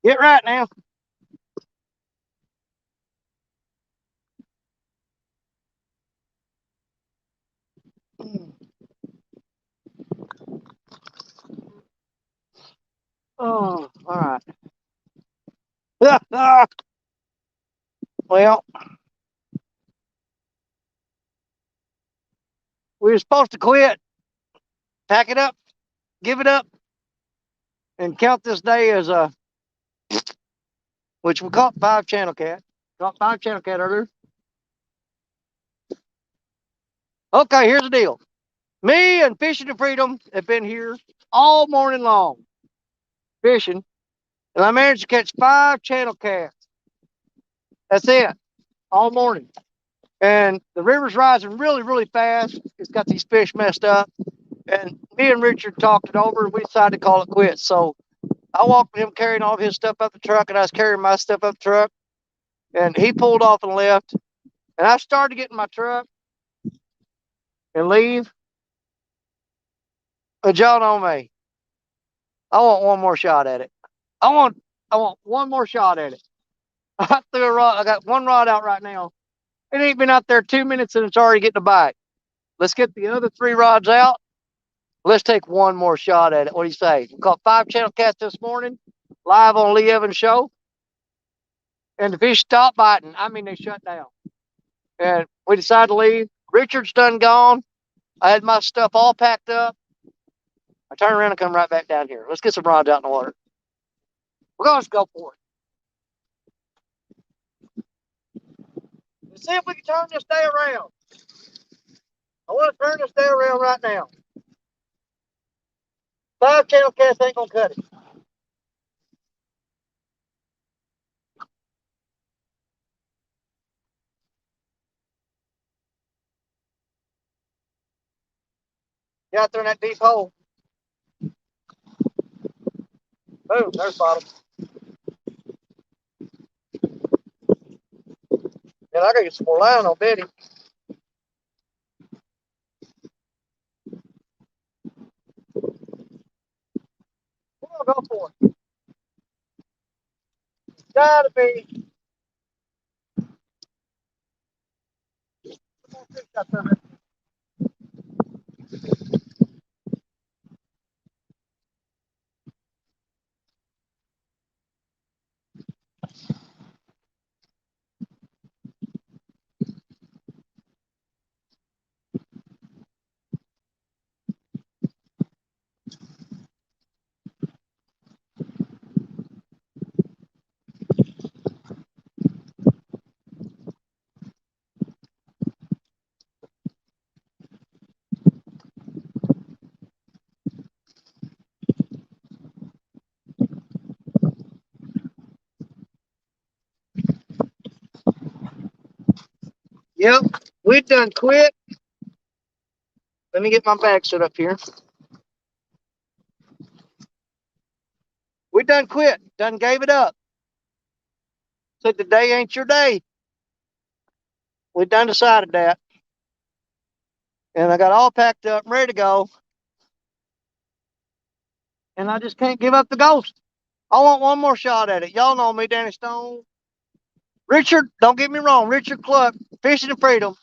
Get right now. Oh, all right. Well, we were supposed to quit, pack it up, give it up, and count this day as a, which we caught 5 channel cat. Caught 5 channel cat earlier. Okay, here's the deal. Me and Fishin N Freedom have been here all morning long fishing, and I managed to catch 5 channel cats. That's it, all morning. And the river's rising really, really fast. It's got these fish messed up. And me and Richard talked it over, and we decided to call it quits. So I walked with him carrying all of his stuff up the truck, and I was carrying my stuff up the truck. And he pulled off and left. And I started to get in my truck and leave. But y'all know me. I want one more shot at it. I want one more shot at it. I threw a rod. I got one rod out right now. It ain't been out there 2 minutes and it's already getting a bite. Let's get the other 3 rods out. Let's take one more shot at it. What do you say? We caught 5 channel cats this morning, live on Lee Evans' show. And the fish stopped biting. I mean, they shut down. And we decided to leave. Richard's done gone. I had my stuff all packed up. I turn around and come right back down here. Let's get some rods out in the water. We're going to go for it. Let's see if we can turn this day around. I want to turn this day around right now. 5 channel cats ain't going to cut it. Get out there in that deep hole. Boom, there's bottom. And I got to get some more line on Betty. We're going to go for it. It's gotta be. Come on, fish out there. Yep, we done quit. Let me get my bag set up here. We done quit. Done gave it up. Said today ain't your day. We done decided that. And I got all packed up, ready to go. And I just can't give up the ghost. I want one more shot at it. Y'all know me, Danny Stone. Richard, don't get me wrong, Richard Cluck, Fishin N Freedom.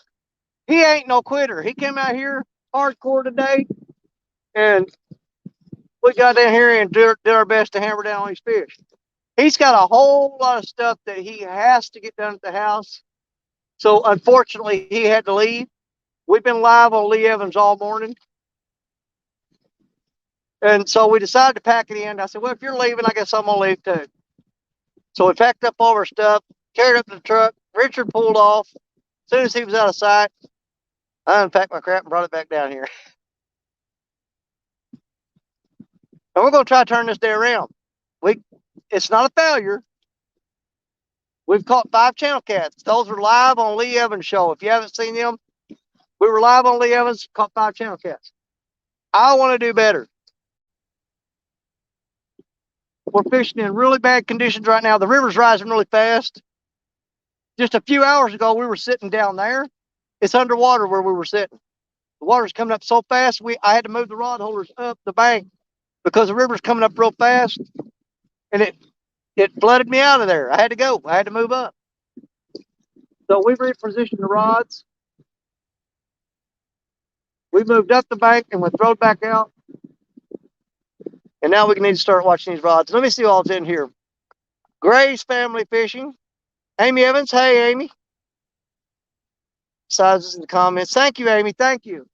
He ain't no quitter. He came out here hardcore today, and we got down here and did our best to hammer down on these fish. He's got a whole lot of stuff that he has to get done at the house. So unfortunately, he had to leave. We've been live on Lee Evans all morning. And so we decided to pack it in. I said, well, if you're leaving, I guess I'm going to leave too. So we packed up all our stuff, carried it up to the truck. Richard pulled off. As soon as he was out of sight, I unpacked my crap and brought it back down here. And we're going to try to turn this day around. It's not a failure. We've caught 5 channel cats. Those are live on Lee Evans' show. If you haven't seen them, we were live on Lee Evans, caught 5 channel cats. I want to do better. We're fishing in really bad conditions right now. The river's rising really fast. Just a few hours ago, we were sitting down there. It's underwater where we were sitting. The water's coming up so fast, I had to move the rod holders up the bank because the river's coming up real fast. And it flooded me out of there. I had to go. I had to move up. So we repositioned the rods. We moved up the bank and we thrown back out. And now we need to start watching these rods. Let me see all's in here. Gray's Family Fishing. Amy Evans. Hey, Amy. Sizes in the comments. Thank you, Amy. Thank you.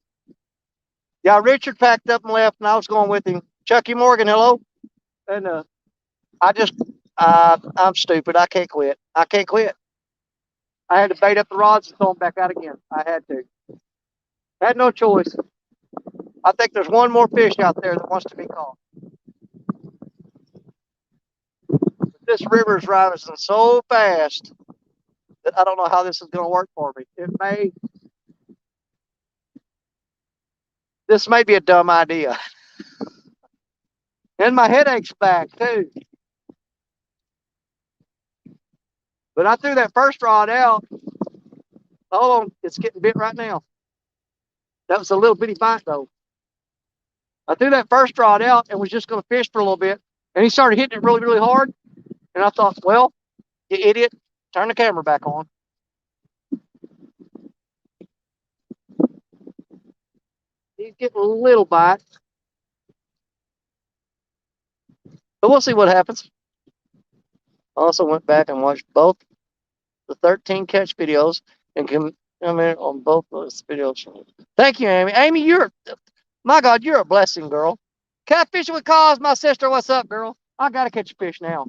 Yeah, Richard packed up and left, and I was going with him. Chucky Morgan, hello. And I'm stupid. I can't quit. I can't quit. I had to bait up the rods and throw them back out again. I had to. I had no choice. I think there's one more fish out there that wants to be caught. But this river's rising so fast that I don't know how this is going to work for me. This may be a dumb idea. And my headache's back too. But I threw that first rod out. Hold on, it's getting bit right now. That was a little bitty bite though. I threw that first rod out and was just going to fish for a little bit. And he started hitting it really, really hard. And I thought, well, you idiot, turn the camera back on. He's getting a little bite. But we'll see what happens. I also went back and watched both the 13 catch videos and comment on both those videos. Thank you, Amy. Amy, my God, you're a blessing, girl. Catfishing with Cause, my sister. What's up, girl? I got to catch a fish now.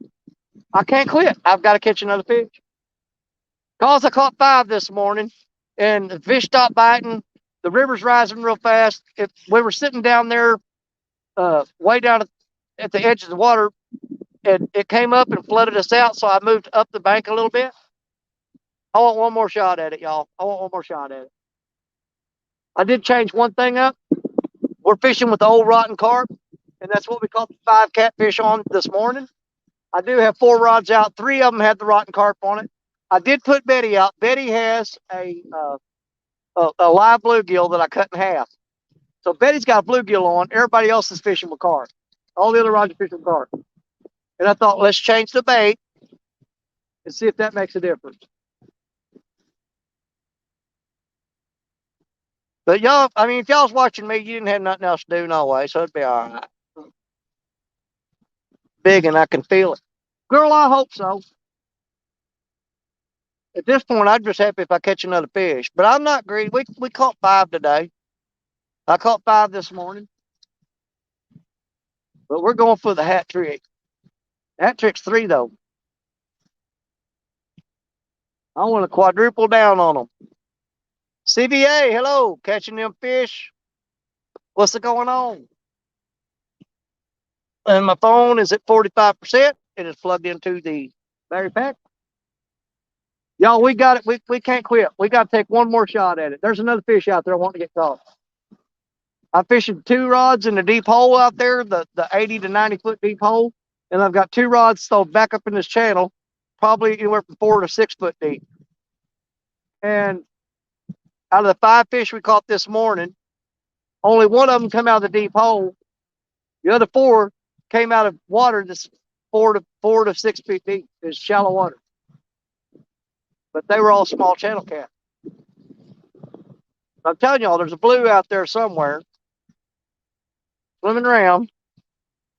I can't quit. I've got to catch another fish. Cause I caught 5 this morning, and the fish stopped biting. The river's rising real fast. We were sitting down there, way down at the edge of the water, and it came up and flooded us out, so I moved up the bank a little bit. I want one more shot at it, y'all. I want one more shot at it. I did change one thing up. We're fishing with the old rotten carp, and that's what we caught the 5 catfish on this morning. I do have 4 rods out. 3 of them had the rotten carp on it. I did put Betty out. Betty has a live bluegill that I cut in half. So Betty's got a bluegill on. Everybody else is fishing with carp. All the other rods are fishing with carp. And I thought, let's change the bait and see if that makes a difference. But y'all, I mean, if y'all was watching me, you didn't have nothing else to do no way, so it'd be all right. Big, and I can feel it. Girl, I hope so. At this point, I'm just happy if I catch another fish. But I'm not greedy. We caught 5 today. I caught 5 this morning. But we're going for the hat trick. Hat trick's 3, though. I want to quadruple down on them. CVA, hello. Catching them fish. What's going on? And my phone is at 45%. It is plugged into the battery pack. Y'all, we got it. We can't quit. We got to take one more shot at it. There's another fish out there wanting to get caught. I'm fishing 2 rods in the deep hole out there, the 80 to 90 foot deep hole. And I've got 2 rods stowed back up in this channel, probably anywhere from 4 to 6 foot deep. And out of the 5 fish we caught this morning, only one of them come out of the deep hole. The other 4 came out of water that's 4 to 6 feet deep. It's shallow water. But they were all small channel cat. I'm telling y'all, there's a blue out there somewhere swimming around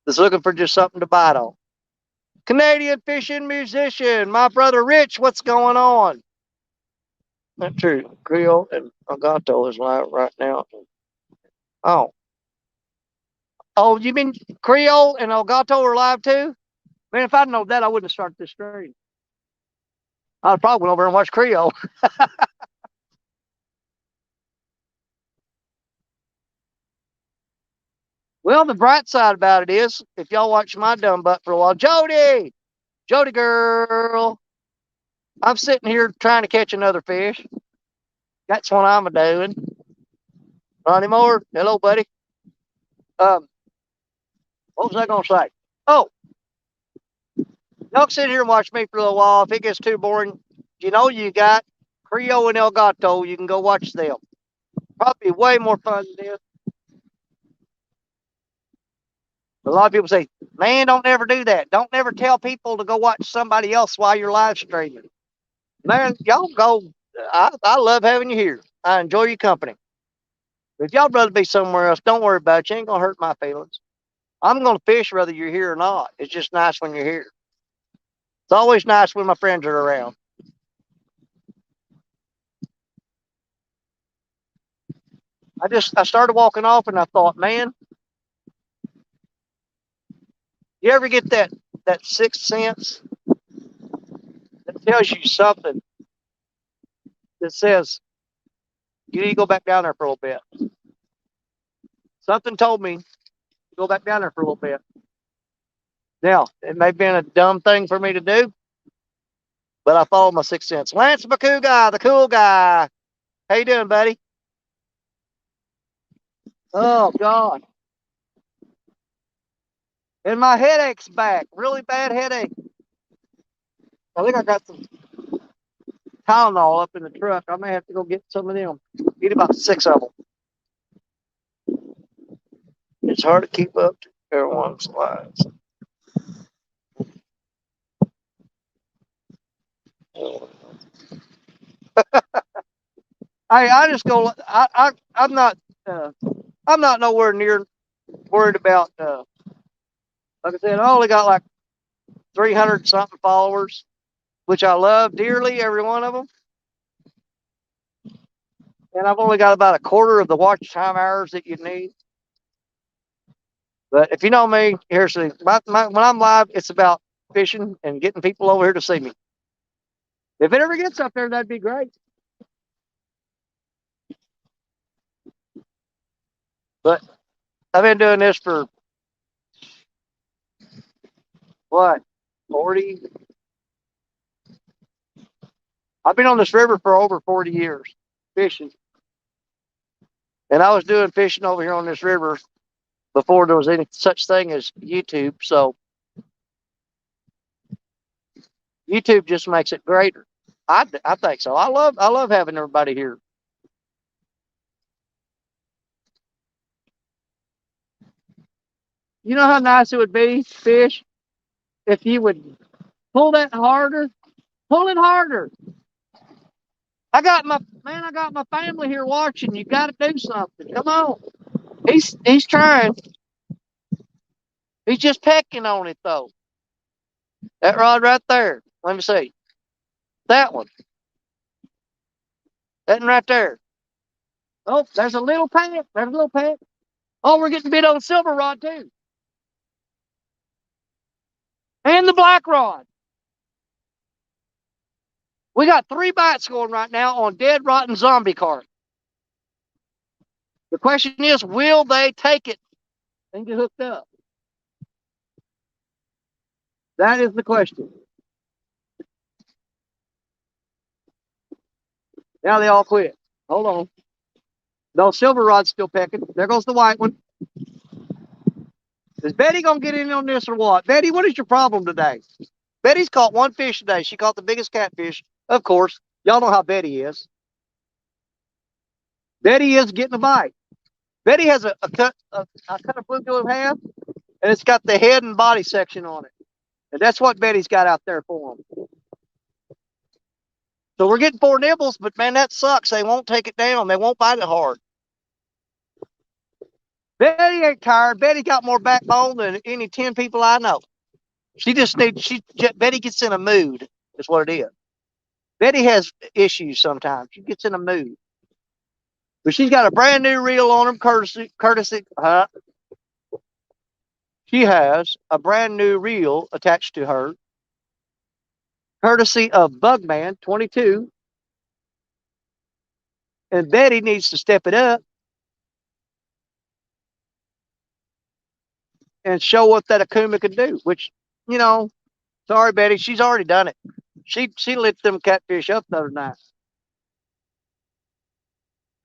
that's looking for just something to bite on. Canadian fishing musician, my brother Rich, what's going on? Not true. Creole and Elgato is live right now. Oh, you mean Creole and Elgato are live too? Man, if I'd known that, I wouldn't have started this stream. I'd probably went over and watched Creole. Well, the bright side about it is, if y'all watch my dumb butt for a while, Jody girl, I'm sitting here trying to catch another fish. That's what I'm doing. Ronnie Moore, hello, buddy. What was I gonna say? Oh, y'all sit here and watch me for a little while. If it gets too boring, you got Creole and Elgato. You can go watch them. Probably way more fun than this. A lot of people say, man, don't never do that. Don't never tell people to go watch somebody else while you're live streaming. Man, y'all go. I love having you here. I enjoy your company. If y'all rather be somewhere else, don't worry about it. You ain't going to hurt my feelings. I'm going to fish whether you're here or not. It's just nice when you're here. It's always nice when my friends are around. I started walking off and I thought, man, you ever get that sixth sense that tells you something that says you need to go back down there for a little bit? Something told me to go back down there for a little bit. Now, it may have been a dumb thing for me to do, but I followed my sixth sense. Lance McCoo the cool guy. How you doing, buddy? Oh, God. And my headache's back. Really bad headache. I think I got some Tylenol up in the truck. I may have to go get some of them. Eat about 6 of them. It's hard to keep up to everyone's lives. I just go. I'm not nowhere near worried about. Like I said, I only got like 300 something followers, which I love dearly, every one of them. And I've only got about a quarter of the watch time hours that you need. But if you know me, here's the when I'm live, it's about fishing and getting people over here to see me. If it ever gets up there, that'd be great. But I've been doing this for what, 40? I've been on this river for over 40 years fishing. And I was doing fishing over here on this river before there was any such thing as YouTube. So YouTube just makes it greater. I think so. I love having everybody here. You know how nice it would be, Fish, if you would pull that harder, pull it harder. I got my family here watching. You got to do something. Come on. He's trying. He's just pecking on it though. That rod right there. Let me see. That one. That one right there. Oh, there's a little peck. There's a little peck. Oh, we're getting bit on silver rod too. And the black rod. We got 3 bites going right now on dead rotten zombie carp. The question is, will they take it and get hooked up? That is the question. Now they all quit. Hold on. No, silver rod's still pecking. There goes the white one. Is Betty gonna get in on this or what? Betty, what is your problem today? Betty's caught one fish today. She caught the biggest catfish, of course. Y'all know how Betty is. Betty is getting a bite. Betty has a cut of bluegill in half, and it's got the head and body section on it. And that's what Betty's got out there for them. So we're getting 4 nibbles, but man, that sucks. They won't take it down. They won't bite it hard. Betty ain't tired. Betty got more backbone than any 10 people I know. Betty gets in a mood, is what it is. Betty has issues sometimes. She gets in a mood. But she's got a brand new reel on her, courtesy. She has a brand new reel attached to her, courtesy of Bugman 22. And Betty needs to step it up and show what that Akuma can do, which, you know, sorry, Betty, she's already done it. She lit them catfish up the other night.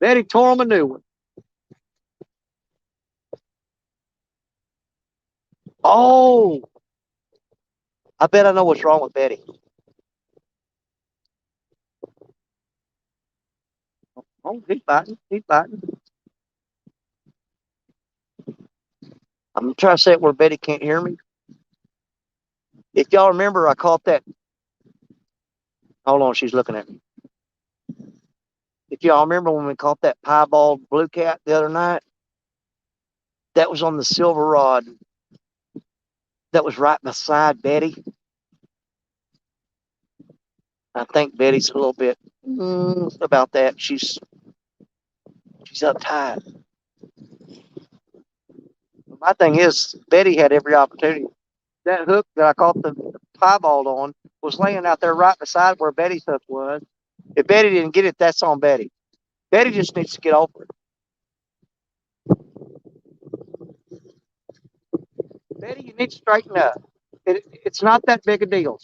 Betty tore them a new one. Oh, I bet I know what's wrong with Betty. Oh, he's biting. He's biting. I'm going to try to say it where Betty can't hear me. If y'all remember, I caught that. Hold on, she's looking at me. If y'all remember when we caught that piebald blue cat the other night, that was on the silver rod. That was right beside Betty. I think Betty's a little bit about that. She's uptight. My thing is, Betty had every opportunity. That hook that I caught the piebald on was laying out there right beside where Betty's hook was. If Betty didn't get it, that's on Betty. Betty just needs to get over it. Betty, you need to straighten up. It's not that big a deal.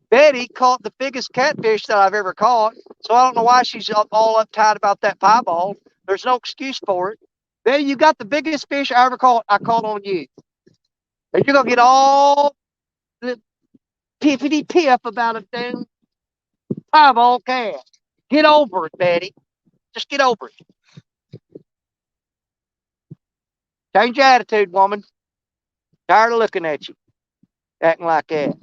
Betty caught the biggest catfish that I've ever caught, so I don't know why she's all uptight about that piebald. There's no excuse for it. Betty, you got the biggest fish I ever caught. I caught on you. And you're going to get all the piffity piff about a damn piebald cat. Get over it, Betty. Just get over it. Change your attitude, woman. Tired of looking at you, acting like that.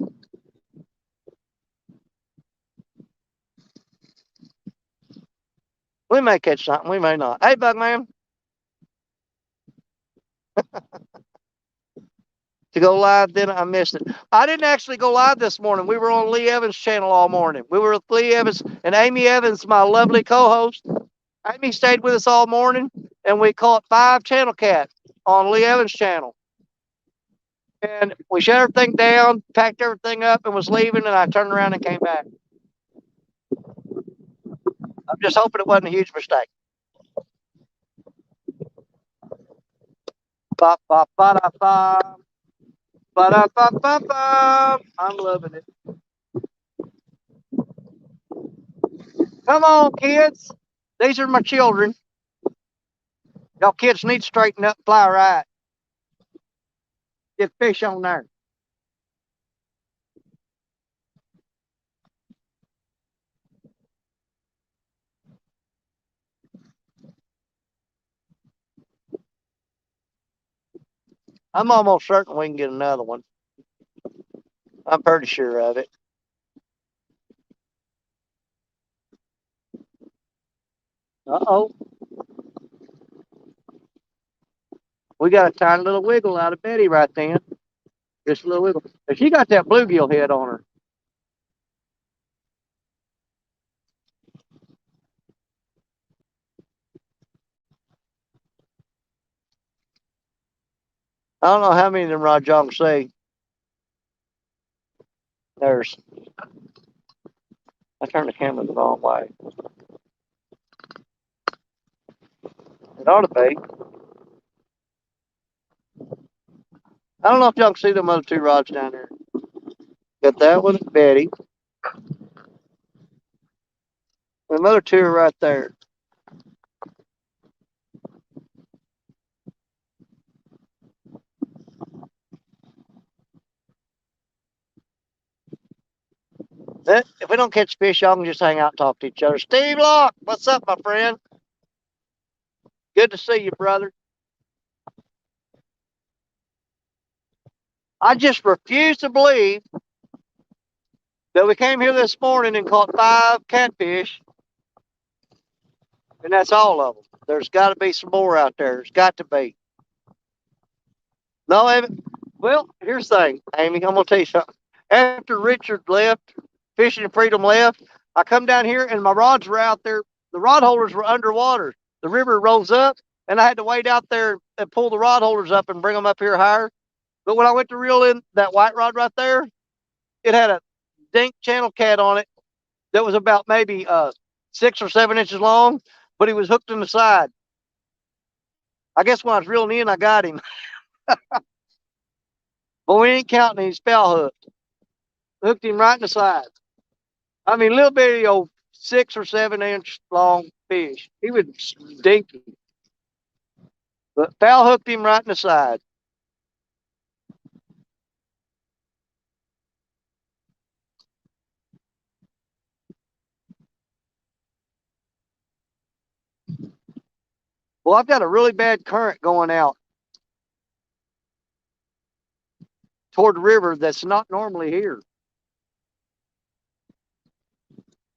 We may catch something, we may not. Hey, Bugman. To go live, then I missed it. I didn't actually go live this morning. We were on Lee Evans' channel all morning. We were with Lee Evans and Amy Evans, my lovely co-host. Amy stayed with us all morning, and we caught 5 channel cats on Lee Evans' channel. And we shut everything down, packed everything up, and was leaving, and I turned around and came back. I'm just hoping it wasn't a huge mistake. Ba ba ba da ba. Ba da ba ba ba. I'm loving it. Come on, kids. These are my children. Y'all kids need to straighten up, fly right. Get fish on there. I'm almost certain we can get another one. I'm pretty sure of it. Uh-oh. We got a tiny little wiggle out of Betty right then. Just a little wiggle. If she got that bluegill head on her. I don't know how many of them Rod John say. There's. I turned the camera the wrong way. It ought to be. I don't know if y'all can see them other 2 rods down there. Got that one, Betty. And the other 2 are right there. If we don't catch fish, y'all can just hang out and talk to each other. Steve Locke, what's up, my friend? Good to see you, brother. I just refuse to believe that we came here this morning and caught 5 catfish, and that's all of them. There's got to be some more out there. There's got to be. No, Amy. Well, here's the thing, Amy. I'm going to tell you something. After Richard left, Fishin N Freedom left, I come down here and my rods were out there. The rod holders were underwater. The river rose up, and I had to wait out there and pull the rod holders up and bring them up here higher. But when I went to reel in that white rod right there, it had a dink channel cat on it that was about maybe 6 or 7 inches long, but he was hooked in the side. I guess when I was reeling in, I got him. But we ain't counting, he's foul hooked. Hooked him right in the side. I mean, little bitty old 6 or 7 inch long fish. He was dinky. But foul hooked him right in the side. Well, I've got a really bad current going out toward the river that's not normally here.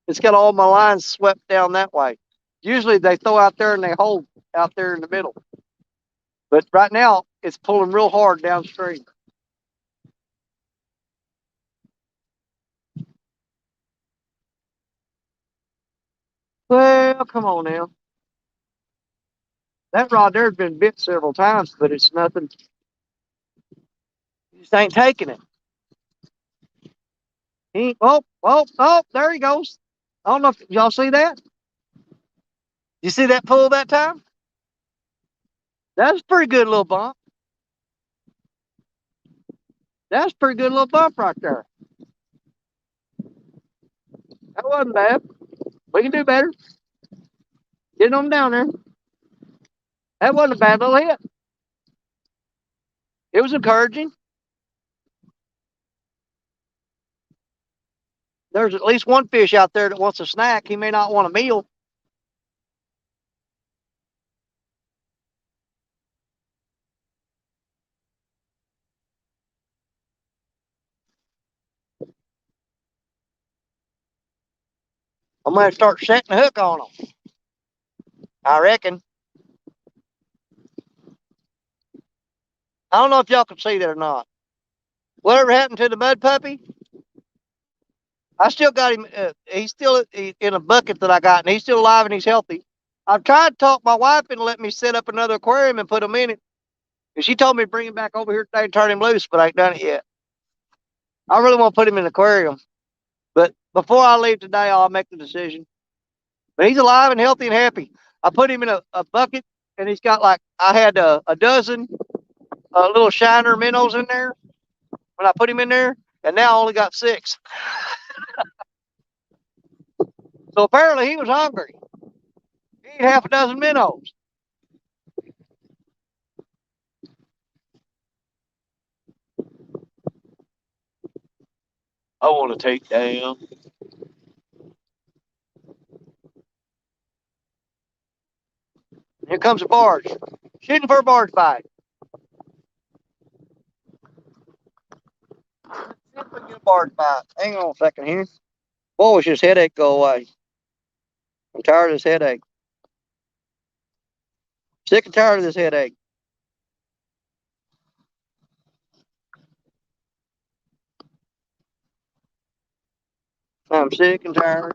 It's got all my lines swept down that way. Usually they throw out there and they hold out there in the middle. But right now it's pulling real hard downstream. Well, come on now. That rod there's been bit several times, but it's nothing. He just ain't taking it. Oh, there he goes. I don't know if y'all see that. You see that pull that time? That's a pretty good little bump. That's a pretty good little bump right there. That wasn't bad. We can do better. Getting them down there. That wasn't a bad little hit. It was encouraging. There's at least one fish out there that wants a snack. He may not want a meal. I'm going to start setting the hook on them. I reckon. I don't know if y'all can see that or not. Whatever happened to the mud puppy? I still got him. He's still in a bucket that I got, and he's still alive and he's healthy. I've tried to talk my wife into let me set up another aquarium and put him in it. And she told me to bring him back over here today and turn him loose, but I ain't done it yet. I really want to put him in an aquarium. But before I leave today, I'll make the decision. But he's alive and healthy and happy. I put him in a bucket, and he's got like, I had a dozen little shiner minnows in there when I put him in there, and now I only got 6. So apparently he was hungry. He ate half a dozen minnows. I want to take down. Here comes a barge. Shooting for a barge bite. See if we can get a barge bite. Hang on a second here. Boy, wish this headache go away. I'm tired of this headache. Sick and tired of this headache. I'm sick and tired.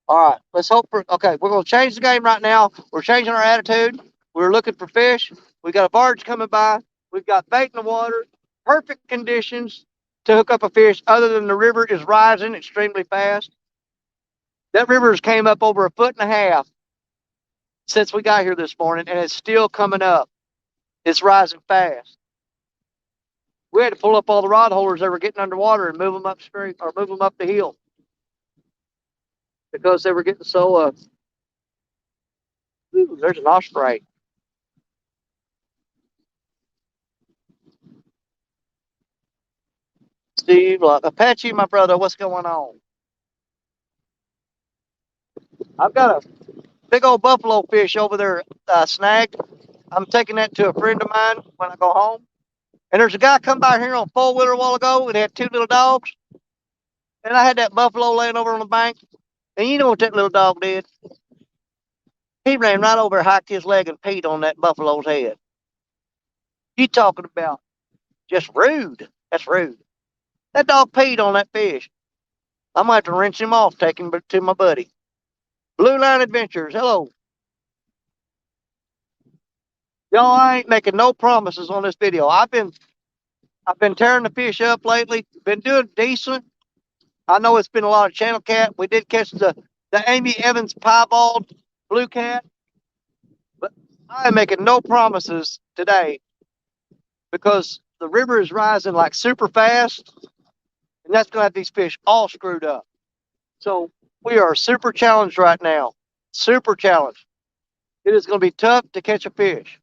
All right, let's hope for. Okay, we're going to change the game right now. We're changing our attitude. We're looking for fish. We got a barge coming by. We've got bait in the water. Perfect conditions to hook up a fish, other than the river is rising extremely fast. That river has came up over 1.5 feet since we got here this morning, and it's still coming up. It's rising fast. We had to pull up all the rod holders that were getting underwater and move them upstream or move them up the hill because they were getting so. Ooh, there's an osprey. Steve, Apache, my brother, what's going on? I've got a big old buffalo fish over there snagged. I'm taking that to a friend of mine when I go home. And there's a guy come by here on 4-wheeler a while ago and had 2 little dogs. And I had that buffalo laying over on the bank. And you know what that little dog did? He ran right over, hiked his leg, and peed on that buffalo's head. You talking about just rude. That's rude. That dog peed on that fish. I'm going to have to rinse him off, take him to my buddy. Blue Line Adventures, hello. Y'all, I ain't making no promises on this video. I've been tearing the fish up lately. Been doing decent. I know it's been a lot of channel cat. We did catch the Amy Evans piebald blue cat, but I am making no promises today because the river is rising like super fast, and that's going to have these fish all screwed up. So we are super challenged right now. Super challenged. It is going to be tough to catch a fish,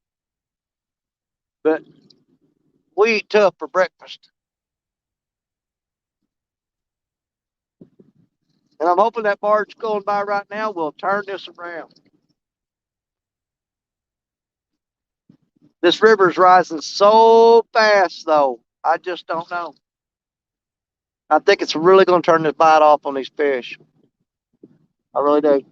but we eat tough for breakfast. And I'm hoping that barge going by right now will turn this around. This river's rising so fast, though. I just don't know. I think it's really going to turn this bite off on these fish. I really do.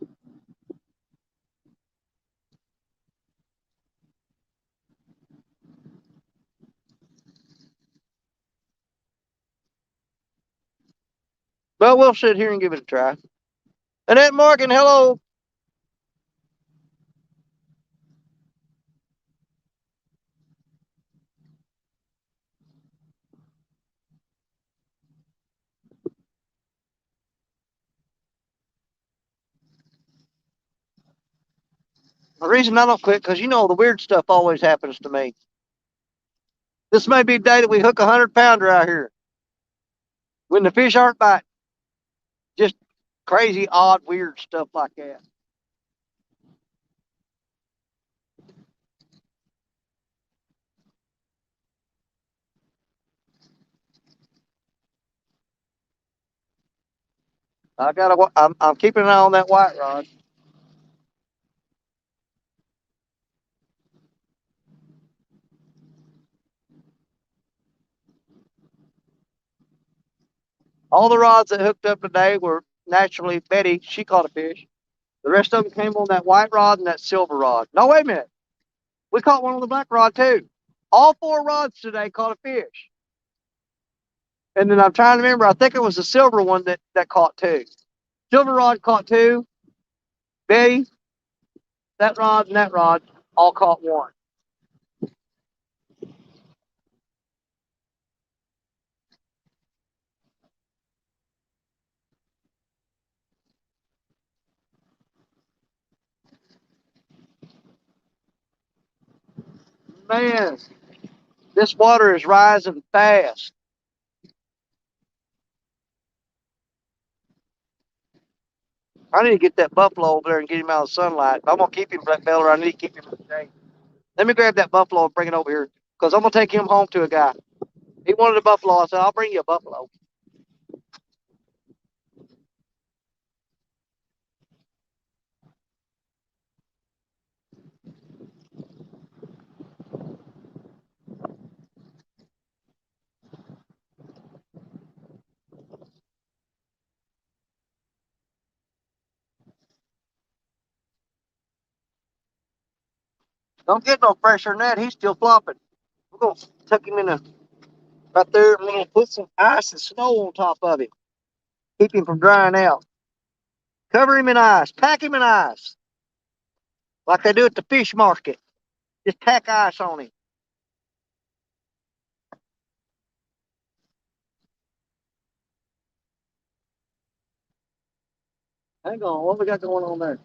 But we'll sit here and give it a try. Annette Morgan, hello. The reason I don't quit, because you know the weird stuff always happens to me. This may be a day that we hook a 100-pounder out here when the fish aren't biting. Just crazy, odd, weird stuff like that. I'm keeping an eye on that white rod. All the rods that hooked up today were naturally Betty. She caught a fish. The rest of them came on that white rod and that silver rod. No, wait a minute. We caught one on the black rod too. All 4 rods today caught a fish. And then I'm trying to remember. I think it was the silver one that caught 2. Silver rod caught 2. Betty, that rod, and that rod all caught 1. Man, this water is rising fast. I need to get that buffalo over there and get him out of the sunlight. I'm going to keep him, Black Beller. I need to keep him in the shade. Let me grab that buffalo and bring it over here because I'm going to take him home to a guy. He wanted a buffalo. I said, I'll bring you a buffalo. Don't get no fresher than that. He's still flopping. We're going to tuck him in right there. I'm going to put some ice and snow on top of him. Keep him from drying out. Cover him in ice. Pack him in ice. Like they do at the fish market. Just pack ice on him. Hang on. What we got going on there?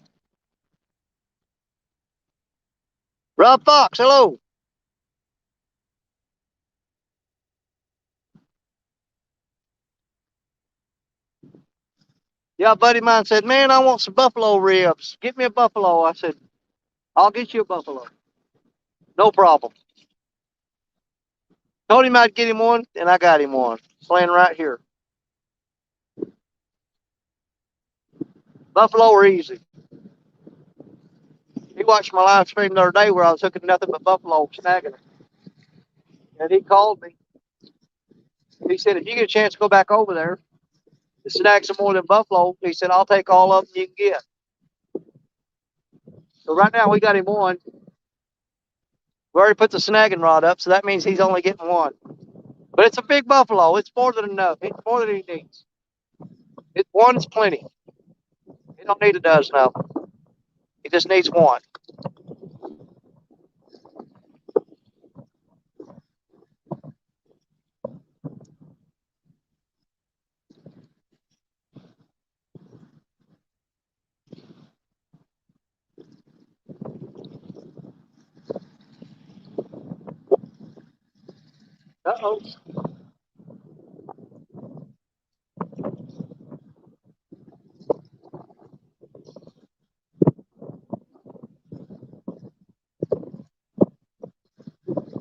Rob Fox, hello. Yeah, a buddy of mine said, man, I want some buffalo ribs. Get me a buffalo. I said, I'll get you a buffalo. No problem. Told him I'd get him one, and I got him one. It's laying right here. Buffalo are easy. He watched my live stream the other day where I was hooking nothing but buffalo snagging. And he called me. He said, if you get a chance to go back over there and snag some more than buffalo, he said, I'll take all of them you can get. So right now we got him one. We already put the snagging rod up, so that means he's only getting one. But it's a big buffalo. It's more than enough. It's more than he needs. One's plenty. He don't need a dozen of them. He just needs one. Uh-oh.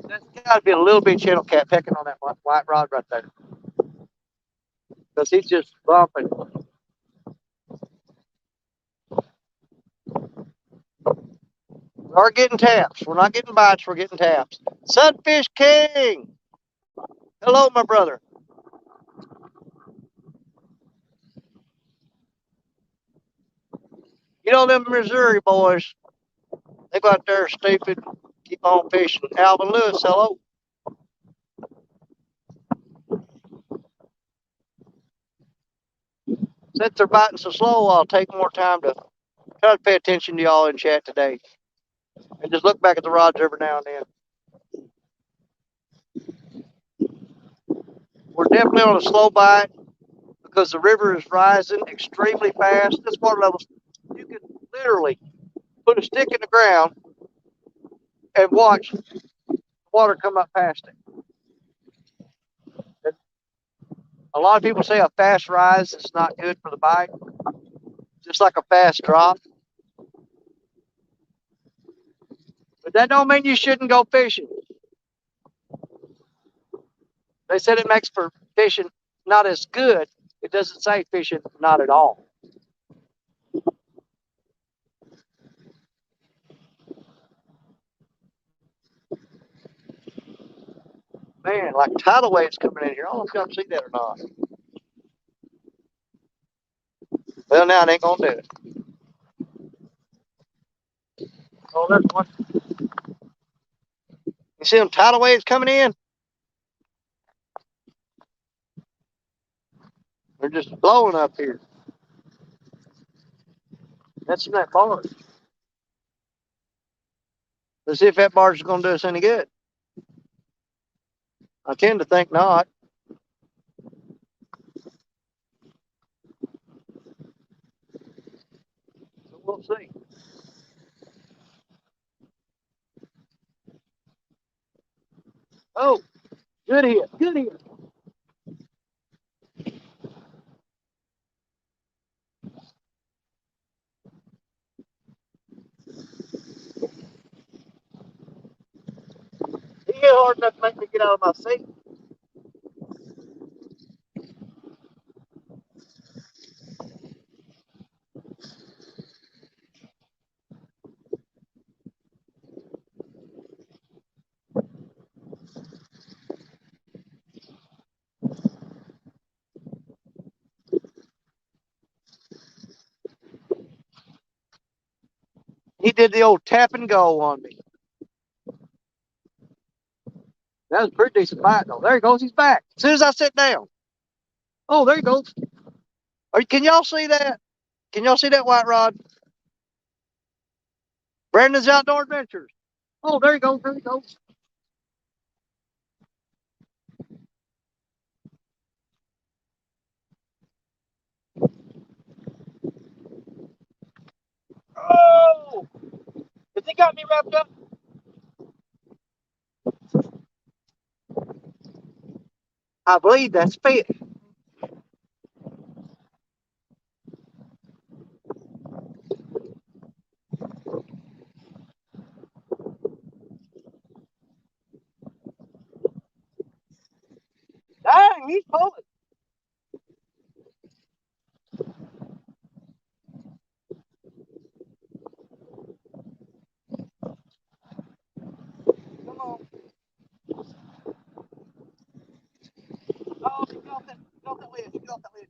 There's got to be a little bit channel cat pecking on that white rod right there. Because he's just bumping. We are getting taps. We're not getting bites. We're getting taps. Sunfish King. Hello, my brother. You know them Missouri boys. They go out there stupid. Keep on fishing. Alvin Lewis, hello. Since they're biting so slow, I'll take more time to try to pay attention to y'all in chat today. And just look back at the rods every now and then. We're definitely on a slow bite because the river is rising extremely fast. This water level, you can literally put a stick in the ground and watch water come up past it. A lot of people say a fast rise is not good for the bite, just like a fast drop. But that don't mean you shouldn't go fishing. They said it makes for fishing not as good. It doesn't say fishing not at all. Man, like tidal waves coming in here. I don't know if y'all see that or not. Well, now it ain't gonna do it. Oh, there's one. You see them tidal waves coming in? They're just blowing up here. That's in that barge. Let's see if that barge is gonna do us any good. I tend to think not. But we'll see. Oh, good hit. Good hit. He hit hard enough to make me get out of my seat. He did the old tap and go on me. That was a pretty decent bite, though. There he goes. He's back. As soon as I sit down. Oh, there he goes. Can y'all see that? Can y'all see that white rod? Brandon's Outdoor Adventures. Oh, there he goes. There he goes. Oh! Has he got me wrapped up? I believe that's fish. Dang, he's pulling. Come on. Oh, get off that ledge. Get off that ledge.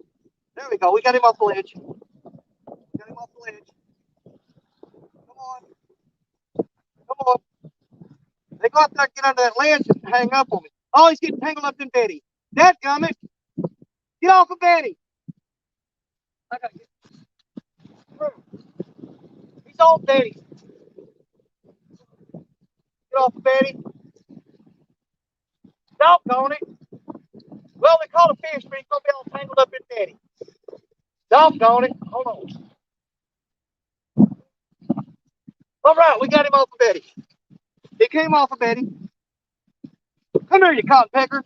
There we go. We got him off the ledge. Got him off the ledge. Come on. Come on. They go out there, get under that ledge and hang up on me. Oh, he's getting tangled up in Betty. Dadgummit. Get off of Betty. I gotta get through. He's on Betty. Get off of Betty. Doggone it. Well, they caught a fish, but he's gonna be all tangled up in Betty. Doggone it. Hold on. All right, we got him off of Betty. He came off of Betty. Come here, you cotton pecker.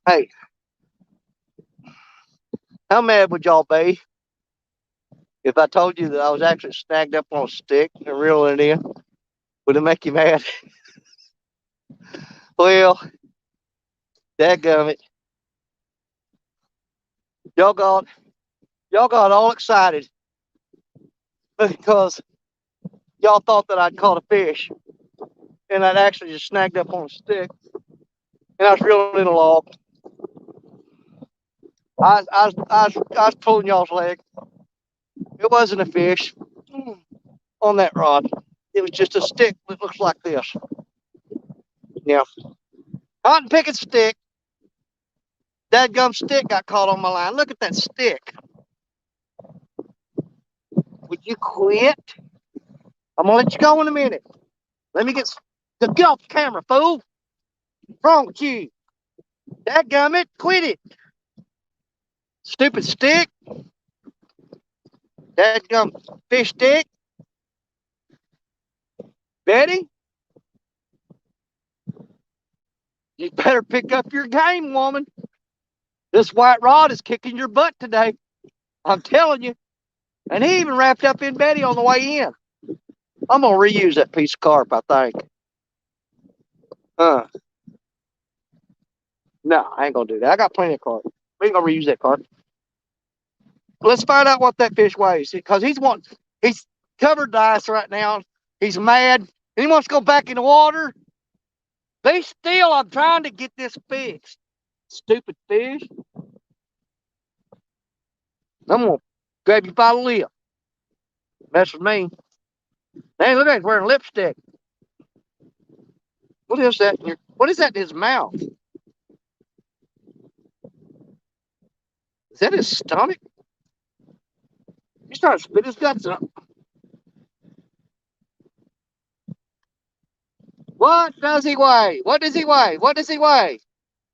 Hey, how mad would y'all be if I told you that I was actually snagged up on a stick and reeling it in? Would it make you mad? Well, dadgummit. Y'all got all excited because y'all thought that I'd caught a fish, and I'd actually just snagged up on a stick, and I was reeling in a log. I was pulling y'all's leg. It wasn't a fish on that rod. It was just a stick that looks like this. Yeah. Hunting picking stick. That gum stick got caught on my line. Look at that stick. Would you quit? I'm gonna let you go in a minute. Let me get off the camera, fool. What's wrong with you? Dadgummit, quit it. Stupid stick. Dadgum fish stick. Betty, you better pick up your game, woman. This white rod is kicking your butt today. I'm telling you. And he even wrapped up in Betty on the way in. I'm gonna reuse that piece of carp, I think. No, I ain't gonna do that. I got plenty of carp. We ain't gonna reuse that carp. Let's find out what that fish weighs, because he's covered the ice right now. He's mad, and he wants to go back in the water. Be still. I'm trying to get this fixed. Stupid fish. I'm gonna grab you by the lip. Mess with me. Hey, look at him wearing lipstick. What is that? What is that in his mouth? Is that his stomach? He's trying to spit his guts up. What does he weigh? What does he weigh? What does he weigh?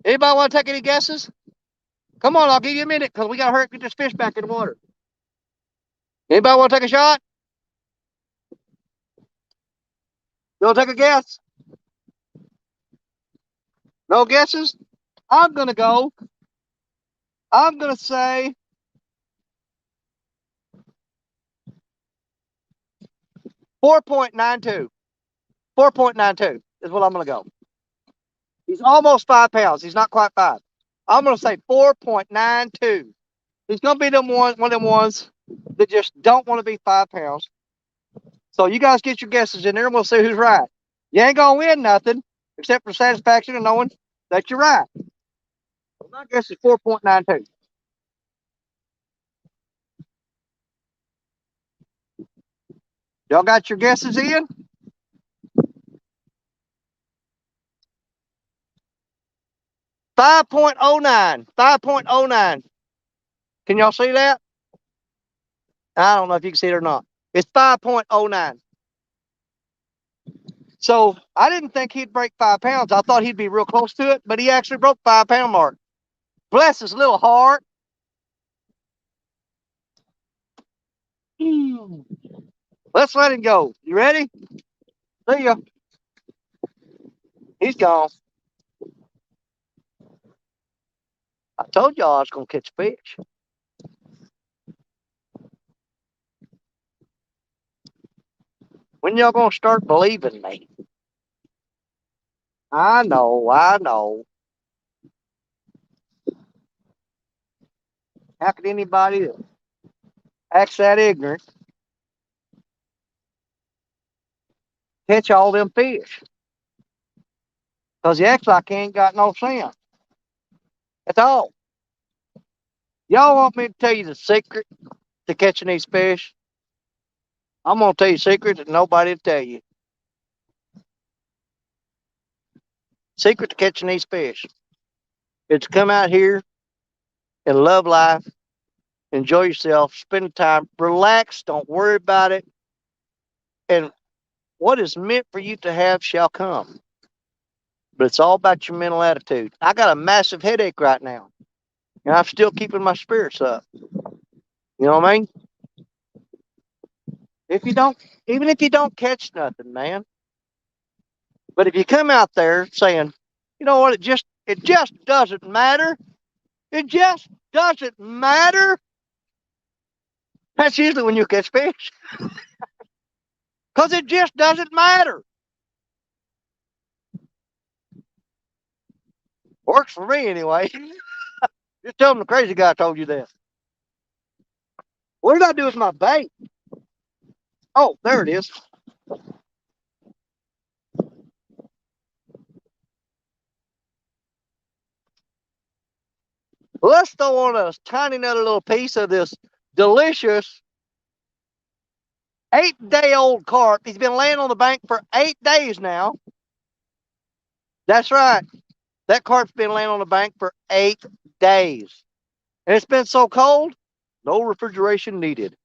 Anybody want to take any guesses? Come on, I'll give you a minute, because we got to hurry up and get this fish back in the water. Anybody want to take a shot? You want to take a guess? No guesses? I'm going to say 4.92. 4.92 is what I'm going to go. He's almost 5 pounds. He's not quite 5. I'm going to say 4.92. He's going to be one of them ones that just don't want to be 5 pounds. So you guys get your guesses in there, and we'll see who's right. You ain't going to win nothing except for satisfaction of knowing that you're right. So my guess is 4.92. Y'all got your guesses in? $5.09. Can y'all see that? I don't know if you can see it or not. It's 5.09. So I didn't think he'd break 5 pounds. I thought he'd be real close to it, but he actually broke 5 pound mark. Bless his little heart. Let's let him go. You ready? See ya. He's gone. I told y'all I was going to catch fish. When y'all going to start believing me? I know. How could anybody that acts that ignorant catch all them fish? Because he acts like he ain't got no sense. That's all. Y'all want me to tell you the secret to catching these fish? I'm going to tell you a secret that nobody will tell you. Secret to catching these fish is to come out here and love life, enjoy yourself, spend time, relax, don't worry about it. And what is meant for you to have shall come. But it's all about your mental attitude. I got a massive headache right now, and I'm still keeping my spirits up. You know what I mean? Even if you don't catch nothing, man. But if you come out there saying, you know what, it just doesn't matter. It just doesn't matter. That's usually when you catch fish. Because it just doesn't matter. Works for me anyway. Just tell them the crazy guy told you that. What did I do with my bait? Oh, there it is. Let's throw on a tiny another little piece of this delicious 8-day-old carp. He's been laying on the bank for 8 days now. That's right. That carp's been laying on the bank for 8 days. And it's been so cold, no refrigeration needed.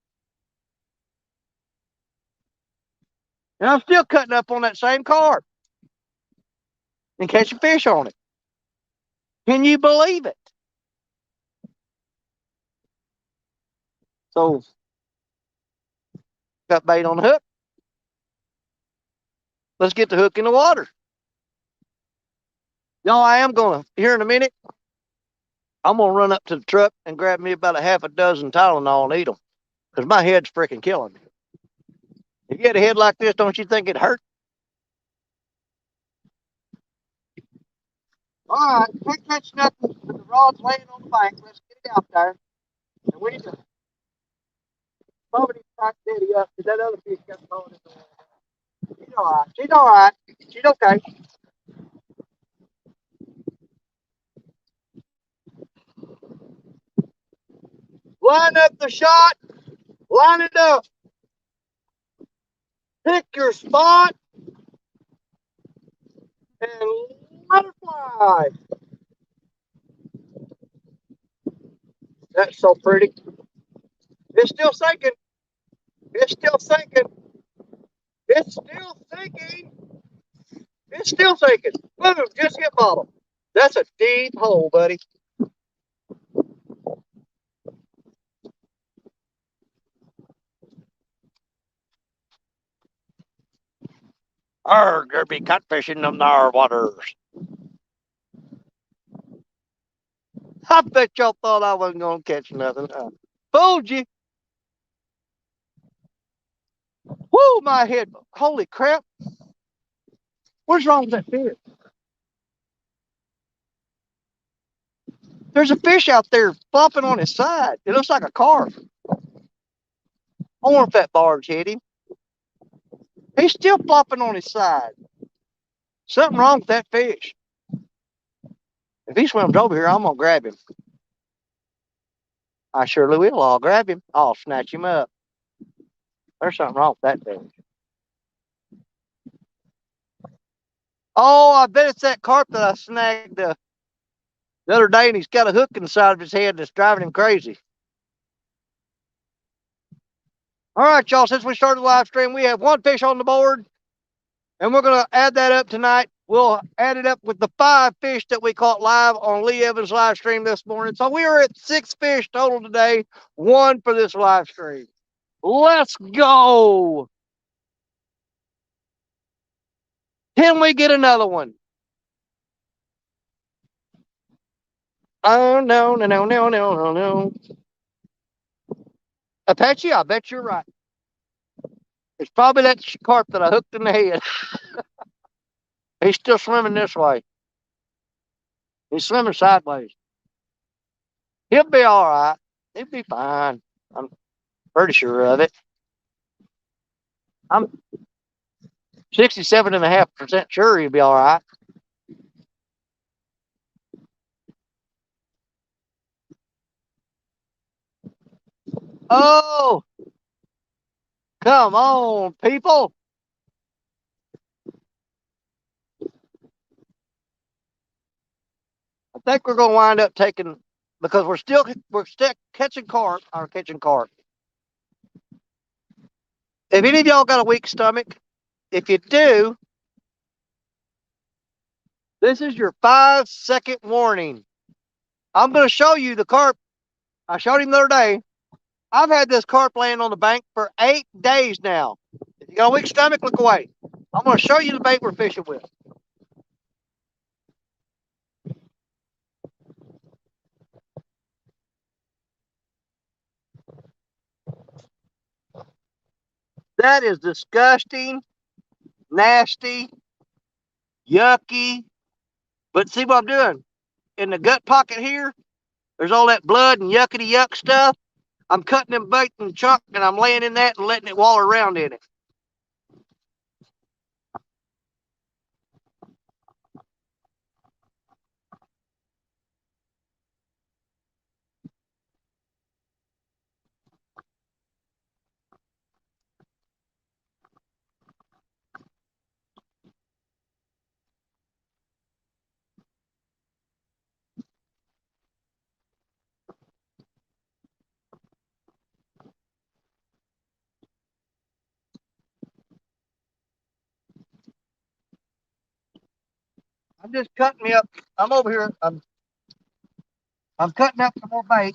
And I'm still cutting up on that same carp and catching fish on it. Can you believe it? So, got bait on the hook. Let's get the hook in the water. Y'all, I am going to, here in a minute, I'm going to run up to the truck and grab me about a half a dozen Tylenol and eat them. Because my head's freaking killing me. If you had a head like this, don't you think it hurt? All right, can't catch nothing. The rod's laying on the bank. Let's get it out there. And we need to probably pack Daddy up because that other fish got thrown in the water. She's all right. She's all right. She's okay. Line up the shot. Line it up. Pick your spot. And let it fly. That's so pretty. It's still sinking. It's still sinking. It's still sinking. It's still sinking. Boom, just hit bottom. That's a deep hole, buddy. Arr, there be catfish in them there waters. I bet y'all thought I wasn't going to catch nothing. Fooled you. Woo, my head. Holy crap. What's wrong with that fish? There's a fish out there flopping on his side. It looks like a carp. I wonder if that barge hit him. He's still flopping on his side. Something wrong with that fish. If he swims over here, I'm going to grab him. I surely will. I'll grab him. I'll snatch him up. There's something wrong with that fish. Oh, I bet it's that carp that I snagged the other day, and he's got a hook in the side of his head that's driving him crazy. All right, y'all, since we started the live stream, we have one fish on the board, and we're going to add that up tonight. We'll add it up with the 5 fish that we caught live on Lee Evans' live stream this morning. So we are at 6 fish total today, 1 for this live stream. Let's go. Can we get another one? Oh, no, no, no, no, no, no, no. Apache, I bet you're right. It's probably that carp that I hooked in the head. He's still swimming this way. He's swimming sideways. He'll be all right. He'll be fine. I'm pretty sure of it. I'm 67.5% sure he'll be all right. Oh, come on, people. I think we're going to wind up taking, because we're still catching carp, or catching carp. If any of y'all got a weak stomach, if you do, this is your 5-second warning. I'm going to show you the carp. I showed him the other day. I've had this carp laying on the bank for 8 days now. If you got a weak stomach, look away. I'm going to show you the bait we're fishing with. That is disgusting, nasty, yucky. But see what I'm doing? in the gut pocket here, there's all that blood and yuckity yuck stuff. I'm cutting them bait in chunk and I'm laying in that and letting it waller around in it. I'm just cutting me up. I'm over here. I'm cutting up some more bait.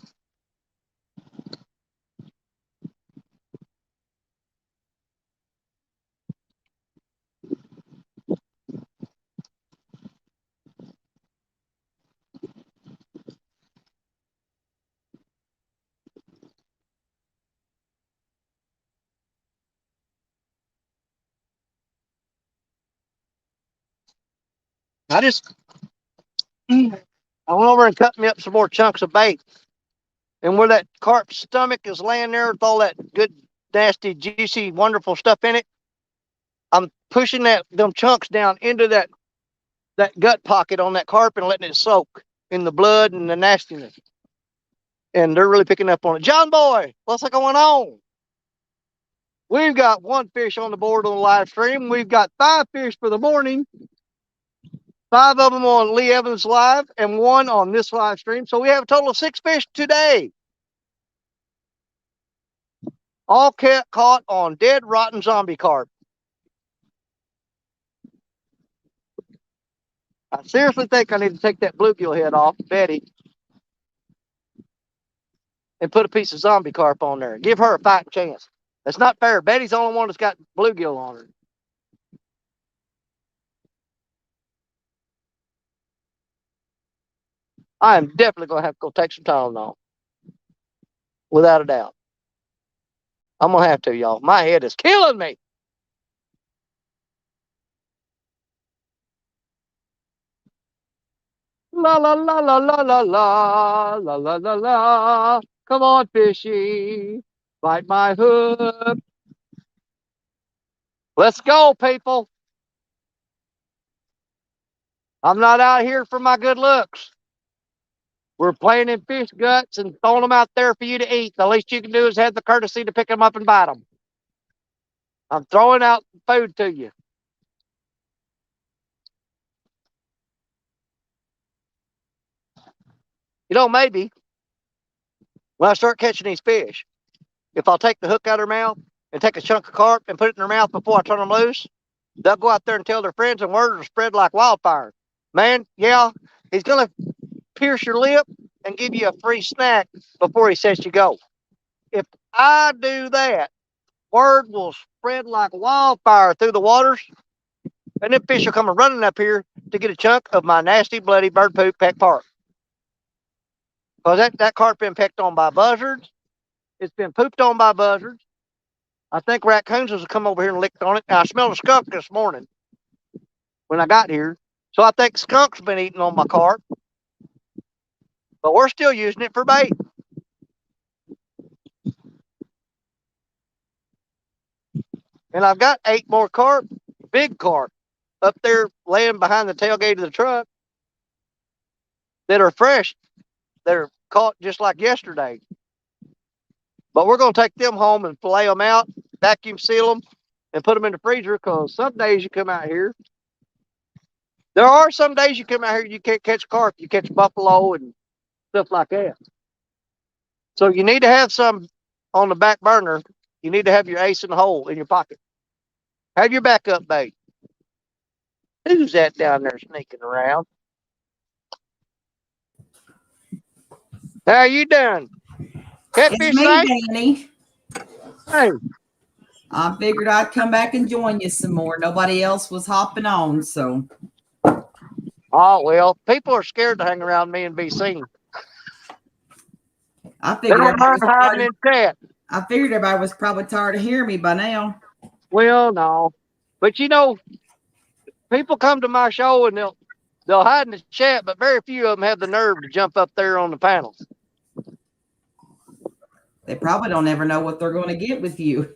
I went over and cut me up some more chunks of bait. And where that carp's stomach is laying there with all that good, nasty, juicy, wonderful stuff in it, I'm pushing them chunks down into that gut pocket on that carp and letting it soak in the blood and the nastiness. And they're really picking up on it. John Boy, what's going on? We've got one fish on the board on the live stream. We've got 5 fish for the morning. 5 of them on Lee Evans Live and 1 on this live stream. So we have a total of 6 fish today. All caught on dead, rotten zombie carp. I seriously think I need to take that bluegill head off, Betty, and put a piece of zombie carp on there. Give her a fighting chance. That's not fair. Betty's the only one that's got bluegill on her. I am definitely going to have to go take some Tylenol. Without a doubt. I'm going to have to, y'all. My head is killing me. La la la la la la la la la la la. Come on, fishy. Bite my hook. Let's go, people. I'm not out here for my good looks. We're playing in fish guts and throwing them out there for you to eat. The least you can do is have the courtesy to pick them up and bite them. I'm throwing out food to you. You know, maybe when I start catching these fish, if I'll take the hook out of their mouth and take a chunk of carp and put it in their mouth before I turn them loose, they'll go out there and tell their friends and word will spread like wildfire. Man, yeah, he's going to pierce your lip and give you a free snack before he says you go. If I do that, word will spread like wildfire through the waters, and then fish will come running up here to get a chunk of my nasty, bloody bird poop peck park. Because that carp been pecked on by buzzards. It's been pooped on by buzzards. I think raccoons will come over here and licked on it. And I smelled a skunk this morning when I got here. So I think skunks been eating on my carp. But we're still using it for bait. And I've got 8 more carp, big carp, up there laying behind the tailgate of the truck that are fresh. They're caught just like yesterday. But we're going to take them home and fillet them out, vacuum seal them, and put them in the freezer, because some days you come out here, there are some days you come out here you can't catch carp. You catch buffalo and stuff like that. So you need to have some on the back burner. You need to have your ace in the hole in your pocket. Have your backup bait. Who's that down there sneaking around? How you doing? Catfish It's me, night? Danny. Hey. I figured I'd come back and join you some more. Nobody else was hopping on, so. Oh, well, people are scared to hang around me and be seen. I figured I figured everybody was probably tired of hearing me by now. Well, no. But you know, people come to my show and They'll hide in the chat, but very few of them have the nerve to jump up there on the panels. They probably don't ever know what they're going to get with you.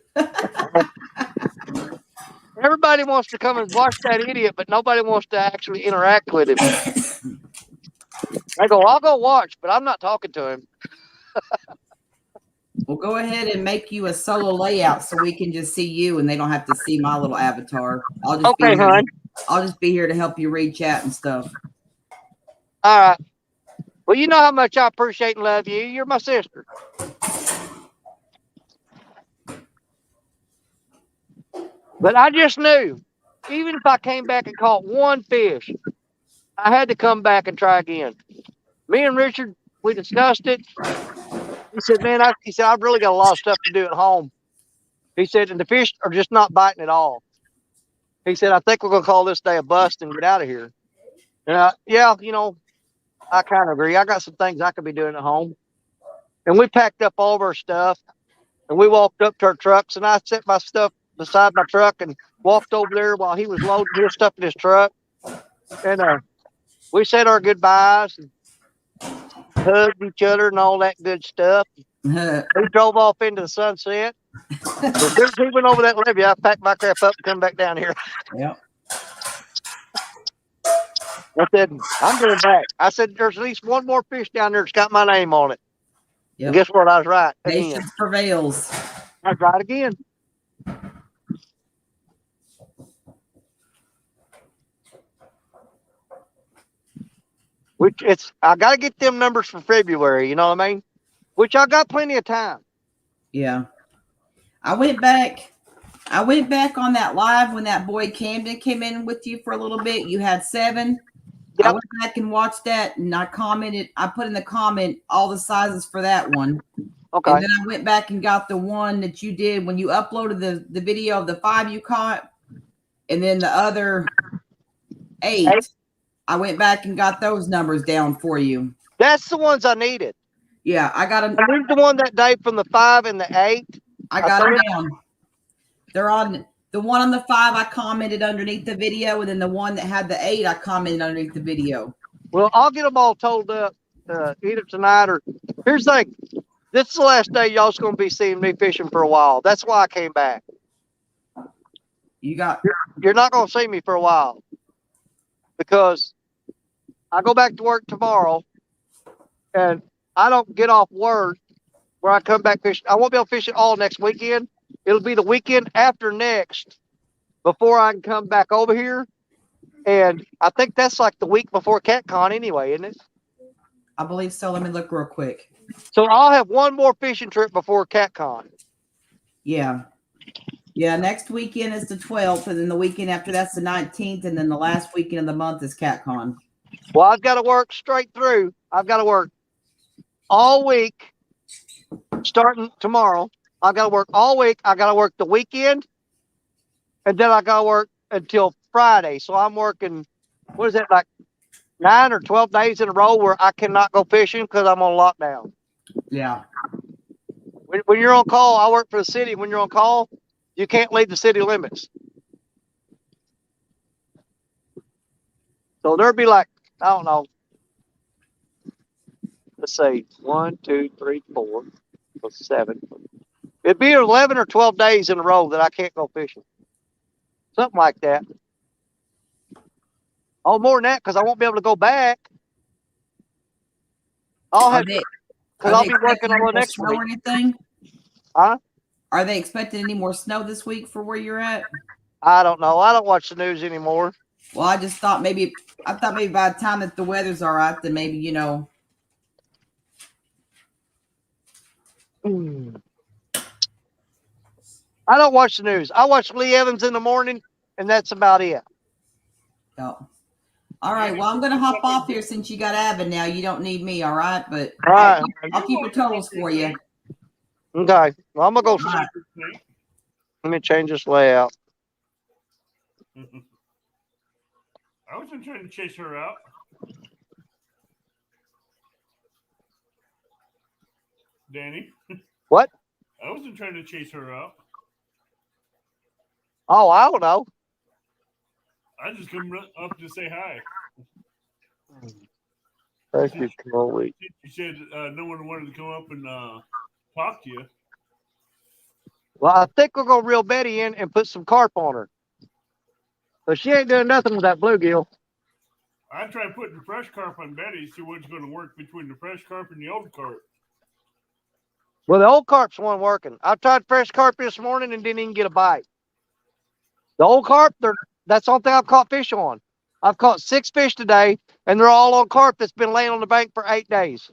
Everybody wants to come and watch that idiot, but nobody wants to actually interact with him. I go, I'll go watch, but I'm not talking to him. We'll go ahead and make you a solo layout so we can just see you and they don't have to see my little avatar. Okay, hon. I'll just be here to help you read chat and stuff. All right. Well, you know how much I appreciate and love you. You're my sister. But I just knew, even if I came back and caught one fish, I had to come back and try again. Me and Richard, we discussed it. He said, man, I've really got a lot of stuff to do at home. He said, and the fish are just not biting at all. He said, I think we're going to call this day a bust and get out of here. And yeah, you know, I kind of agree. I got some things I could be doing at home. And we packed up all of our stuff and we walked up to our trucks and I set my stuff beside my truck and walked over there while he was loading his stuff in his truck. And we said our goodbyes and hugged each other and all that good stuff. We drove off into the sunset. As soon as we went over that levee, I packed my crap up and come back down here. Yep. I said, I'm going back. I said, there's at least one more fish down there that's got my name on it. Yep. And guess what? I was right. Patience prevails. I was right again. I got to get them numbers for February. You know what I mean? Which I got plenty of time. Yeah. I went back on that live when that boy Camden came in with you for a little bit. You had 7. Yep. I went back and watched that and I commented. I put in the comment all the sizes for that one. Okay. And then I went back and got the one that you did when you uploaded the video of the 5 you caught. And then the other 8. I went back and got those numbers down for you. That's the ones I needed. Yeah, I got them. I need the one that day from the 5 and the 8. I got them down. They're on the one on the 5. I commented underneath the video, and then the one that had the 8, I commented underneath the video. Well, I'll get them all told up either tonight or here's the thing. This is the last day y'all's going to be seeing me fishing for a while. That's why I came back. You're not going to see me for a while because I go back to work tomorrow and I don't get off work where I come back fishing. I won't be able to fish it all next weekend. It'll be the weekend after next before I can come back over here. And I think that's like the week before CatCon anyway, isn't it? I believe so. Let me look real quick. So I'll have one more fishing trip before CatCon. Yeah. Yeah, next weekend is the 12th, and then the weekend after that's the 19th, and then the last weekend of the month is CatCon. Well, I've got to work straight through. I've got to work all week starting tomorrow. I've got to work all week. I got to work the weekend, and then I got to work until Friday. So I'm working, what is that, like 9 or 12 days in a row where I cannot go fishing because I'm on lockdown. Yeah. When you're on call, I work for the city. When you're on call, you can't leave the city limits. So there'd be like, I don't know. Let's say 1, 2, 3, 4, 7. It'd be 11 or 12 days in a row that I can't go fishing. Something like that. Oh, more than that, because I won't be able to go back. I'll be working on the next week. Or anything? Huh? Are they expecting any more snow this week for where you're at? I don't know. I don't watch the news anymore. Well, I just thought maybe by the time that the weather's all right, then maybe, you know. I don't watch the news. I watch Lee Evans in the morning, and that's about it. Oh. All right. Well, I'm going to hop off here since you got Avid now. You don't need me, all right? But all right. I'll keep your totals for you. Okay. Well, I'm going to go. Right. Let me change this layout. I wasn't trying to chase her out. Danny? What? I wasn't trying to chase her out. Oh, I don't know. I just come up to say hi. Thank you, Chloe. You said no one wanted to come up and talk to you. Well, I think we're gonna reel Betty in and put some carp on her. But she ain't doing nothing with that bluegill. I tried putting the fresh carp on Betty, see what's going to work between the fresh carp and the old carp. Well, the old carp's one working. I tried fresh carp this morning and didn't even get a bite. The old carp, that's the only thing I've caught fish on. I've caught 6 fish today, and they're all on carp that's been laying on the bank for 8 days.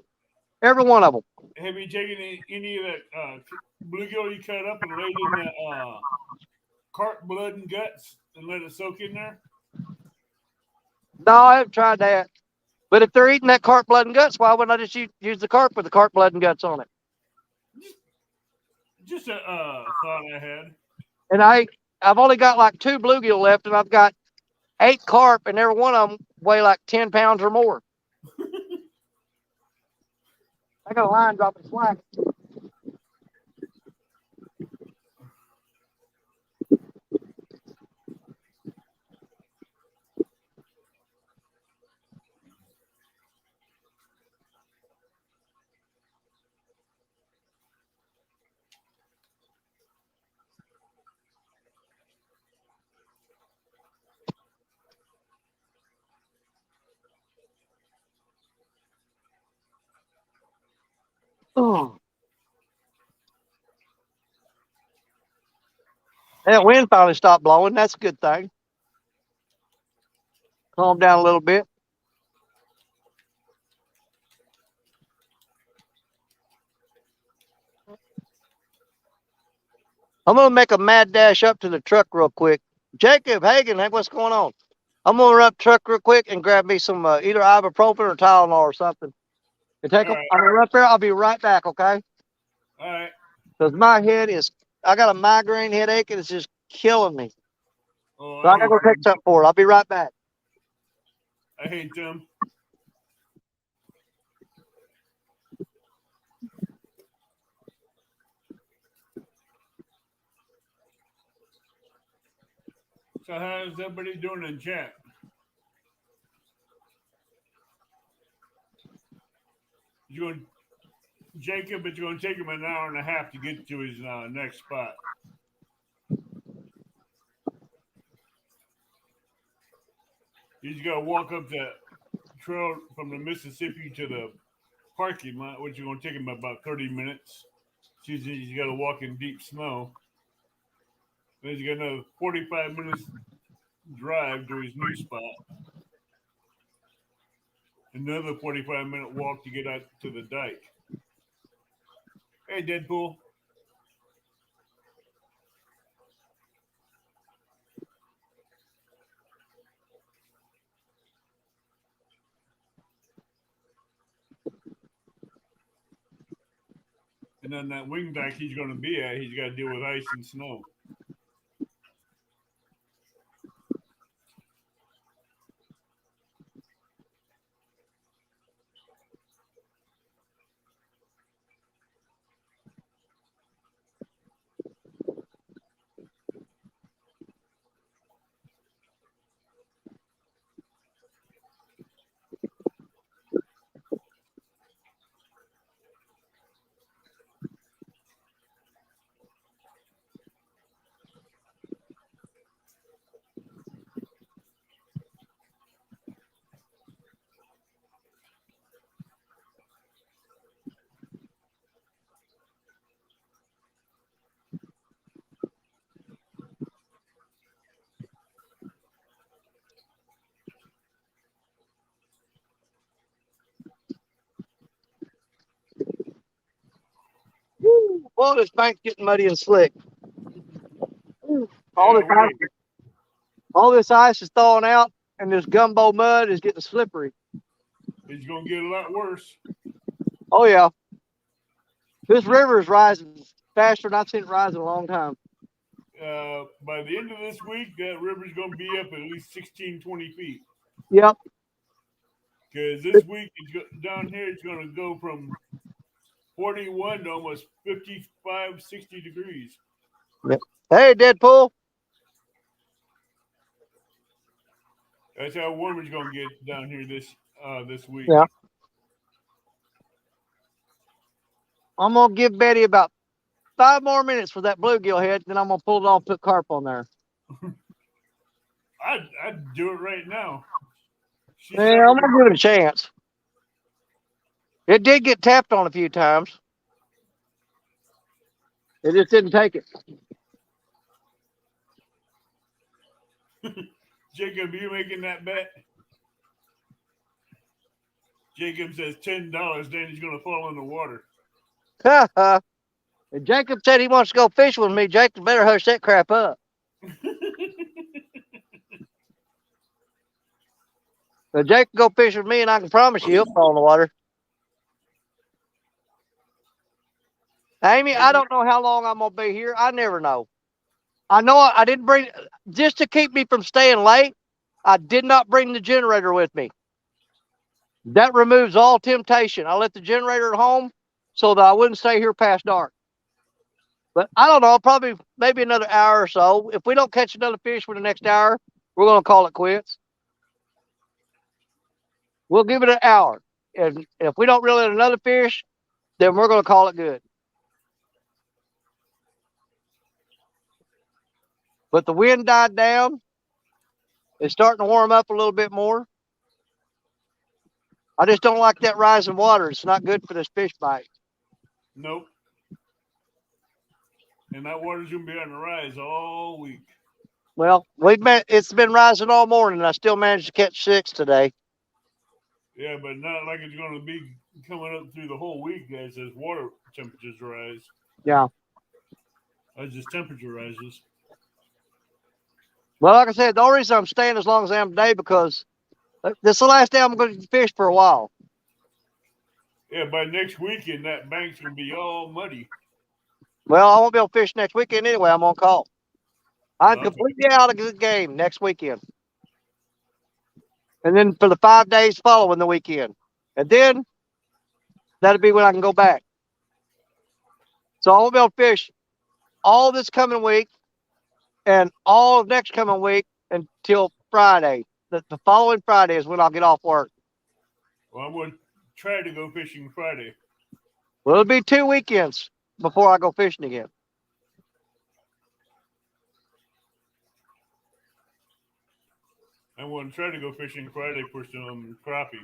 Every one of them. Have you taken any of that bluegill you cut up and laid in the carp blood and guts and let it soak in there? No, I haven't tried that. But if they're eating that carp blood and guts, why wouldn't I just use the carp with the carp blood and guts on it? Just a thought I had. And I've only got like 2 bluegill left, and I've got 8 carp, and every one of them weigh like 10 pounds or more. I got a line dropping slack. Oh. That wind finally stopped blowing. That's a good thing. Calm down a little bit. I'm going to make a mad dash up to the truck real quick. Jacob Hagan, hey, what's going on? I'm going to run up the truck real quick and grab me some either ibuprofen or Tylenol or something. And take them. Right. I'm going to run up there. I'll be right back, okay? All right. Because my head is, I got a migraine headache and it's just killing me. Oh, So I got to go take something for it. I'll be right back. I hate them. So how's everybody doing in chat? Jacob, it's going to take him an hour and a half to get to his next spot. He's got to walk up the trail from the Mississippi to the parking lot, which is going to take him about 30 minutes. He's got to walk in deep snow. Then he's got another 45 minutes drive to his new spot. Another 45-minute walk to get out to the dike. Hey, Deadpool. And then that wing dike he's going to be at, he's got to deal with ice and snow. Woo. Boy, this bank's getting muddy and slick. All this ice is thawing out, and this gumbo mud is getting slippery. It's going to get a lot worse. Oh, yeah. This river is rising faster than I've seen it rise in a long time. By the end of this week, that river's going to be up at least 16, 20 feet. Yep. Because this week, down here, it's going to go from 41 to almost 55, 60 degrees. Yep. Hey, Deadpool. That's how warm it's going to get down here this week. Yeah. I'm gonna give Betty about 5 more minutes for that bluegill head, then I'm gonna pull it off, put carp on there. I'd do it right now. Yeah, I'm gonna give it a chance. It did get tapped on a few times. It just didn't take it. Jacob, you making that bet? Jacob says $10, then he's gonna fall in the water. If Jacob said he wants to go fish with me, Jacob better hush that crap up. So Jacob go fish with me, and I can promise you he'll fall in the water. Amy, I don't know how long I'm gonna be here. I never know. I know I didn't bring, just to keep me from staying late, I did not bring the generator with me. That removes all temptation. I left the generator at home so that I wouldn't stay here past dark. But I don't know, probably maybe another hour or so. If we don't catch another fish for the next hour, we're gonna call it quits. We'll give it an hour. And if we don't reel in another fish, then we're gonna call it good. But the wind died down. It's starting to warm up a little bit more. I just don't like that rising water. It's not good for this fish bite. Nope. And that water's gonna be on the rise all week. Well, it's been rising all morning, and I still managed to catch 6 today. Yeah, but not like it's gonna be coming up through the whole week as water temperatures rise. Yeah. As this temperature rises. Well, like I said, the only reason I'm staying as long as I am today because this is the last day I'm going to fish for a while. Yeah, by next weekend, that bank's going to be all muddy. Well, I won't be able to fish next weekend anyway. I'm on call. I'm completely out of the game next weekend. And then for the 5 days following the weekend. And then that'll be when I can go back. So I won't be able to fish all this coming week and all of next coming week until Friday. The following Friday is when I'll get off work. Well, I'm going to try to go fishing Friday. Well, it'll be 2 weekends before I go fishing again. I'm going to try to go fishing Friday for some crappie.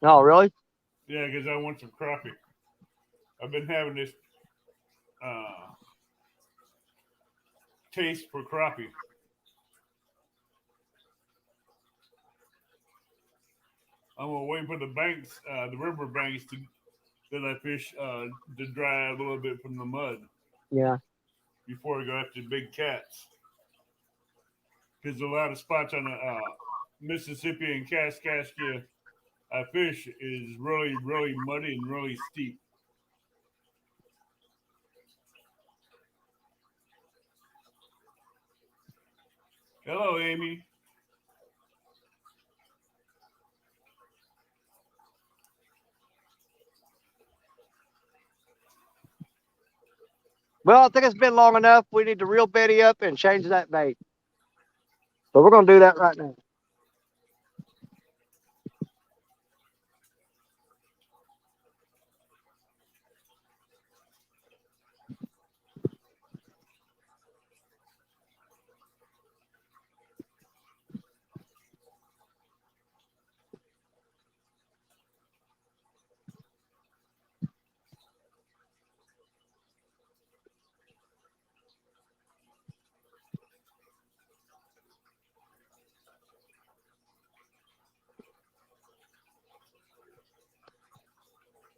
Oh, really? Yeah, because I want some crappie. I've been having this taste for crappie. I'm waiting for the banks, the river banks that I fish to dry out a little bit from the mud. Yeah. Before I go after big cats. Because a lot of spots on the Mississippi and Kaskaskia I fish is really, really muddy and really steep. Hello, Amy. Well, I think it's been long enough. We need to reel Betty up and change that bait. So we're going to do that right now.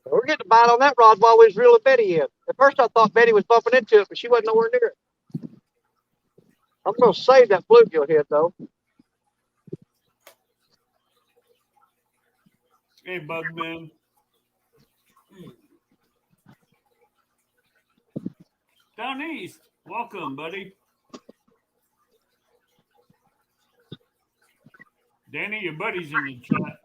We're getting a bite on that rod while we was reeling Betty in. At first I thought Betty was bumping into it, but she wasn't nowhere near it. I'm going to save that bluegill head, though. Hey, Bugman. Down east. Welcome, buddy. Danny, your buddy's in the chat.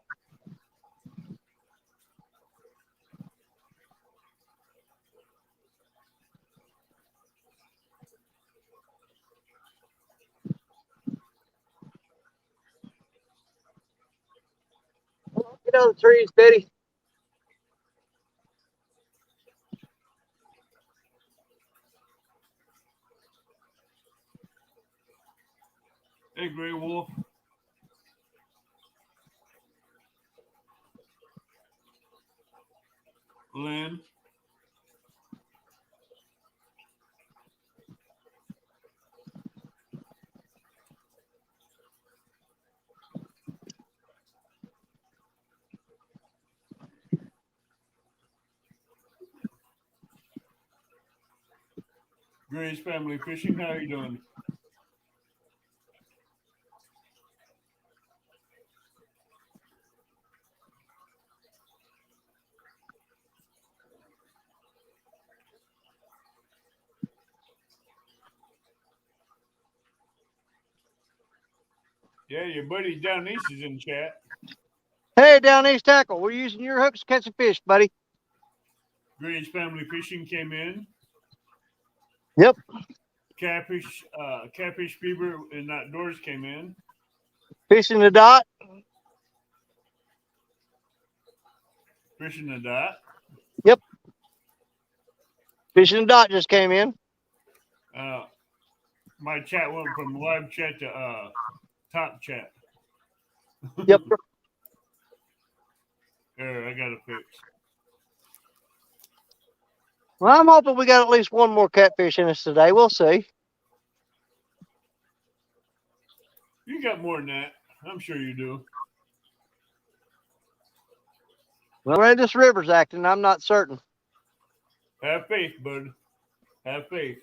Get out of the trees, Betty. Hey, Gray Wolf. Lynn. Gray's Family Fishing. How are you doing? Yeah, your buddy down east is in chat. Hey, down east tackle. We're using your hooks to catch a fish, buddy. Gray's Family Fishing came in. Yep. Catfish Fever and Outdoors came in. Fishing the dot. Fishing the Dot. Yep. Fishing the dot just came in. My chat went from live chat to top chat. Yep. There, I got it fixed. Well, I'm hoping we got at least one more catfish in us today. We'll see. You got more than that. I'm sure you do. Well, the way this river's acting, I'm not certain. Have faith, bud. Have faith.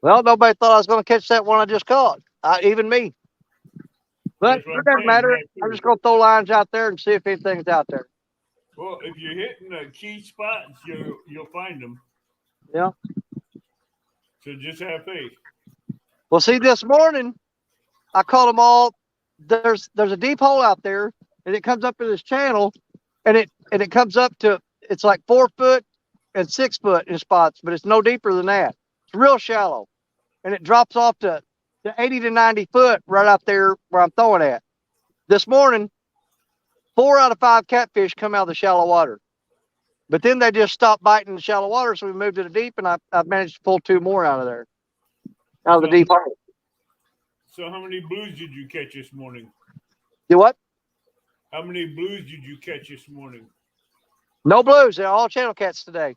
Well, nobody thought I was going to catch that one I just caught. Even me. But That's what it I'm doesn't saying, matter. have I'm faith. just going to throw lines out there and see if anything's out there. Well, if you're hitting the key spots, you'll find them. Yeah. So just have faith. Well, see, this morning, I caught them all. There's a deep hole out there, and it comes up in this channel, and it comes up to, it's like 4 foot and 6 foot in spots, but it's no deeper than that. It's real shallow, and it drops off to 80 to 90 foot right out there where I'm throwing at. This morning, 4 out of 5 catfish come out of the shallow water, but then they just stopped biting the shallow water, so we moved to the deep, and I've managed to pull 2 more out of there, out of the deep hole. So how many blues did you catch this morning? You what? How many blues did you catch this morning? No blues. They're all channel cats today.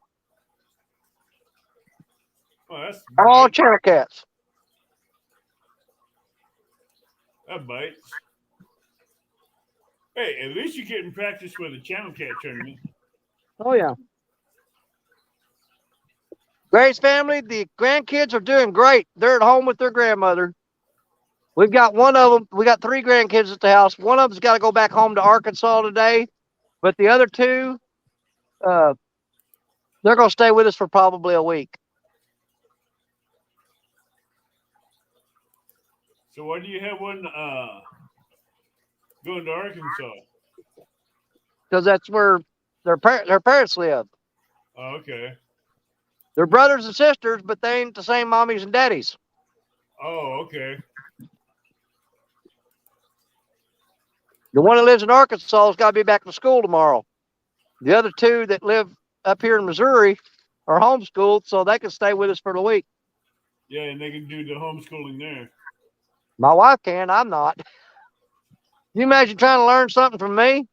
Oh, that's All channel cats. That bites. Hey, at least you're getting practice with the channel cat tournament. Oh, yeah. Grace family, the grandkids are doing great. They're at home with their grandmother. We've got one of them. We got 3 grandkids at the house. One of them's got to go back home to Arkansas today. But the other 2, they're going to stay with us for probably a week. So why do you have one going to Arkansas? Because that's where their parents live. Oh, okay. They're brothers and sisters, but they ain't the same mommies and daddies. Oh, okay. The one that lives in Arkansas has got to be back to school tomorrow. The other 2 that live up here in Missouri are homeschooled, so they can stay with us for the week. Yeah, and they can do the homeschooling there. My wife can. I'm not. Can you imagine trying to learn something from me?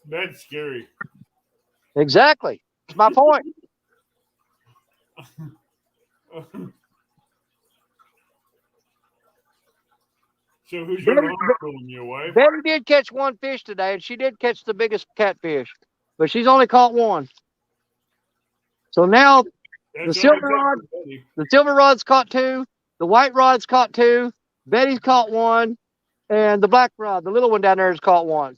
That's scary. Exactly. That's my point. So who's your homeschooling? Your wife? Betty did catch 1 fish today, and she did catch the biggest catfish, but she's only caught 1. So now the silver rod's caught 2, the white rod's caught 2, Betty's caught 1, and the black rod, the little one down there, has caught 1.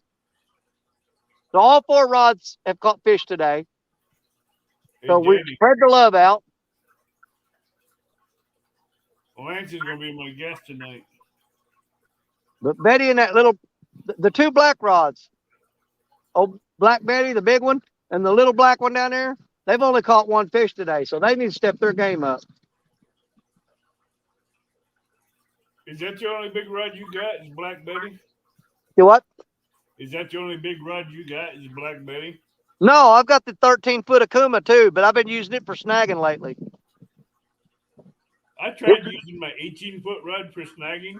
So all 4 rods have caught fish today. So we spread the love out. Lance is going to be my guest tonight. But Betty and that little, the 2 black rods, oh, Black Betty, the big one, and the little black one down there, they've only caught 1 fish today, so they need to step their game up. Is that the only big rod you got? Is Black Betty? You what? Is that the only big rod you got? Is Black Betty? No, I've got the 13-foot Akuma too, but I've been using it for snagging lately. I tried using my 18-foot rod for snagging.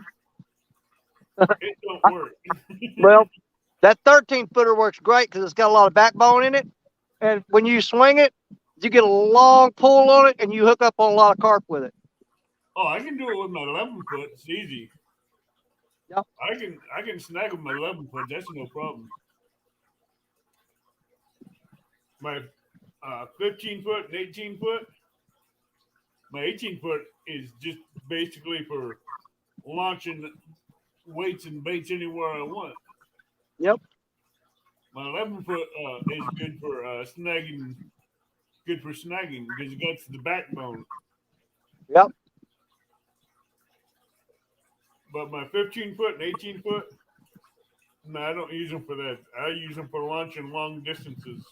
It don't work. Well, that 13-footer works great because it's got a lot of backbone in it. And when you swing it, you get a long pull on it and you hook up on a lot of carp with it. Oh, I can do it with my 11-foot. It's easy. Yep. I can snag with my 11-foot. That's no problem. My 15-foot and 18-foot. My 18-foot is just basically for launching weights and baits anywhere I want. Yep. My 11-foot is good for snagging. Good for snagging because it got the backbone. Yep. But my 15-foot and 18-foot, no, I don't use them for that. I use them for launching long distances.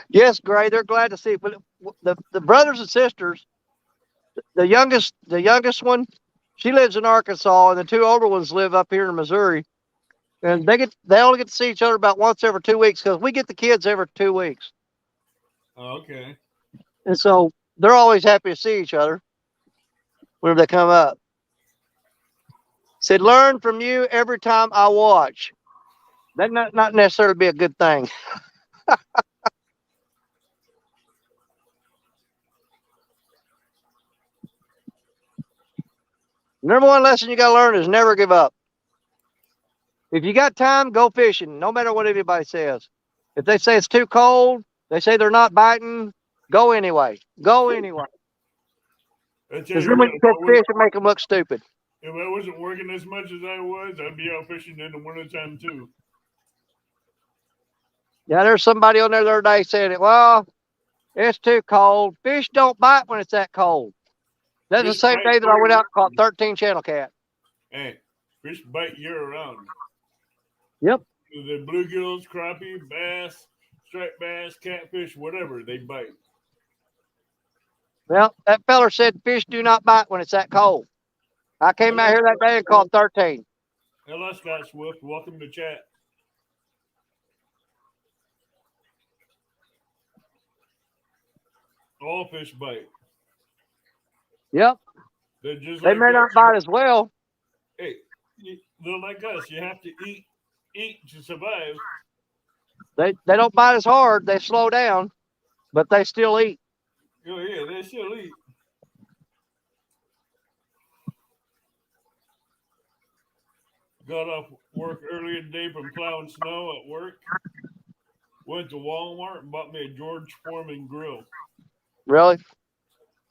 Yes, Gray, they're glad to see it. But the brothers and sisters, the youngest one, she lives in Arkansas, and the two older ones live up here in Missouri. And they only get to see each other about once every 2 weeks because we get the kids every 2 weeks. Oh, okay. And so they're always happy to see each other whenever they come up. Said, learn from you every time I watch. That not necessarily be a good thing. Number one lesson you got to learn is never give up. If you got time, go fishing, no matter what anybody says. If they say it's too cold, they say they're not biting, go anyway. Go anyway. Because then when you catch fish, it make them look stupid. If I wasn't working as much as I was, I'd be out fishing in the wintertime too. Yeah, there's somebody on there the other day saying, well, it's too cold. Fish don't bite when it's that cold. That's the same day that I went out and caught 13 channel cat. Hey, fish bite year round. Yep. The bluegills, crappie, bass, striped bass, catfish, whatever, they bite. Well, that feller said fish do not bite when it's that cold. I came out here that day and caught 13. Hello, Scott Swift. Welcome to chat. All fish bite. Yep. They're just they like may not bite as well. Hey, they're like us. You have to eat to survive. They don't bite as hard. They slow down, but they still eat. Oh yeah, they still eat. Got off work earlier today from plowing snow at work. Went to Walmart and bought me a George Foreman grill. Really?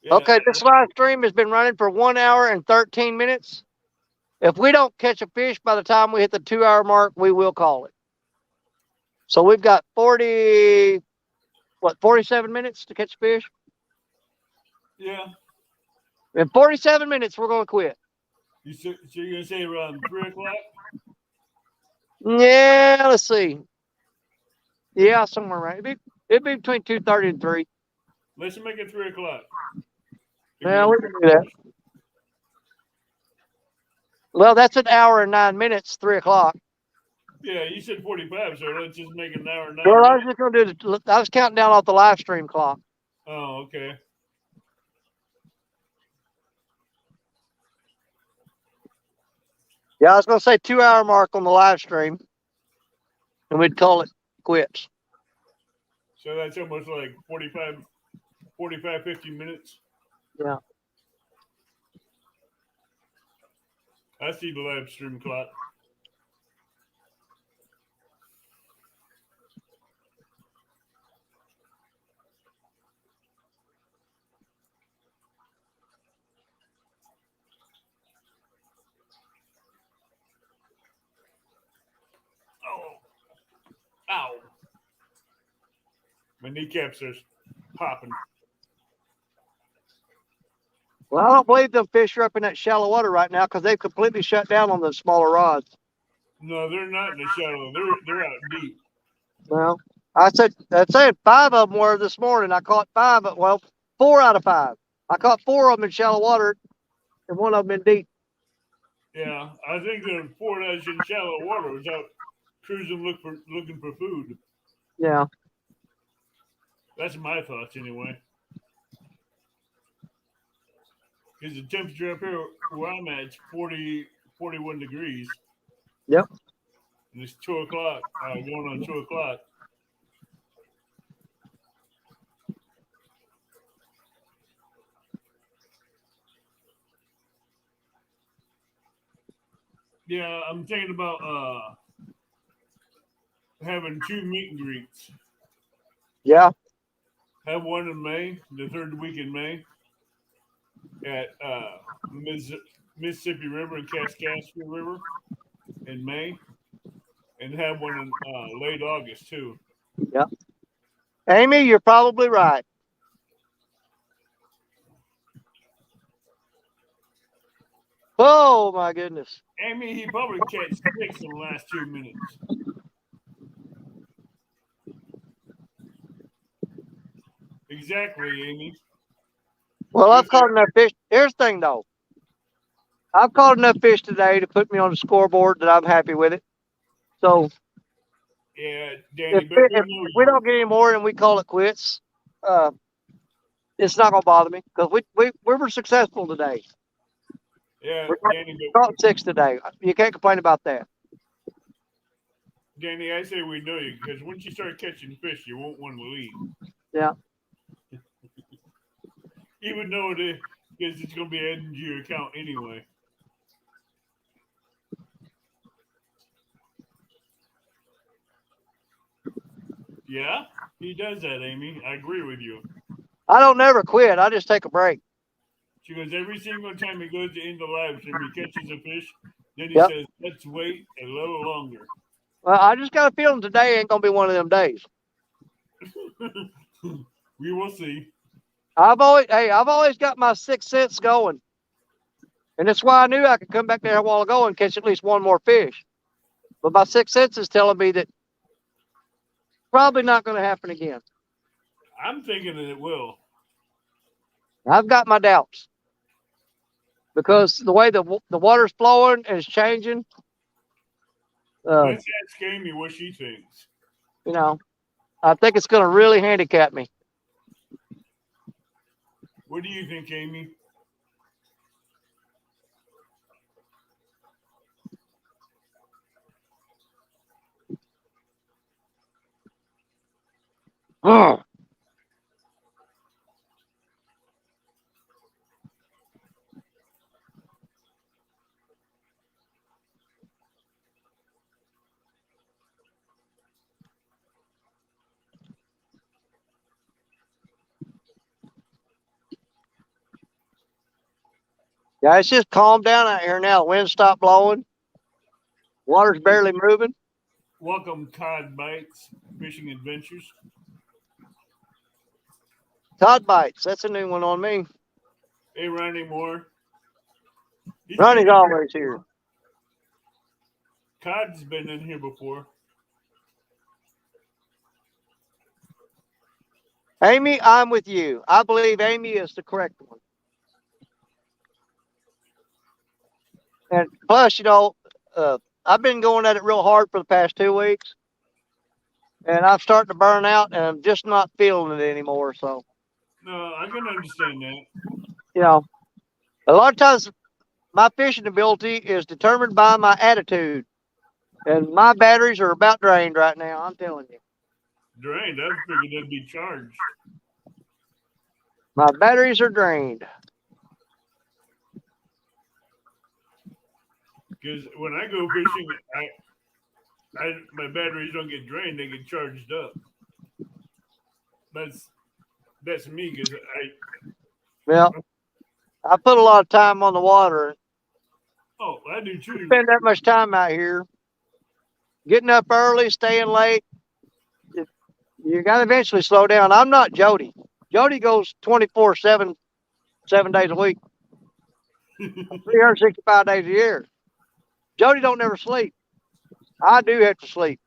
Yeah. Okay, this live stream has been running for 1 hour and 13 minutes. If we don't catch a fish by the time we hit the 2 hour mark, we will call it. So we've got 47 minutes to catch a fish? Yeah. In 47 minutes, we're going to quit. So you're going to say around 3 o'clock? Yeah, let's see. Yeah, somewhere around. It'd be between 2:30 and 3. Let's make it 3 o'clock. Yeah, we can do that. Well, that's 1 hour and 9 minutes, 3 o'clock. Yeah, you said 45, so let's just make it an hour and 9 well, minutes. I was just going to do I was counting down off the live stream clock. Oh, okay. Yeah, I was going to say 2 hour mark on the live stream, and we'd call it quits. So that's almost like 45, 50 minutes. Yeah. I see the live stream clock. Oh. Ow. My kneecaps are popping. Well, I don't believe them fish are up in that shallow water right now because they've completely shut down on the smaller rods. No, they're not in the shallow. They're out deep. Well, I said 5 of them were this morning. I caught 4 out of 5. I caught 4 of them in shallow water and 1 of them in deep. Yeah, I think the 4 that's in shallow water was out cruising looking for food. Yeah. That's my thoughts anyway. because the temperature up here where I'm at is 41 degrees. Yep. And it's 2 o'clock, going on 2 o'clock. Yeah, I'm thinking about having 2 meet and greets. Yeah. Have one in May, the third week in May, at Mississippi River and Kaskaskia River in May, and have one in late August too. Yep. Amy, you're probably right. Oh my goodness. Amy, he probably catch 6 in the last 2 minutes. Exactly, Amy. Well, I've caught enough fish. Here's the thing, though. I've caught enough fish today to put me on the scoreboard that I'm happy with it. So yeah, Danny, but if we don't get any more and we call it quits, it's not gonna bother me because we were successful today. Yeah, Danny, we caught 6 today. You can't complain about that. Danny, I say we know you because once you start catching fish, you won't want to leave. Yeah. Even though because it's going to be added to your account anyway. Yeah, he does that, Amy. I agree with you. I don't never quit. I just take a break. She goes, every single time he goes to end the live stream, he catches a fish. Then he Yep. says, let's wait a little longer. Well, I just got a feeling today ain't going to be one of them days. We will see. I've always got my 6th sense going. And that's why I knew I could come back there a while ago and catch at least one more fish. But my 6th sense is telling me that probably not going to happen again. I'm thinking that it will. I've got my doubts. Because the way the water's flowing and it's changing. Let's ask Amy what she thinks. You know, I think it's going to really handicap me. What do you think, Amy? Oh. Yeah, it's just calmed down out here now. Wind stopped blowing. Water's barely moving. Welcome, Cod Bites Fishing Adventures. Cod bites. That's a new one on me. Hey, Ronnie Moore. Ronnie's always here. Cod's been in here before. Amy, I'm with you. I believe Amy is the correct one. And plus, I've been going at it real hard for the past 2 weeks. And I'm starting to burn out and I'm just not feeling it anymore. So, No, I can understand that. A lot of times my fishing ability is determined by my attitude. And my batteries are about drained right now, I'm telling you. Drained? I figured they'd be charged. My batteries are drained. Because when I go fishing, my batteries don't get drained; they get charged up. That's me because I put a lot of time on the water. Oh, I do too. You spend that much time out here, getting up early, staying late. You got to eventually slow down. I'm not Jody. Jody goes 24/7, 7 days a week, 365 days a year. Jody don't never sleep. I do have to sleep.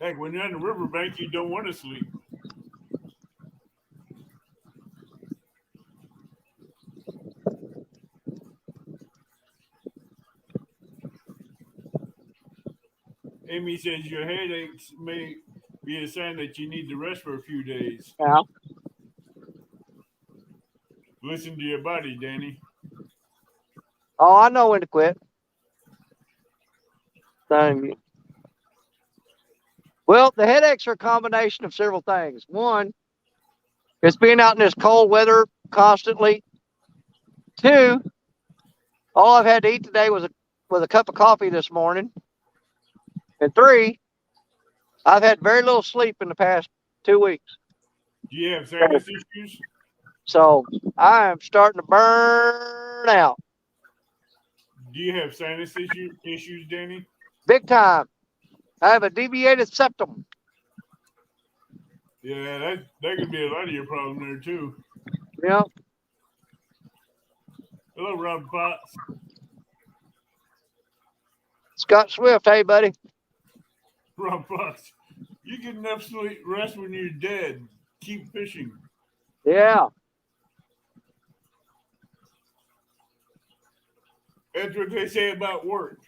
Heck, when you're on the riverbank, you don't want to sleep. Amy says your headaches may be a sign that you need to rest for a few days. Yeah. Listen to your body, Danny. Oh, I know when to quit. Thank you. Well, the headaches are a combination of several things. One, it's being out in this cold weather constantly. Two, all I've had to eat today was a cup of coffee this morning. And three, I've had very little sleep in the past 2 weeks. Do you have sinus issues? So I am starting to burn out. Do you have sinus issues, Danny? Big time. I have a deviated septum. Yeah, that could be a lot of your problem there too. Yeah. Hello, Rob Potts. Scott Swift, hey buddy. Rob Potts. You get enough sleep rest when you're dead. Keep fishing. Yeah. That's what they say about work.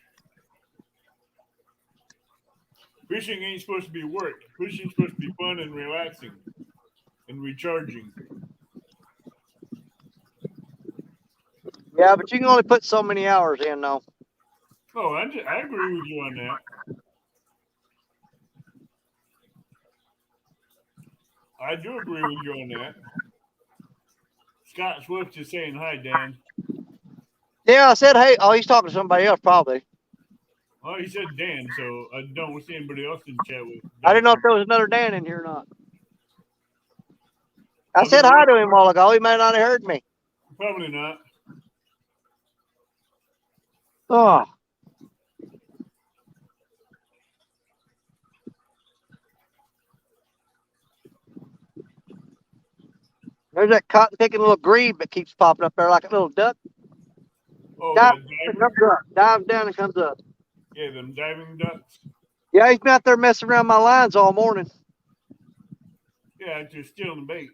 Fishing ain't supposed to be work. Fishing's supposed to be fun and relaxing and recharging. Yeah, but you can only put so many hours in, though. Oh, I agree with you on that. I do agree with you on that. Scott Swift is saying hi, Dan. Yeah, I said, hey. Oh, he's talking to somebody else, probably. Oh, he said Dan, so I don't see anybody else in chat with. I didn't know if there was another Dan in here or not. I said hi to him a while ago. He may not have heard me. Probably not. Oh. There's that cotton picking little grebe that keeps popping up there like a little duck. Oh, Dives, yeah, comes up, dives down and comes up. Yeah, them diving ducks. Yeah, he's been out there messing around my lines all morning. Yeah, just stealing bait.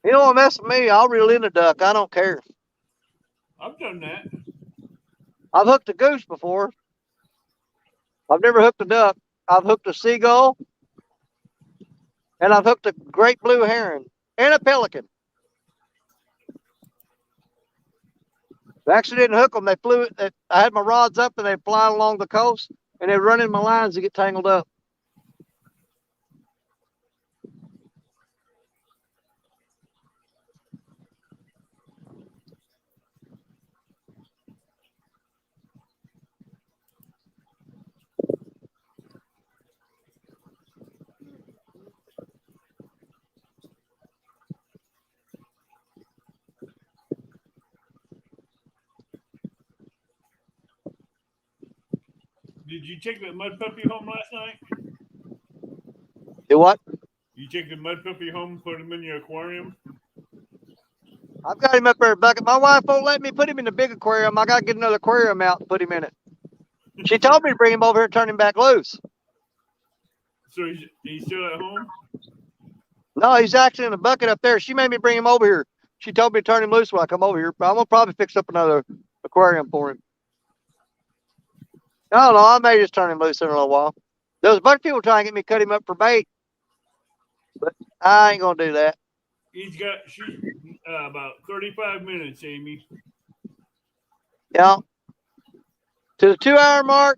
You don't want to mess with me, I'll reel in a duck. I don't care. I've done that. I've hooked a goose before. I've never hooked a duck. I've hooked a seagull. And I've hooked a great blue heron and a pelican. I actually didn't hook them. They flew. I had my rods up and they fly along the coast and they run in my lines to get tangled up. Did you take the mud puppy home last night? Do what? You take the mud puppy home, put him in your aquarium? I've got him up there in a bucket. My wife won't let me put him in the big aquarium. I got to get another aquarium out and put him in it. She told me to bring him over here and turn him back loose. So he's still at home? No, he's actually in a bucket up there. She made me bring him over here. She told me to turn him loose when I come over here. But I'm going to probably fix up another aquarium for him. I don't know. I may just turn him loose in a little while. There's a bunch of people trying to get me to cut him up for bait. But I ain't going to do that. He's got about 35 minutes, Amy. Yeah. To the 2-hour mark.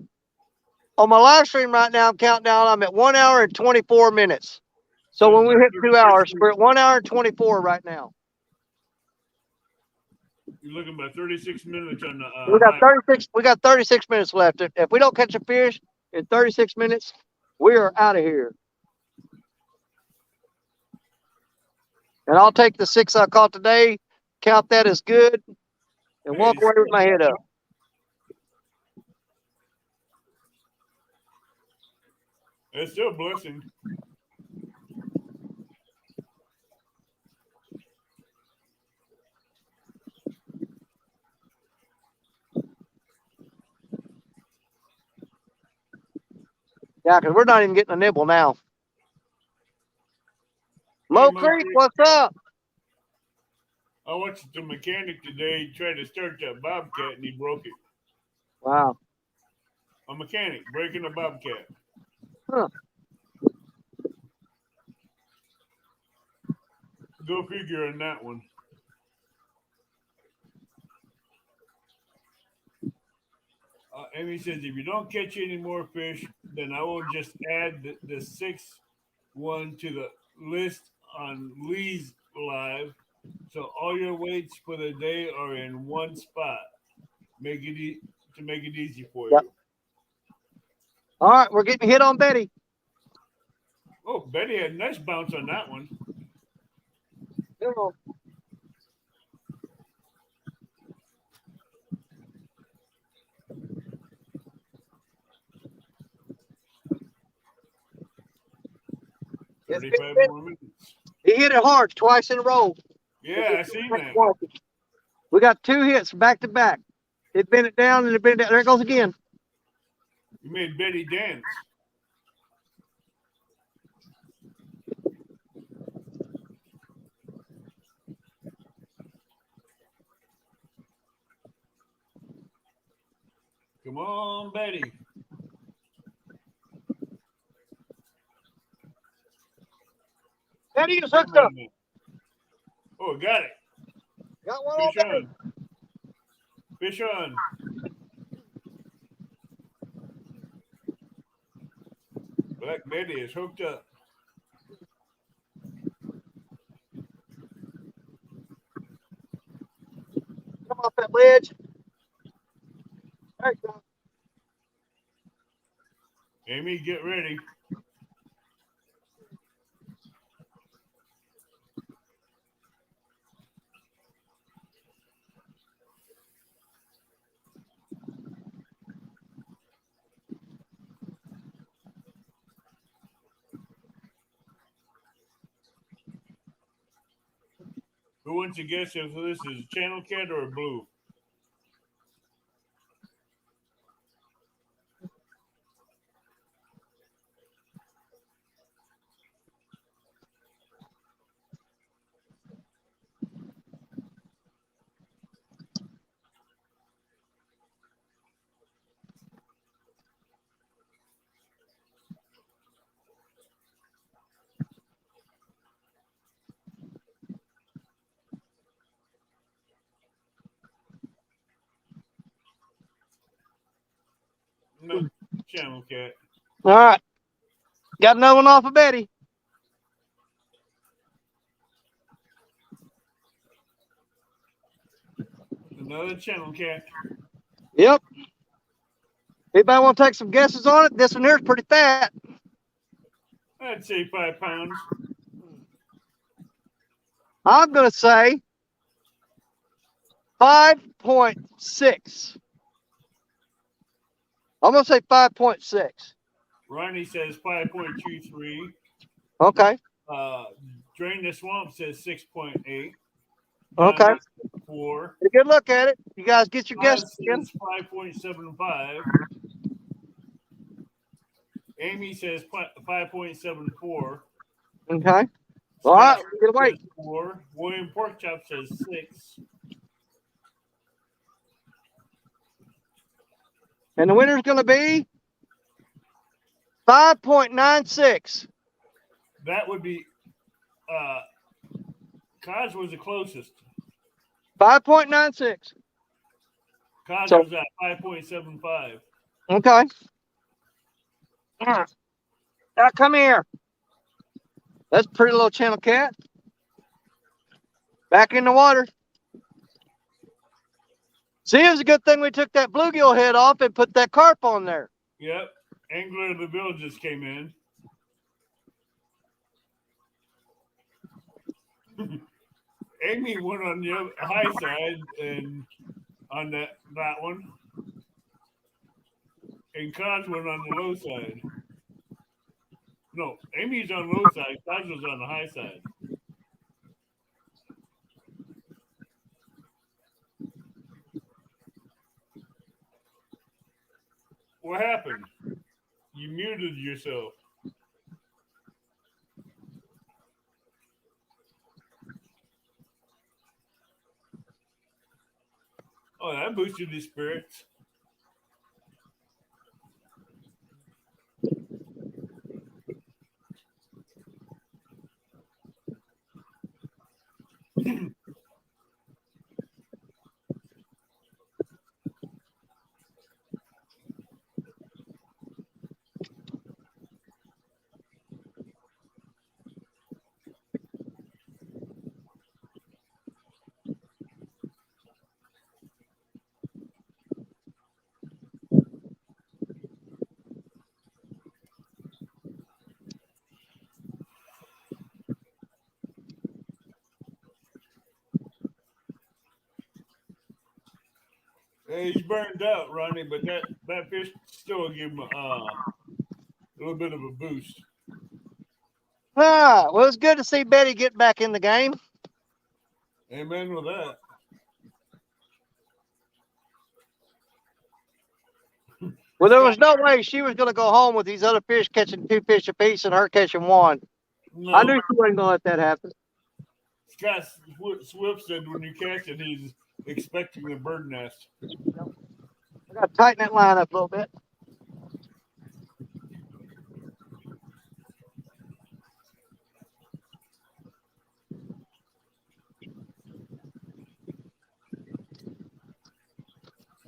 On my live stream right now, I'm counting down. I'm at 1 hour and 24 minutes. So when we hit 2 hours, we're at 1 hour and 24 right now. You're looking about 36 minutes on the. We got 36. We got 36 minutes left. If we don't catch a fish in 36 minutes, we are out of here. And I'll take the 6 I caught today, count that as good, and walk away with my head up. It's still a blessing. Yeah, because we're not even getting a nibble now. Mo Creek, what's up? I watched the mechanic today try to start that bobcat and he broke it. Wow. A mechanic breaking a bobcat. Huh. Go figure on that one. Amy says, if you don't catch any more fish, then I will just add the sixth one to the list on Lee's Live. So all your weights for the day are in one spot. Make it to make it easy for you. All right, we're getting hit on Betty. Oh, Betty had a nice bounce on that one. Come on. Yes, 35 more minutes. he hit it hard twice in a row. Yeah, I seen that. We got 2 hits back to back. It bent it down and it bent it down. There it goes again. You made Betty dance. Come on, Betty. Betty is hooked up. Oh, got it. Got one Fish on Betty. on. Fish on. Black Betty is hooked up. Come off that ledge. There you go. Amy, get ready. Who wants to guess if this is channel cat or blue? No, channel cat. All right. Got another one off of Betty. Another channel cat. Yep. Anybody want to take some guesses on it? This one here is pretty fat. I'd say 5 pounds. I'm going to say 5.6. I'm going to say 5.6. Ronnie says 5.23. Okay. Drain the Swamp says 6.8. Okay. 4. Take a good look at it. You guys get your guesses again. 5.75. Amy says 5.74. Okay. All right. Get away. 4. William Porkchop says 6. And the winner's going to be 5.96. That would be Kaz was the closest. 5.96. Kaz was at 5.75. Okay. All right. Now come here. That's a pretty little channel cat. Back in the water. See, it was a good thing we took that bluegill head off and put that carp on there. Yep. Angler of the Villages came in. Amy went on the high side and on that one. And Kaz went on the low side. No, Amy's on the low side. Kaz was on the high side. What happened? You muted yourself. Oh, that boosted his spirits. He's burned out, Ronnie, but that fish still give him a little bit of a boost. Ah, well, it's good to see Betty get back in the game. Amen with that. Well, there was no way she was going to go home with these other fish catching 2 fish apiece and her catching 1. No, I knew she wasn't going to let that happen. Scott Swift said when you catch it, he's expecting a bird nest. I got to tighten that line up a little bit.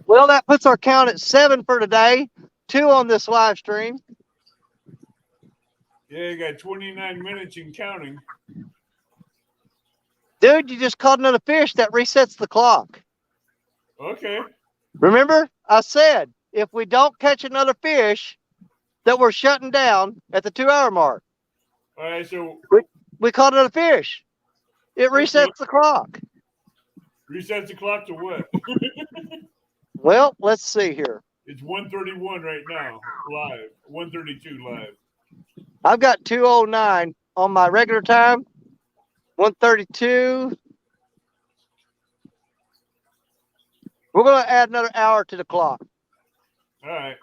Well, that puts our count at 7 for today. 2 on this live stream. Yeah, you got 29 minutes and counting. Dude, you just caught another fish. That resets the clock. Okay. Remember, I said if we don't catch another fish, that we're shutting down at the 2-hour mark. All right, so We caught another fish. It resets the clock. Resets the clock to what? Well, let's see here. It's 1:31 right now, live. 1:32 live. I've got 2:09 on my regular time. 1:32. We're going to add another hour to the clock. All right.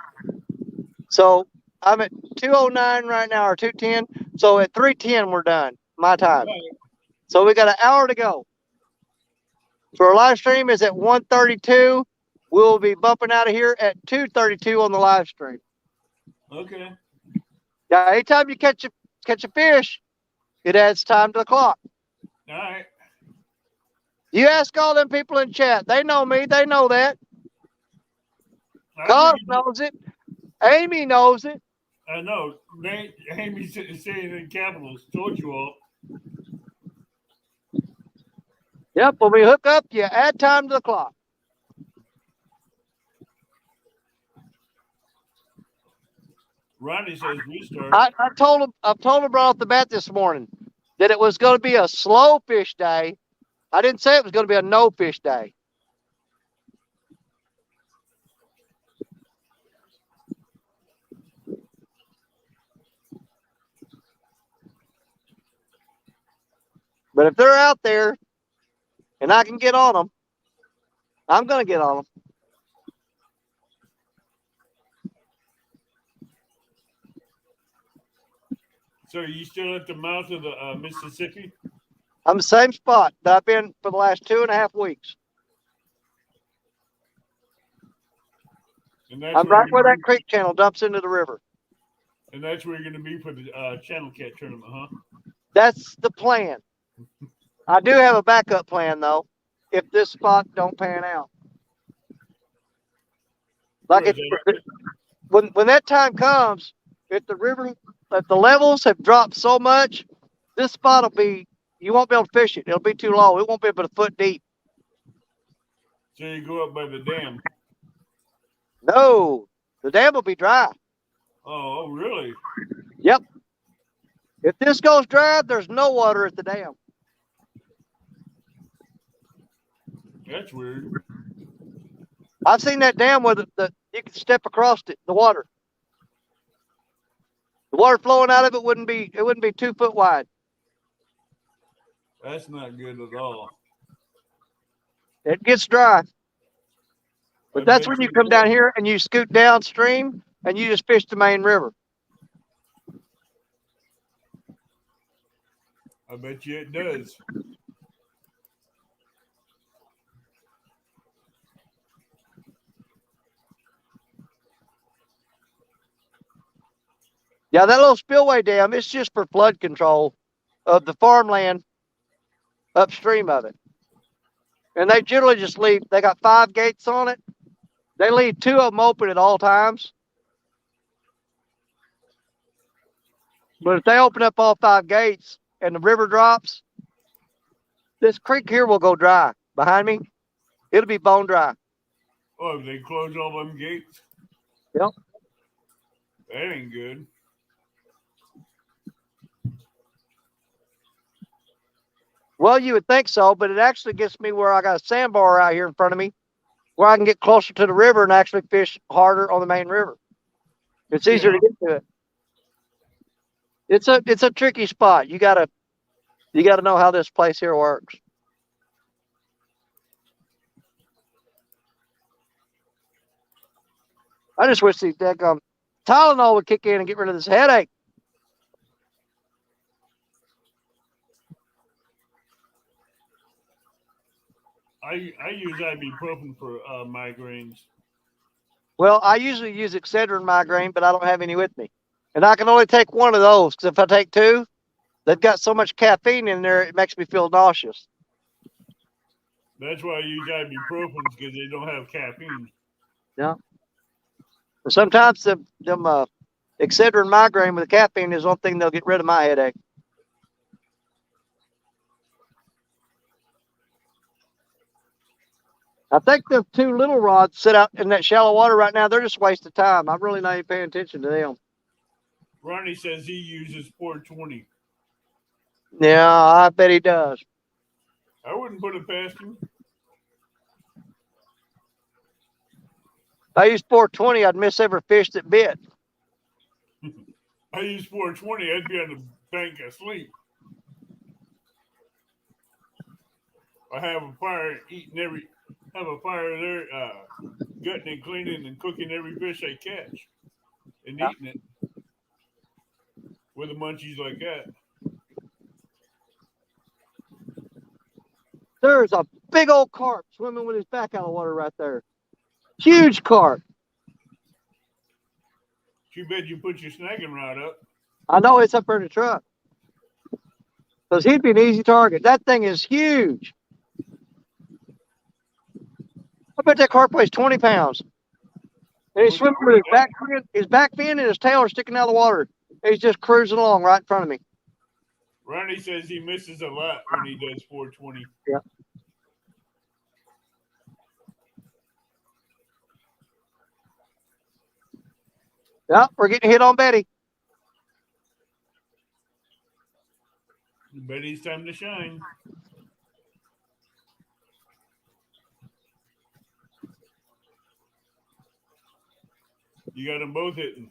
So I'm at 2:09 right now, or 2:10. So at 3:10 we're done. My time. Right. So we got an hour to go. So our live stream is at 1:32. We'll be bumping out of here at 2:32 on the live stream. Okay. Yeah, anytime you catch a fish, it adds time to the clock. All right. You ask all them people in chat. They know me. They know that. Cos knows it. Amy knows it. I know. Amy's saying in capitals. Told you all. Yep, when we hook up, you add time to the clock. Ronnie says restart. I told him right off the bat this morning that it was going to be a slow fish day. I didn't say it was going to be a no fish day. But if they're out there and I can get on them, I'm going to get on them. So are you still at the mouth of the Mississippi? I'm the same spot that I've been for the last 2.5 weeks. And that's I'm right where that creek channel dumps into the river. And that's where you're going to be for the channel cat tournament, huh? That's the plan. I do have a backup plan, though, if this spot don't pan out. Like when that time comes, if the levels have dropped so much, this spot will be, you won't be able to fish it. It'll be too low. It won't be but a foot deep. So you go up by the dam. No, the dam will be dry. Oh, really? Yep. If this goes dry, there's no water at the dam. That's weird. I've seen that dam where you can step across it, the water. The water flowing out of it wouldn't be 2 foot wide. That's not good at all. It gets dry. But that's when you come down here and you scoot downstream and you just fish the main river. I bet you it does. Yeah, that little spillway dam, it's just for flood control of the farmland upstream of it. And they generally just leave, they got 5 gates on it. They leave 2 of them open at all times. But if they open up all 5 gates and the river drops, this creek here will go dry. Behind me, it'll be bone dry. Oh, they close all them gates? Yep. That ain't good. Well, you would think so, but it actually gets me where I got a sandbar out here in front of me where I can get closer to the river and actually fish harder on the main river. It's easier to get to it. It's a tricky spot. You gotta know how this place here works. I just wish the Tylenol would kick in and get rid of this headache. I use ibuprofen for migraines. Well, I usually use Excedrin migraine, but I don't have any with me. And I can only take one of those, because if I take two, they've got so much caffeine in there, it makes me feel nauseous. That's why I use ibuprofen, because they don't have caffeine. Yeah. But sometimes them Excedrin migraine with the caffeine is one thing that'll get rid of my headache. I think the two little rods sit out in that shallow water right now. They're just a waste of time. I'm really not even paying attention to them. Ronnie says he uses 420. Yeah, I bet he does. I wouldn't put it past him. If I used 420, I'd miss every fish that bit. I use 420, I'd be on the bank asleep. I have a fire there, gutting and cleaning and cooking every fish I catch and eating it with the munchies like that. There's a big old carp swimming with his back out of the water right there. Huge carp. Too bad you put your snagging rod up. I know it's up there in the truck. Because he'd be an easy target. That thing is huge. I bet that carp weighs 20 pounds. And he's swimming with his back fin and his tail are sticking out of the water. He's just cruising along right in front of me. Ronnie says he misses a lot when he does 420. Yeah. Yeah, we're getting hit on Betty. Betty's time to shine. You got them both hitting.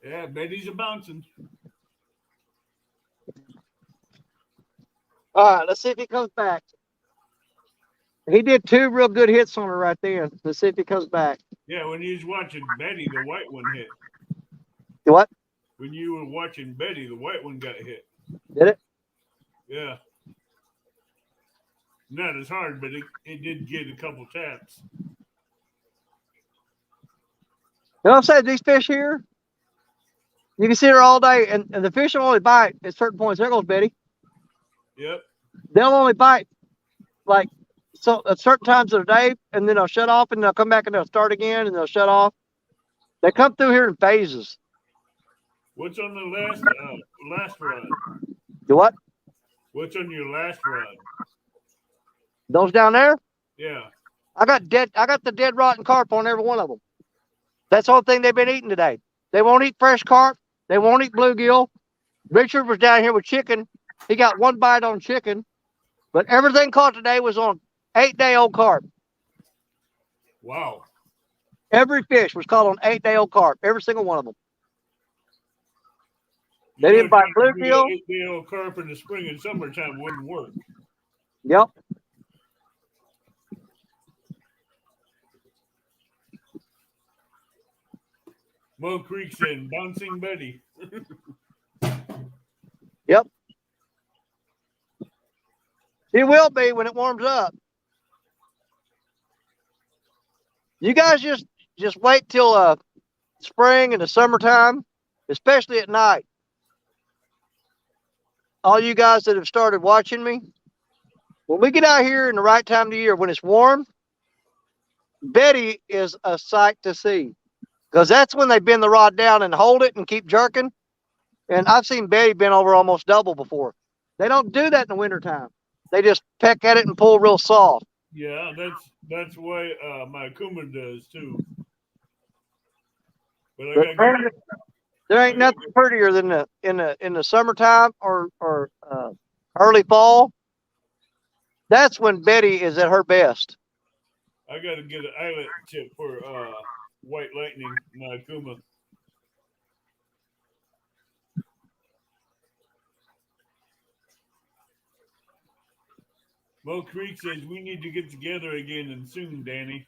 Yeah, Betty's a bouncing. All right, let's see if he comes back. He did two real good hits on her right there. Let's see if he comes back. Yeah, when you was watching Betty, the white one hit. What? When you were watching Betty, the white one got hit. Did it? Yeah. Not as hard, but it did get a couple taps. You know what I'm saying? These fish here, you can see her all day, and the fish will only bite at certain points. There goes Betty. Yep. They'll only bite like so at certain times of the day, and then they'll shut off, and they'll come back and they'll start again, and they'll shut off. They come through here in phases. What's on the last rod? Do what? What's on your last rod? Those down there? Yeah. I got the dead rotten carp on every one of them. That's the whole thing they've been eating today. They won't eat fresh carp. They won't eat bluegill. Richard was down here with chicken. He got one bite on chicken, but everything caught today was on 8-day-old carp. Wow. Every fish was caught on 8-day-old carp. Every single one of them. They didn't bite bluegill. 8-day-old carp in the spring and summertime wouldn't work. Yep. Mo Creek said, bouncing Betty. Yep. It will be when it warms up. You guys just wait till spring and the summertime, especially at night. All you guys that have started watching me, when we get out here in the right time of the year, when it's warm, Betty is a sight to see, because that's when they bend the rod down and hold it and keep jerking. And I've seen Betty bend over almost double before. They don't do that in the wintertime. They just peck at it and pull real soft. Yeah, that's why my Kuma does too. But There ain't nothing prettier than in the summertime or early fall. That's when Betty is at her best. I got to get an eyelet tip for white lightning, my Kuma. Mo Creek says we need to get together again and soon, Danny.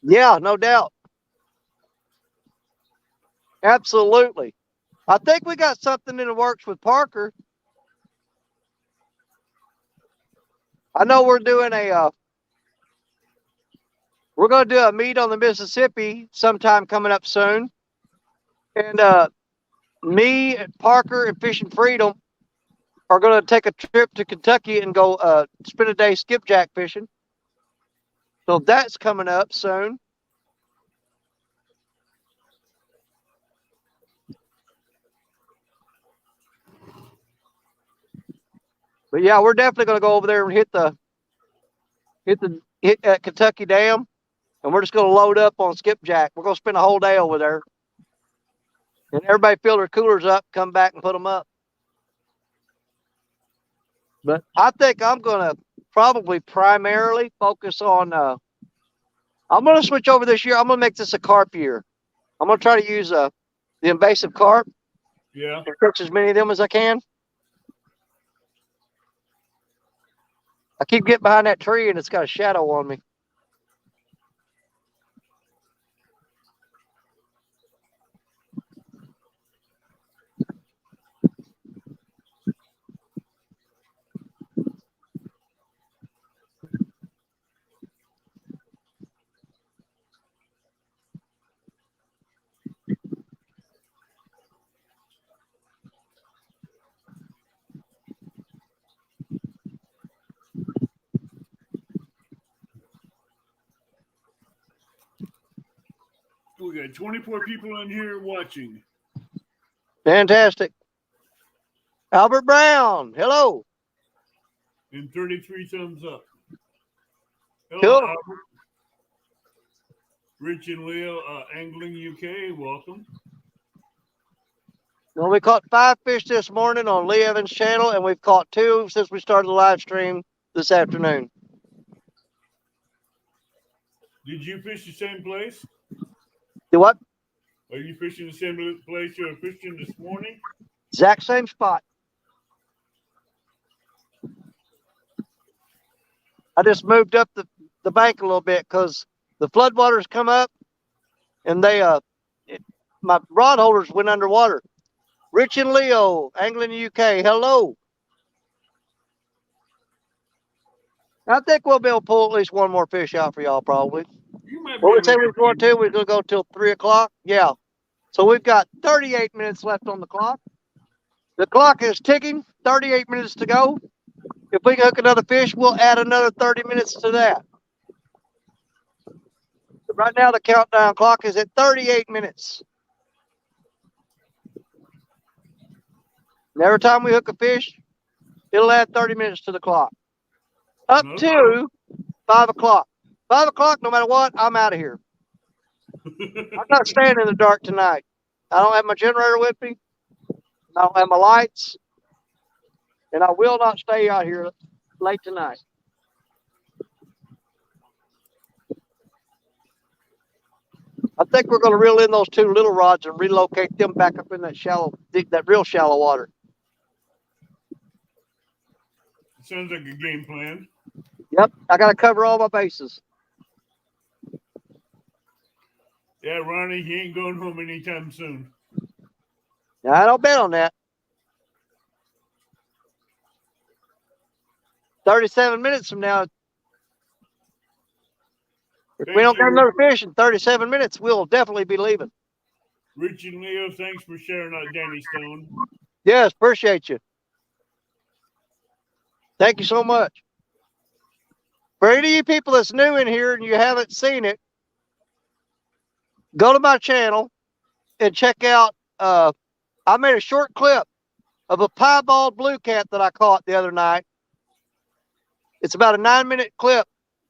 Yeah, no doubt. Absolutely. I think we got something in the works with Parker. I know we're doing we're going to do a meet on the Mississippi sometime coming up soon. And me, Parker, and Fishin Freedom are going to take a trip to Kentucky and go spend a day skipjack fishing. So that's coming up soon. But yeah, we're definitely going to go over there and hit that Kentucky Dam, and we're just going to load up on skipjack. We're going to spend a whole day over there, and everybody fill their coolers up, come back and put them up. But I think I'm going to probably primarily focus on. I'm going to switch over this year. I'm going to make this a carp year. I'm going to try to use the invasive carp. Yeah. And catch as many of them as I can. I keep getting behind that tree and it's got a shadow on me. We got 24 people in here watching. Fantastic. Albert Brown, hello. And 33 thumbs up. Hello, Cool. Albert. Rich and Leo, Angling UK, welcome. Well, we caught 5 fish this morning on Lee Evans' channel, and we've caught 2 since we started the live stream this afternoon. Did you fish the same place? Do what? Are you fishing the same place you were fishing this morning? Exact same spot. I just moved up the bank a little bit because the floodwaters come up, and my rod holders went underwater. Rich and Leo, Angling UK, hello. I think we'll be able to pull at least one more fish out for y'all, probably. You might be What we able say to- we're going to? We're going to go till 3 o'clock? Yeah. So we've got 38 minutes left on the clock. The clock is ticking, 38 minutes to go. If we can hook another fish, we'll add another 30 minutes to that. But right now, the countdown clock is at 38 minutes. And every time we hook a fish, it'll add 30 minutes to the clock. Up to 5 o'clock. 5 o'clock, no matter what, I'm out of here. I'm not staying in the dark tonight. I don't have my generator with me. I don't have my lights. And I will not stay out here late tonight. I think we're going to reel in those 2 little rods and relocate them back up in that real shallow water. Sounds like a game plan. Yep, I got to cover all my bases. Yeah, Ronnie, he ain't going home anytime soon. Now, I don't bet on that. 37 minutes from now, if we don't get another fish in 37 minutes, we'll definitely be leaving. Rich and Leo, thanks for sharing out Danny Stone. Yes, appreciate you. Thank you so much. For any of you people that's new in here and you haven't seen it, go to my channel and check out. I made a short clip of a piebald blue cat that I caught the other night. It's about a 9-minute clip,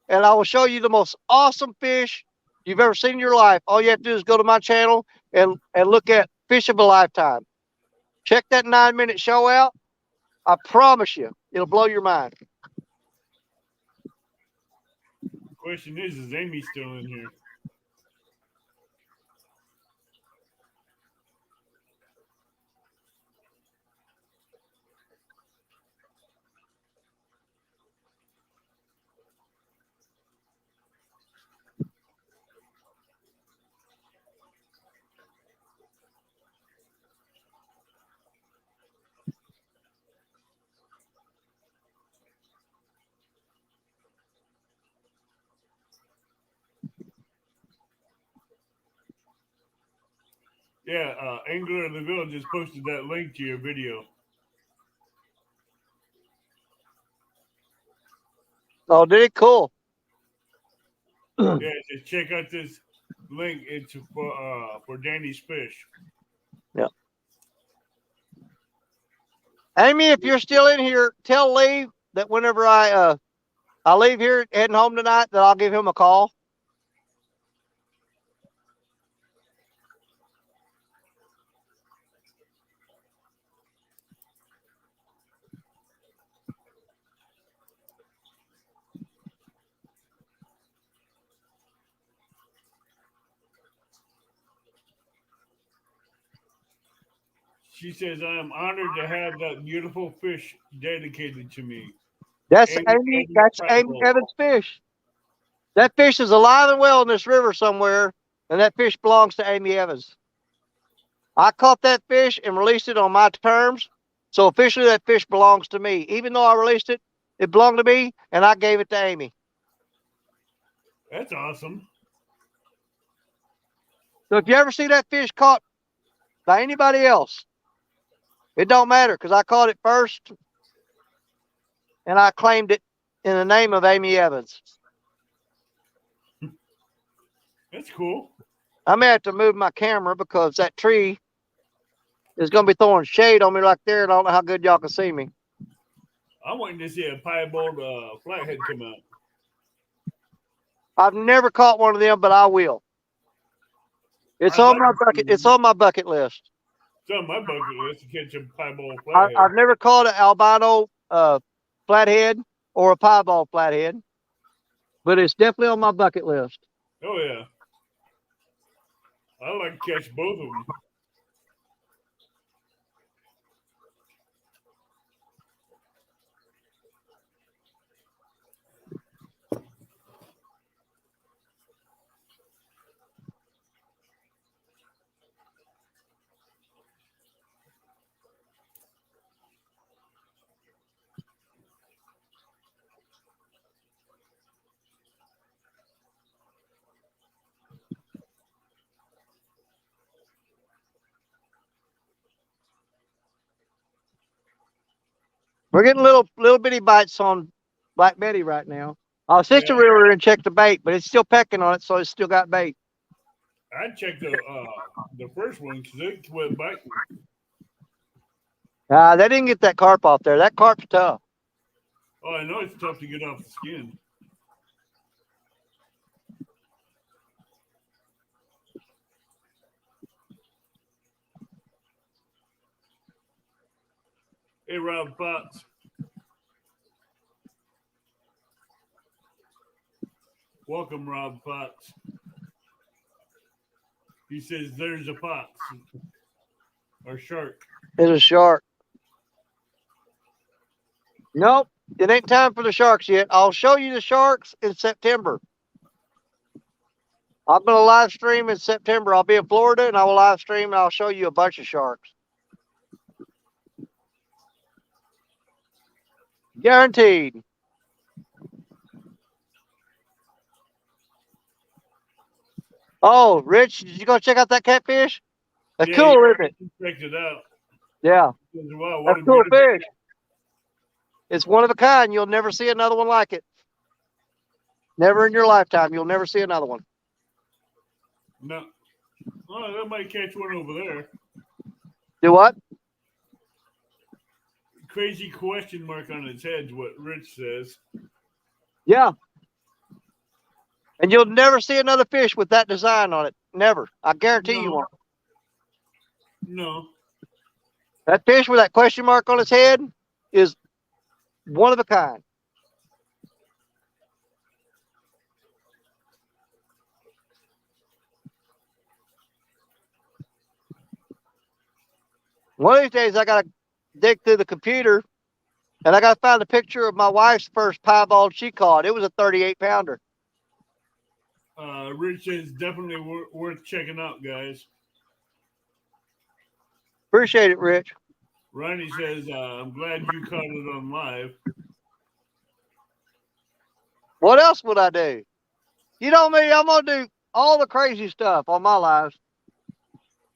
and I will show you the most awesome fish you've ever seen in your life. All you have to do is go to my channel and look at Fish of a Lifetime. Check that 9-minute show out. I promise you, it'll blow your mind. The question is Amy still in here? Yeah, Angler of the Village just posted that link to your video. Oh, did it? Cool. Yeah, just check out this link. It's for Danny's fish. Yeah. Amy, if you're still in here, tell Lee that whenever I leave here heading home tonight, that I'll give him a call. She says, I am honored to have that beautiful fish dedicated to me. That's Amy. That's Amy Evans' fish. That fish is alive and well in this river somewhere, and that fish belongs to Amy Evans. I caught that fish and released it on my terms, so officially that fish belongs to me. Even though I released it, it belonged to me, and I gave it to Amy. That's awesome. So if you ever see that fish caught by anybody else, it don't matter, because I caught it first, and I claimed it in the name of Amy Evans. That's cool. I may have to move my camera because that tree is going to be throwing shade on me right there, and I don't know how good y'all can see me. I'm waiting to see a piebald flathead come out. I've never caught one of them, but I will. It's on my bucket. It's on my bucket list. It's on my bucket list to catch a piebald flathead. I've never caught an albino flathead or a piebald flathead, but it's definitely on my bucket list. Oh yeah, I like to catch both of them. We're getting little bitty bites on Black Betty right now. I'll sit the reeler and check the bait, but it's still pecking on it, so it's still got bait. I checked the first one because it was biting. They didn't get that carp off there. That carp's tough. Oh, I know it's tough to get off the skin. Hey, Rob Fox. Welcome, Rob Fox. He says there's a fox or shark. It's a shark. Nope, it ain't time for the sharks yet. I'll show you the sharks in September. I'm going to live stream in September. I'll be in Florida, and I will live stream, and I'll show you a bunch of sharks. Guaranteed. Oh, Rich, did you go check out that catfish? That's Yeah, cool, you isn't it? checked it out. Yeah, Wow, what that's a cool beautiful fish. It's one of a kind. You'll never see another one like it. Never in your lifetime. You'll never see another one. No. Oh, that might catch one over there. Do what? Crazy question mark on its head's what Rich says. Yeah. And you'll never see another fish with that design on it. Never. I guarantee you won't. No. That fish with that question mark on its head is one of a kind. One of these days, I got to dig through the computer and I got to find a picture of my wife's first piebald she caught. It was a 38 pounder. Rich says definitely worth checking out, guys. Appreciate it, Rich. Ronnie says, I'm glad you caught it on live. What else would I do? You know me, I'm going to do all the crazy stuff on my lives.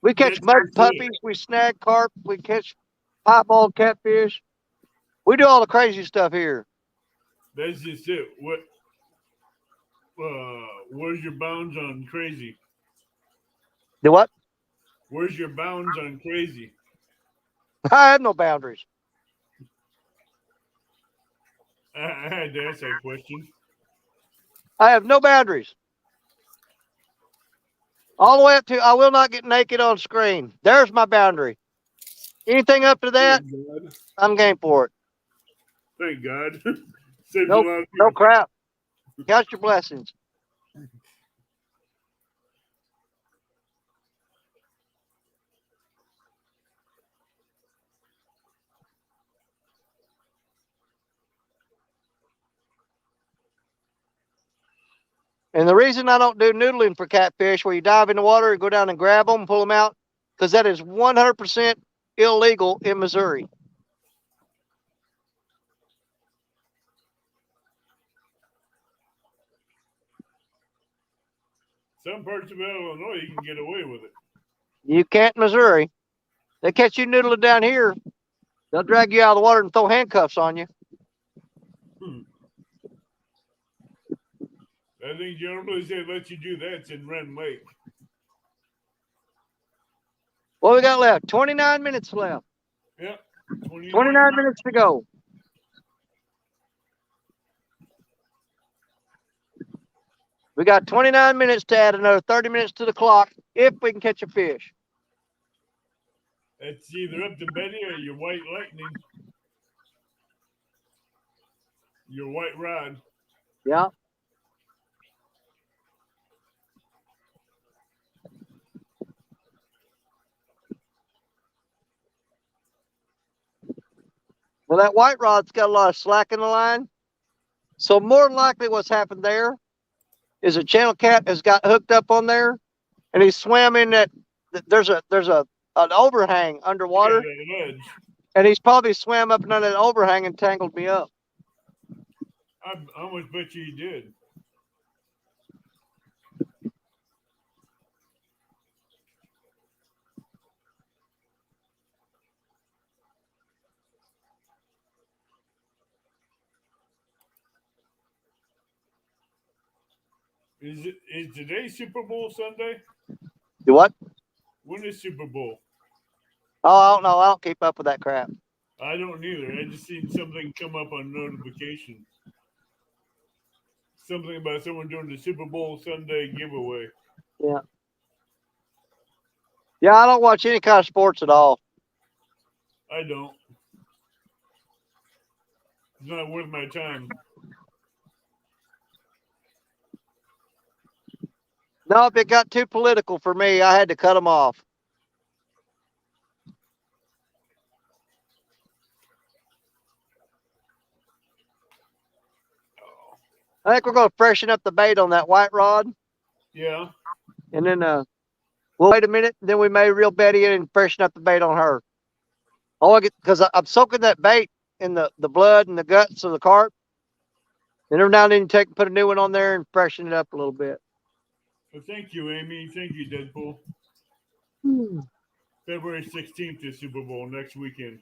We catch mud puppies, we snag carp, we catch piebald catfish. We do all the crazy stuff here. That's just it. Where's your bounds on crazy? Do what? Where's your bounds on crazy? I have no boundaries. I had to ask that question. I have no boundaries. All the way up to I will not get naked on screen. There's my boundary. Anything up to that, I'm game for it. Thank God. Saves No, a lot of no crap. Count your blessings. And the reason I don't do noodling for catfish, where you dive in the water and go down and grab them and pull them out, because that is 100% illegal in Missouri. Some parts of Illinois, you can get away with it. You can't in Missouri. They catch you noodling down here, they'll drag you out of the water and throw handcuffs on you. I think generally they let you do that in Ren Lake. What we got left? 29 minutes left. Yep. 29 minutes to go. We got 29 minutes to add another 30 minutes to the clock if we can catch a fish. It's either up to Betty or your white lightning. Your white rod. Yeah. Well, that white rod's got a lot of slack in the line. So more than likely what's happened there is a channel cat has got hooked up on there and he swam in that. There's an overhang underwater. Yeah, ledge. And he's probably swam up under that overhang and tangled me up. I almost bet you he did. Is today Super Bowl Sunday? Do what? When is Super Bowl? Oh, I don't know. I don't keep up with that crap. I don't either. I just seen something come up on notification. Something about someone doing the Super Bowl Sunday giveaway. Yeah. Yeah, I don't watch any kind of sports at all. I don't. It's not worth my time. No, if it got too political for me, I had to cut them off. I think we're going to freshen up the bait on that white rod. Yeah. And then we'll wait a minute. Then we may reel Betty in and freshen up the bait on her. Because I'm soaking that bait in the blood and the guts of the carp. And every now and then you put a new one on there and freshen it up a little bit. Well, thank you, Amy. Thank you, Deadpool. February 16th is Super Bowl next weekend.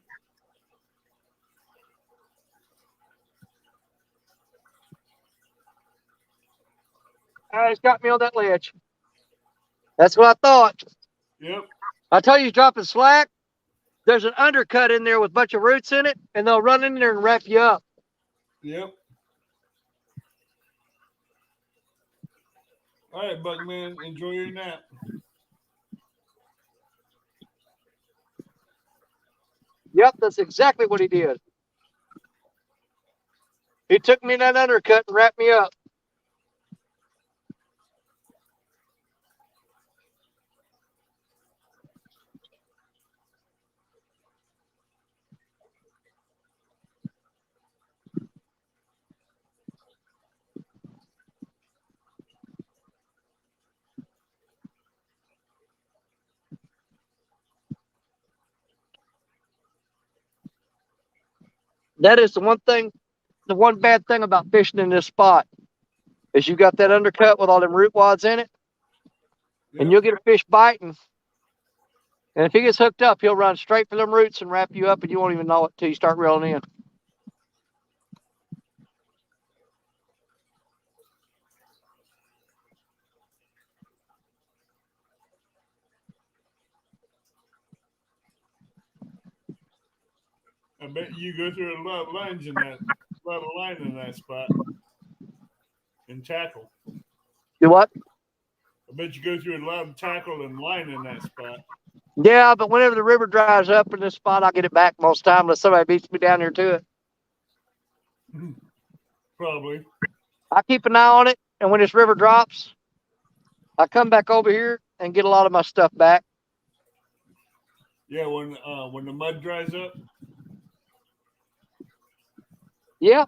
He's got me on that ledge. That's what I thought. Yep. I tell you, he's dropping slack. There's an undercut in there with a bunch of roots in it, and they'll run in there and wrap you up. Yep. All right, Buckman, enjoy your nap. Yep, that's exactly what he did. He took me in that undercut and wrapped me up. That is the one bad thing about fishing in this spot is you got that undercut with all them root wads in it, and you'll get a fish biting. And if he gets hooked up, he'll run straight for them roots and wrap you up, and you won't even know it till you start reeling in. I bet you go through a lot of lines in that, line in that spot, and tackle. Do what? I bet you go through a lot of tackle and line in that spot. Yeah, but whenever the river dries up in this spot, I'll get it back most time unless somebody beats me down here to it. Probably. I keep an eye on it, and when this river drops, I come back over here and get a lot of my stuff back. Yeah, when the mud dries up. Yeah.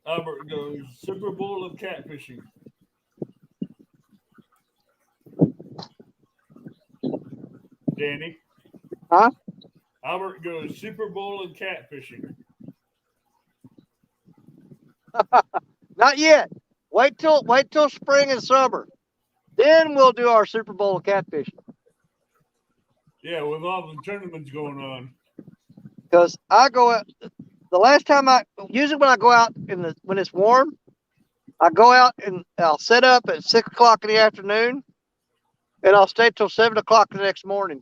Albert goes Super Bowl of catfishing. Danny. Huh? Albert goes Super Bowl of catfishing. Not yet. Wait till spring and summer. Then we'll do our Super Bowl of catfishing. Yeah, with all the tournaments going on. Because I go out the last time usually when I go out when it's warm, I go out and I'll set up at 6 o'clock in the afternoon and I'll stay till 7 o'clock the next morning.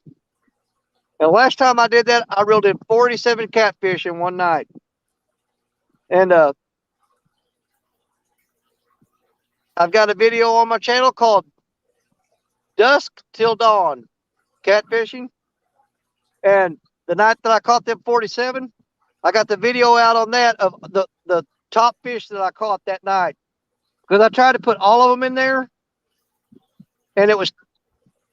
And last time I did that, I reeled in 47 catfish in one night. And I've got a video on my channel called Dusk Till Dawn Catfishing. And the night that I caught them 47, I got the video out on that of the top fish that I caught that night. Because I tried to put all of them in there, and it was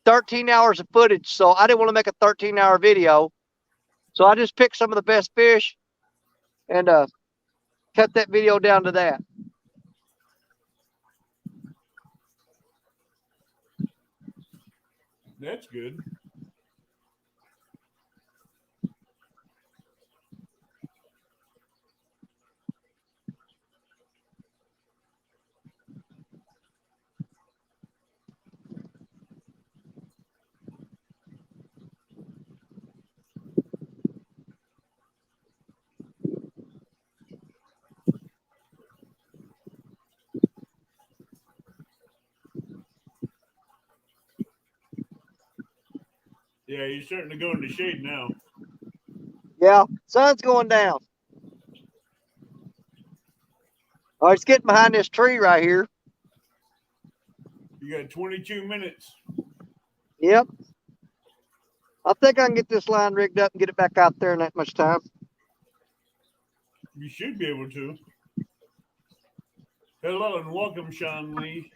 13 hours of footage, so I didn't want to make a 13-hour video. So I just picked some of the best fish and cut that video down to that. That's good. Yeah, you're starting to go in the shade now. Yeah, sun's going down. Oh, it's getting behind this tree right here. You got 22 minutes. Yep. I think I can get this line rigged up and get it back out there in that much time. You should be able to. Hello and welcome, Sean Lee.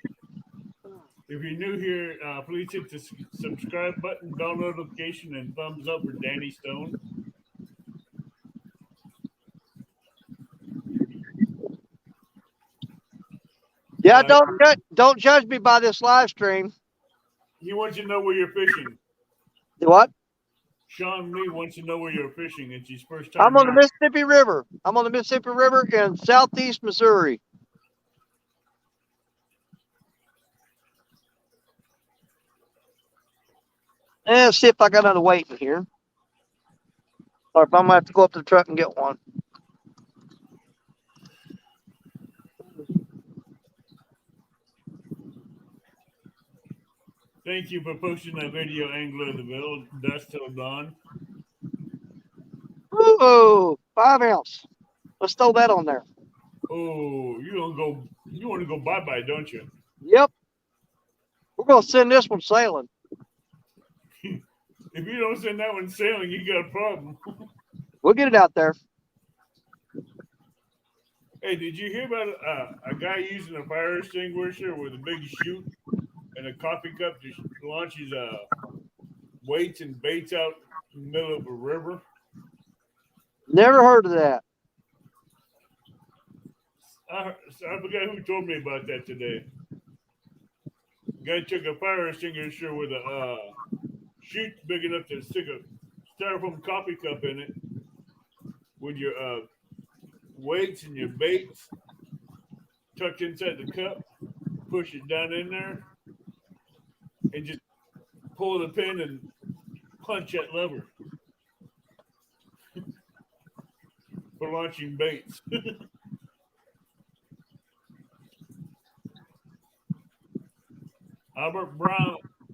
If you're new here, please hit the subscribe button, bell notification, and thumbs up for Danny Stone. Yeah, don't judge me by this live stream. He wants you to know where you're fishing. What? Sean Lee wants to know where you're fishing. It's his first time. I'm on the Mississippi River. I'm on the Mississippi River in southeast Missouri. Let's see if I got another weight in here. Or if I might have to go up to the truck and get one. Thank you for posting that video, Angler of the Ville, Dust Till Dawn. Ooh, 5 ounce. Let's throw that on there. Oh, you want to go bye-bye, don't you? Yep. We're going to send this one sailing. If you don't send that one sailing, you got a problem. We'll get it out there. Hey, did you hear about a guy using a fire extinguisher with a big chute and a coffee cup to launch his weights and baits out in the middle of a river? Never heard of that. I forgot who told me about that today. Guy took a fire extinguisher with a chute big enough to stick a styrofoam coffee cup in it with your weights and your baits tucked inside the cup, push it down in there, and just pull the pin and punch that lever for launching baits. Albert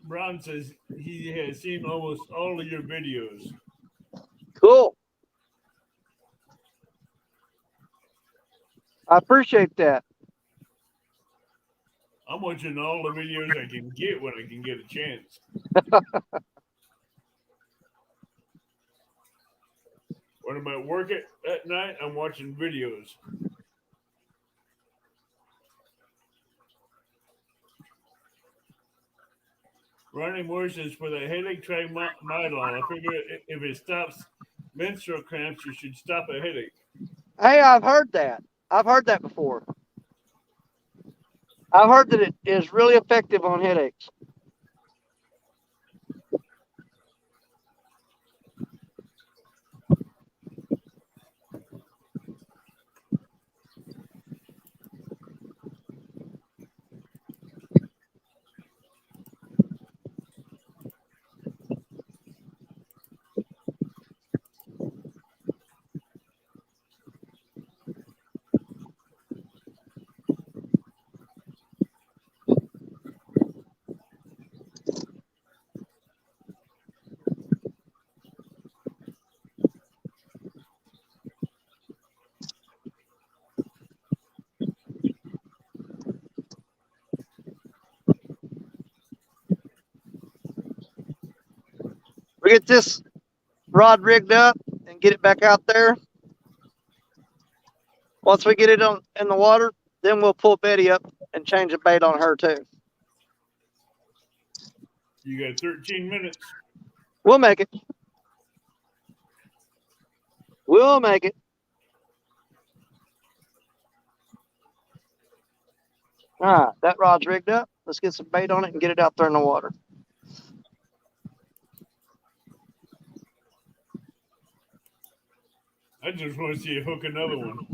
Brown says he has seen almost all of your videos. Cool. I appreciate that. I'm watching all the videos I can get when I can get a chance. When I'm at work at night, I'm watching videos. Ronnie Moore says, for the headache, try Midol. I figure if it stops menstrual cramps, you should stop a headache. Hey, I've heard that. I've heard that before. I've heard that it is really effective on headaches. We get this rod rigged up and get it back out there. Once we get it in the water, then we'll pull Betty up and change the bait on her too. You got 13 minutes. We'll make it. We'll make it. All right, that rod's rigged up. Let's get some bait on it and get it out there in the water. I just want to see you hook another one.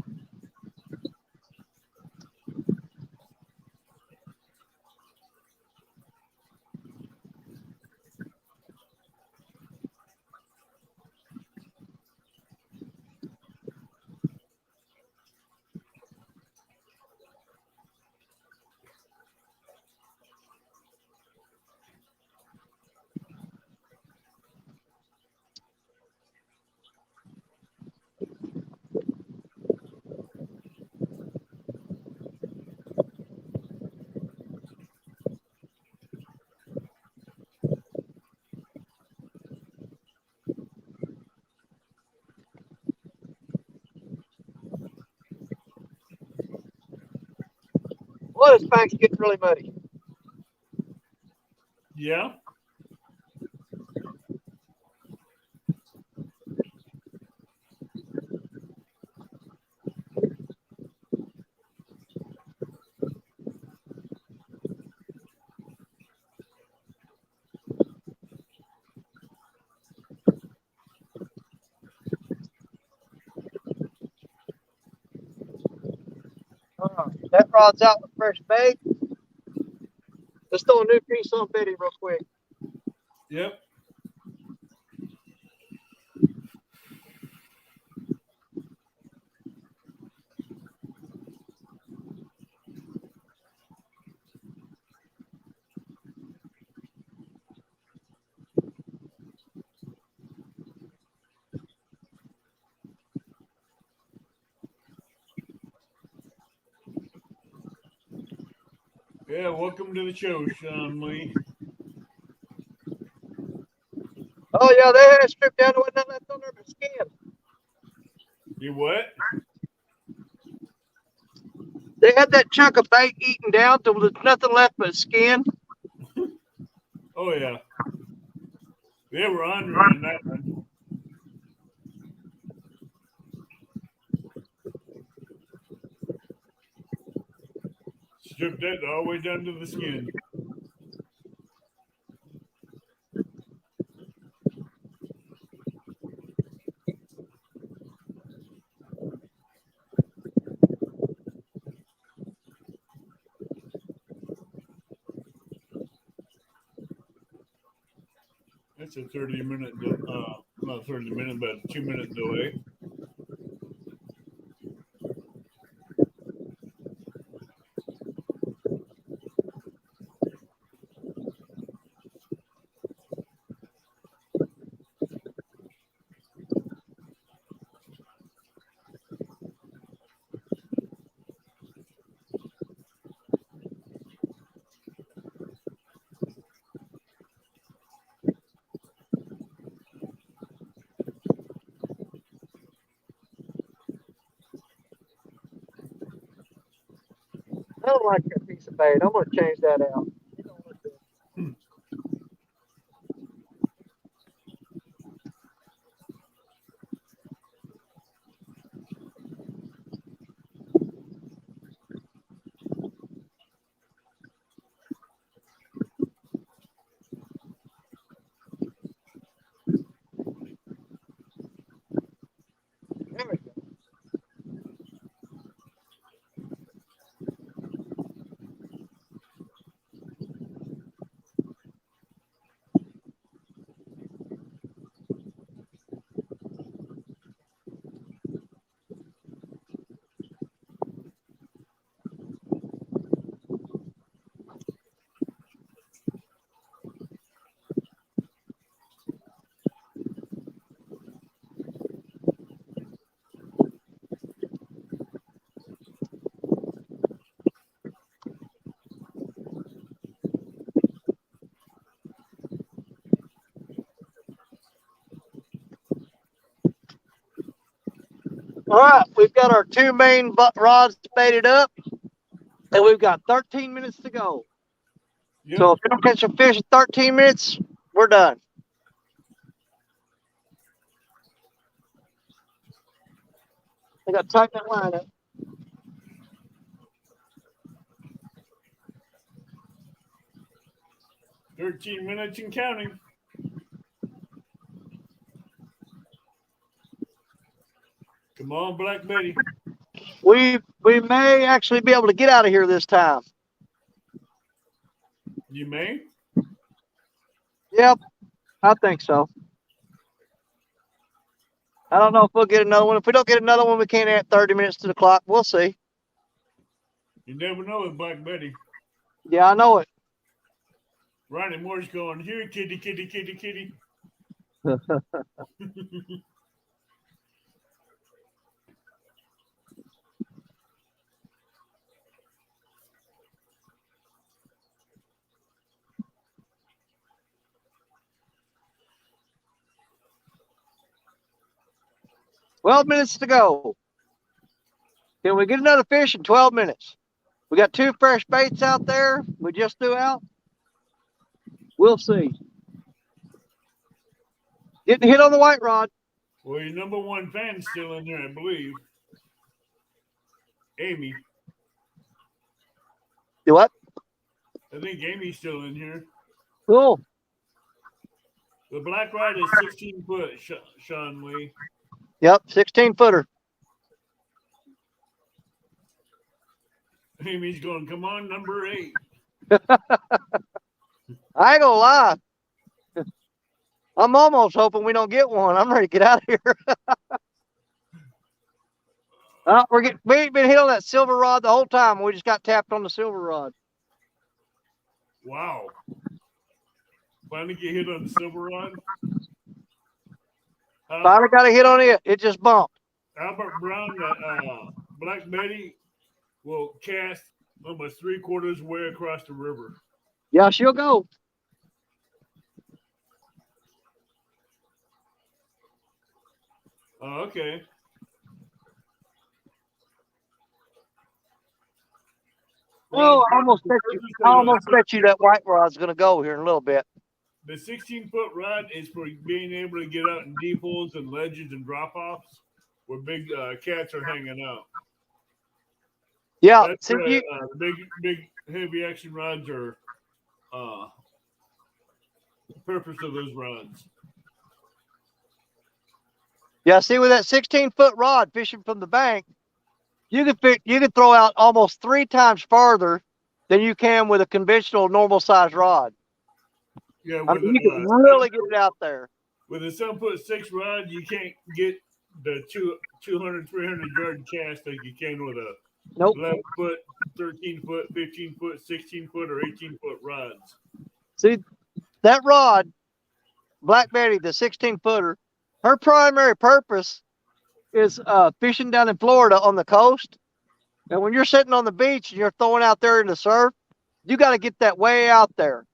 know this bank's getting really muddy. Yeah. That rod's out with fresh bait. Let's throw a new piece on Betty real quick. Yep. Yeah, welcome to the show, Sean Lee. Oh yeah, they had stripped down to what nothing left on there but skin. You what? They had that chunk of bait eaten down till there's nothing left but skin. Oh yeah. They were honoring that one. Stripped that all the way down to the skin. That's a 30-minute, not 30-minute, but a 2-minute delay. I don't like that piece of bait. I'm gonna change that out. You don't look good. There we go. All right, we've got our two main rods baited up, and we've got 13 minutes to go. Yep. So if we don't catch a fish in 13 minutes, we're done. I got to tighten that line up. "13 minutes and counting." Come on, Black Betty. We may actually be able to get out of here this time. You may. Yep, I think so. I don't know if we'll get another one. If we don't get another one, we can't add 30 minutes to the clock. We'll see. You never know with Black Betty. Yeah, I know it. Ronnie Moore's going, "Here, kitty, kitty, kitty, kitty." $12 minutes to go. Can we get another fish in 12 minutes? We got 2 fresh baits out there. We just threw out. We'll see. Getting hit on the white rod. Well, your number one fan's still in there, I believe. Amy. You what? I think Amy's still in here. Cool. The black rod is 16 foot, Sean Lee. Yep, 16-footer. Amy's going, come on, number 8. I ain't gonna lie. I'm almost hoping we don't get one. I'm ready to get out of here. We ain't been hit on that silver rod the whole time. We just got tapped on the silver rod. Wow. Finally get hit on the silver rod. Finally got a hit on it. It just bumped. Albert Brown, Black Betty, will cast almost 3/4 way across the river. Yeah, she'll go. Oh, okay. Oh, I almost bet you that white rod's going to go here in a little bit. The 16-foot rod is for being able to get out in deep holes and ledges and drop-offs where big cats are hanging out. Yeah, That's big heavy action rods are the purpose of those rods. Yeah, see, with that 16-foot rod fishing from the bank, you could throw out almost 3 times farther than you can with a conventional normal size rod. Yeah, I mean, you can really get it out there. With a 7'6" rod, you can't get the 200, 300 yard cast like you can with a 11 foot, 13 foot, 15 foot, 16 foot, or 18 foot rods. See, that rod, Black Betty, the 16-footer, her primary purpose is fishing down in Florida on the coast. And when you're sitting on the beach and you're throwing out there in the surf, you got to get that way out there.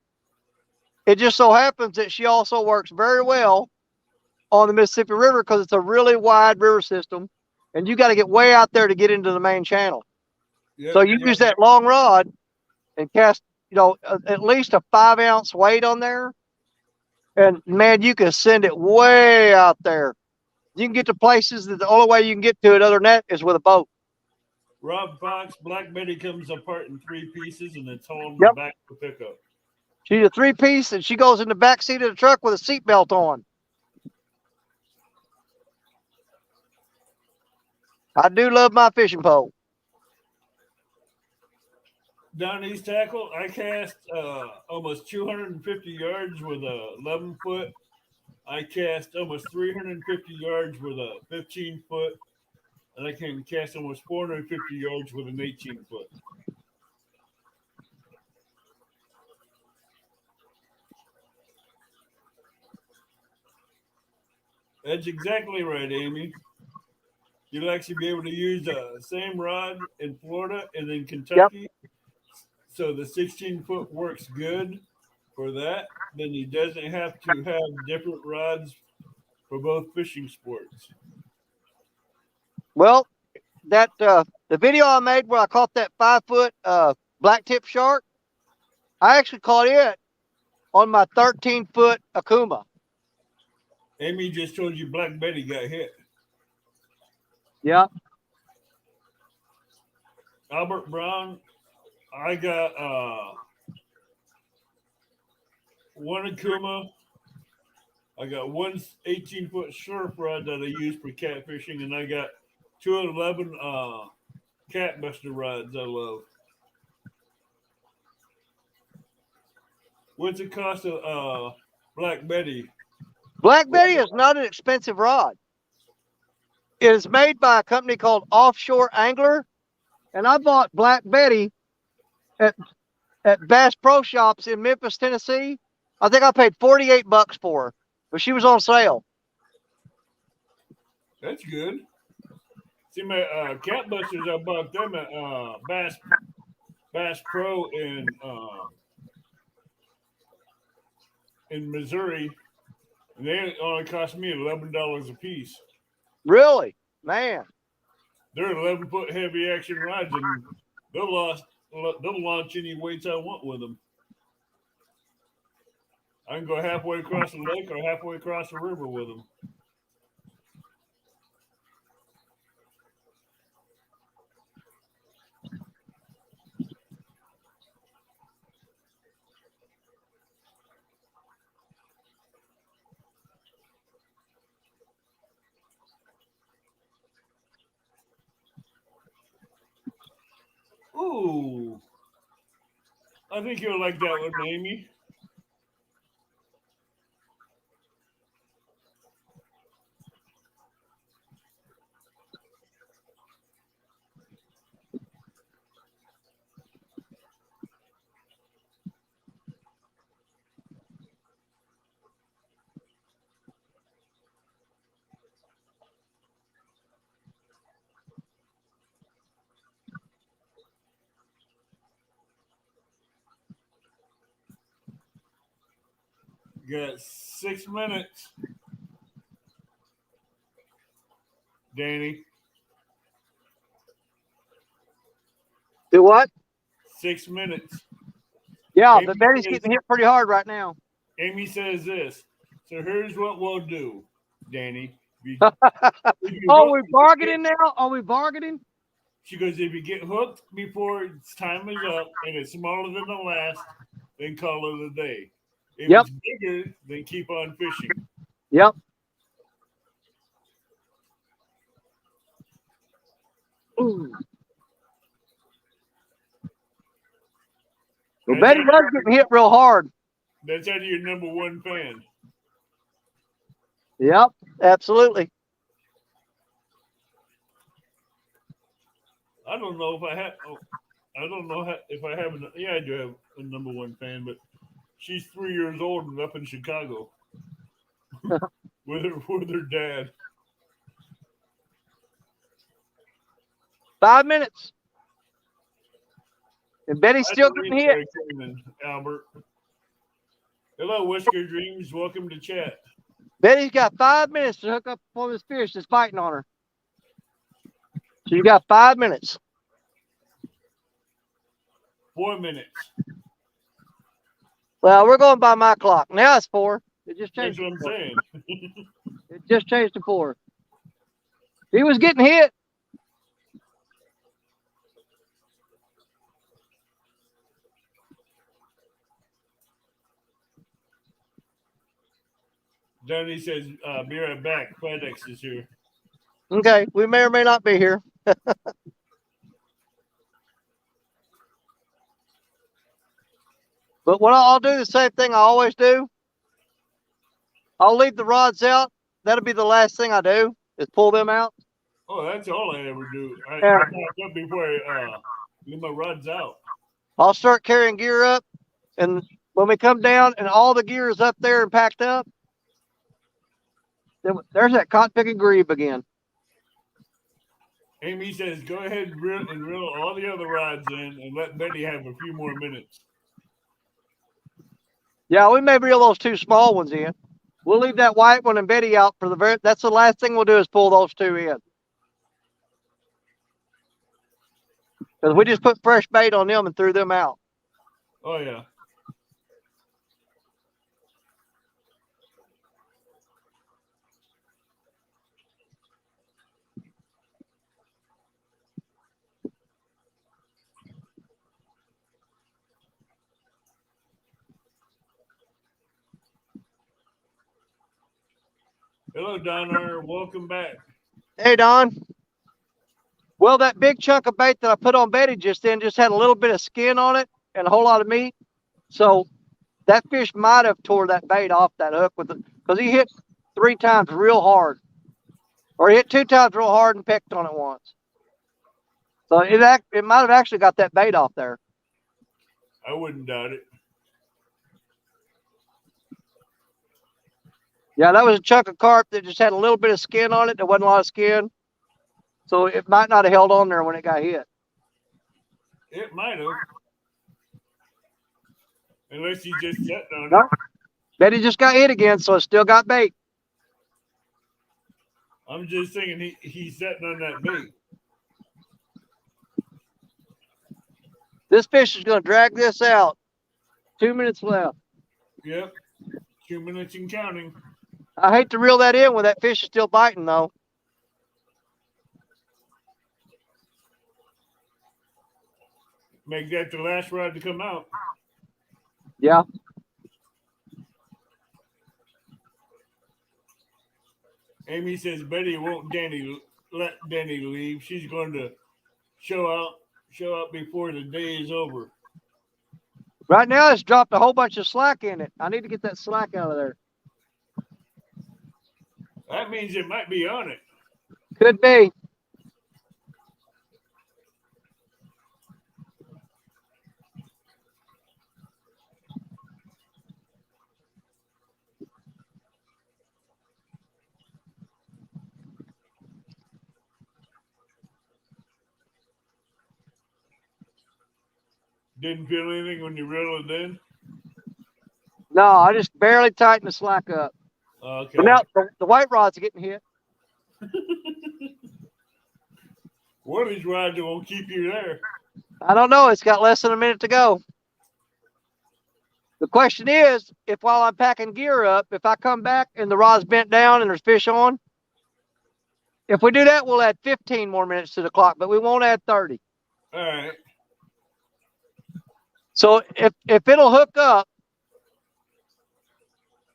It just so happens that she also works very well on the Mississippi River because it's a really wide river system, and you got to get way out there to get into the main channel. Yep, so you use that long rod and cast, at least a 5-ounce weight on there, and man, you can send it way out there. You can get to places that the only way you can get to it other than that is with a boat. Rob Fox, Black Betty comes apart in 3 pieces, and it's hauled in the back of the pickup. She's a 3-piece, and she goes in the back seat of the truck with a seatbelt on. I do love my fishing pole. Down East Tackle, I cast almost 250 yards with a 11-foot. I cast almost 350 yards with a 15-foot. And I can cast almost 450 yards with an 18-foot. That's exactly right, Amy. You'll actually be able to use the same rod in Florida and in Kentucky. Yep. So the 16-foot works good for that. Then he doesn't have to have different rods for both fishing sports. Well, that the video I made where I caught that 5-foot black tip shark, I actually caught it on my 13-foot Akuma. Amy just told you Black Betty got hit. Yeah. Albert Brown, I got one Akuma. I got one 18-foot surf rod that I use for catfishing, and I got 2 11 catbuster rods I love. What's the cost of Black Betty? Black Betty is not an expensive rod. It is made by a company called Offshore Angler, and I bought Black Betty at Bass Pro Shops in Memphis, Tennessee. I think I paid $48 for her, but she was on sale. That's good. See, my catbusters, I bought them at Bass Pro in Missouri, and they only cost me $11 a piece. Really? Man. They're 11-foot heavy action rods, and they'll last they'll launch any weights I want with them. I can go halfway across the lake or halfway across the river with them. Ooh. I think you'll like that one, Amy. You got 6 minutes, Danny. Do what? 6 minutes. Yeah, Amy but Betty's says- getting hit pretty hard right now. Amy says this. So here's what we'll do, Danny. Oh, we're bargaining now? Are we bargaining? She goes, if you get hooked before its time is up and it's smaller than the last, then call it a day. If Yep. it's bigger, then keep on fishing. Yep. Ooh. Well, Betty was getting hit real hard. That's out of your number one fan. Yep, absolutely. I don't know if I have. I don't know if I have. Yeah, I do have a number one fan, but she's 3 years old and up in Chicago with her dad. 5 minutes. And Betty's still getting hit. Albert. Hello, Whisker Dreams. Welcome to chat. Betty's got 5 minutes to hook up on this fish that's biting on her. So you got 5 minutes. 4 minutes. Well, we're going by my clock. Now it's 4. It just That's changed. what I'm saying. It just changed to 4. He was getting hit. Danny says, be right back. FedEx is here. Okay, we may or may not be here. But what I'll do the same thing I always do. I'll leave the rods out. That'll be the last thing I do is pull them out. Oh, that's all I ever do. I Yeah. back up before I leave my rods out. I'll start carrying gear up, and when we come down and all the gear is up there and packed up, then there's that cotton picking grebe again. Amy says, go ahead and reel all the other rods in and let Betty have a few more minutes. Yeah, we may reel those 2 small ones in. We'll leave that white one and Betty out for that's the last thing we'll do is pull those 2 in. Because we just put fresh bait on them and threw them out. Oh, yeah. Hello, Donner. Welcome back. Hey, Don. Well, that big chunk of bait that I put on Betty just then just had a little bit of skin on it and a whole lot of meat. So that fish might have tore that bait off that hook with it because he hit 3 times real hard. Or he hit 2 times real hard and pecked on it once. So it might have actually got that bait off there. I wouldn't doubt it. Yeah, that was a chunk of carp that just had a little bit of skin on it. There wasn't a lot of skin. So it might not have held on there when it got hit. It might have. Unless he just sat on No. it. Betty just got hit again, so it still got bait. I'm just thinking he's sitting on that bait. This fish is going to drag this out. 2 minutes left. Yep. 2 minutes and counting. I hate to reel that in when that fish is still biting, though. Make that the last rod to come out. Yeah. Amy says Betty won't let Danny leave. She's going to show up before the day is over. Right now, it's dropped a whole bunch of slack in it. I need to get that slack out of there. That means it might be on it. Could be. Didn't feel anything when you reeled it in? No, I just barely tightened the slack up. Okay. But now the white rods are getting hit. One of these rods won't keep you there. I don't know. It's got less than a minute to go. The question is, if while I'm packing gear up, if I come back and the rod's bent down and there's fish on, if we do that, we'll add 15 more minutes to the clock, but we won't add 30. All right. So if it'll hook up,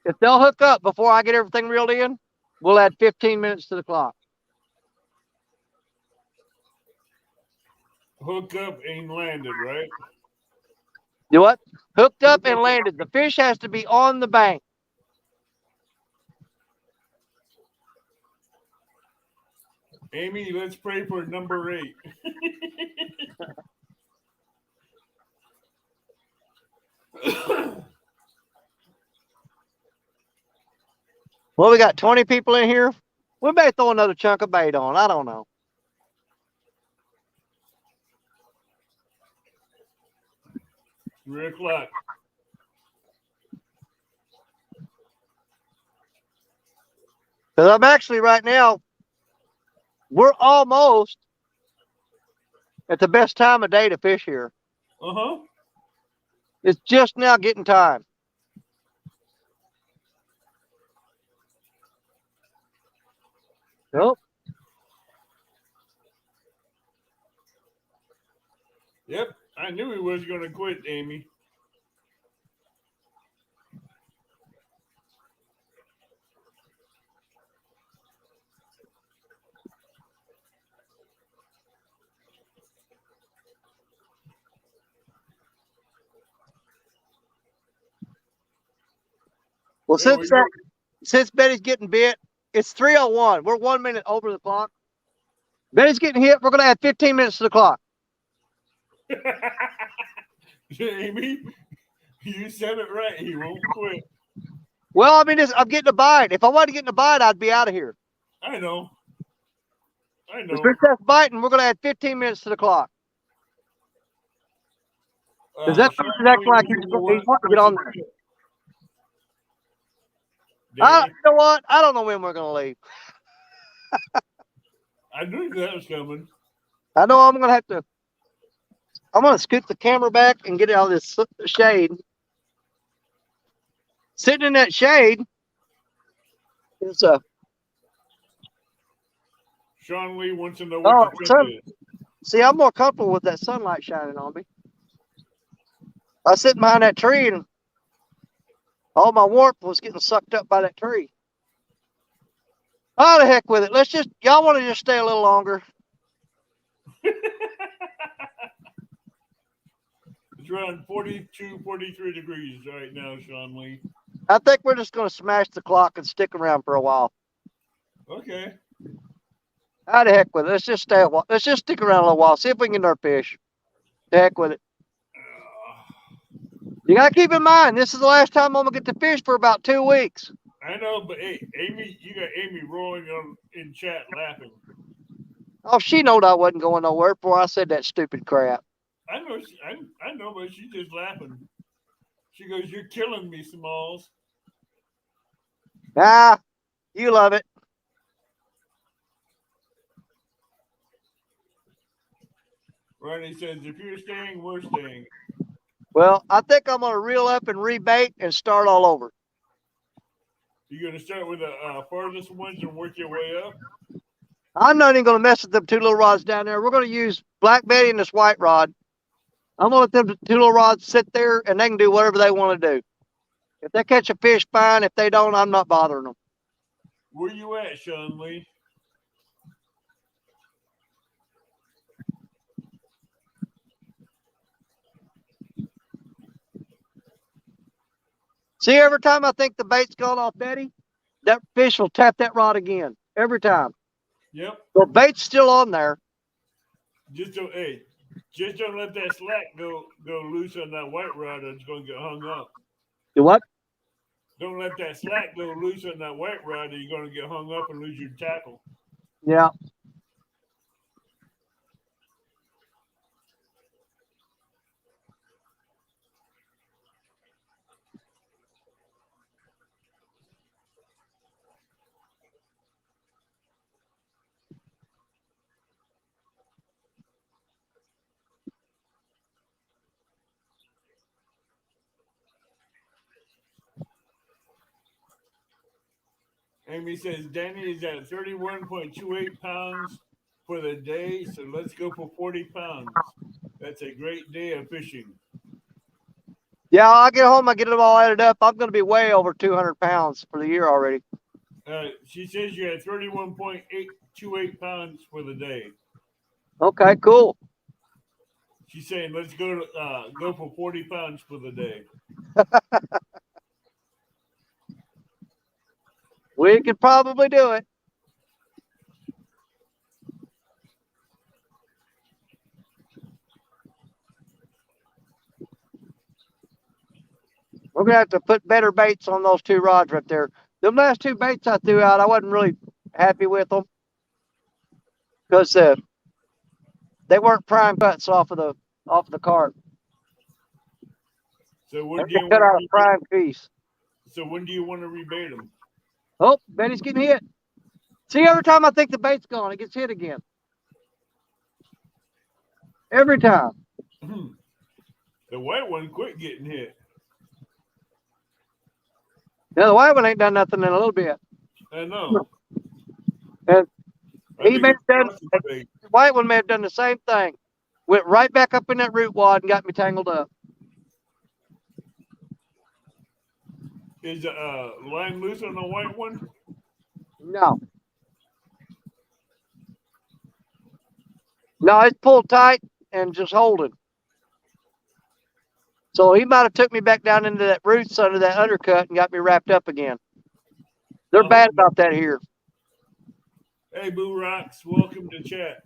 if they'll hook up before I get everything reeled in, we'll add 15 minutes to the clock. Hook up and landed, right? You what? Hooked up and landed. The fish has to be on the bank. Amy, let's pray for number 8. Well, we got 20 people in here. We may throw another chunk of bait on. I don't know. Three o'clock. Because I'm actually right now, we're almost at the best time of day to fish here. Uh-huh. It's just now getting time. Nope. Yep. I knew he was going to quit, Amy. Well, since Betty's getting bit, it's 3:01. We're 1 minute over the clock. Betty's getting hit. We're going to add 15 minutes to the clock. Amy, you said it right. He won't quit. Well, I mean, I'm getting a bite. If I wasn't getting a bite, I'd be out of here. I know. If that's biting, we're going to add 15 minutes to the clock. Because that fish is acting like he's wanting to get on there. You know what? I don't know when we're going to leave. I knew that was coming. I know I'm going to have to. I'm going to scoot the camera back and get out of this shade. Sitting in that shade is Sean Lee wants to know what the trick is. See, I'm more comfortable with that sunlight shining on me. I was sitting behind that tree and all my warmth was getting sucked up by that tree. Oh, the heck with it. Y'all want to just stay a little longer? It's around 42, 43 degrees right now, Sean Lee. I think we're just going to smash the clock and stick around for a while. Okay. How the heck with it? Let's just stay a while. Let's just stick around a little while. See if we can get our fish. The heck with it. You got to keep in mind, this is the last time I'm going to get to fish for about 2 weeks. I know, but hey, Amy, you got Amy rolling in chat laughing. Oh, she knowed I wasn't going nowhere before I said that stupid crap. I know, I know, but she's just laughing. She goes, "You're killing me, Smalls." Ah, you love it. Ronnie says, if you're staying, we're staying. Well, I think I'm going to reel up and rebait and start all over. You're going to start with the farthest ones and work your way up? I'm not even going to mess with them two little rods down there. We're going to use Black Betty and this white rod. I'm going to let them two little rods sit there, and they can do whatever they want to do. If they catch a fish, fine. If they don't, I'm not bothering them. Where you at, Sean Lee? See, every time I think the bait's gone off Betty, that fish will tap that rod again. Every time. Yep. The bait's still on there. Just don't let that slack go loose on that white rod, or it's going to get hung up. Do what? Don't let that slack go loose on that white rod, or you're going to get hung up and lose your tackle. Yeah. Amy says Danny is at 31.28 pounds for the day, so let's go for 40 pounds. That's a great day of fishing. Yeah, I'll get home. I get it all added up. I'm going to be way over 200 pounds for the year already. She says you're at 31.828 pounds for the day. Okay, cool. She's saying let's go for 40 pounds for the day. We could probably do it. We're going to have to put better baits on those two rods right there. The last two baits I threw out, I wasn't really happy with them because they weren't prime cuts off of the cart. So when do They you cut out want a prime piece. So when do you want to rebait them? Oh, Betty's getting hit. See, every time I think the bait's gone, it gets hit again. Every time. The white one quit getting hit. Now, the white one ain't done nothing in a little bit. I know. And I he may have done, the white one may have done the same thing. Went right back up in that root wad and got me tangled up. Is the line loose on the white one? No. No, it's pulled tight and just holding. So he might have took me back down into that roots under that undercut and got me wrapped up again. They're bad about that here. Hey, Boo Rocks, welcome to chat.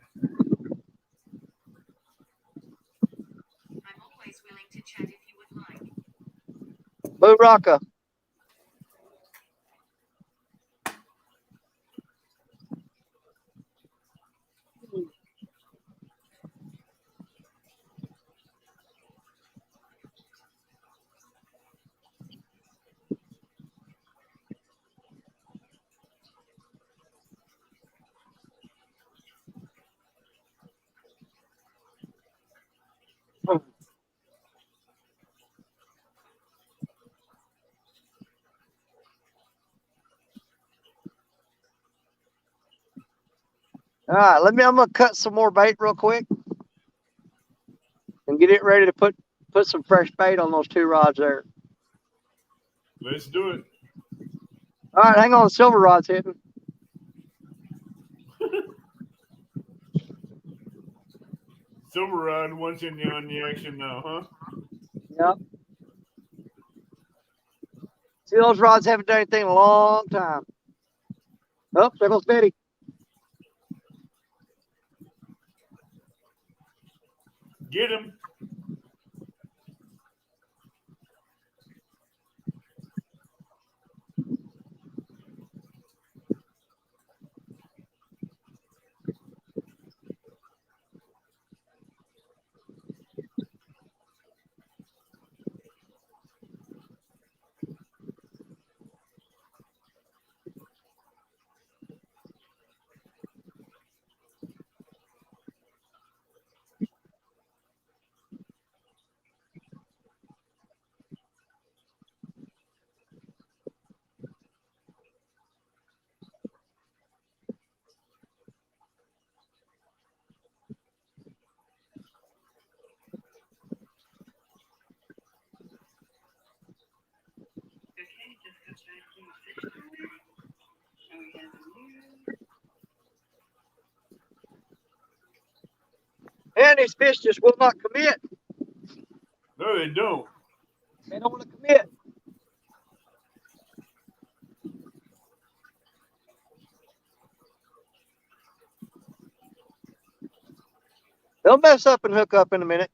I'm always willing to chat if you would like. Boo Rocka. All right, I'm gonna cut some more bait real quick and get it ready to put some fresh bait on those two rods there. Let's do it. All right, hang on, silver rod's hitting. Silver Rod wants in on the action now, huh? Yep. See, those rods haven't done anything in a long time. Oh, there goes Betty. Get him. And these fish just will not commit. No, they don't. They don't want to commit. They'll mess up and hook up in a minute.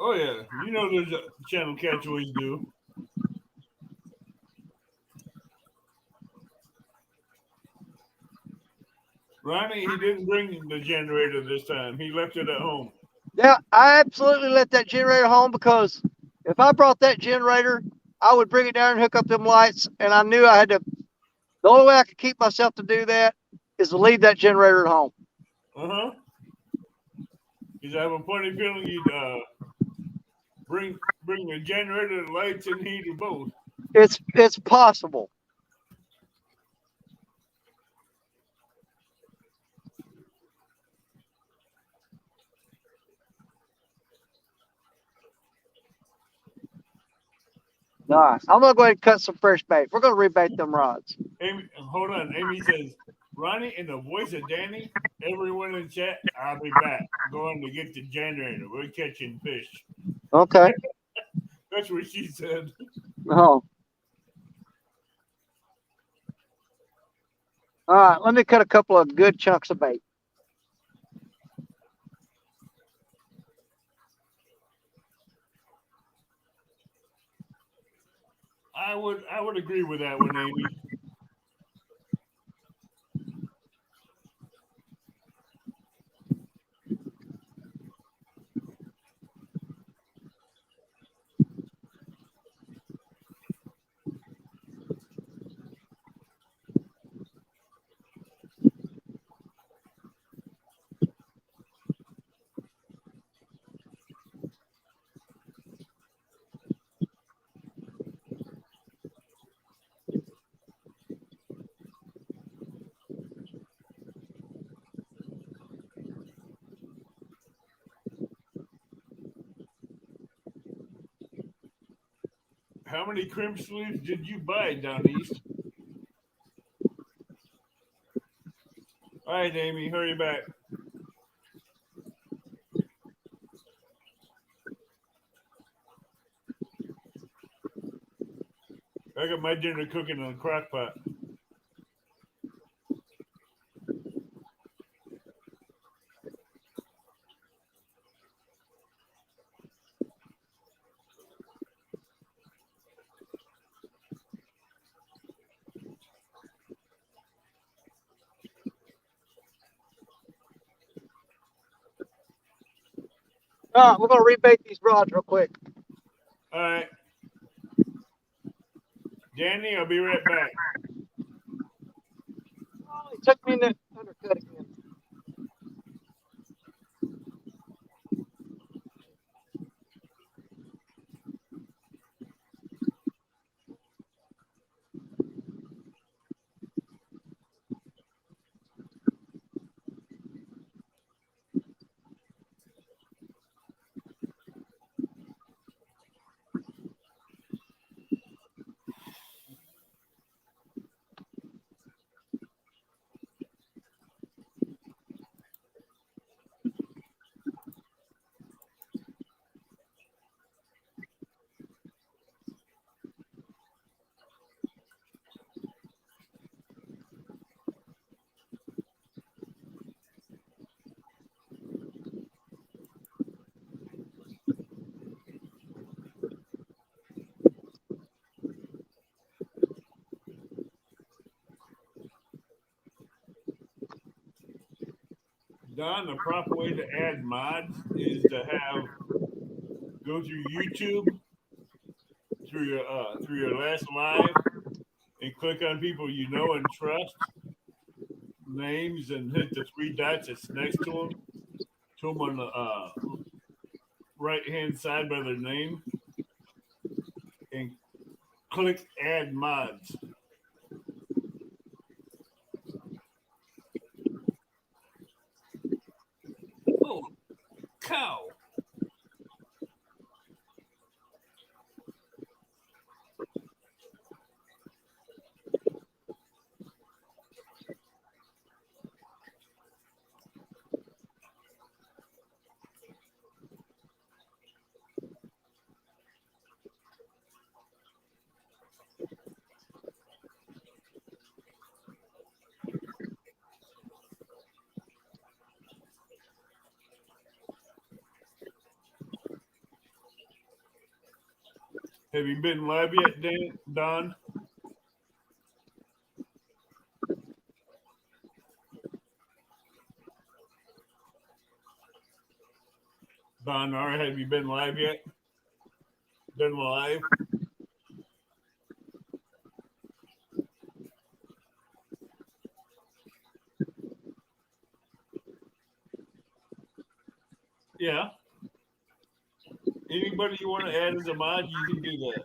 Oh yeah, you know there's a channel catch always do. Ronnie, he didn't bring the generator this time. He left it at home. Yeah, I absolutely let that generator home because if I brought that generator, I would bring it down and hook up them lights. And I knew I had to, the only way I could keep myself to do that is to leave that generator at home. Uh-huh. Because I have a funny feeling you'd bring the generator, the lights, and heat or both. It's possible. All right, I'm gonna go ahead and cut some fresh bait. We're gonna rebait them rods. Amy, hold on. Amy says, Ronnie, in the voice of Danny, everyone in chat, I'll be back. Going to get the generator. We're catching fish. Okay. That's what she said. Oh. All right, let me cut a couple of good chunks of bait. I would agree with that one, Amy. How many crimp sleeves did you buy down east? All right, Amy, hurry back. I got my dinner cooking in a crock pot. All right, we're gonna rebait these rods real quick. All right. Danny, I'll be right back. Oh, it took me in the undercut again. Don, the proper way to add mods is to go through YouTube through your last live and click on people you know and trust, names, and hit the three dots that's next to them. To them on the right hand side by their name, and click add mods. Oh, cow. Have you been live yet, Don? Don R, have you been live yet? Been live? Yeah. Anybody you want to add as a mod, you can do that.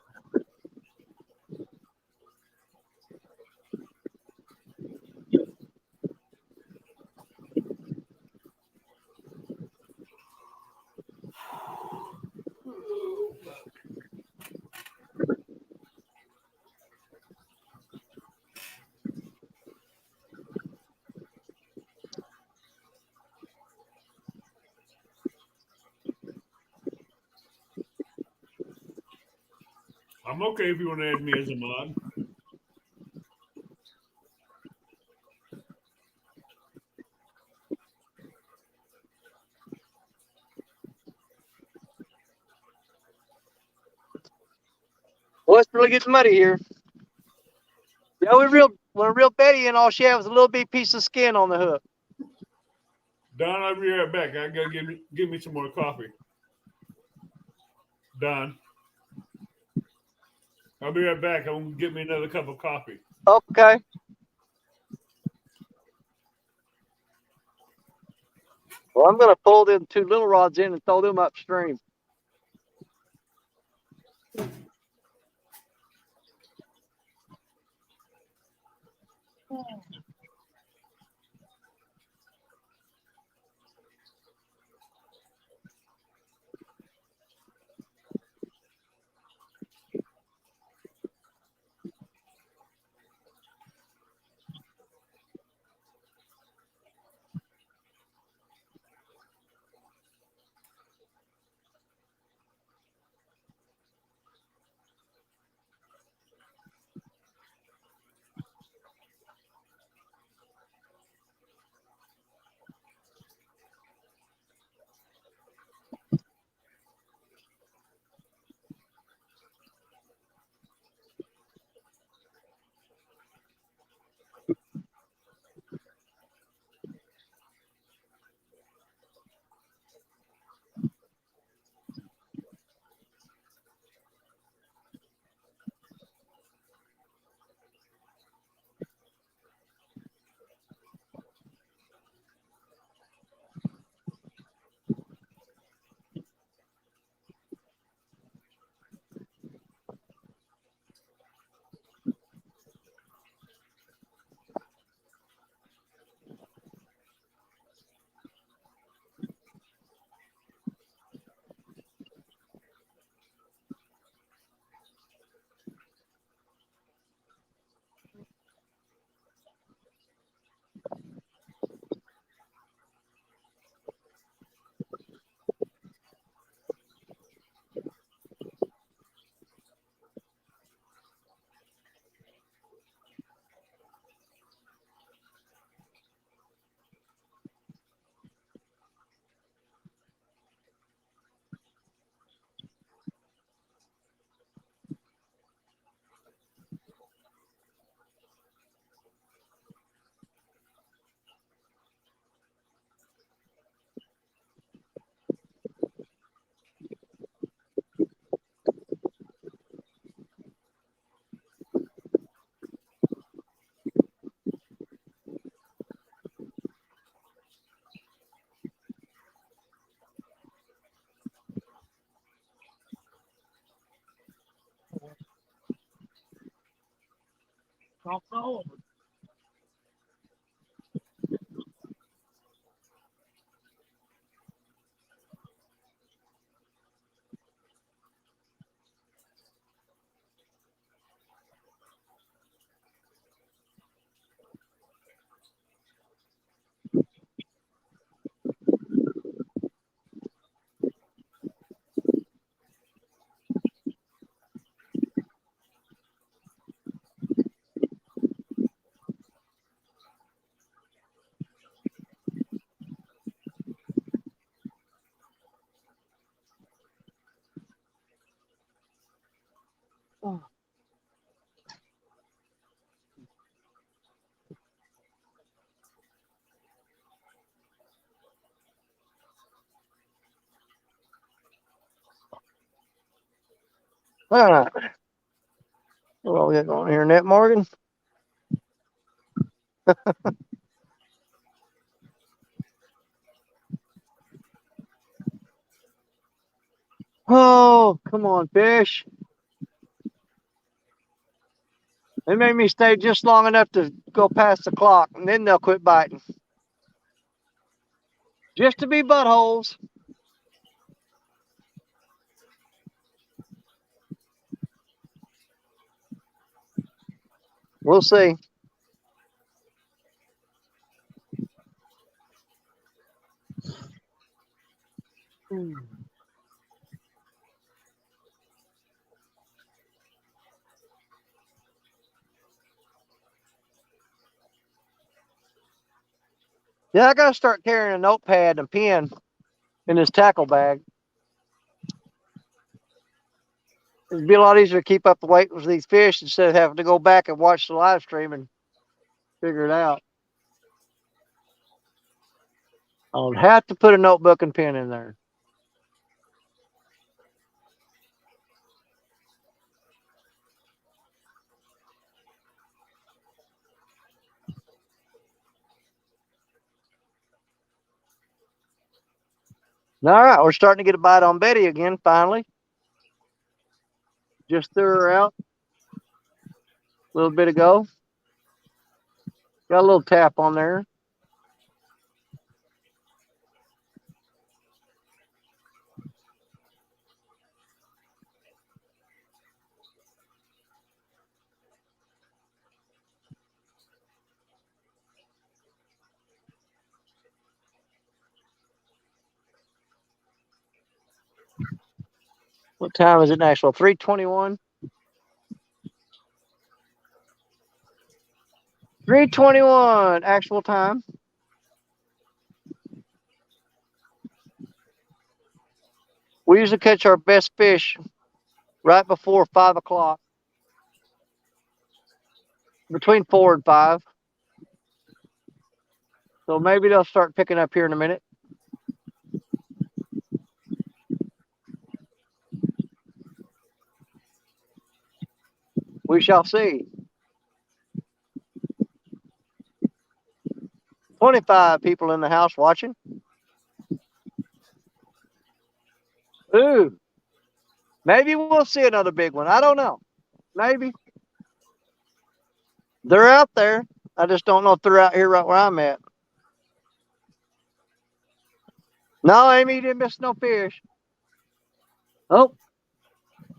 I'm okay if you want to add me as a mod. Well, it's really getting muddy here. Yeah, we're real Betty, and all she had was a little bitty piece of skin on the hook. Don, I'll be right back. I gotta give me some more coffee. Don, I'll be right back. I'm gonna get me another cup of coffee. Okay. Well, I'm going to pull them 2 little rods in and throw them upstream. All right. What we got going here, Net Morgan? Oh, come on, fish. They made me stay just long enough to go past the clock, and then they'll quit biting. Just to be buttholes. We'll see. Yeah, I gotta start carrying a notepad and pen in this tackle bag. It'd be a lot easier to keep up the weight with these fish instead of having to go back and watch the live stream and figure it out. I would have to put a notebook and pen in there. All right, we're starting to get a bite on Betty again, finally. Just threw her out a little bit ago. Got a little tap on there. What time is it, Nashville? 3:21? 3:21 actual time. We usually catch our best fish right before 5 o'clock, between 4 and 5. So maybe they'll start picking up here in a minute. We shall see. 25 people in the house watching. Ooh. Maybe we'll see another big one. I don't know. Maybe. They're out there. I just don't know if they're out here right where I'm at. No, Amy, you didn't miss no fish. Oh,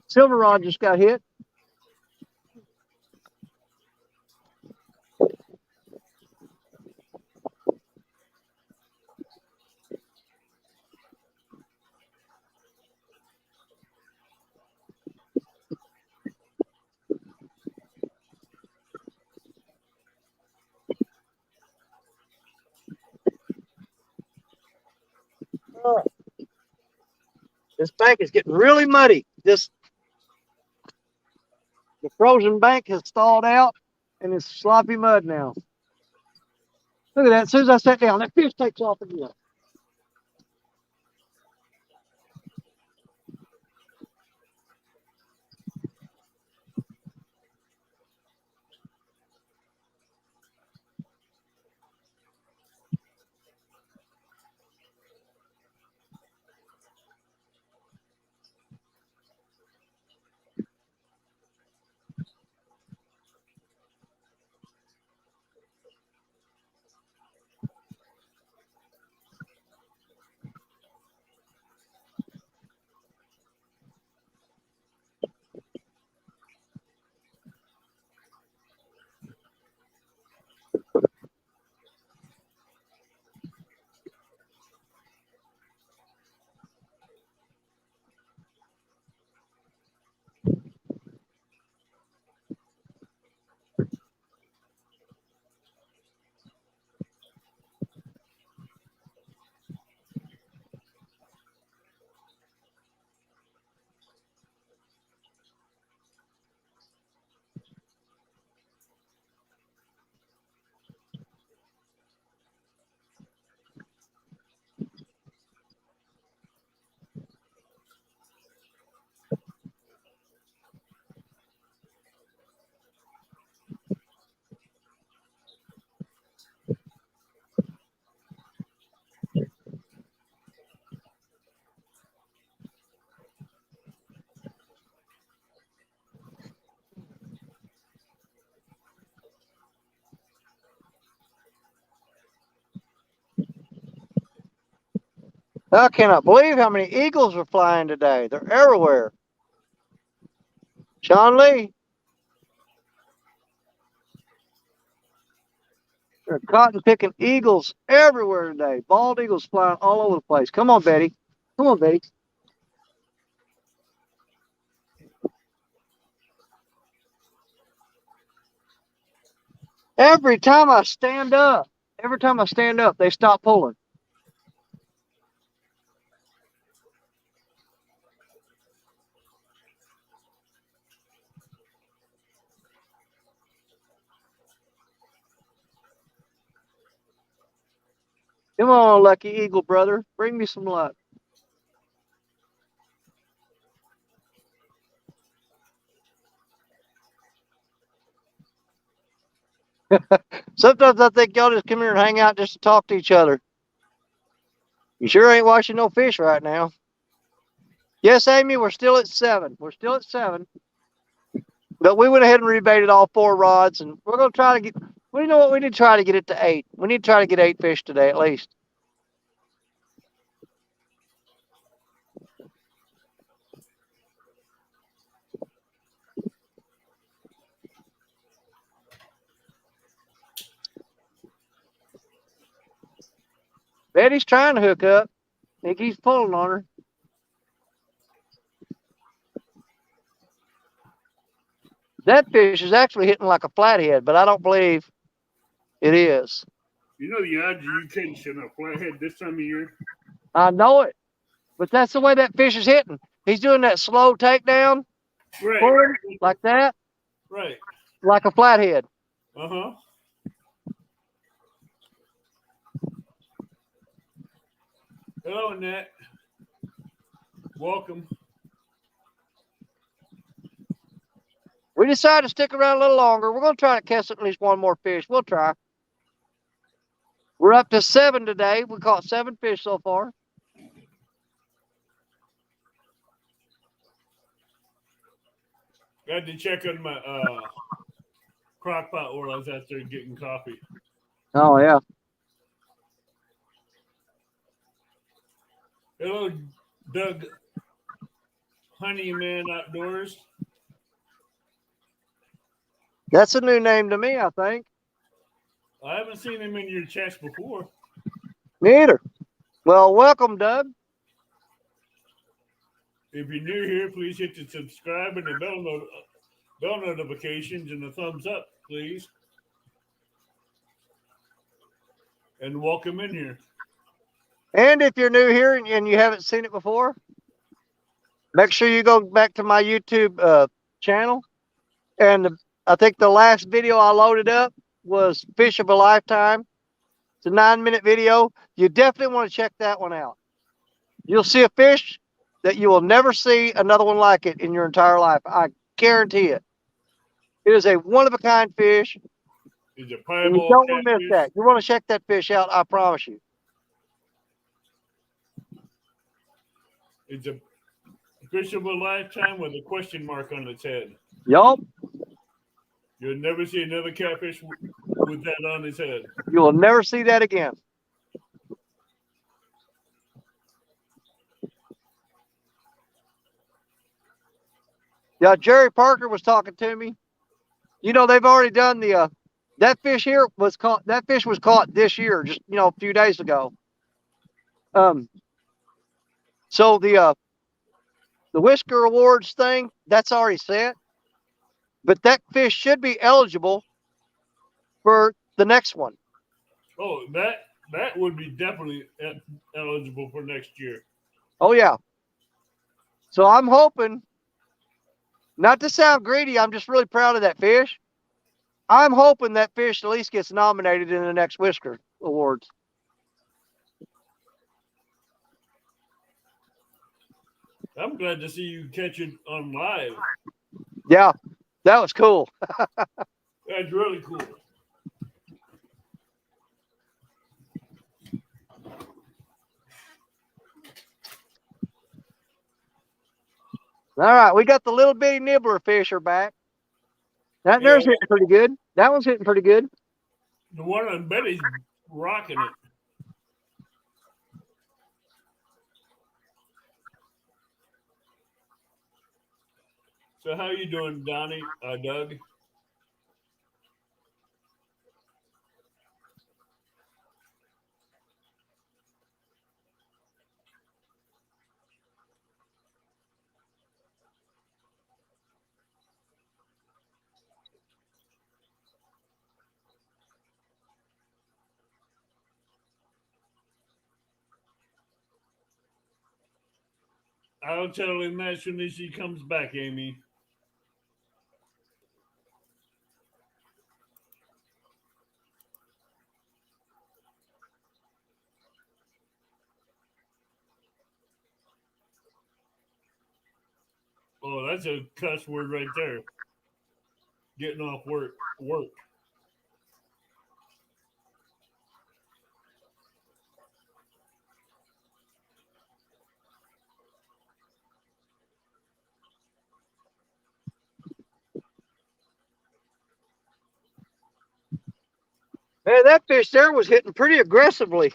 silver rod just got hit. Oh, this bank is getting really muddy. The frozen bank has thawed out and it's sloppy mud now. Look at that. As soon as I sat down, that fish takes off again. I cannot believe how many eagles are flying today. They're everywhere. Sean Lee. There are cotton picking eagles everywhere today. Bald eagles flying all over the place. Come on, Betty. Come on, Betty. Every time I stand up, they stop pulling. Come on, lucky eagle brother. Bring me some luck. Sometimes I think y'all just come here and hang out just to talk to each other. You sure ain't watching no fish right now. Yes, Amy, we're still at 7. We're still at 7. But we went ahead and rebaited all 4 rods, and we're going to try to get, well, you know what? We need to try to get it to 8. We need to try to get 8 fish today at least. Betty's trying to hook up. I think he's pulling on her. That fish is actually hitting like a flathead, but I don't believe it is. You know the odds of you catching a flathead this time of year? I know it, but that's the way that fish is hitting. He's doing that slow takedown, Right. pulling like that, Right. like a flathead. Uh-huh. Hello, Annette. Welcome. We decided to stick around a little longer. We're going to try to catch at least one more fish. We'll try. We're up to 7 today. We caught 7 fish so far. Got to check on my crock pot while I was out there getting coffee. Oh, yeah. Hello, Doug Honeyman Outdoors. That's a new name to me, I think. I haven't seen him in your chats before. Me either. Well, welcome, Doug. If you're new here, please hit the subscribe and the bell notifications and the thumbs up, please. And welcome in here. And if you're new here and you haven't seen it before, make sure you go back to my YouTube channel. And I think the last video I loaded up was Fish of a Lifetime. It's a 9-minute video. You definitely want to check that one out. You'll see a fish that you will never see another one like it in your entire life. I guarantee it. It is a one-of-a-kind fish. Is it And you piebald don't want to miss catfish? that. You want to check that fish out, I promise you. It's a fish of a lifetime with a question mark on its head. Yup. You'll never see another catfish with that on its head. You will never see that again. Yeah, Jerry Parker was talking to me. You know, they've already done the that fish here was caught. That fish was caught this year, just a few days ago. So the Whisker Awards thing, that's already set. But that fish should be eligible for the next one. Oh, that would be definitely eligible for next year. Oh yeah. So I'm hoping, not to sound greedy, I'm just really proud of that fish. I'm hoping that fish at least gets nominated in the next Whisker Awards. I'm glad to see you catch it on live. Yeah, that was cool. That's really cool. All right, we got the little bitty nibbler fisher back. That there's hitting pretty good. That one's hitting pretty good. The one on Betty's rocking it. So how you doing, Donnie? Doug? I'll tell him that as soon as he comes back, Amy. Oh, that's a cuss word right there. Getting off work. Work. Hey, that fish there was hitting pretty aggressively.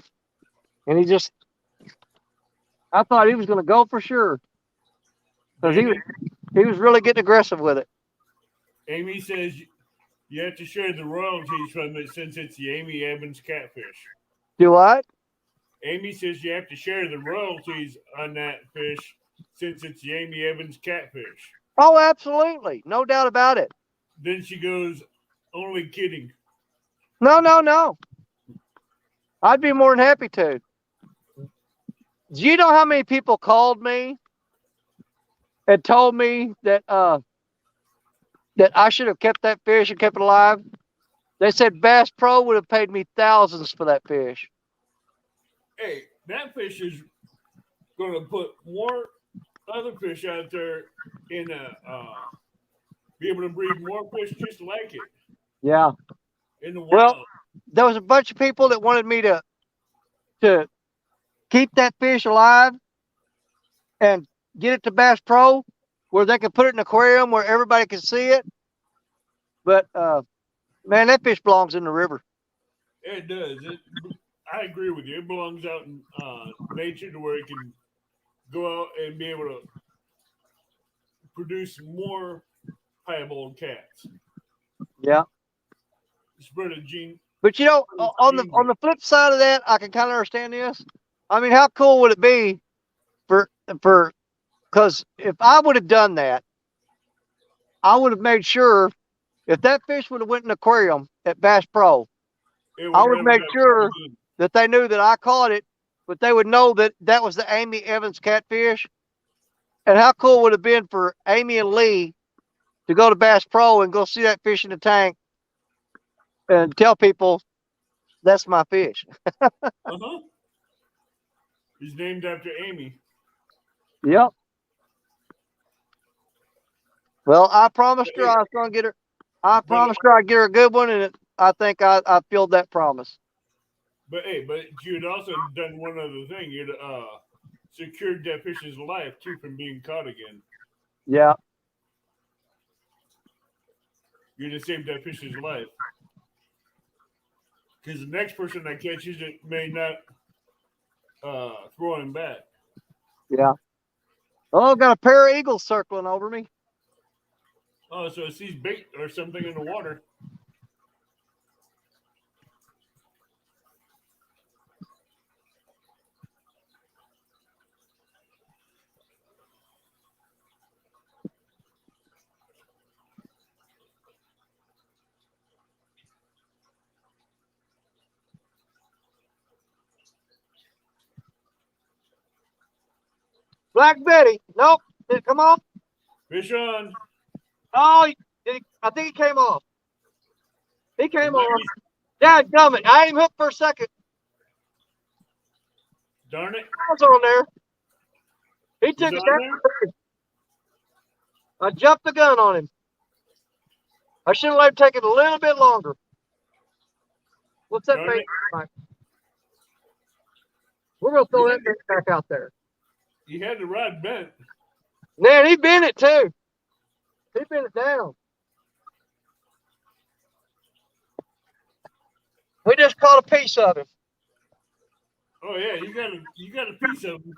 And I thought he was going to go for sure. Because he was really getting aggressive with it. Amy says you have to share the royalties from it since it's the Amy Evans catfish. Do what? Amy says you have to share the royalties on that fish since it's the Amy Evans catfish. Oh, absolutely. No doubt about it. Then she goes, only kidding. No. I'd be more than happy to. Do you know how many people called me and told me that I should have kept that fish and kept it alive? They said Bass Pro would have paid me thousands for that fish. Hey, that fish is going to put more other fish out there in be able to breed more fish just like it. Yeah. In the wild. Well, there was a bunch of people that wanted me to keep that fish alive and get it to Bass Pro where they could put it in an aquarium where everybody can see it. But man, that fish belongs in the river. It does. I agree with you. It belongs out in nature to where it can go out and be able to produce more piebald cats. Yeah. Spread a gene. But you know, on the flip side of that, I can kind of understand this. I mean, how cool would it be because if I would have done that, I would have made sure if that fish would have went in an aquarium at Bass Pro, I would have made sure that they knew that I caught it, but they would know that that was the Amy Evans catfish. And how cool would it have been for Amy and Lee to go to Bass Pro and go see that fish in the tank and tell people that's my fish. He's named after Amy. Yep. Well, I promised her I was going to get her. I promised her I'd get her a good one, and I think I filled that promise. But you'd also done one other thing. You'd secured that fish's life too from being caught again. Yeah. You'd have saved that fish's life. Because the next person that catches it may not throw him back. Yeah. Oh, got a pair of eagles circling over me. Oh, so it sees bait or something in the water. Black Betty. Nope. Did it come off? Fish on. Oh, I think he came off. He came off. Dad, gummit. I ain't hooked for a second. Darn it. I was on there. He took it down. I jumped the gun on him. I should have let him take it a little bit longer. What's that bait like? We're going to throw that bait back out there. You had the rod bent. Man, he bent it too. He bent it down. We just caught a piece of him. Oh yeah, you got a piece of him.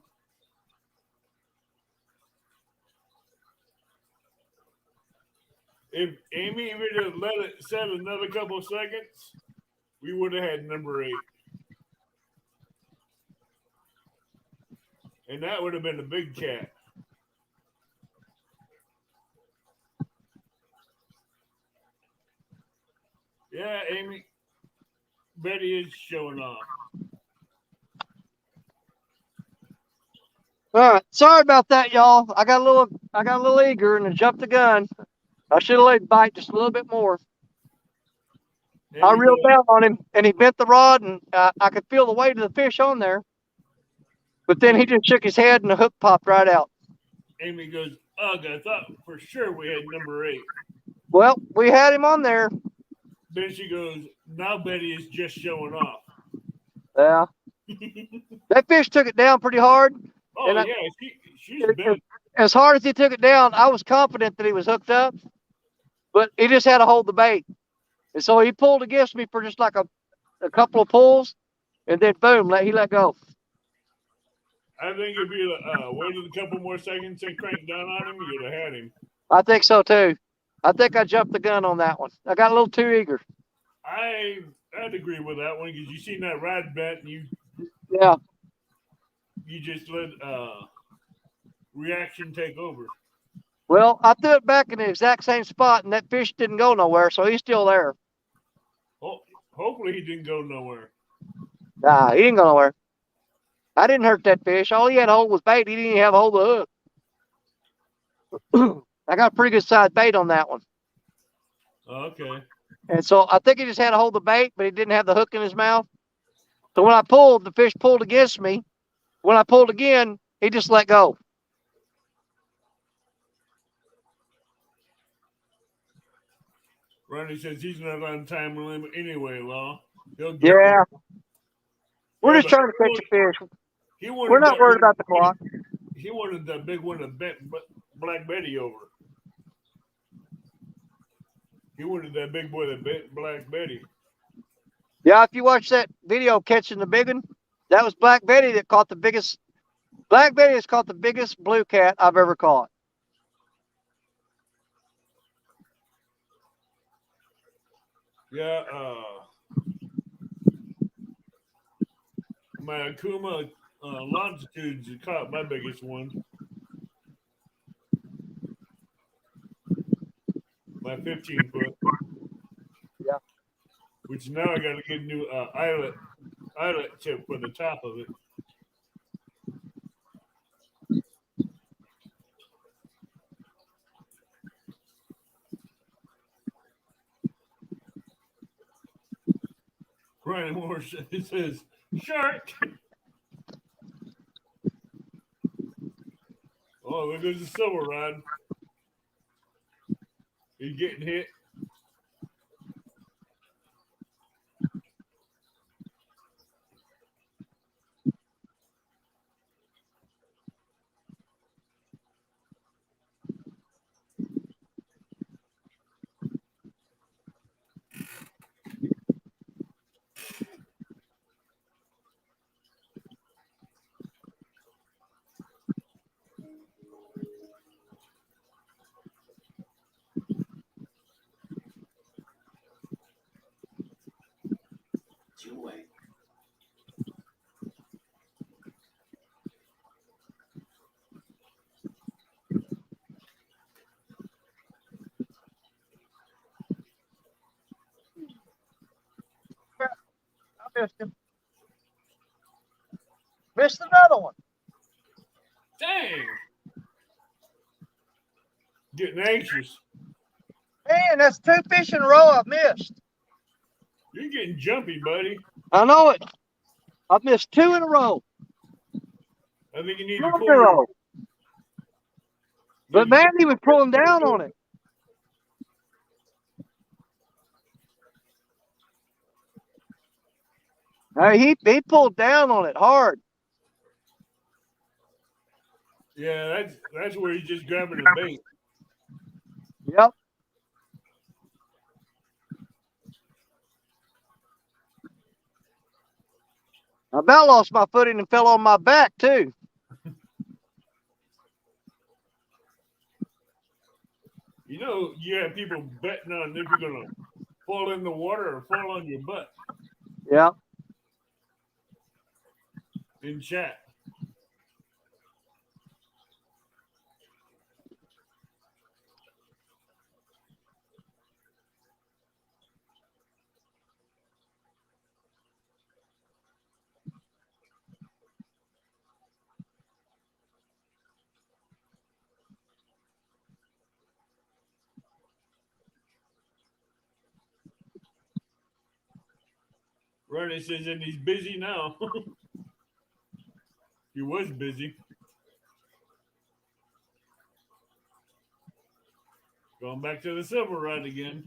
If Amy would have let it set another couple of seconds, we would have had number 8. And that would have been a big cat. Yeah, Amy. Betty is showing off. All right, sorry about that, y'all. I got a little eager and I jumped the gun. I should have let him bite just a little bit more. I Amy reeled goes, down on him, and he bent the rod, and I could feel the weight of the fish on there. But then he just shook his head, and the hook popped right out. Amy goes, ugh, I thought for sure we had number 8. Well, we had him on there. Then she goes, now Betty is just showing off. Yeah. That fish took it down pretty hard. Oh, And yeah, she's big. As hard as he took it down, I was confident that he was hooked up, but he just had to hold the bait. And so he pulled against me for just like a couple of pulls, and then boom, he let go. I think if you waited a couple more seconds and cranked down on him, you'd have had him. I think so too. I think I jumped the gun on that one. I got a little too eager. I'd agree with that one because you seen that rod bent and you just let reaction take over. Well, I threw it back in the exact same spot, and that fish didn't go nowhere, so he's still there. Oh, hopefully he didn't go nowhere. Nah, he didn't go nowhere. I didn't hurt that fish. All he had to hold was bait. He didn't even have a hold of the hook. I got a pretty good sized bait on that one. Okay. And so I think he just had to hold the bait, but he didn't have the hook in his mouth. So when I pulled, the fish pulled against me. When I pulled again, he just let go. Ronnie says he's not on time limit anyway, Law. He'll get Yeah. one. We're Yeah, just trying to catch a fish. He wanted We're not that worried one- about the clock. He wanted that big one that bent Black Betty over. He wanted that big boy that bent Black Betty. Yeah, if you watch that video catching the big one, that was Black Betty that caught the biggest. Black Betty has caught the biggest blue cat I've ever caught. Yeah, my Akuma longitudes caught my biggest one. My 15 foot. Yeah. Which now I got to get a new eyelet tip for the top of it. Ryan Moore says, shark. Oh, there goes the silver rod. He's getting hit. Joy. I missed him. Missed another one. Dang. Getting anxious. Man, that's 2 fish in a row I've missed. You're getting jumpy, buddy. I know it. I've missed 2 in a row. I think you need 2 to in pull a your, row. But man, he was pulling down on it. He pulled down on it hard. Yeah, that's where he's just grabbing the bait. Yep. I about lost my footing and fell on my back too. You know, you have people betting on if you're gonna fall in the water or fall on your butt Yeah. in chat. Ronnie says, and he's busy now. He was busy. Going back to the silver rod again.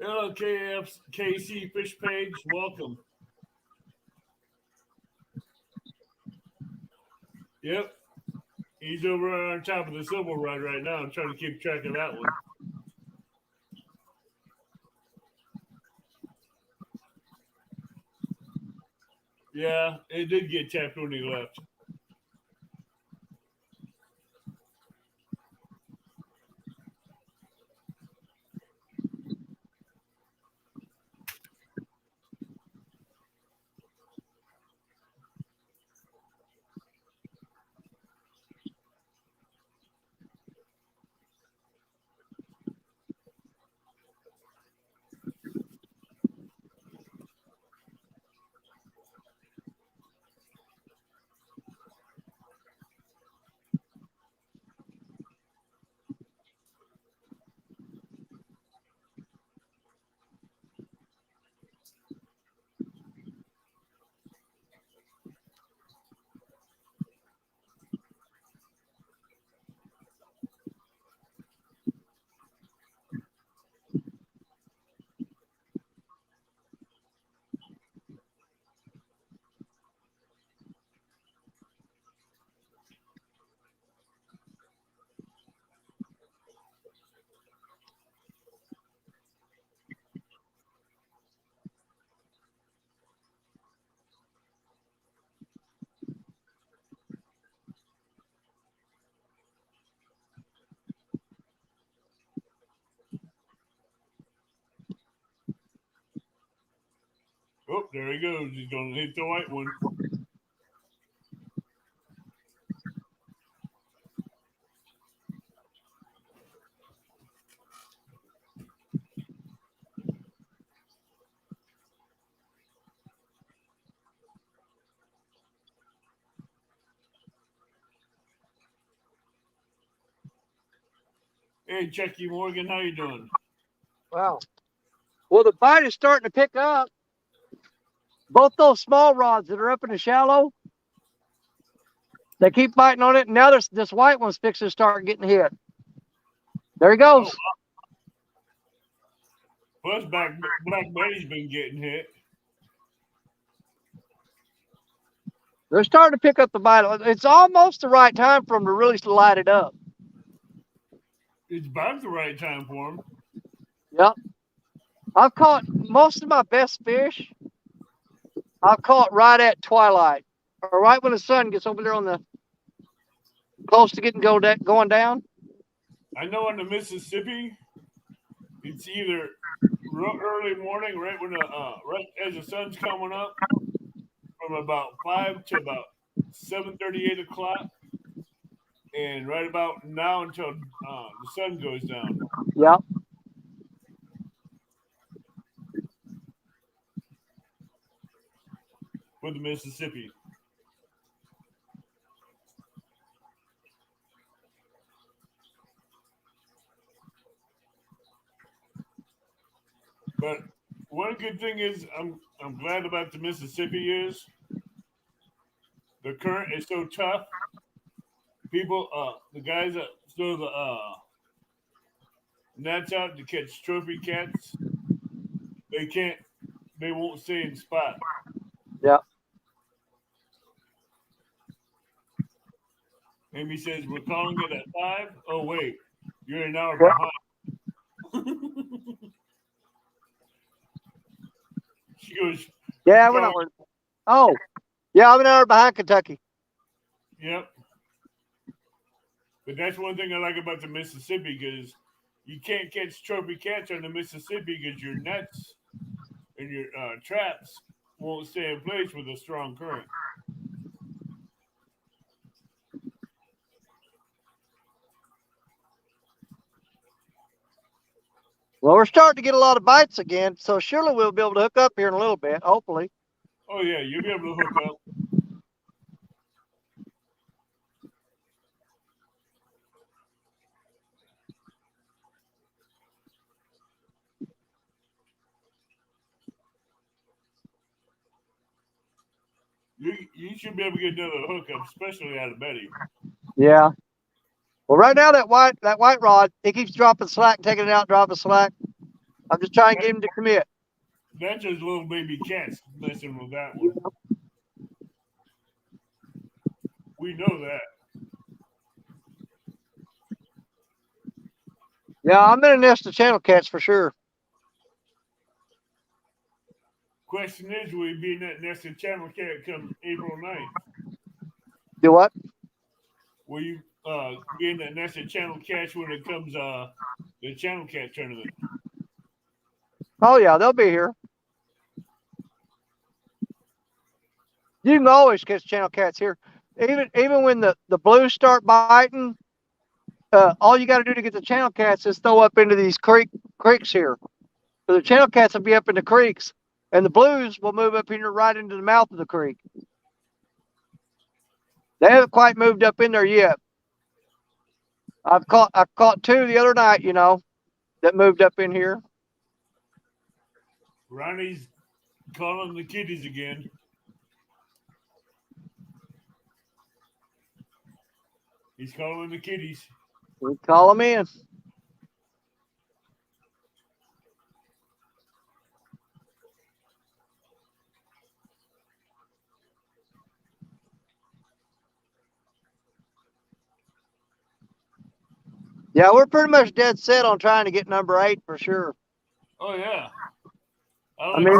Hello, KC Fish Page. Welcome. Yep. He's over on top of the silver rod right now. I'm trying to keep track of that one. Yeah, it did get tapped when he left. Oh, there he goes. He's going to hit the white one. Hey, Chucky Morgan, how you doing? Wow. Well, the bite is starting to pick up. Both those small rods that are up in the shallow, they keep biting on it. And now this white one's fixing to start getting hit. There he goes. Oh, wow. Plus, Black Betty's been getting hit. They're starting to pick up the bite. It's almost the right time for them to really light it up. It's about the right time for him. Yep. I've caught most of my best fish. I've caught right at twilight, or right when the sun gets over there on the close to getting going down. I know on the Mississippi, it's either early morning, right when right as the sun's coming up, from about 5 to about 7:30, 8 o'clock, and right about now until the sun goes down. Yep. For the Mississippi. But one good thing is I'm glad about the Mississippi is the current is so tough. People, the guys that throw nets out to catch trophy cats, they won't stay in spot. Yeah. Amy says, we're calling it at 5. Oh, wait, you're an hour Yeah. behind. She goes, Yeah, we're not worried. Oh, yeah, I'm an hour behind Kentucky. yep. But that's one thing I like about the Mississippi, because you can't catch trophy cats on the Mississippi because your nets and your traps won't stay in place with a strong current. Well, we're starting to get a lot of bites again, so surely we'll be able to hook up here in a little bit, hopefully. Oh, yeah, you'll be able to hook up. You should be able to get another hookup, especially out of Betty. Yeah. Well, right now that white rod, he keeps dropping slack, taking it out, dropping slack. I'm just trying to get him to commit. That's just little baby cats messing with that one. We know that. Yeah, I'm in a nest of channel cats for sure. Question is, will you be in that nest of channel cat come April 9th? Do what? Will you be in that nest of channel cats when it comes the channel cat tournament? Oh yeah, they'll be here. You can always catch channel cats here. Even when the blues start biting, all you got to do to get the channel cats is throw up into these creeks here. So the channel cats will be up in the creeks, and the blues will move up here right into the mouth of the creek. They haven't quite moved up in there yet. I caught 2 the other night, that moved up in here. Ronnie's calling the kitties again. He's calling the kitties. We call them in. Yeah, we're pretty much dead set on trying to get number 8 for sure. Oh yeah. I mean,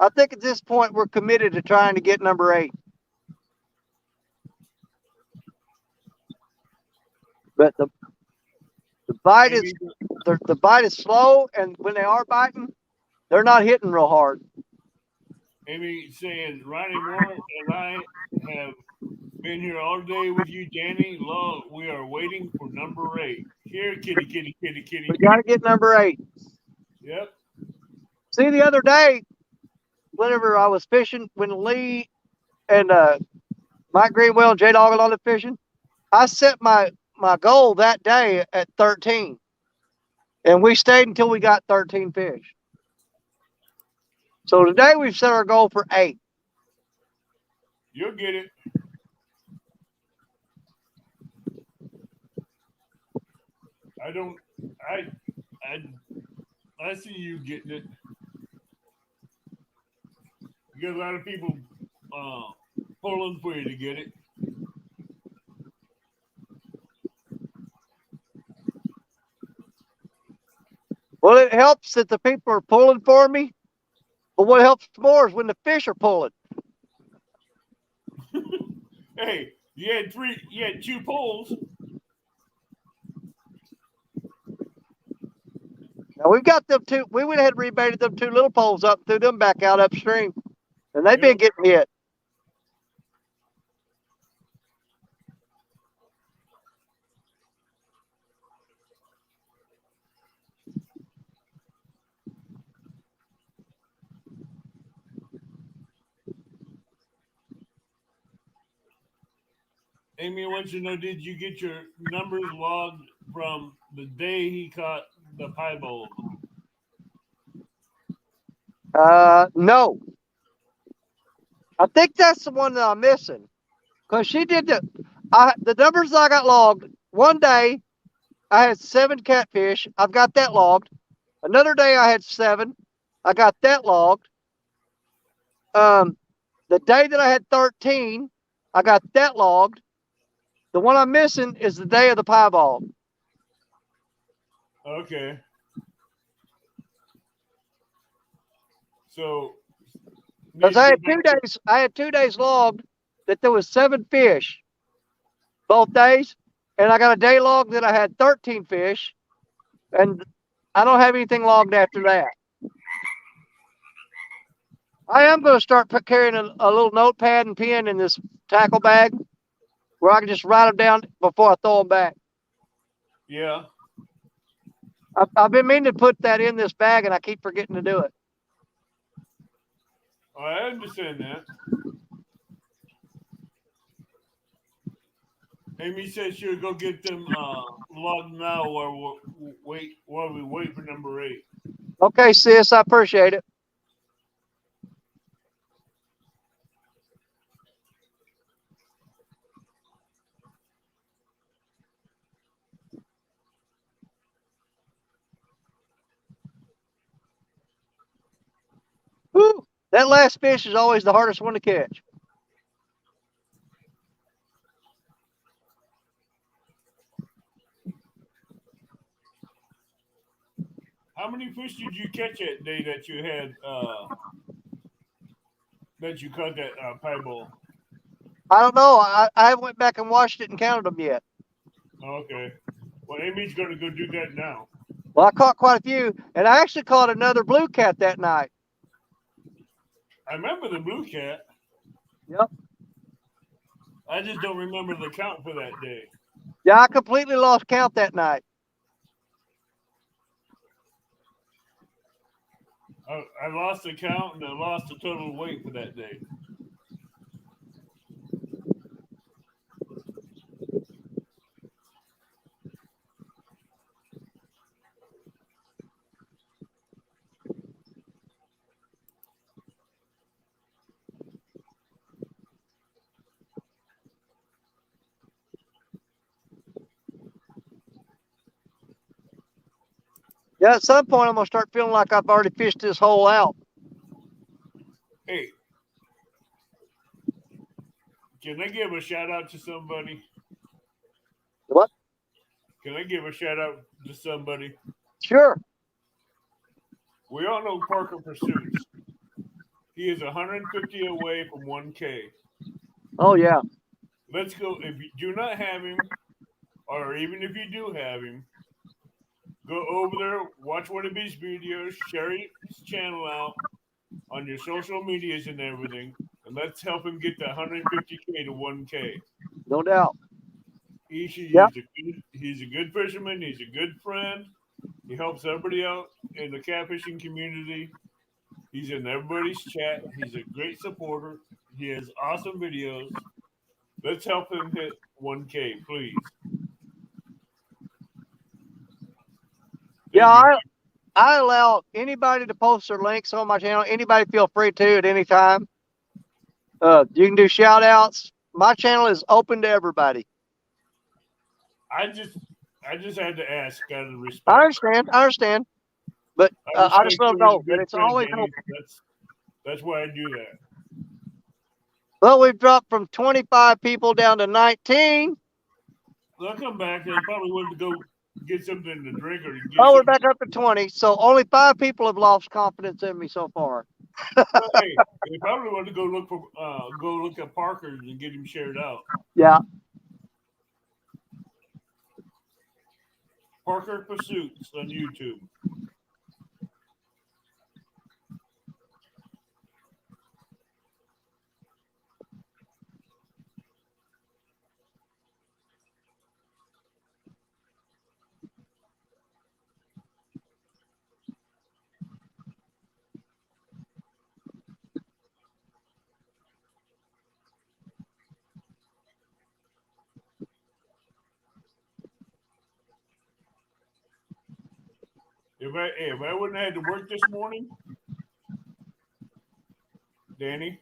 I think at this point we're committed to trying to get number 8. But the bite is the bite is slow, and when they are biting, they're not hitting real hard. Amy saying Ronnie Moore and I have been here all day with you, Danny. Love, we are waiting for number 8. Here, kitty, kitty, kitty, kitty. We got to get number 8. Yep. See, the other day, whenever I was fishing, when Lee and Mike Greenwell and J Dog and all the fishing, I set my goal that day at 13, and we stayed until we got 13 fish. So today we've set our goal for 8. You'll get it. I see you getting it. You got a lot of people pulling for you to get it. Well, it helps that the people are pulling for me, but what helps more is when the fish are pulling. Hey, you had 2 pulls. Now we've got them 2. We went ahead and rebaited them 2 little poles up, threw them back out upstream, and they've been getting hit. Amy wants to know, did you get your numbers logged from the day he caught the piebald? No. I think that's the one that I'm missing, because she did the numbers I got logged one day. I had 7 catfish. I've got that logged. Another day I had 7. I got that logged. The day that I had 13, I got that logged. The one I'm missing is the day of the piebald. Okay. So Because I had 2 days logged that there was 7 fish both days, and I got a day log that I had 13 fish, and I don't have anything logged after that. I am going to start carrying a little notepad and pen in this tackle bag where I can just write them down before I throw them back. Yeah. I've been meaning to put that in this bag, and I keep forgetting to do it. I understand that. Amy said she'll go get them logged now while we wait for number 8. Okay, sis, I appreciate it. Whew, that last fish is always the hardest one to catch. How many fish did you catch that day that you had that you caught that piebald? I don't know. I went back and watched it and counted them yet. Okay. Well, Amy's going to go do that now. Well, I caught quite a few, and I actually caught another blue cat that night. I remember the blue cat. Yep. I just don't remember the count for that day. Yeah, I completely lost count that night. I lost the count and I lost the total weight for that day. Yeah, at some point I'm gonna start feeling like I've already fished this hole out. Hey, can I give a shout out to somebody? What? Can I give a shout out to somebody? Sure. We all know Parker Pursuits. He is 150 away from 1K. Oh yeah. Let's go. If you do not have him, or even if you do have him, go over there, watch one of his videos, share his channel out on your social medias and everything, and let's help him get that 150K to 1K. No doubt. He's Yep. a good fisherman. He's a good friend. He helps everybody out in the catfishing community. He's in everybody's chat. He's a great supporter. He has awesome videos. Let's help him hit 1K, please. Yeah, I allow anybody to post their links on my channel. Anybody feel free to at any time. You can do shout outs. My channel is open to everybody. I just had to ask out of respect. I understand. But I just want to know that it's always open. That's why I do that. Well, we've dropped from 25 people down to 19. They'll come back. They probably want to go get something to drink or get Oh, we're something. back up to 20. So only 5 people have lost confidence in me so far. Well, hey, they probably want to go look at Parker's and get him shared out. Yeah. Parker Pursuits on YouTube. If I wouldn't have had to work this morning, Danny.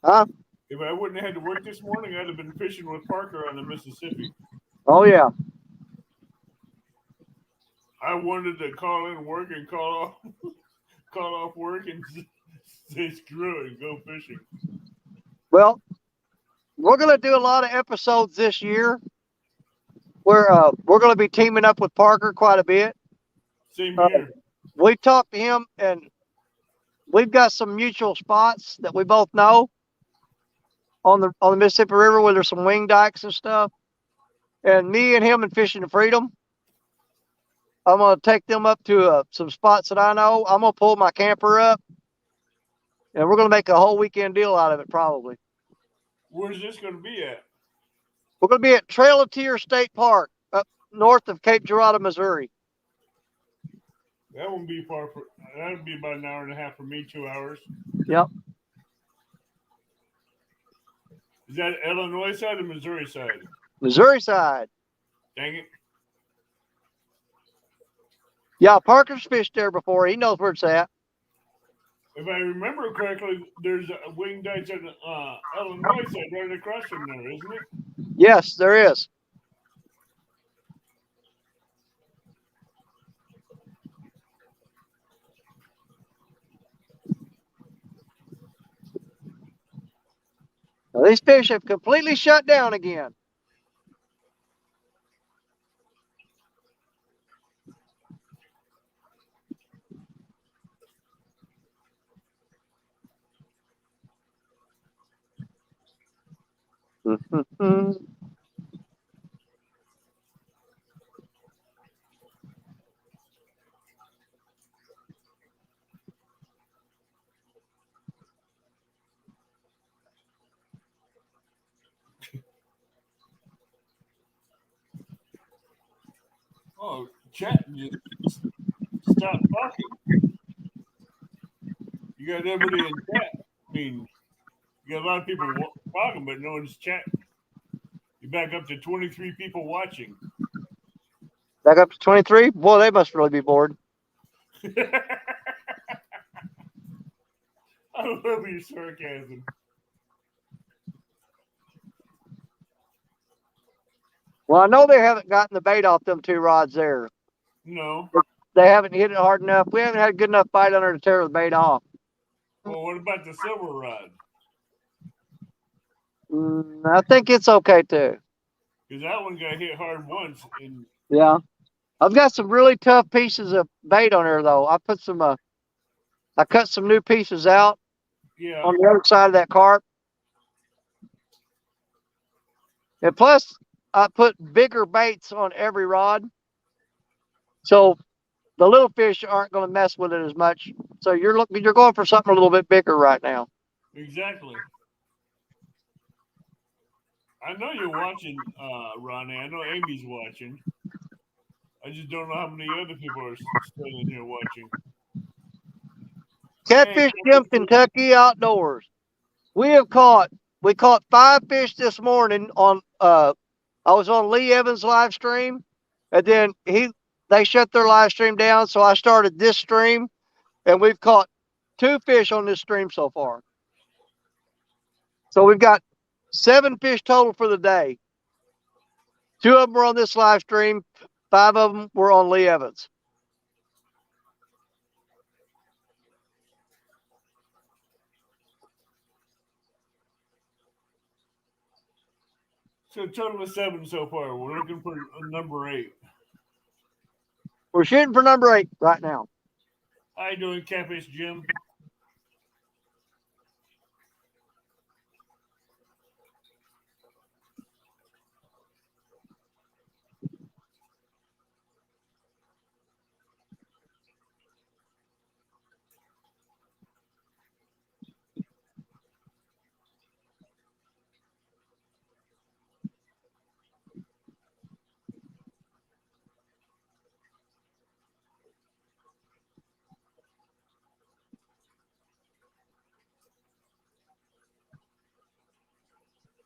Huh? If I wouldn't have had to work this morning, I'd have been fishing with Parker on the Mississippi. Oh, yeah. I wanted to call in work and call off work and say screw it and go fishing. Well, we're going to do a lot of episodes this year where we're going to be teaming up with Parker quite a bit. Same here. We talked to him, and we've got some mutual spots that we both know on the Mississippi River where there's some wing dikes and stuff. And me and him and Fishin N Freedom, I'm going to take them up to some spots that I know. I'm going to pull my camper up, and we're going to make a whole weekend deal out of it probably. Where's this going to be at? We're going to be at Trail of Tears State Park up north of Cape Girardeau, Missouri. That won't be far. That would be about an hour and a half for me, 2 hours. Yep. Is that Illinois side or Missouri side? Missouri side. Dang it. Yeah, Parker's fished there before. He knows where it's at. If I remember correctly, there's a wing dikes on the Illinois side right across from there, isn't it? Yes, there is. Now, these fish have completely shut down again. Oh, chat just stop talking. You got everybody in chat. I mean, you got a lot of people talking, but no one's chatting. You're back up to 23 people watching. Back up to 23? Boy, they must really be bored. I love your sarcasm. Well, I know they haven't gotten the bait off them 2 rods there. No. They haven't hit it hard enough. We haven't had a good enough bite on her to tear the bait off. Well, what about the silver rod? I think it's okay too. Because that one got hit hard once. And Yeah. I've got some really tough pieces of bait on her though. I put some I cut some new pieces out on the other side of that carp. And plus I put bigger baits on every rod. So the little fish aren't going to mess with it as much. So you're going for something a little bit bigger right now. Exactly. I know you're watching, Ronnie. I know Amy's watching. I just don't know how many other people are still in here watching. Catfish Jim Kentucky Outdoors. We caught 5 fish this morning on I was on Lee Evans' live stream, and then they shut their live stream down, so I started this stream, and we've caught 2 fish on this stream so far. So we've got 7 fish total for the day. 2 of them were on this live stream, 5 of them were on Lee Evans. So a total of 7 so far. We're looking for number 8. We're shooting for number 8 right now. How you doing, Catfish Jim?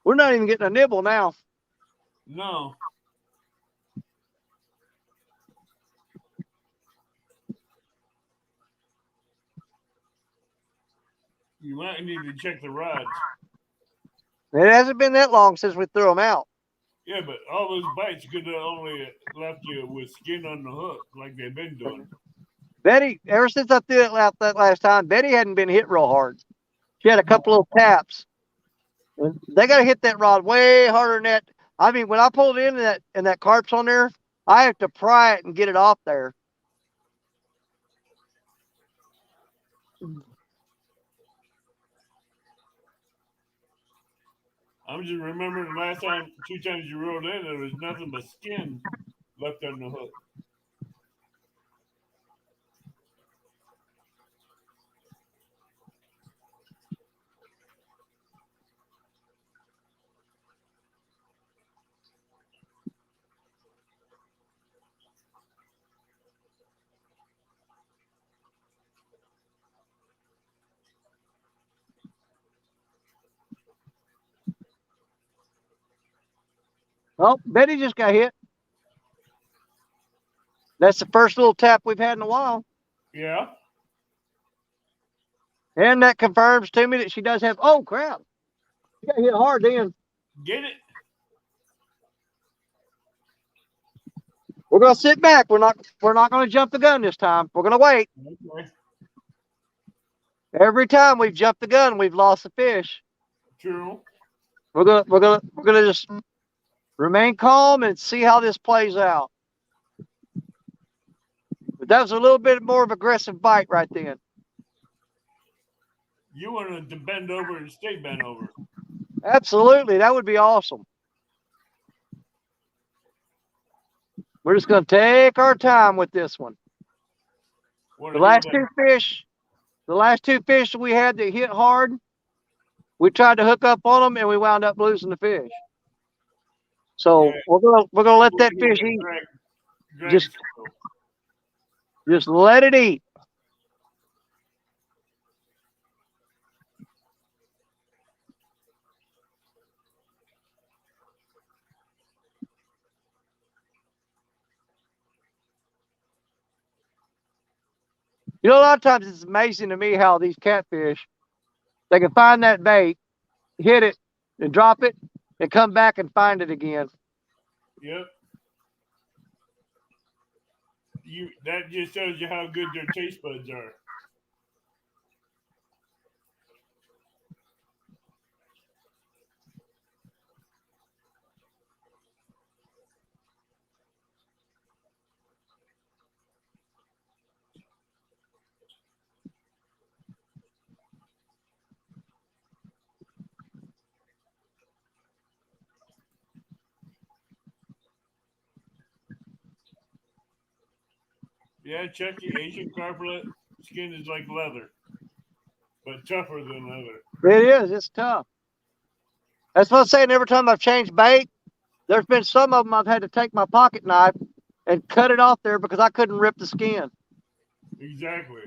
We're not even getting a nibble now. No. You might need to check the rods. It hasn't been that long since we threw them out. Yeah, but all those bites could have only left you with skin on the hook, like they've been doing. Betty, ever since I threw it out that last time, Betty hadn't been hit real hard. She had a couple little taps. And they got to hit that rod way harder than that. I mean, when I pulled it in and that carp's on there, I have to pry it and get it off there. I'm just remembering the last time, 2 times you rolled in, there was nothing but skin left on the hook. Oh, Betty just got hit. That's the first little tap we've had in a while. Yeah. And that confirms to me that she does have, oh, crap. She got hit hard then. Get it? We're going to sit back. We're not going to jump the gun this time. We're going to wait. Okay. Every time we've jumped the gun, we've lost the fish. True. We're gonna just remain calm and see how this plays out. But that was a little bit more of aggressive bite right then. You wanted to bend over and stay bent over. Absolutely, that would be awesome. We're just gonna take our time with this one. The last two fish that we had that hit hard, we tried to hook up on them and we wound up losing the fish. So Yeah. we're gonna let that fish eat. Just let it eat. You know, a lot of times it's amazing to me how these catfish, they can find that bait, hit it, and drop it, and come back and find it again. Yep. That just shows you how good their taste buds are. Yeah, Chucky, Asian carpet skin is like leather, but tougher than leather. It is. It's tough. That's what I'm saying. Every time I've changed bait, there's been some of them I've had to take my pocket knife and cut it off there because I couldn't rip the skin. Exactly.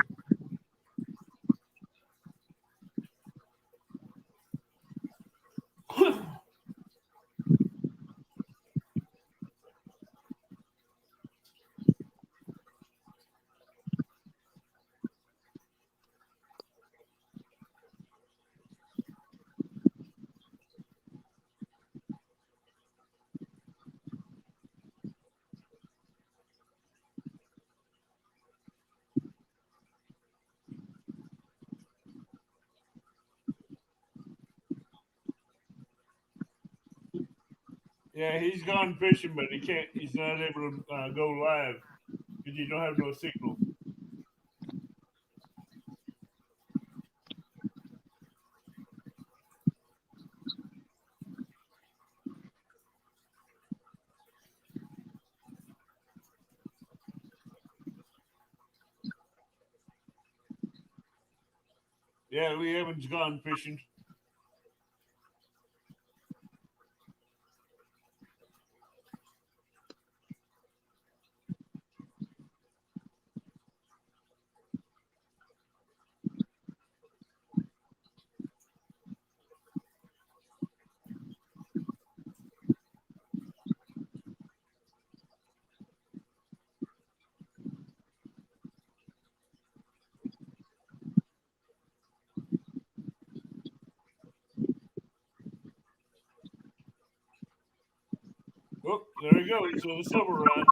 Yeah, he's gone fishing, but he can't. He's not able to go live because you don't have no signal. Yeah, we haven't gone fishing. Oh, there we go. So the silver rod.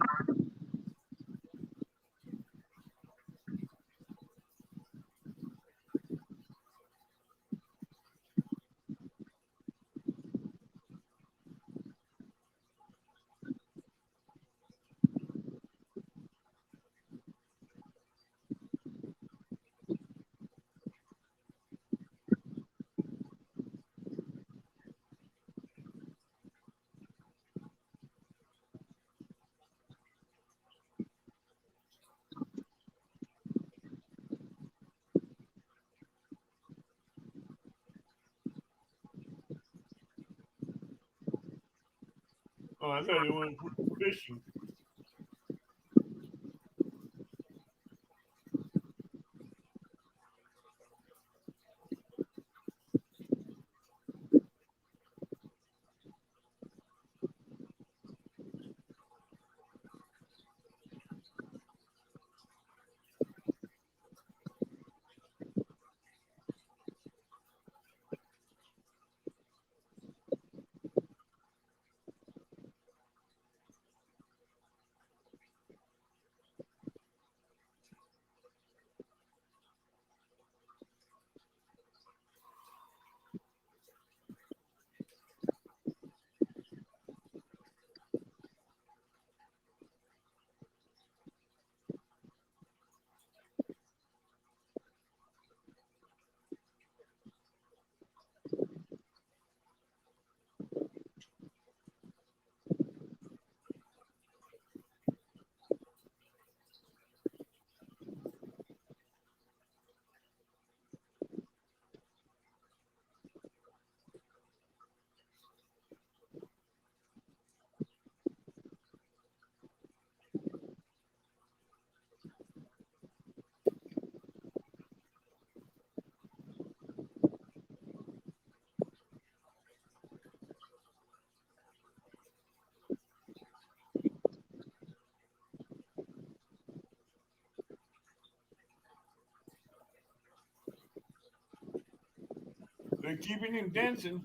Oh, I thought you went fishing. They're keeping him dancing.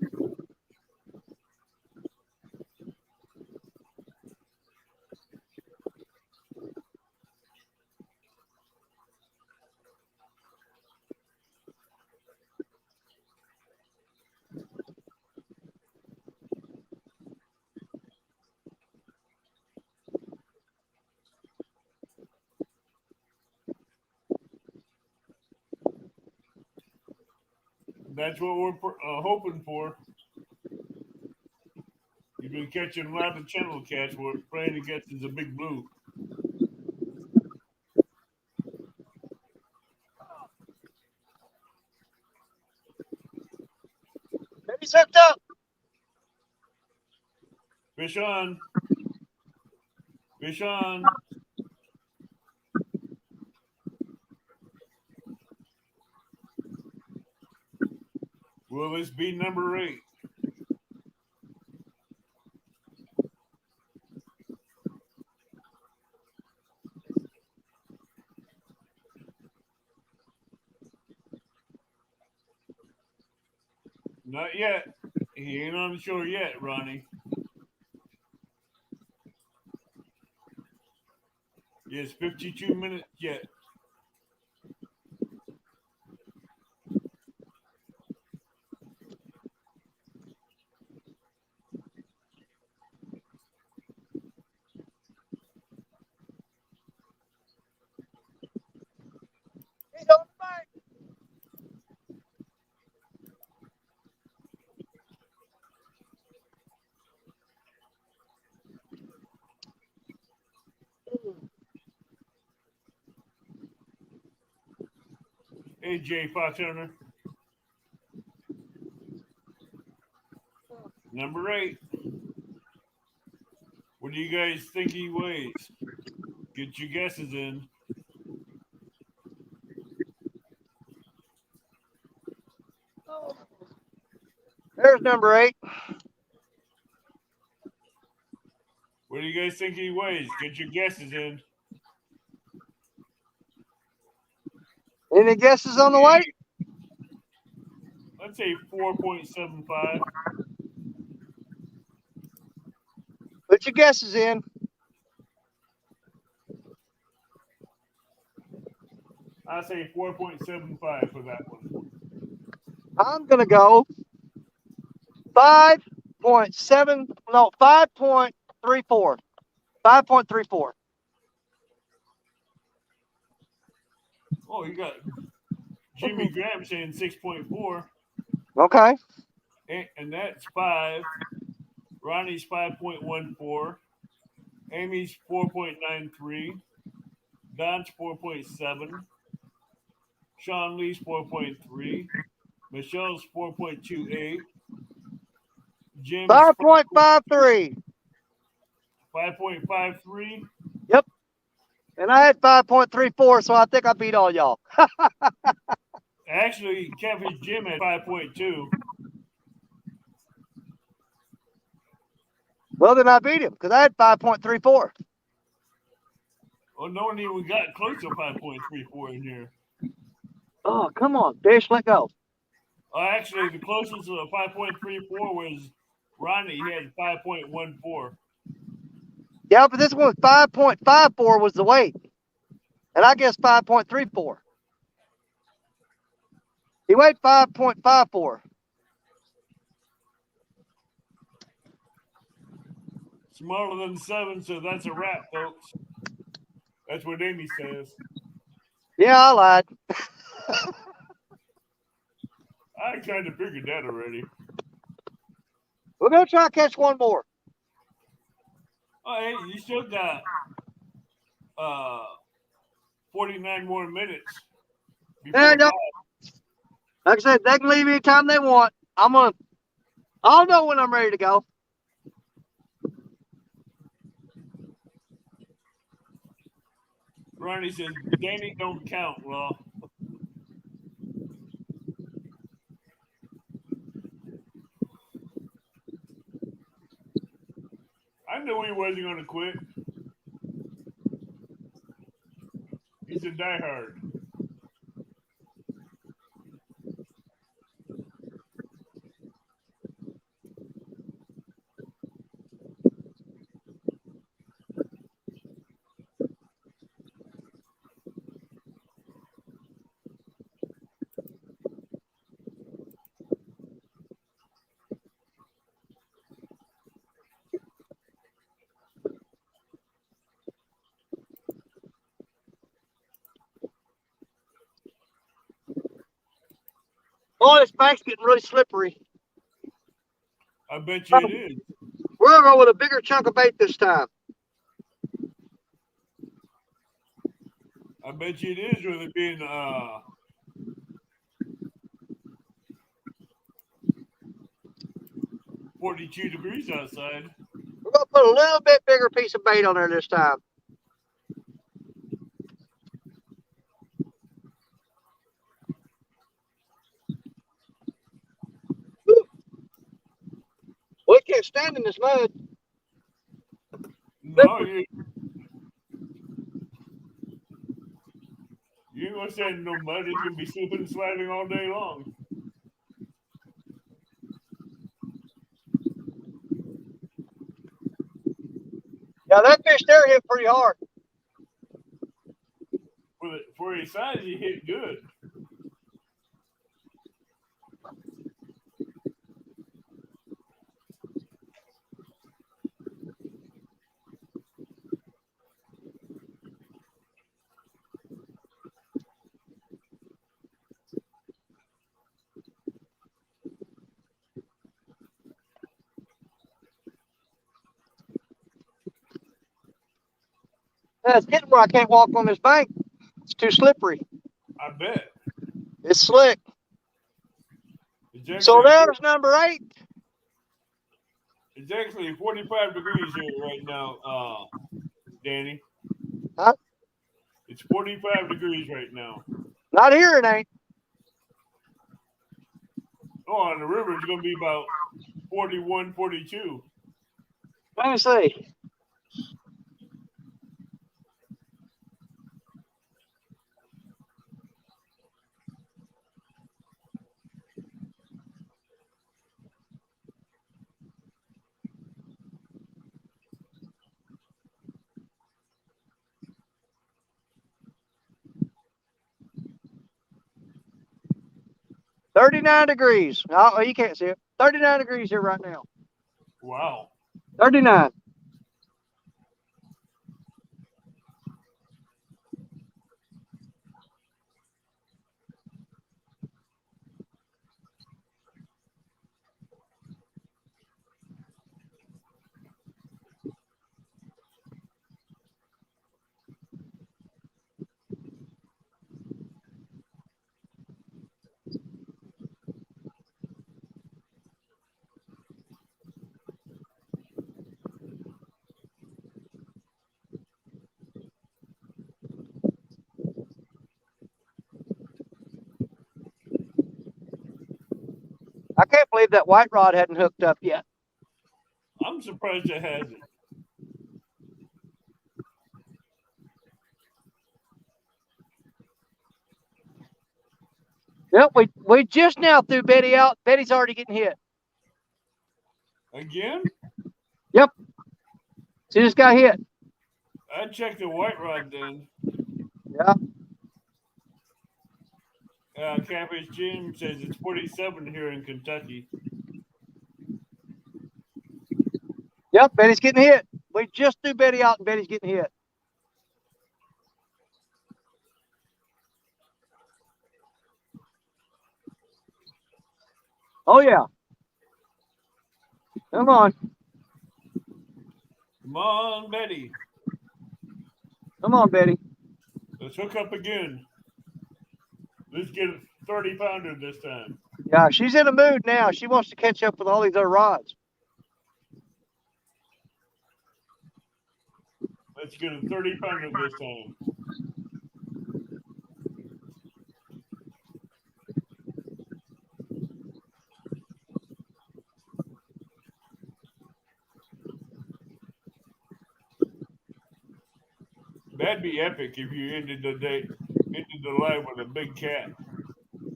That's what we're hoping for. You've been catching a lot of channel cats. We're praying against is a big blue. Baby's hooked up. Fish on. Fish on. Will this be number 8? Not yet. He ain't on the shore yet, Ronnie. It's 52 minutes yet. He's on the bank. Hey, Jay Fox Hunter. Number 8. What do you guys think he weighs? Get your guesses in. There's number 8. What do you guys think he weighs? Get your guesses in. Any guesses on the weight? Let's say 4.75. Put Get your guesses in. I say 4.75 for that one. I'm gonna go 5.7. No, 5.34. 5.34. Oh, you got Jimmy Graham saying 6.4, Okay. and that's 5. Ronnie's 5.14. Amy's 4.93. Don's 4.7. Sean Lee's 4.3. Michelle's 4.28. Jim's 5.53. 5.53. Yep. And I had 5.34, so I think I beat all y'all. Actually, Kevin Jim had 5.2. Well, then I beat him because I had 5.34. Oh, no one even got close to 5.34 in here. Oh, come on, fish, let go. Actually, the closest to 5.34 was Ronnie. He had 5.14. Yeah, but this one was 5.54 was the weight. And I guess 5.34. He weighed 5.54. Smaller than 7, so that's a wrap, folks. That's what Amy says. Yeah, I lied. I kind of figured that already. We're going to try to catch one more. Oh, hey, you still got 49 more minutes before Yeah, yep. 5. Like I said, they can leave anytime they want. I'll know when I'm ready to go. Ronnie says, Danny don't count, Law. I knew he wasn't going to quit. He's a diehard. Oh, this bank's getting really slippery. I bet you it is. We're going to go with a bigger chunk of bait this time. I bet you it is with it being 42 degrees outside. We're going to put a little bit bigger piece of bait on there this time. Whew. We can't stand in this mud. No, you ain't gonna stand in no mud. It's gonna be slipping and sliding all day long. Yeah, that fish there hit pretty hard. For his size, he hit good. Yeah, it's getting where I can't walk on this bank. It's too slippery. I bet. It's slick. It's So actually, there's number 8. it's actually 45 degrees here right now, Danny. Huh? It's 45 degrees right now. Not here, it ain't. Oh, on the river, it's gonna be about 41, 42. Let me see. 39 degrees. Oh, you can't see it. 39 degrees here right now. Wow. 39. I can't believe that white rod hadn't hooked up yet. I'm surprised it hasn't. Yep, we just now threw Betty out. Betty's already getting hit. Again? Yep. She just got hit. I checked the white rod then. Yeah. Cabbage Jim says it's 47 here in Kentucky. Yep, Betty's getting hit. We just threw Betty out and Betty's getting hit. Oh, yeah. Come on. Come on, Betty. Come on, Betty. Let's hook up again. Let's get a 30 pounder this time. Yeah, she's in a mood now. She wants to catch up with all these other rods. Let's get a 30 pounder this time. That'd be epic if you ended the live with a big cat.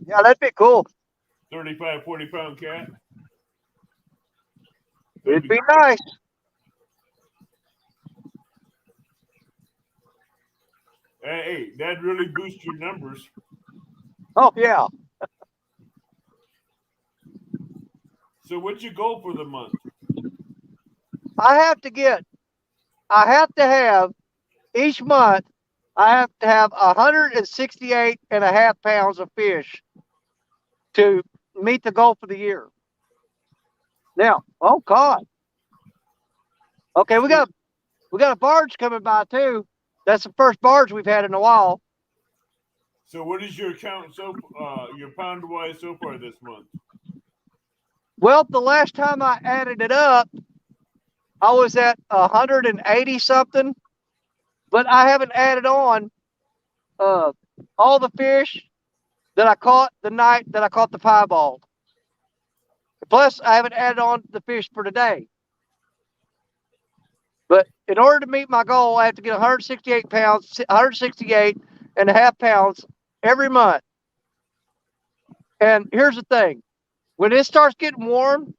Yeah, that'd be cool. 35, 40-pound cat. It'd be nice. Hey, that'd really boost your numbers. Oh, yeah. So what's your goal for the month? I have to have each month, I have to have 168 and a half pounds of fish to meet the goal for the year. Now, oh God. Okay, we got a barge coming by too. That's the first barge we've had in a while. So what is your count your pound wise so far this month? Well, the last time I added it up, I was at 180 something, but I haven't added on all the fish that I caught the night that I caught the piebald. Plus, I haven't added on the fish for today. But in order to meet my goal, I have to get 168 pounds, 168 and a half pounds every month. And here's the thing. When it starts getting warm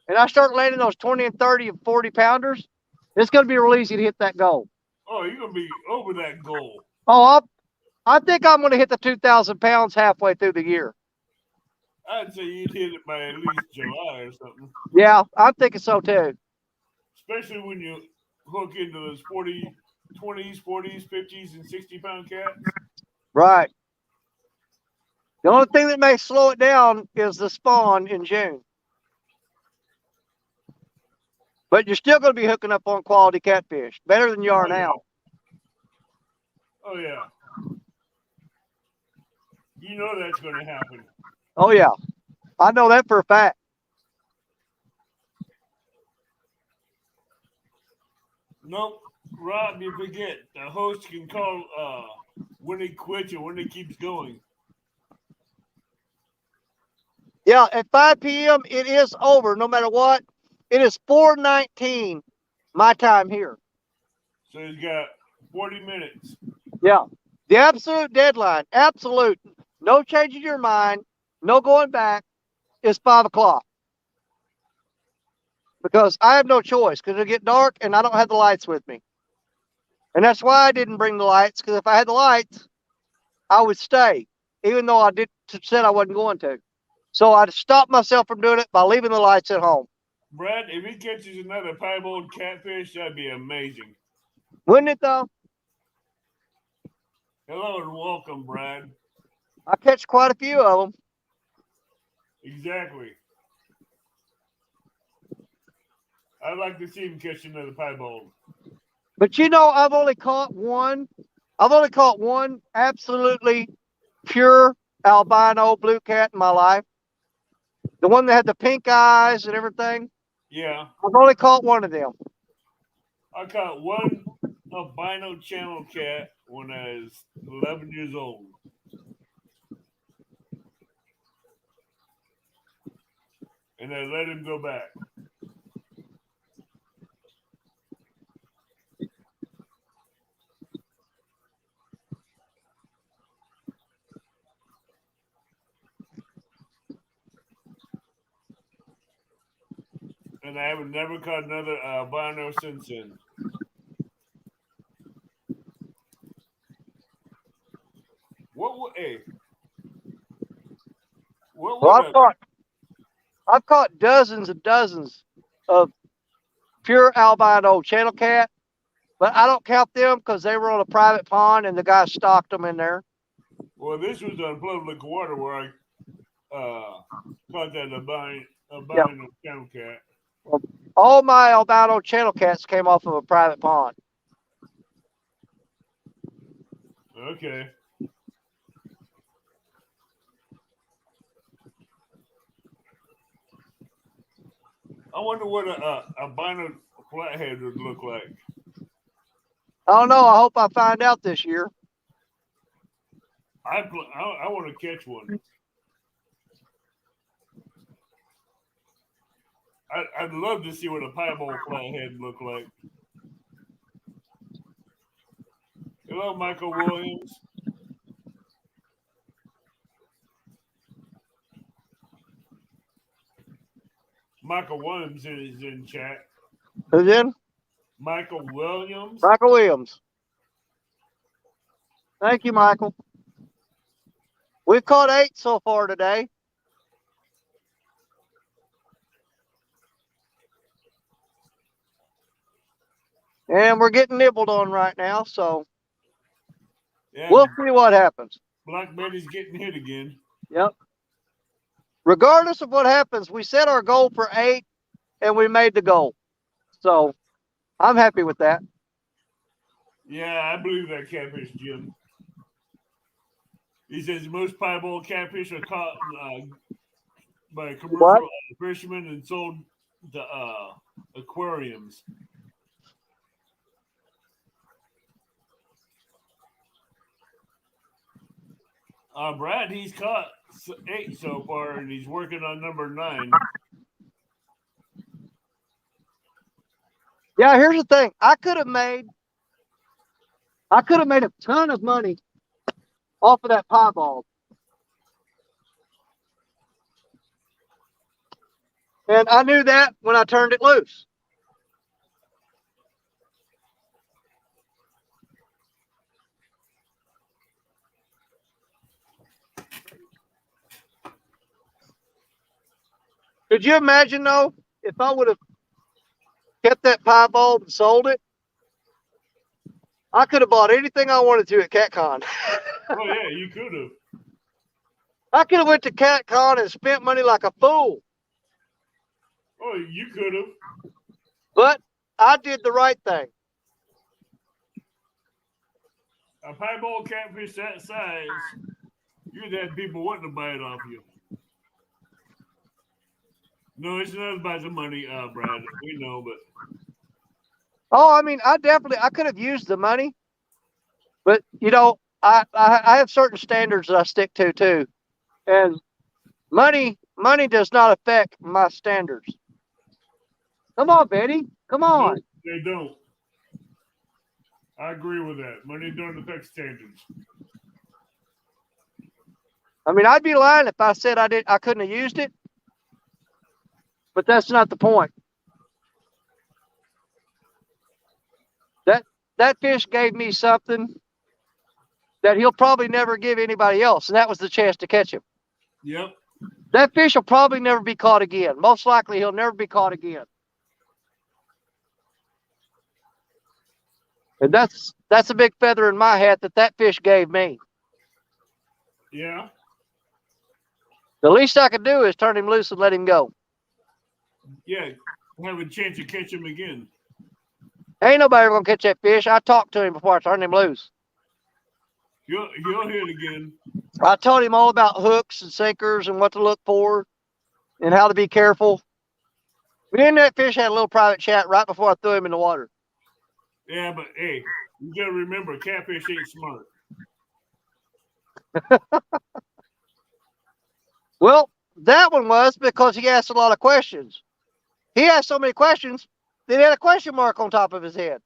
and I start landing those 20 and 30 and 40 pounders, it's going to be real easy to hit that goal. Oh, you're going to be over that goal. Oh, I think I'm going to hit the 2,000 pounds halfway through the year. I'd say you'd hit it by at least July or something. Yeah, I'm thinking so too. Especially when you hook into those 20s, 40s, 50s, and 60-pound cats. Right. The only thing that may slow it down is the spawn in June. But you're still going to be hooking up on quality catfish, better than you are now. Oh, yeah. You know that's going to happen. Oh, yeah. I know that for a fact. Nope. Rob, you forget. The host can call when it quits or when it keeps going. Yeah, at 5 p.m. it is over no matter what. It is 4:19 my time here. So he's got 40 minutes. Yeah. The absolute deadline, absolute, no changing your mind, no going back, is 5 o'clock. Because I have no choice because it'll get dark and I don't have the lights with me. And that's why I didn't bring the lights, because if I had the lights, I would stay, even though I said I wasn't going to. So I stopped myself from doing it by leaving the lights at home. Brad, if he catches another piebald catfish, that'd be amazing. Wouldn't it though? Hello and welcome, Brad. I catch quite a few of them. Exactly. I'd like to see him catch another piebald. But you know, I've only caught one. I've only caught one absolutely pure albino blue cat in my life. The one that had the pink eyes and everything. Yeah. I've only caught one of them. I caught one albino channel cat when I was 11 years old. And I let him go back. And I haven't never caught another albino since then. What Well, I've caught dozens and dozens of pure albino channel cat, but I don't count them because they were on a private pond and the guy stocked them in there. Well, this was on public water where I caught that albino channel cat. Well, all my albino channel cats came off of a private pond. Okay. I wonder what a albino flathead would look like. I don't know. I hope I find out this year. I want to catch one. I'd love to see what a piebald flathead look like. Hello, Michael Williams. Michael Williams is in chat. Who's in? Michael Williams. Michael Williams. Thank you, Michael. We've caught 8 so far today. And we're getting nibbled on right now, so Yeah, we'll see what happens. Black Betty's getting hit again. Yep. Regardless of what happens, we set our goal for 8 and we made the goal. So I'm happy with that. Yeah, I believe that catfish, Jim. He says most piebald catfish are caught by commercial fishermen and sold to aquariums. Brad, he's caught 8 so far, and he's working on number 9. Yeah, here's the thing. I could have made a ton of money off of that piebald. And I knew that when I turned it loose. Could you imagine, though, if I would have kept that piebald and sold it? I could have bought anything I wanted to at CatCon. Oh, yeah, you could have. I could have went to CatCon and spent money like a fool. Oh, you could have. But I did the right thing. A piebald catfish that size, you'd have people wanting to buy it off you. No, it's not about the money, Brad. We know, but Oh, I mean, I could have used the money, but you know, I have certain standards that I stick to too, and money does not affect my standards. Come on, Betty, come on. no, they don't. I agree with that. Money don't affect standards. I mean, I'd be lying if I said I couldn't have used it, but that's not the point. That fish gave me something that he'll probably never give anybody else, and that was the chance to catch him. Yep. That fish will probably never be caught again. Most likely he'll never be caught again. And that's a big feather in my hat that fish gave me. Yeah. The least I could do is turn him loose and let him go. Yeah. Have a chance to catch him again. Ain't nobody gonna catch that fish. I talked to him before I turned him loose. He'll hit again. I told him all about hooks and sinkers and what to look for and how to be careful. Me and that fish had a little private chat right before I threw him in the water. Yeah, but hey, you gotta remember, catfish ain't smart. Well, that one was because he asked a lot of questions. He asked so many questions that he had a question mark on top of his head.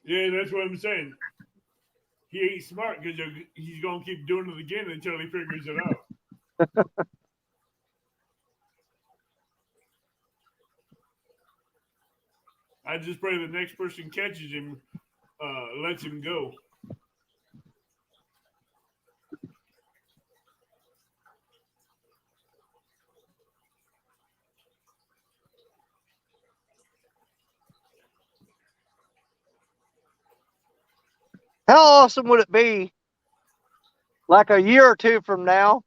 Yeah, that's what I'm saying. He ain't smart because he's gonna keep doing it again until he figures it out. I just pray the next person catches him, lets him go. How awesome would it be, like a year or two from now,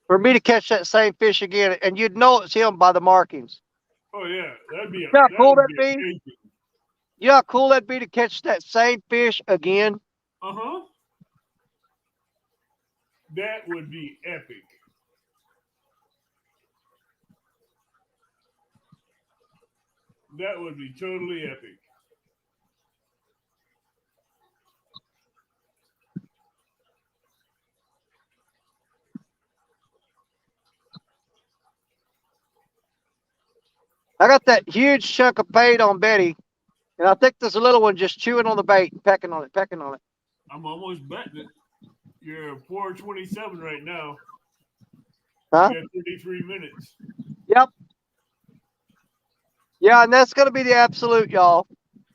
for me to catch that same fish again, and you'd know it's him by the markings? Oh yeah, that'd be You know how cool that'd be? amazing. You know how cool that'd be to catch that same fish again? Uh-huh. That would be epic. That would be totally epic. I got that huge chunk of bait on Betty, and I think there's a little one just chewing on the bait and pecking on it, pecking on it. I'm almost betting it. You're 4:27 right now. Huh? You got 33 minutes. Yep. Yeah, and that's going to be the absolute, y'all.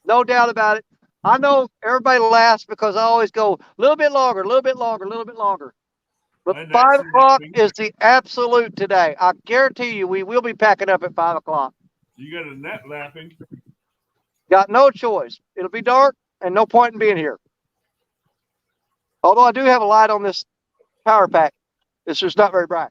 No doubt about it. I know everybody laughs because I always go a little bit longer, a little bit longer, a little bit longer. But And that's 5 o'clock laughing. is the absolute today. I guarantee you we will be packing up at 5 o'clock. You got a net laughing. Got no choice. It'll be dark and no point in being here. Although I do have a light on this power pack. It's just not very bright.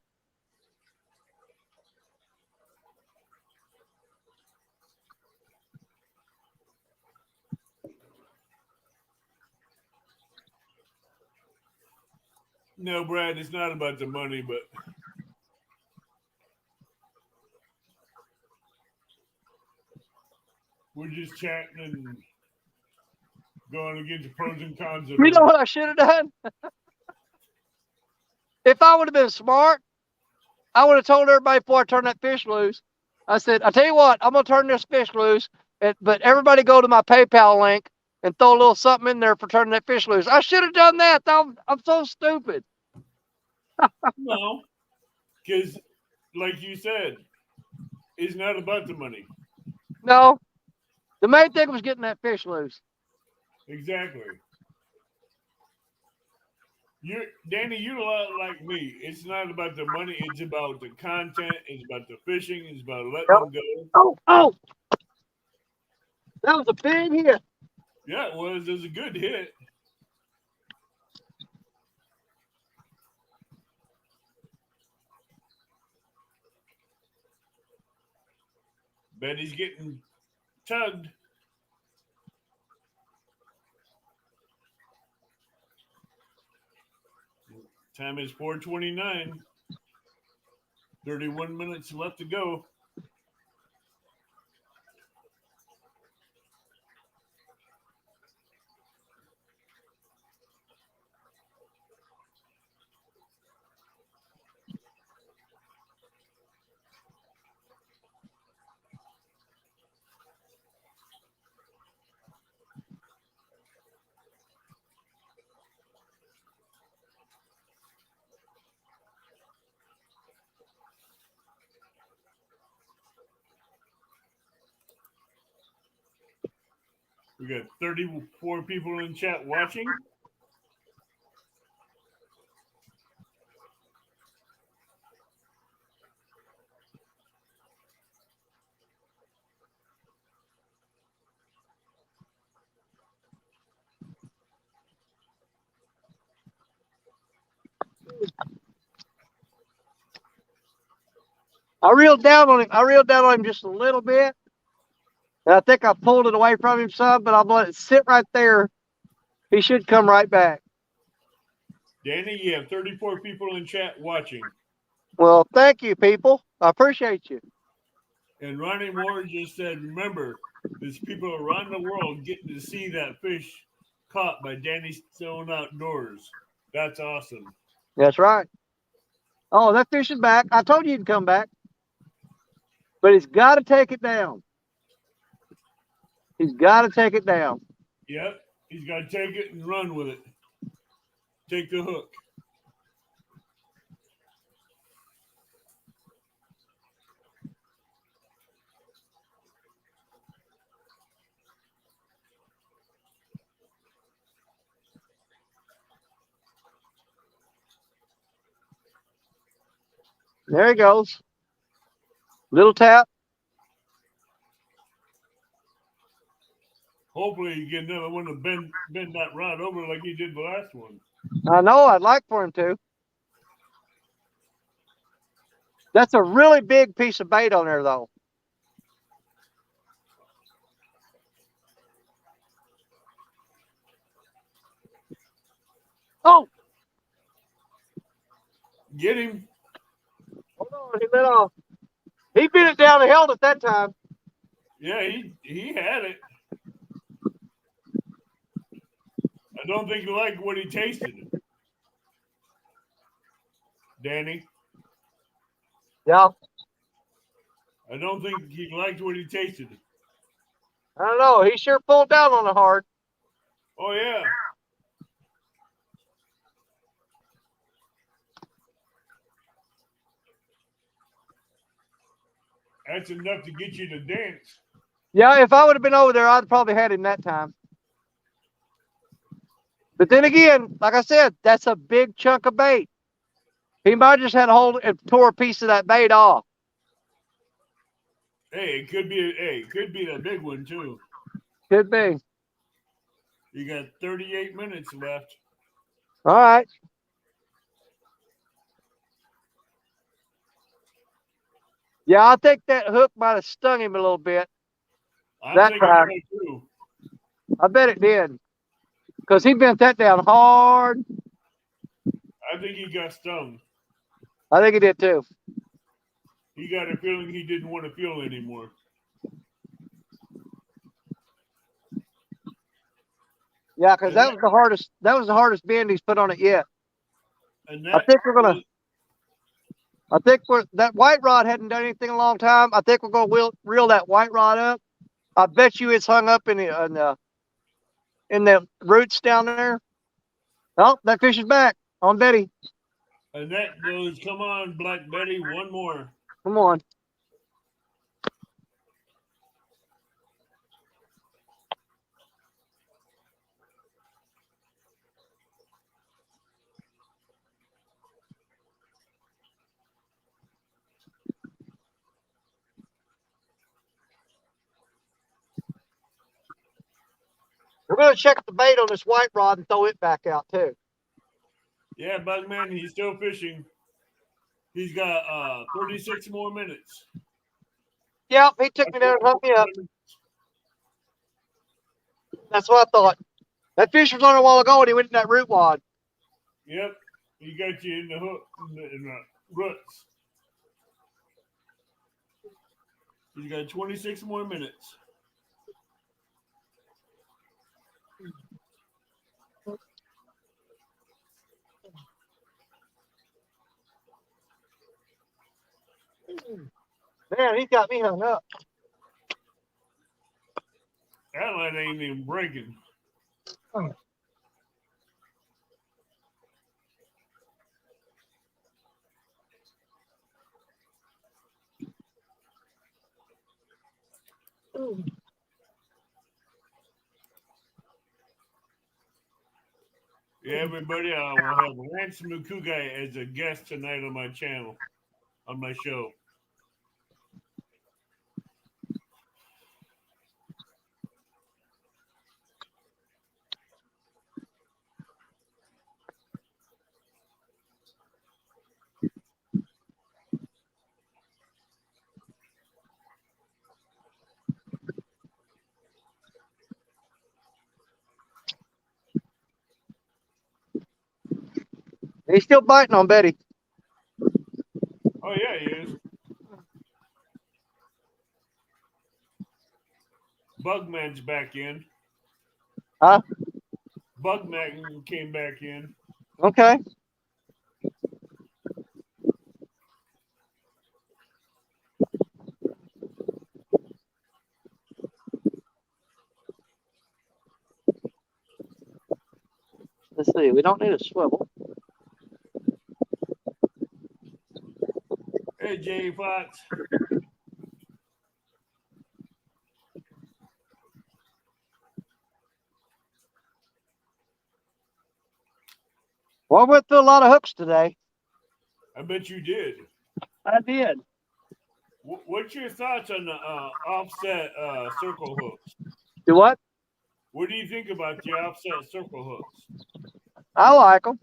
No, Brad, it's not about the money, but we're just chatting and going against the pros and cons of You know it. what I should have done? If I would have been smart, I would have told everybody before I turned that fish loose. I said, I tell you what, I'm going to turn this fish loose, but everybody go to my PayPal link and throw a little something in there for turning that fish loose. I should have done that. I'm so stupid. No, because like you said, it's not about the money. No, the main thing was getting that fish loose. Exactly. Danny, you're a lot like me. It's not about the money. It's about the content. It's about the fishing. It's about letting them go. Oh, that was a big hit. Yeah, it was. It was a good hit. Betty's getting tugged. Time is 4:29. 31 minutes left to go. We got 34 people in chat watching. I reeled down on him. I reeled down on him just a little bit. And I think I pulled it away from him some, but I'm letting it sit right there. He should come right back. Danny, you have 34 people in chat watching. Well, thank you, people. I appreciate you. And Ronnie Moore just said, remember, there's people around the world getting to see that fish caught by Danny Stone Outdoors. That's awesome. That's right. Oh, that fish is back. I told you he'd come back. But he's got to take it down. He's got to take it down. Yep. He's got to take it and run with it. Take the hook. There he goes. Little tap. Hopefully you get another one to bend that rod over like you did the last one. I know. I'd like for him to. That's a really big piece of bait on there, though. Oh! Get him. Hold on. He let off. He bit it down and held it that time. Yeah, he had it. I don't think he liked what he tasted. Danny. Yeah. I don't think he liked what he tasted. I don't know. He sure pulled down on it hard. Oh, yeah. That's enough to get you to dance. Yeah, if I would have been over there, I'd probably had him that time. But then again, like I said, that's a big chunk of bait. He might have just had a hold and tore a piece of that bait off. Hey, it could be a big one too. Could be. You got 38 minutes left. All right. Yeah, I think that hook might have stung him a little bit. I'm That thinking time. so too. I bet it did. Because he bent that down hard. I think he got stung. I think he did too. He got a feeling he didn't want to feel anymore. Yeah, because that was the hardest bend he's put on it yet. And I think that white rod hadn't done anything in a long time. I think we're gonna reel that white rod up. I bet you it's hung up in the roots down there. Oh, that fish is back on Betty. And that goes, come on, Black Betty, one more. Come on. We're going to check the bait on this white rod and throw it back out too. Yeah, Bugman, he's still fishing. He's got 36 more minutes. Yep, he took me there and hooked me up. That's what I thought. That fish was on a while ago and he went in that root wad. Yep, he got you in the hook, in the roots. He's got 26 more minutes. Man, he got me hung up. That line ain't even breaking. Yeah, everybody, I will have Lance Mukugai as a guest tonight on my channel, on my show. He's still biting on Betty. Oh yeah, he is. Bugman's back in. Huh? Bugman came back in. Okay. Let's see. We don't need a swivel. Hey, Jay Fox. Well, I went through a lot of hooks today. I bet you did. I did. What's your thoughts on the offset circle hooks? Do what? What do you think about the offset circle hooks? I like them.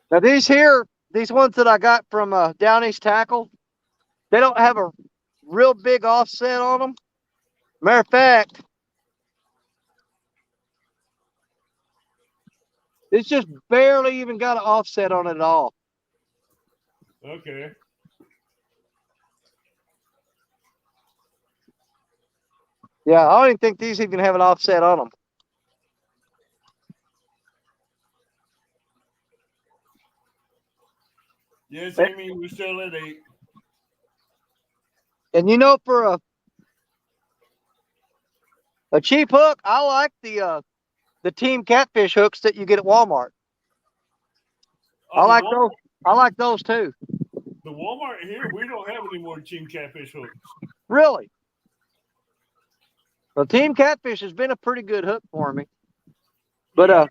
Now these ones that I got from Down East Tackle, they don't have a real big offset on them. Matter of fact, it's just barely even got an offset on it at all. Okay. Yeah, I don't even think these even have an offset on them. Yes, Amy, we're still at 8. And you know, for a cheap hook, I like the Team Catfish hooks that you get at Walmart. I like those. I like those too. The Walmart here, we don't have any more Team Catfish hooks. Really? Well, Team Catfish has been a pretty good hook for me. But Yeah,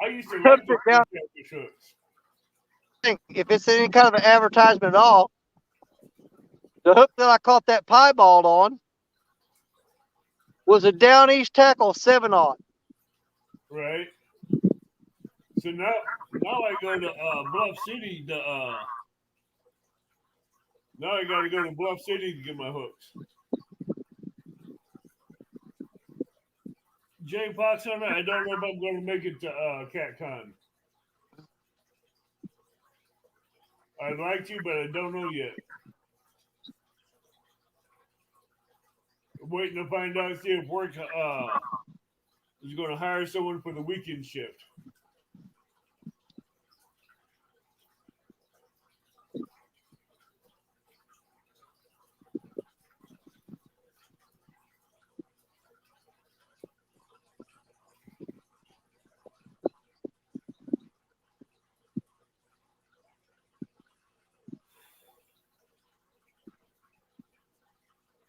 I used to like the Team Catfish hooks. If it's any kind of an advertisement at all, the hook that I caught that piebald on was a Down East Tackle 7/0. Right. So now I go to Bluff City. Now I got to go to Bluff City to get my hooks. Jay Fox on that. I don't know if I'm going to make it to CatCon. I'd like to, but I don't know yet. I'm waiting to find out, see if work is going to hire someone for the weekend shift.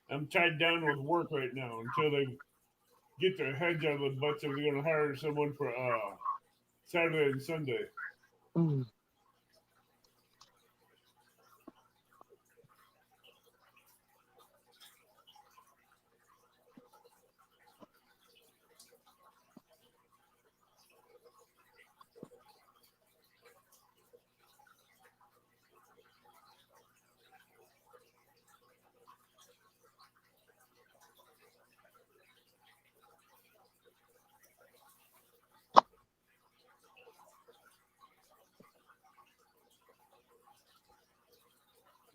I'm tied down with work right now until they get their heads out of the butts if they're going to hire someone for Saturday and Sunday.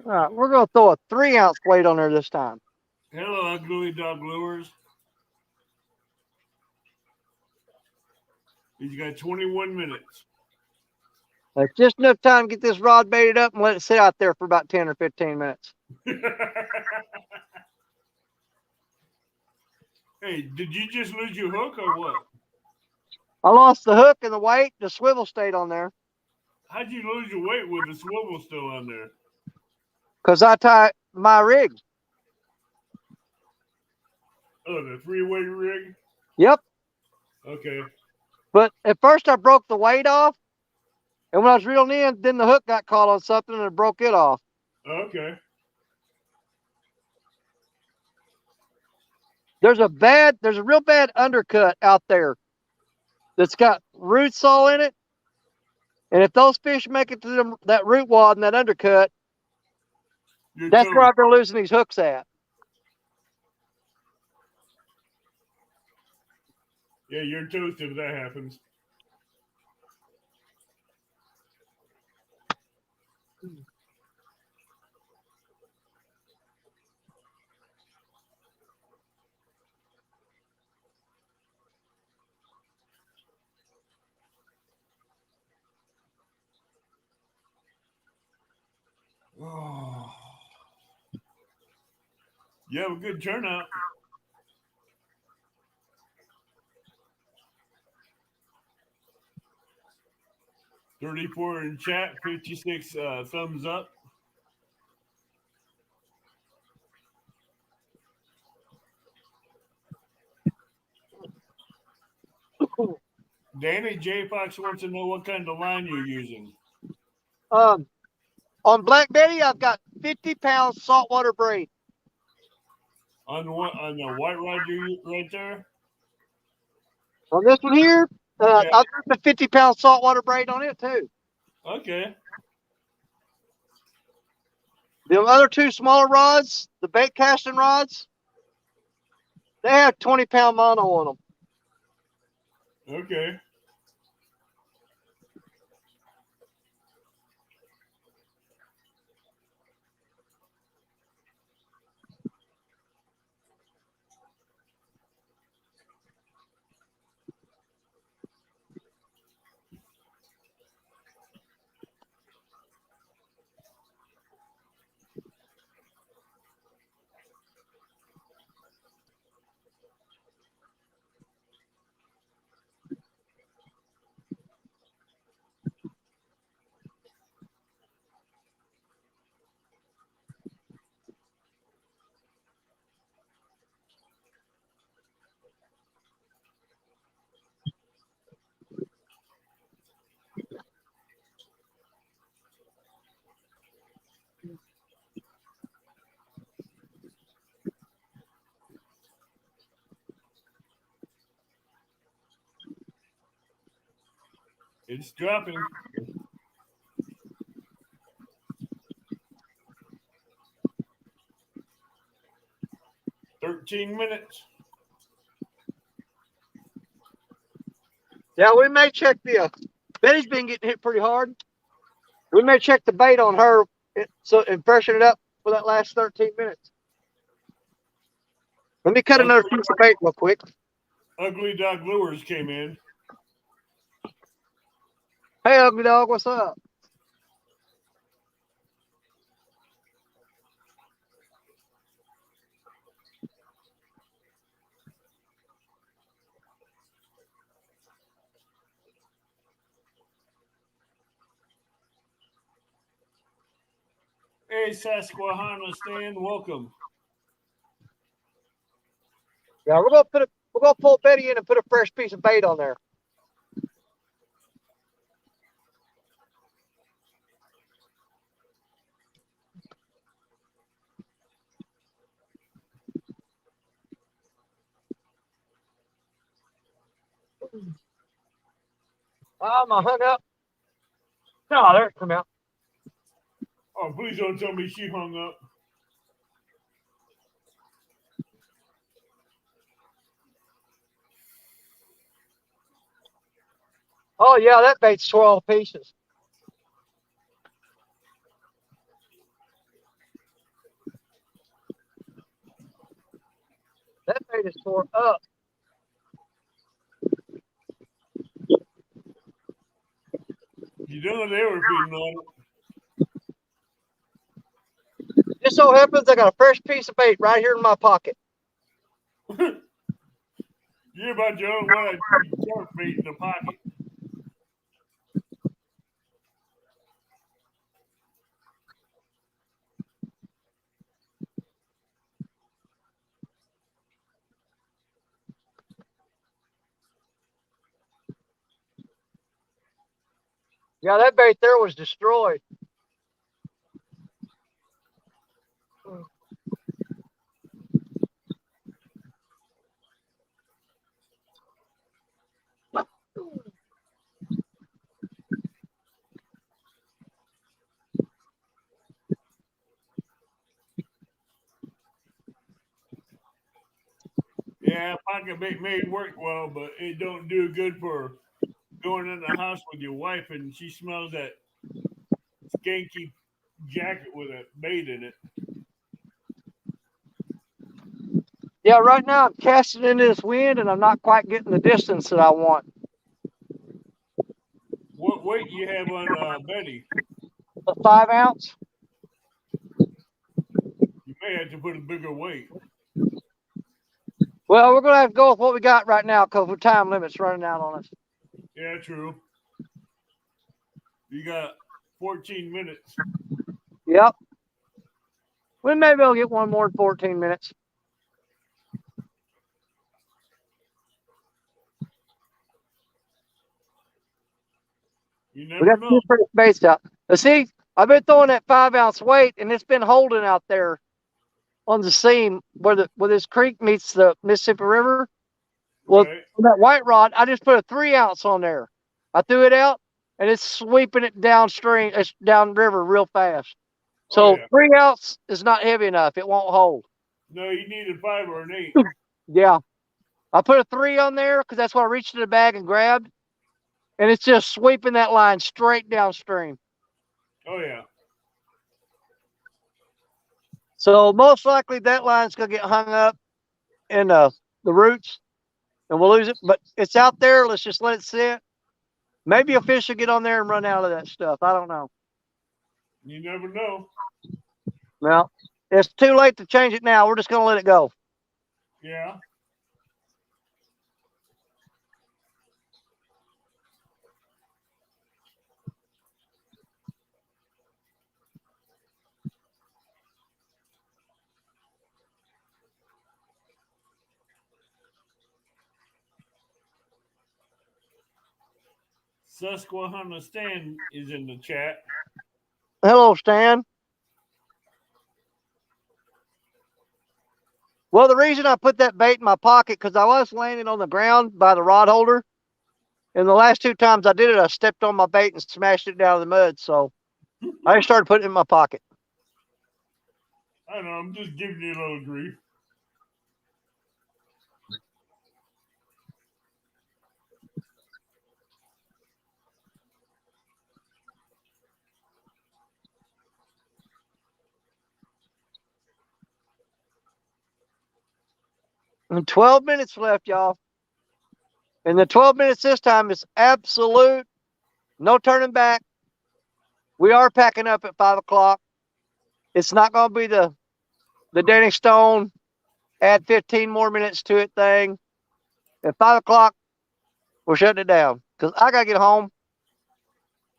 All right, we're going to throw a 3-ounce weight on there this time. Hello, Ugly Dog Lures. He's got 21 minutes. That's just enough time to get this rod baited up and let it sit out there for about 10 or 15 minutes. Hey, did you just lose your hook or what? I lost the hook and the weight. The swivel stayed on there. How'd you lose your weight with the swivel still on there? Because I tie my rig. Oh, the 3-way rig? Yep. Okay. But at first I broke the weight off. And when I was reeling in, then the hook got caught on something and it broke it off. Okay. There's a real bad undercut out there that's got roots all in it. And if those fish make it to that root wad and that undercut, that's where I've been losing these hooks at. Yeah, you're toast if that happens. Oh. You have a good turnout. $34 in chat, 56 thumbs up. Danny J. Fox wants to know what kind of line you're using. On Black Betty, I've got 50-pound saltwater braid. On what? On the white rod you right there? On this one here, Yeah. I've got the 50-pound saltwater braid on it too. Okay. The other two smaller rods, the bait casting rods, they have 20-pound mono on them. Okay. It's dropping. $13. Yeah, we may check the. Betty's been getting hit pretty hard. We may check the bait on her and freshen it up for that last 13 minutes. Let me cut another piece of bait real quick. Ugly Dog Lures came in. Hey, Ugly Dog, what's up? Hey, Susquehanna Stan, welcome. Yeah, we're gonna pull Betty in and put a fresh piece of bait on there. I'm hung up. No, there it come out. Oh, please don't tell me she hung up. Oh yeah, that bait's tore all to pieces. That bait is tore up. You know they were feeding on Just so happens I got a fresh piece of bait right here in my pocket. it. You're about the only one I see jerk bait in the pocket. Yeah, that bait there was destroyed. Yeah, pocket pocket bait may work well, but it don't do good for going in the house with your wife and she smells that skanky jacket with a bait in it. Yeah, right now I'm casting into this wind and I'm not quite getting the distance that I want. What weight you have on Betty? A 5 ounce. You may have to put a bigger weight. Well, we're gonna have to go with what we got right now because the time limit's running out on us. Yeah, true. You got 14 minutes. Yep. We may be able to get one more in 14 minutes. You We never got know. two pretty baits out. But see, I've been throwing that 5 ounce weight and it's been holding out there on the seam where this creek meets the Mississippi River. Well, Right. that white rod, I just put a 3 ounce on there. I threw it out and it's sweeping it downstream, it's downriver real fast. Oh, So yeah. 3 ounce is not heavy enough. It won't hold. No, you need a 5 or an 8. Yeah. I put a 3 on there because that's what I reached in the bag and grabbed. And it's just sweeping that line straight downstream. Oh, yeah. So most likely that line's going to get hung up in the roots and we'll lose it. But it's out there. Let's just let it sit. Maybe a fish will get on there and run out of that stuff. I don't know. You never know. Well, it's too late to change it now. We're just going to let it go. Yeah. Susquehanna Stan is in the chat. Hello, Stan. Well, the reason I put that bait in my pocket because I was landing on the ground by the rod holder. And the last 2 times I did it, I stepped on my bait and smashed it down in the mud. So I just started putting it in my pocket. I know, I'm just giving you a little grief. And 12 minutes left, y'all. And the 12 minutes this time is absolute, no turning back. We are packing up at 5 o'clock. It's not going to be the Danny Stone, add 15 more minutes to it thing. At 5 o'clock, we're shutting it down because I got to get home.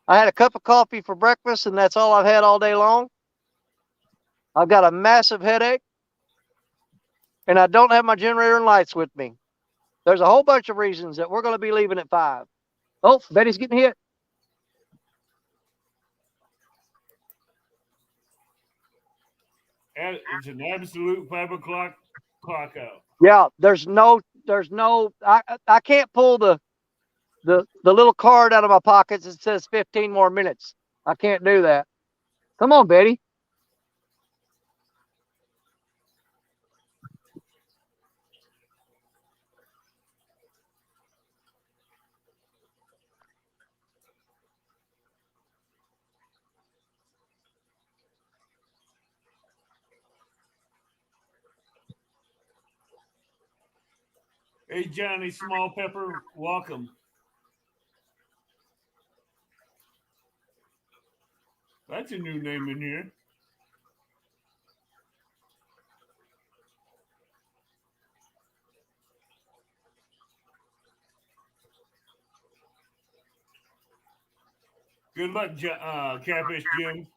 I had a cup of coffee for breakfast, and that's all I've had all day long. I've got a massive headache, and I don't have my generator and lights with me. There's a whole bunch of reasons that we're going to be leaving at 5. Oh, Betty's getting hit. It's an absolute 5 o'clock clock out. Yeah, there's no, I can't pull the little card out of my pockets that says 15 more minutes. I can't do that. Come on, Betty. Hey, Johnny Small Pepper, welcome. That's a new name in here. Good luck, Catfish Jim.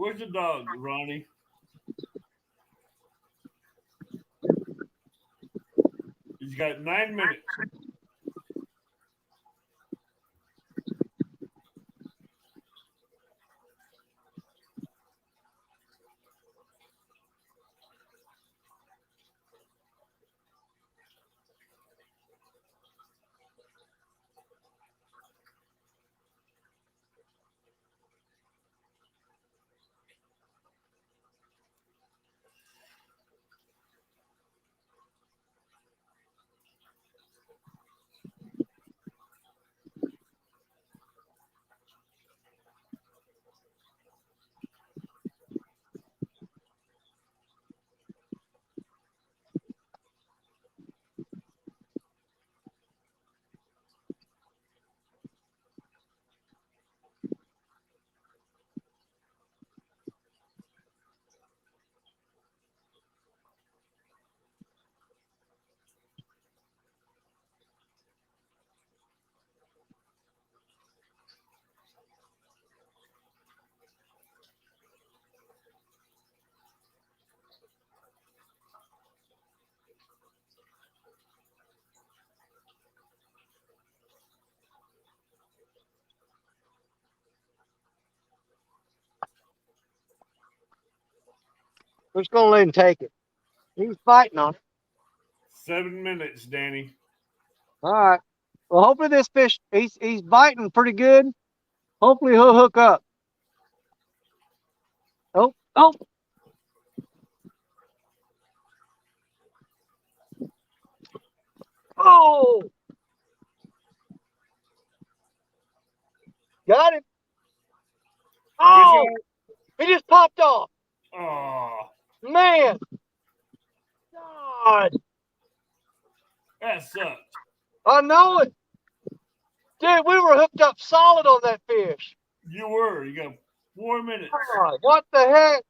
Where's the dog, Ronnie? He's got 9 minutes. We're just gonna let him take it. He's fighting on it. 7 minutes, Danny. All right. Well, hopefully this fish, he's biting pretty good. Hopefully he'll hook up. Oh, oh. Oh. Got him. Oh, he just popped off. Oh, Man. God. that sucked. I know it. Dude, we were hooked up solid on that fish. You were. You got 4 minutes. God, what the heck?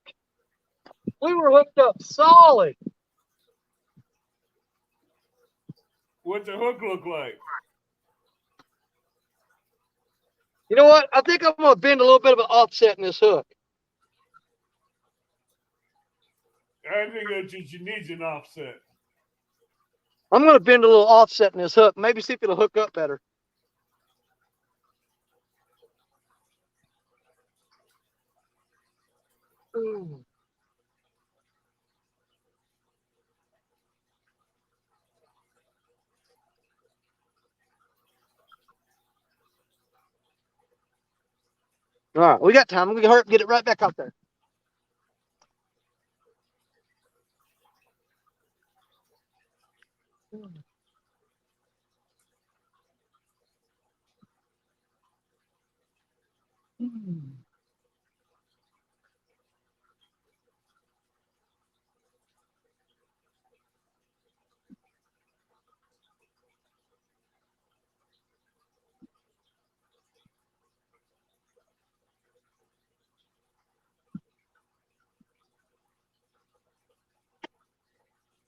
We were hooked up solid. What's the hook look like? You know what? I think I'm going to bend a little bit of an offset in this hook. I think that she needs an offset. I'm going to bend a little offset in this hook. Maybe see if it'll hook up better. Ooh. All right, we got time. We can hurry up and get it right back out there.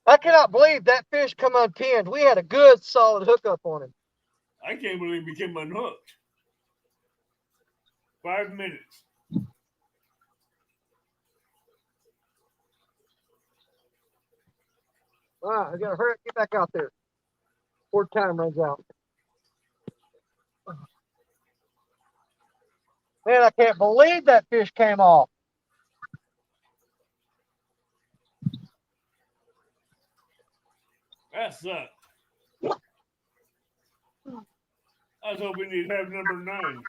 I cannot believe that fish come unpinned. We had a good, solid hookup on him. I can't believe he became unhooked. 5 minutes. All right, I got to hurry up and get back out there before time runs out. Man, I can't believe that fish came off. That sucked. I was hoping he'd have number 9.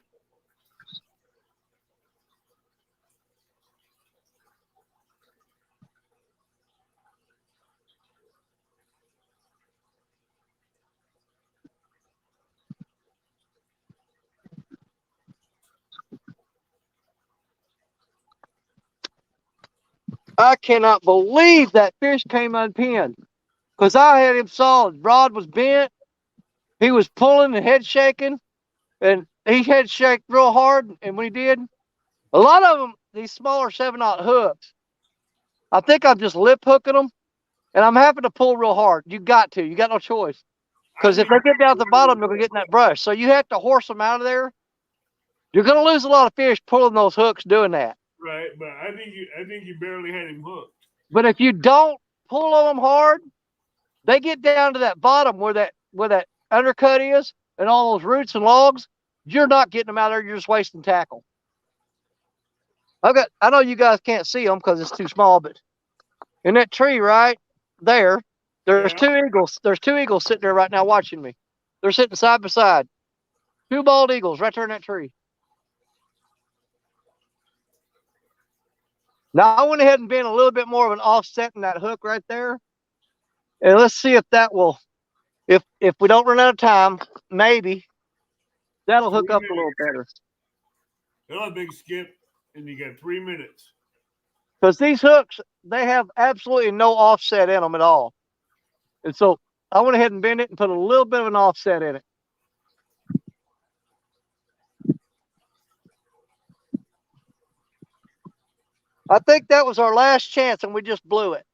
I cannot believe that fish came unpinned because I had him solid. Rod was bent. He was pulling and head shaking, and he head shaked real hard. And when he did, a lot of them, these smaller 7/0 hooks, I think I'm just lip hooking them, and I'm having to pull real hard. You got to. You got no choice. Because if they get down to the bottom, they're going to get in that brush. So you have to horse them out of there. You're going to lose a lot of fish pulling those hooks doing that. Right, but I think you barely had him hooked. But if you don't pull on them hard, they get down to that bottom where that undercut is and all those roots and logs. You're not getting them out there. You're just wasting tackle. I know you guys can't see them because it's too small, but in that tree right there's Yeah. 2 eagles. There's 2 eagles sitting there right now watching me. They're sitting side by side. 2 bald eagles right there in that tree. Now I went ahead and bent a little bit more of an offset in that hook right there. And let's see if that will, if we don't run out of time, maybe that'll hook 3 up minutes. a little better. Another big skip, and you got 3 minutes. Because these hooks, they have absolutely no offset in them at all. And so I went ahead and bent it and put a little bit of an offset in it. I think that was our last chance and we just blew it.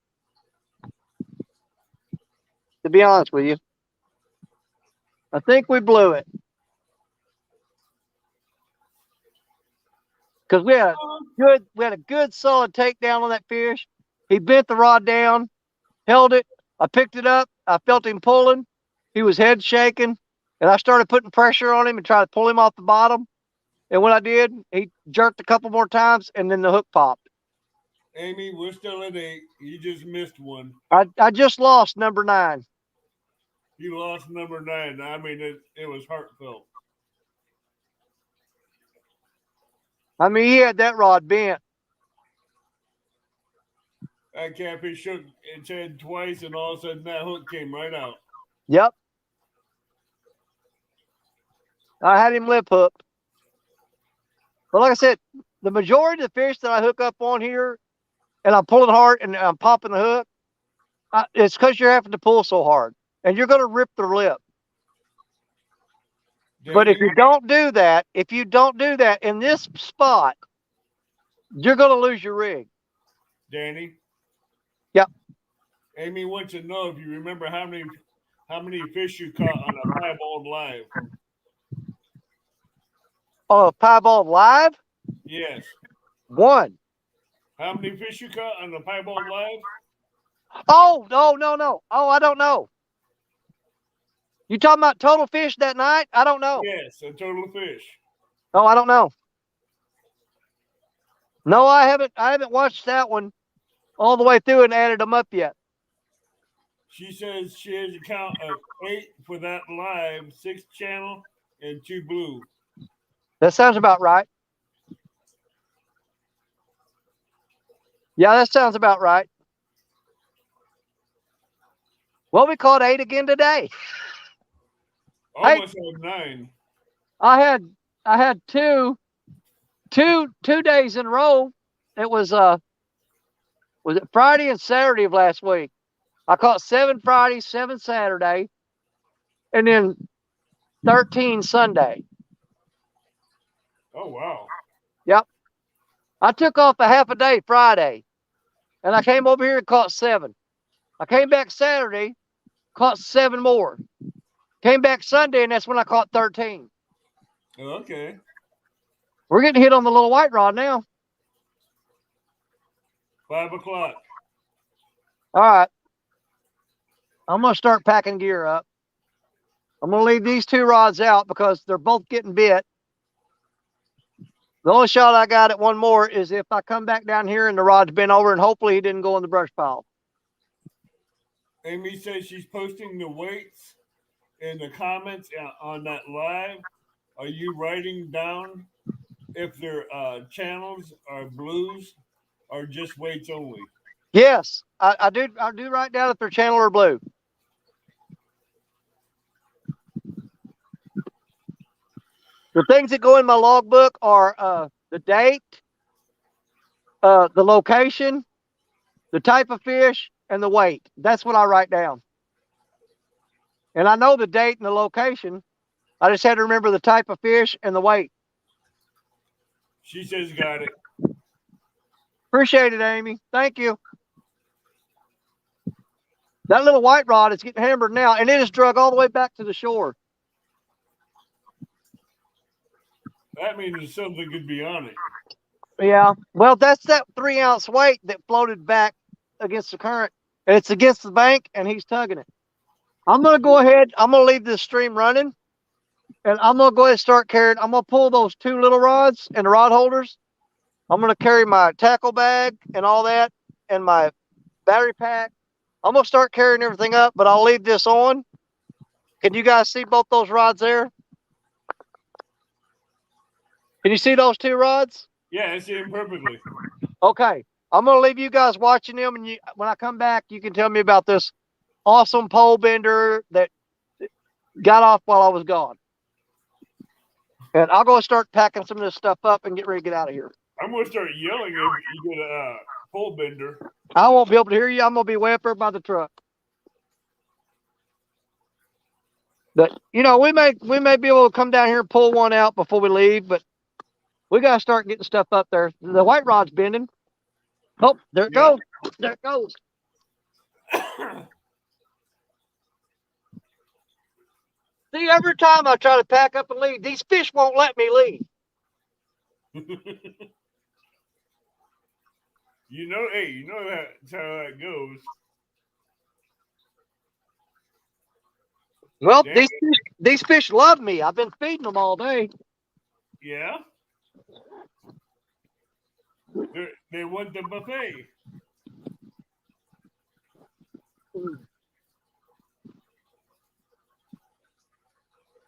To be honest with you. I think we blew it. Because we had a good solid takedown on that fish. He bent the rod down, held it. I picked it up. I felt him pulling. He was head shaking. And I started putting pressure on him and trying to pull him off the bottom. And when I did, he jerked a couple more times and then the hook popped. Amy, we're still at 8. You just missed one. I just lost number 9. You lost number 9. I mean, it was heartfelt. I mean, he had that rod bent. That catfish shook its head twice, and all of a sudden that hook came right out. Yep. I had him lip hooked. But like I said, the majority of the fish that I hook up on here, and I'm pulling hard and I'm popping the hook, it's because you're having to pull so hard. And you're going to rip their lip. But if you don't do that, in this spot, you're going to lose your rig. Danny? Yep. Amy wants to know if you remember how many fish you caught on a piebald live. Oh, piebald live? Yes. 1. How many fish you caught on the piebald live? Oh, no. Oh, I don't know. You talking about total fish that night? I don't know. Yes, a total fish. Oh, I don't know. No, I haven't watched that one all the way through and added them up yet. She says she has a count of 8 for that live, 6 channel, and 2 blue. That sounds about right. Yeah, that sounds about right. Well, we caught 8 again today. Almost had 9. I had two days in a row. It was it Friday and Saturday of last week? I caught 7 Friday, 7 Saturday, and then 13 Sunday. Oh wow. Yep. I took off a half a day Friday, and I came over here and caught 7. I came back Saturday, caught 7 more. Came back Sunday, and that's when I caught 13. Okay. We're getting hit on the little white rod now. 5 o'clock. All right. I'm going to start packing gear up. I'm going to leave these 2 rods out because they're both getting bit. The only shot I got at one more is if I come back down here and the rod's bent over, and hopefully he didn't go in the brush pile. Amy says she's posting the weights in the comments on that live. Are you writing down if their channels are blues or just weights only? Yes, I do write down if they're channel or blue. The things that go in my logbook are the date, the location, the type of fish, and the weight. That's what I write down. And I know the date and the location. I just had to remember the type of fish and the weight. She says got it. Appreciate it, Amy. Thank you. That little white rod is getting hammered now, and it is drug all the way back to the shore. That means something could be on it. Yeah. Well, that's that 3 ounce weight that floated back against the current. And it's against the bank, and he's tugging it. I'm gonna go ahead. I'm gonna leave this stream running, and I'm gonna go ahead and start carrying. I'm gonna pull those 2 little rods and the rod holders. I'm gonna carry my tackle bag and all that, and my battery pack. I'm gonna start carrying everything up, but I'll leave this on. Can you guys see both those rods there? Can you see those 2 rods? Yeah, I see him perfectly. Okay. I'm gonna leave you guys watching them, and when I come back, you can tell me about this awesome pole bender that got off while I was gone. And I'll go start packing some of this stuff up and get ready to get out of here. I'm gonna start yelling if you get a pole bender. I won't be able to hear you. I'm gonna be way up there by the truck. But we may be able to come down here and pull one out before we leave, but we gotta start getting stuff up there. The white rod's bending. Oh, there it goes. There it goes. See, every time I try to pack up and leave, these fish won't let me leave. Hey, that's how that goes. Well, Damn. these fish love me. I've been feeding them all day. Yeah. They want the buffet.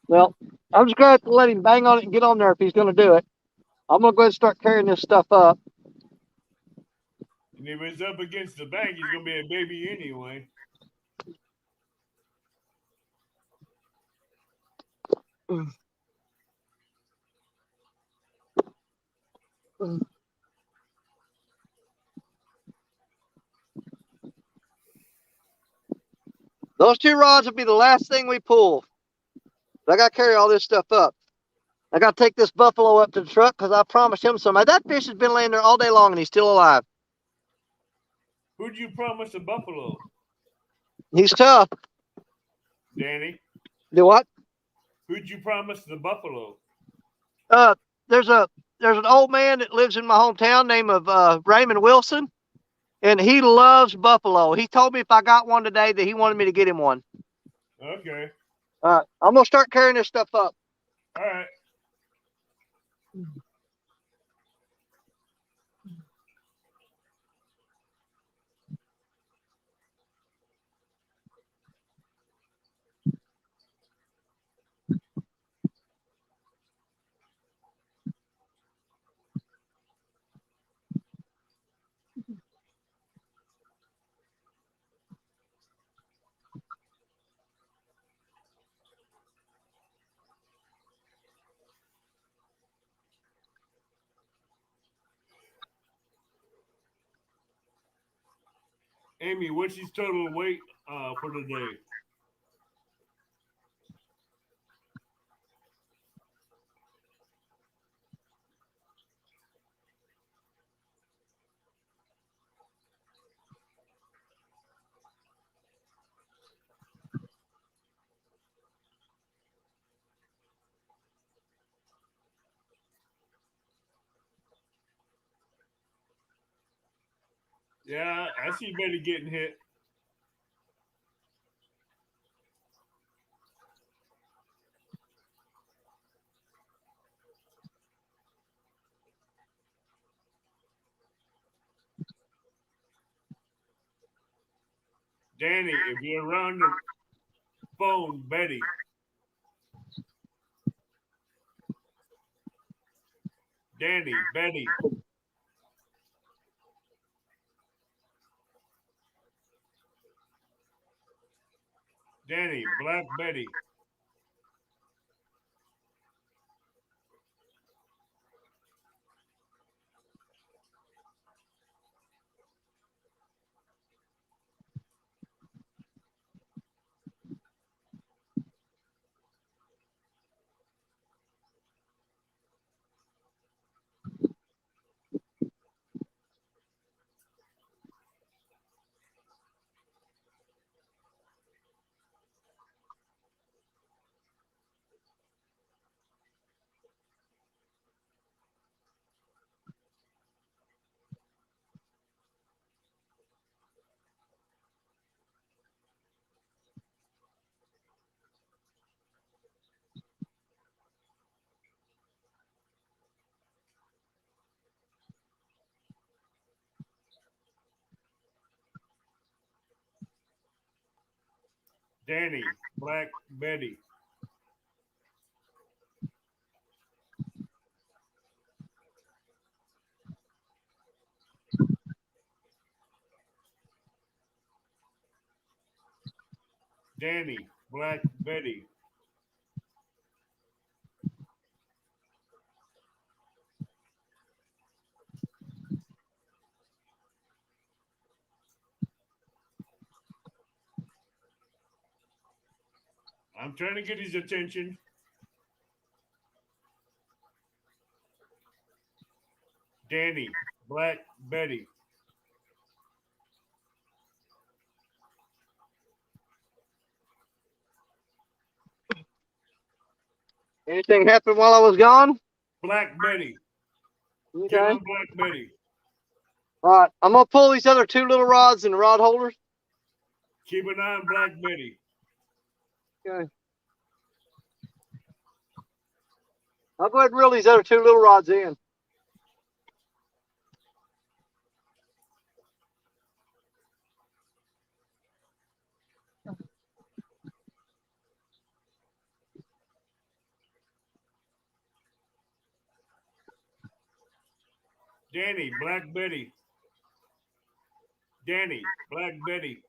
Well, I'm just going to have to let him bang on it and get on there if he's going to do it. I'm going to go ahead and start carrying this stuff up. And if it's up against the bank, he's gonna be a baby anyway. Those 2 rods will be the last thing we pull. I got to carry all this stuff up. I got to take this buffalo up to the truck because I promised him something. That fish has been laying there all day long and he's still alive. Who'd you promise a buffalo? He's tough. Danny? Do what? Who'd you promise the buffalo? There's an old man that lives in my hometown named Raymond Wilson, and he loves buffalo. He told me if I got one today that he wanted me to get him one. Okay. I'm gonna start carrying this stuff up. All right. Amy, what's his total weight for the day? Yeah, I see Betty getting hit. Danny, if you're around the phone, Betty. Danny, Betty. Danny, Black Betty. Danny, Black Betty. Danny, Black Betty. I'm trying to get his attention. Danny, Black Betty. Anything happened while I was gone? Black Betty. Get Okay. on Black Betty. All right. I'm gonna pull these other two little rods in the rod holders. Keep an eye on Black Betty. Okay. I'll go ahead and reel these other two little rods in. Danny, Black Betty. Danny, Black Betty.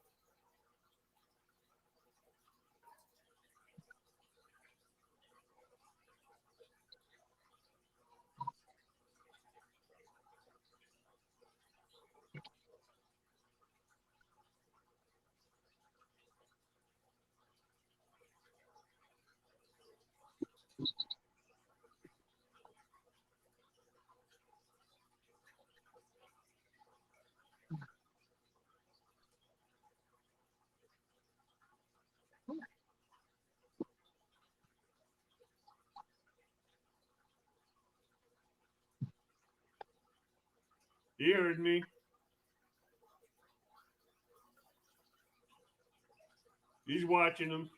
He heard me. He's watching them.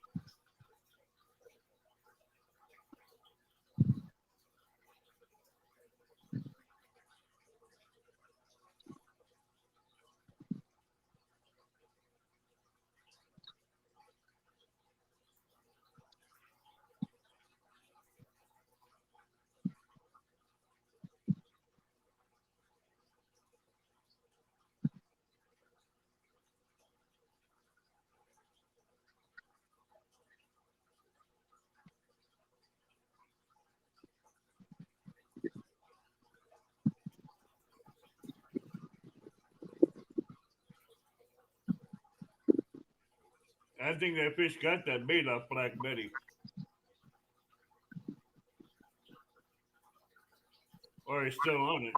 I think that fish got that bait off Black Betty. Or he's still on it.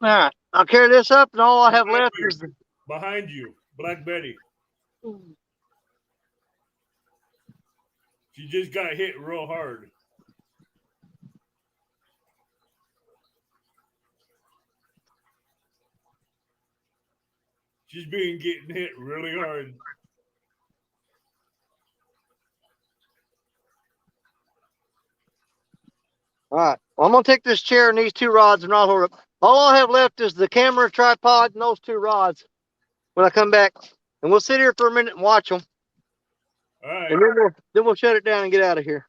All right. I'll carry this up, and all I have left is the. Behind you, Black Betty. She just got hit real hard. She's been getting hit really hard. All right. Well, I'm gonna take this chair and these two rods and rod holder. All I have left is the camera, tripod, and those two rods. When I come back, and we'll sit here for a minute and watch them, All right. and then we'll shut it down and get out of here.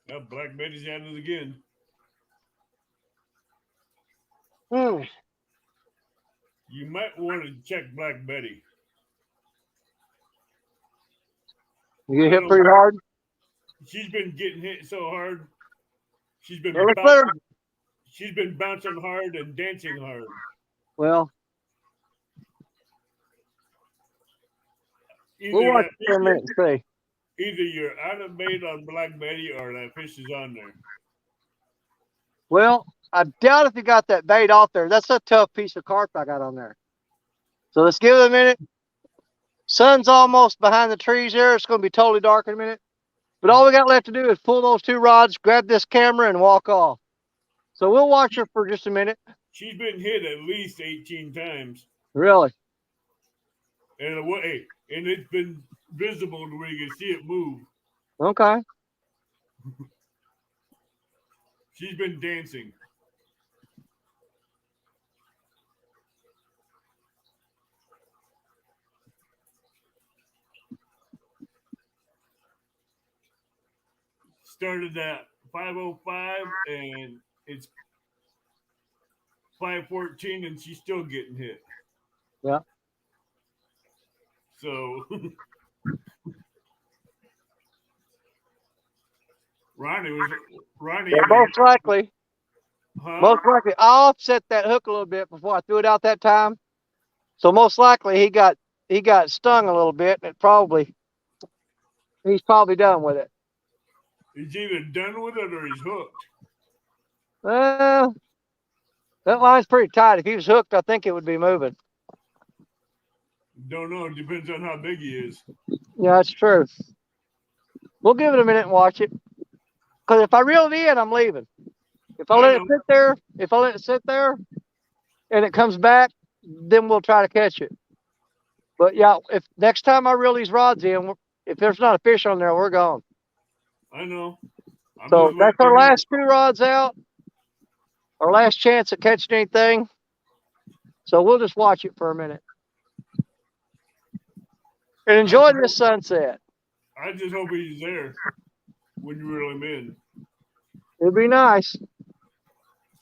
Well, Black Betty's at it again. Hmm. You might want to check Black Betty. You get hit pretty hard. She's been getting hit so hard. She's been Well, let's let her- bouncing, she's been bouncing hard and dancing hard. Well, we'll Either watch that it for a minute and see. either you're out of bait on Black Betty or that fish is on there. Well, I doubt if you got that bait off there. That's a tough piece of carp I got on there. So let's give it a minute. Sun's almost behind the trees there. It's going to be totally dark in a minute. But all we got left to do is pull those 2 rods, grab this camera, and walk off. So we'll watch her for just a minute. She's been hit at least 18 times. Really? And it's been visible to where you can see it move. Okay. She's been dancing. Started at 5:05 and it's 5:14 and she's still getting hit. Yeah. So Ronnie. Yeah, most likely. Huh? Most likely. I offset that hook a little bit before I threw it out that time. So most likely he got stung a little bit, and he's probably done with it. He's either done with it or he's hooked. Well, that line's pretty tight. If he was hooked, I think it would be moving. Don't know. It depends on how big he is. Yeah, that's true. We'll give it a minute and watch it. Because if I reel it in, I'm leaving. If I let it sit there, and it comes back, then we'll try to catch it. But yeah, if next time I reel these rods in, if there's not a fish on there, we're gone. I know. So that's our last 2 rods out. Our last chance at catching anything. So we'll just watch it for a minute. And enjoy this sunset. I just hope he's there when you reel him in. It'd be nice.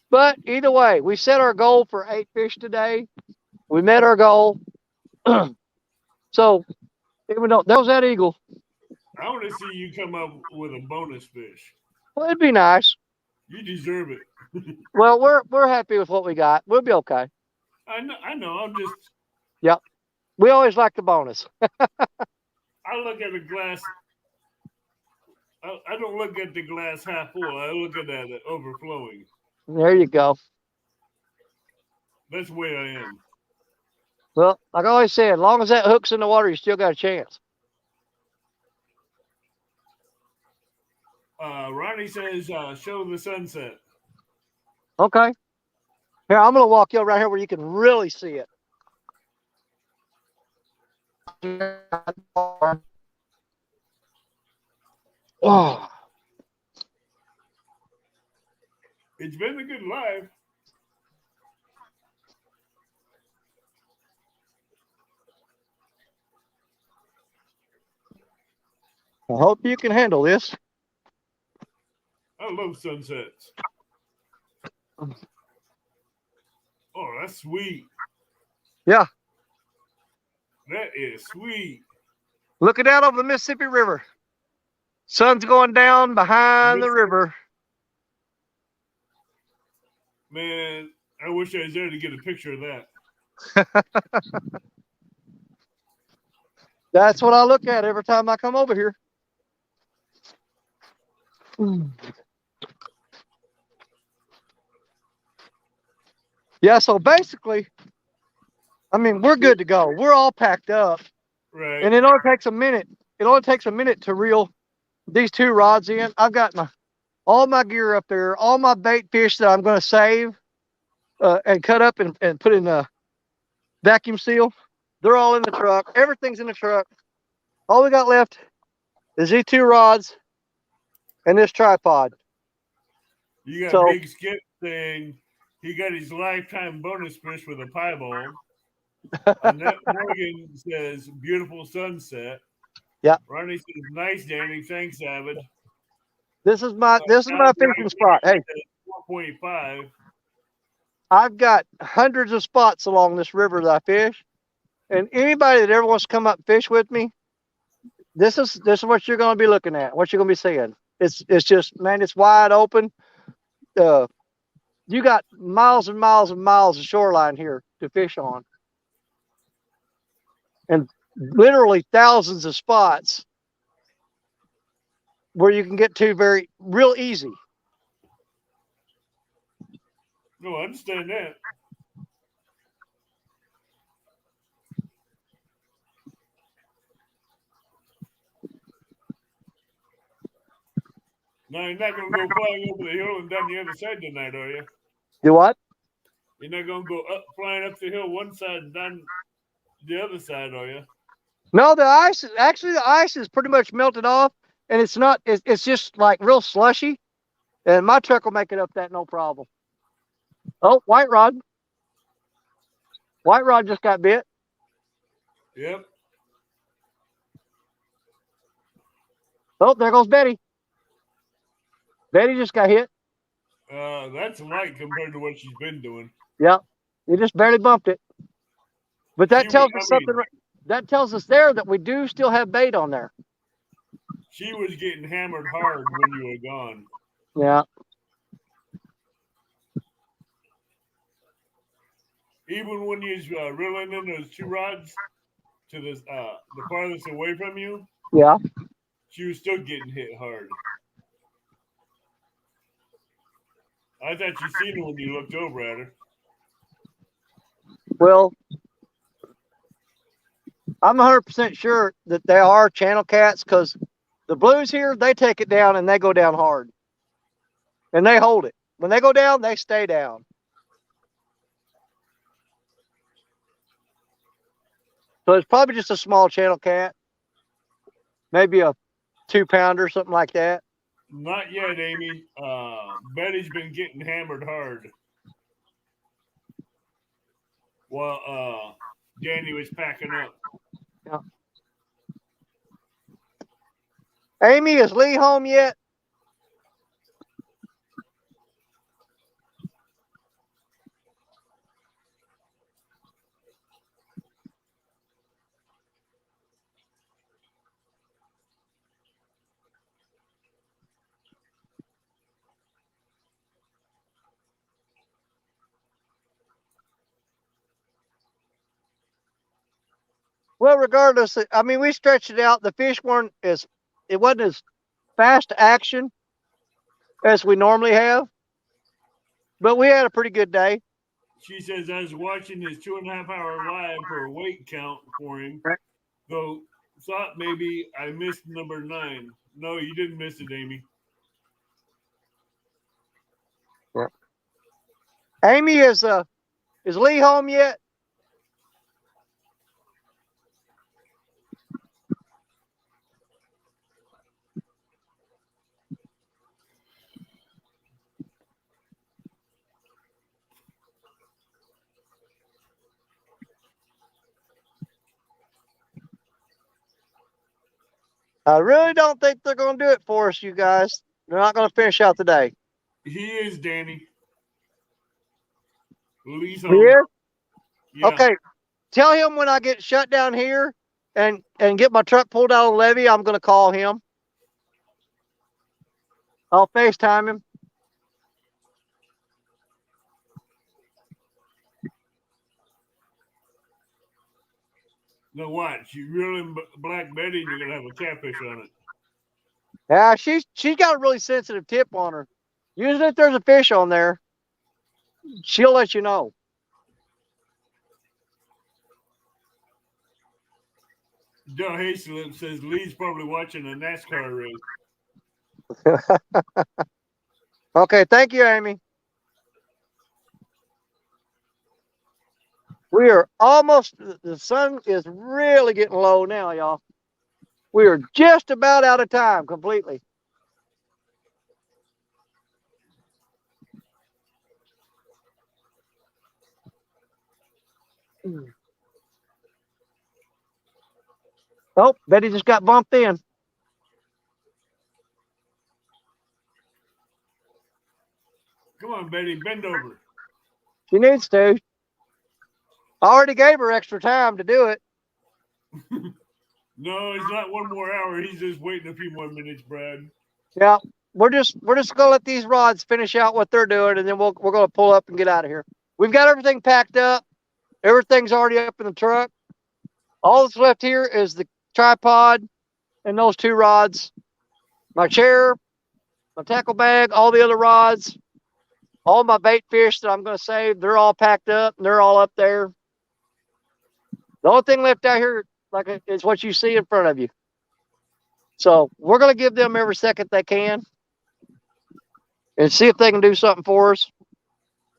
But either way, we set our goal for 8 fish today. We met our goal. So even though that was that eagle. I want to see you come up with a bonus fish. Well, it'd be nice. You deserve it. Well, we're happy with what we got. We'll be okay. I know. I'm just. Yep. We always like the bonus. I look at the glass. I don't look at the glass half full. I look at it overflowing. There you go. That's the way I am. Well, like I always said, as long as that hook's in the water, you still got a chance. Ronnie says, show the sunset. Okay. Here, I'm going to walk you right here where you can really see it. Oh. It's been a good live. I hope you can handle this. I love sunsets. Oh, that's sweet. Yeah. That is sweet. Looking out over the Mississippi River. Sun's going down behind the river. Man, I wish I was there to get a picture of that. That's what I look at every time I come over here. Yeah, so basically, I mean, we're good to go. We're all packed up. Right. And it only takes a minute. It only takes a minute to reel these 2 rods in. I've got all my gear up there, all my bait fish that I'm going to save and cut up and put in a vacuum seal. They're all in the truck. Everything's in the truck. All we got left is these 2 rods and this tripod. You got Big Skip saying he got his lifetime bonus fish with a piebald. Annette Morgan says, beautiful sunset. Yeah. Ronnie says, nice, Danny. Thanks, Avid. This is my fishing spot. Hey, 4.5. I've got hundreds of spots along this river that I fish, and anybody that ever wants to come up and fish with me, this is what you're going to be looking at. What you're going to be seeing. It's just, man, it's wide open. You got miles and miles and miles of shoreline here to fish on, and literally thousands of spots where you can get to real easy. No, I understand that. Now you're not gonna go flying over the hill and down the other side tonight, are you? Do what? You're not gonna go flying up the hill one side and down the other side, are you? No, the ice is pretty much melted off, and it's not. It's just like real slushy, and my truck will make it up that no problem. Oh, white rod. White rod just got bit. Yep. Oh, there goes Betty. Betty just got hit. That's light compared to what she's been doing. Yep, you just barely bumped it. But that tells us something. That tells us there that we do still have bait on there. She was getting hammered hard when you were gone. Yeah. Even when you was reeling in those two rods to the farthest away from you, Yeah. she was still getting hit hard. I thought you seen her when you looked over at her. Well, I'm 100% sure that they are channel cats, because the blues here, they take it down and they go down hard. And they hold it. When they go down, they stay down. So it's probably just a small channel cat. Maybe a 2-pounder, something like that. Not yet, Amy. Betty's been getting hammered hard while Danny was packing up. Yeah. Amy, is Lee home yet? Well, regardless, I mean, we stretched it out. The fish it wasn't as fast action as we normally have, but we had a pretty good day. She says, I was watching his 2.5 hour live for a weight count for him, though thought maybe I missed number 9. No, you didn't miss it, Amy. Yeah. Amy, is Lee home yet? I really don't think they're going to do it for us, you guys. They're not going to finish out the day. He is, Danny. Lee's home. He is? Yeah. Okay. Tell him when I get shut down here and get my truck pulled out of the levee, I'm going to call him. I'll FaceTime him. Now watch, you reel in Black Betty and you're going to have a catfish on it. Yeah, she's got a really sensitive tip on her. Usually if there's a fish on there, she'll let you know. Del Hazelip says Lee's probably watching a NASCAR race. Okay, thank you, Amy. We are almost, the sun is really getting low now, y'all. We are just about out of time completely. Oh, Betty just got bumped in. Come on, Betty, bend over. She needs to. I already gave her extra time to do it. No, it's not 1 more hour. He's just waiting a few more minutes, Brad. Yeah, we're just gonna let these rods finish out what they're doing, and then we're gonna pull up and get out of here. We've got everything packed up. Everything's already up in the truck. All that's left here is the tripod and those 2 rods, my chair, my tackle bag, all the other rods, all my bait fish that I'm gonna save. They're all packed up and they're all up there. The only thing left out here, like, is what you see in front of you. So we're gonna give them every second they can and see if they can do something for us.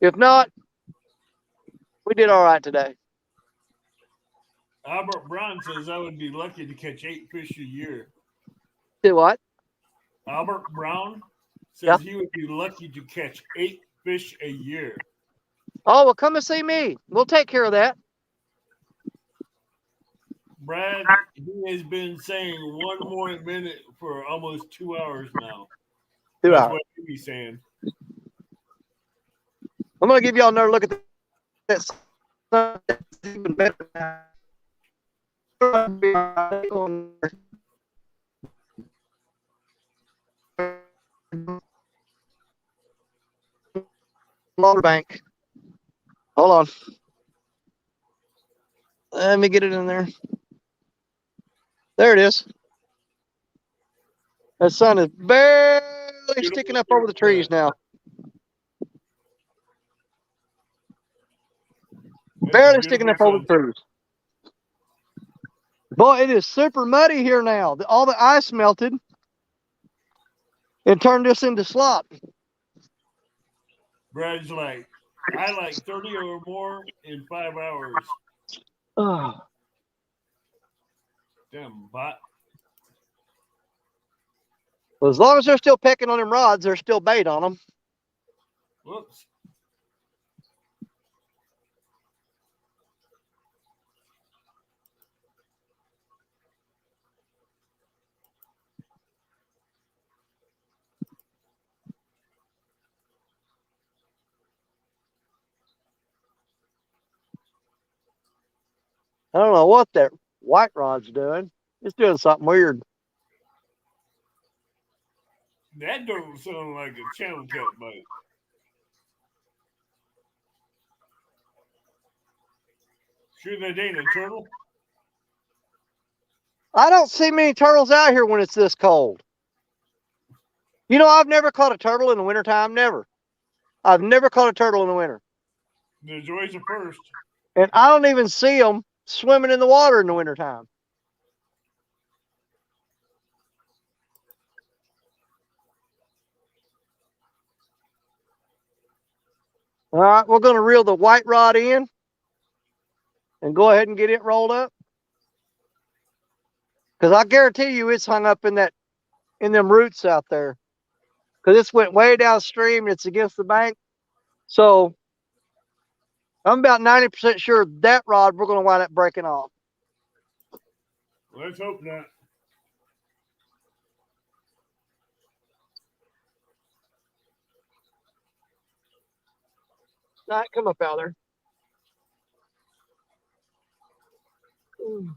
If not, we did all right today. Albert Brown says I would be lucky to catch 8 fish a year. Do what? Albert Brown says Yeah. he would be lucky to catch 8 fish a year. Oh, well, come and see me. We'll take care of that. Brad, he has been saying 1 more minute for almost 2 hours now. 2 That's hours. what he's saying. I'm gonna give y'all another look at this. It's even better now. Water bank. Hold on. Let me get it in there. There it is. The sun is barely sticking up over the trees now. Barely sticking up over the trees. Boy, it is super muddy here now. All the ice melted and turned this into slop. Brad's like, I like 30 or more in 5 hours. Oh. Damn bot. Well, as long as they're still pecking on them rods, there's still bait on them. Whoops. I don't know what that white rod's doing. It's doing something weird. That don't sound like a channel cat bite. Sure that ain't a turtle? I don't see many turtles out here when it's this cold. You know, I've never caught a turtle in the wintertime. Never. I've never caught a turtle in the winter. There's always a first. And I don't even see them swimming in the water in the wintertime. All right, we're going to reel the white rod in and go ahead and get it rolled up. Because I guarantee you it's hung up in them roots out there. Because this went way downstream and it's against the bank. So I'm about 90% sure that rod we're going to wind up breaking off. Let's hope not. All right, come up out there. Ooh.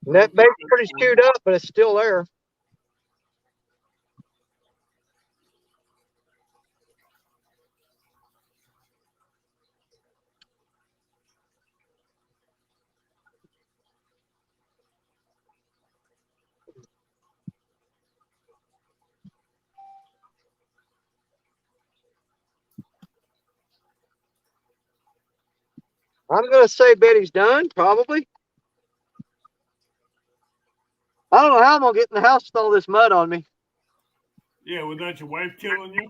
And that bait's pretty chewed up, but it's still there. I'm going to say Betty's done, probably. I don't know how I'm going to get in the house with all this mud on me. Yeah, without your wife killing you?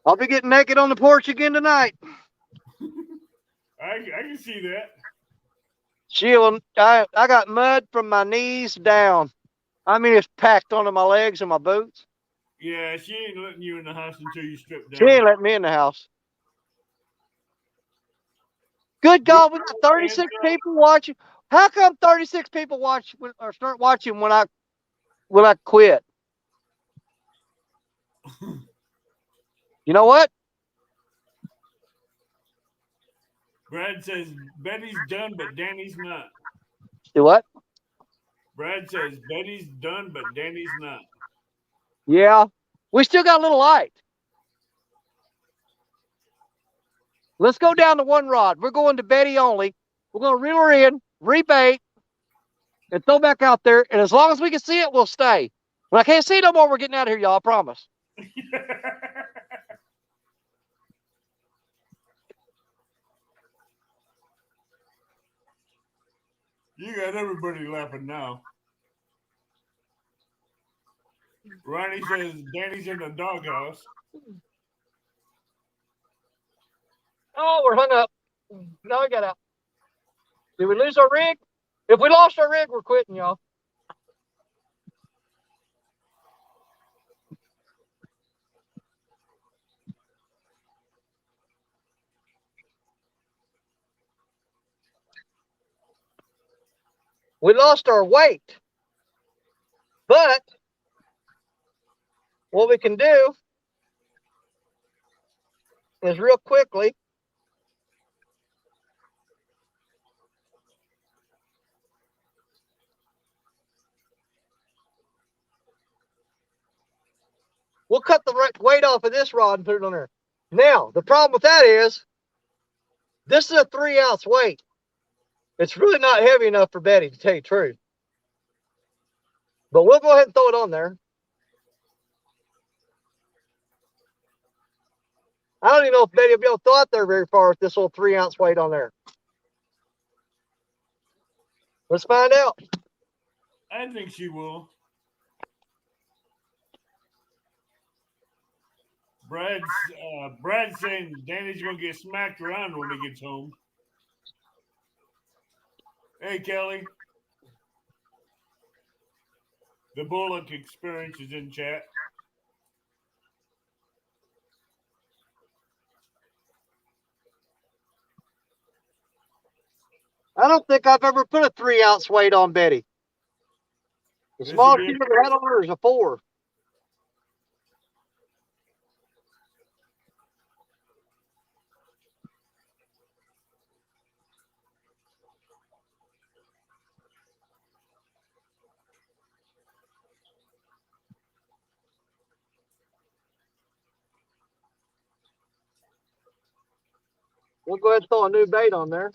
I'll be getting naked on the porch again tonight. I can see that. I got mud from my knees down. I mean, it's packed onto my legs and my boots. Yeah, she ain't letting you in the house until you strip down. She ain't letting me in the house. Good God, we got 36 people watching. How come 36 people watch or start watching when I quit? You know what? Brad says Betty's done, but Danny's not. Do what? Brad says Betty's done, but Danny's not. Yeah. We still got a little light. Let's go down to one rod. We're going to Betty only. We're going to reel her in, rebait, and throw back out there. And as long as we can see it, we'll stay. When I can't see it no more, we're getting out of here, y'all. I promise. You got everybody laughing now. Ronnie says Danny's in the doghouse. Oh, we're hung up. No, we got out. Did we lose our rig? If we lost our rig, we're quitting, y'all. We lost our weight. But what we can do is real quickly we'll cut the weight off of this rod and put it on there. Now, the problem with that is this is a 3-ounce weight. It's really not heavy enough for Betty, to tell you the truth. But we'll go ahead and throw it on there. I don't even know if Betty will be able to throw it there very far with this little 3-ounce weight on there. Let's find out. I think she will. Brad's saying Danny's gonna get smacked around when he gets home. Hey, Kelly. The Bullock experience is in chat. I don't think I've ever put a 3-ounce weight on Betty. The smallest she's ever had on her is a 4. We'll go ahead and throw a new bait on there.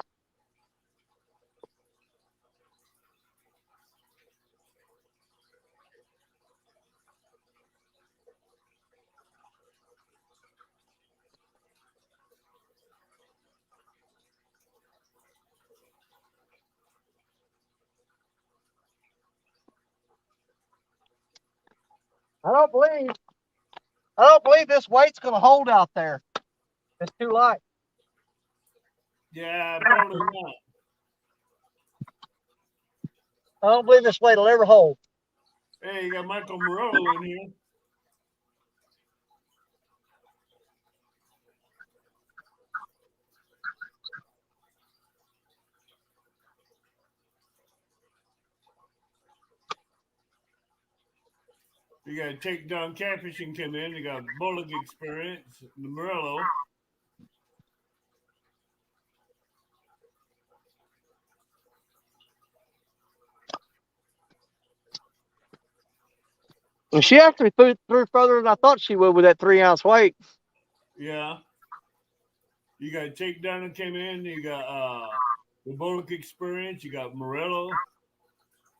I don't believe this weight's going to hold out there. It's too light. Yeah, probably not. I don't believe this weight will ever hold. Hey, you got Michael Morello in here. You got Takedown Catfishing come in. You got Bullock Experience, the Morello. And she actually threw further than I thought she would with that 3-ounce weight. Yeah. You got Takedown that came in. You got the Bullock Experience. You got Morello.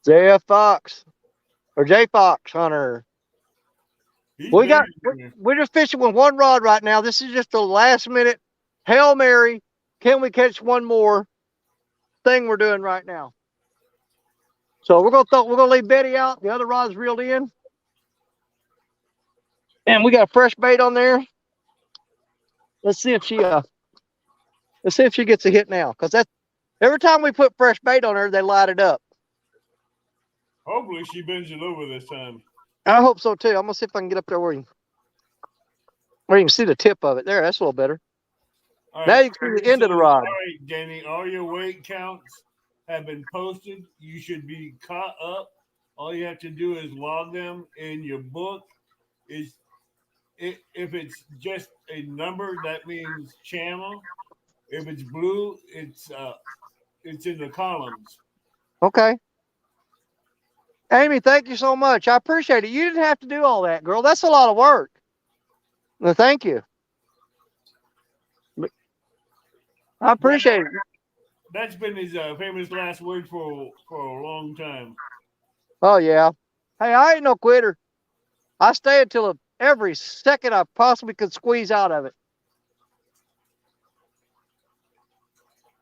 J Fox Hunter. We're just fishing with one rod right now. This is just the last minute Hail Mary. Can we catch one more thing we're doing right now? So we're gonna leave Betty out. The other rod's reeled in. And we got a fresh bait on there. Let's see if she gets a hit now. Because that's every time we put fresh bait on her, they light it up. Hopefully she bends it over this time. I hope so too. I'm gonna see if I can get up there where you can see the tip of it. There, that's a little better. All Now right. you can see the end of the All rod. right, Danny. All your weight counts have been posted. You should be caught up. All you have to do is log them in your book. Is if it's just a number, that means channel. If it's blue, it's in the columns. Okay. Amy, thank you so much. I appreciate it. You didn't have to do all that, girl. That's a lot of work. No, thank you. I appreciate it. That's been his famous last word for a long time. Oh yeah. Hey, I ain't no quitter. I stay until every second I possibly could squeeze out of it.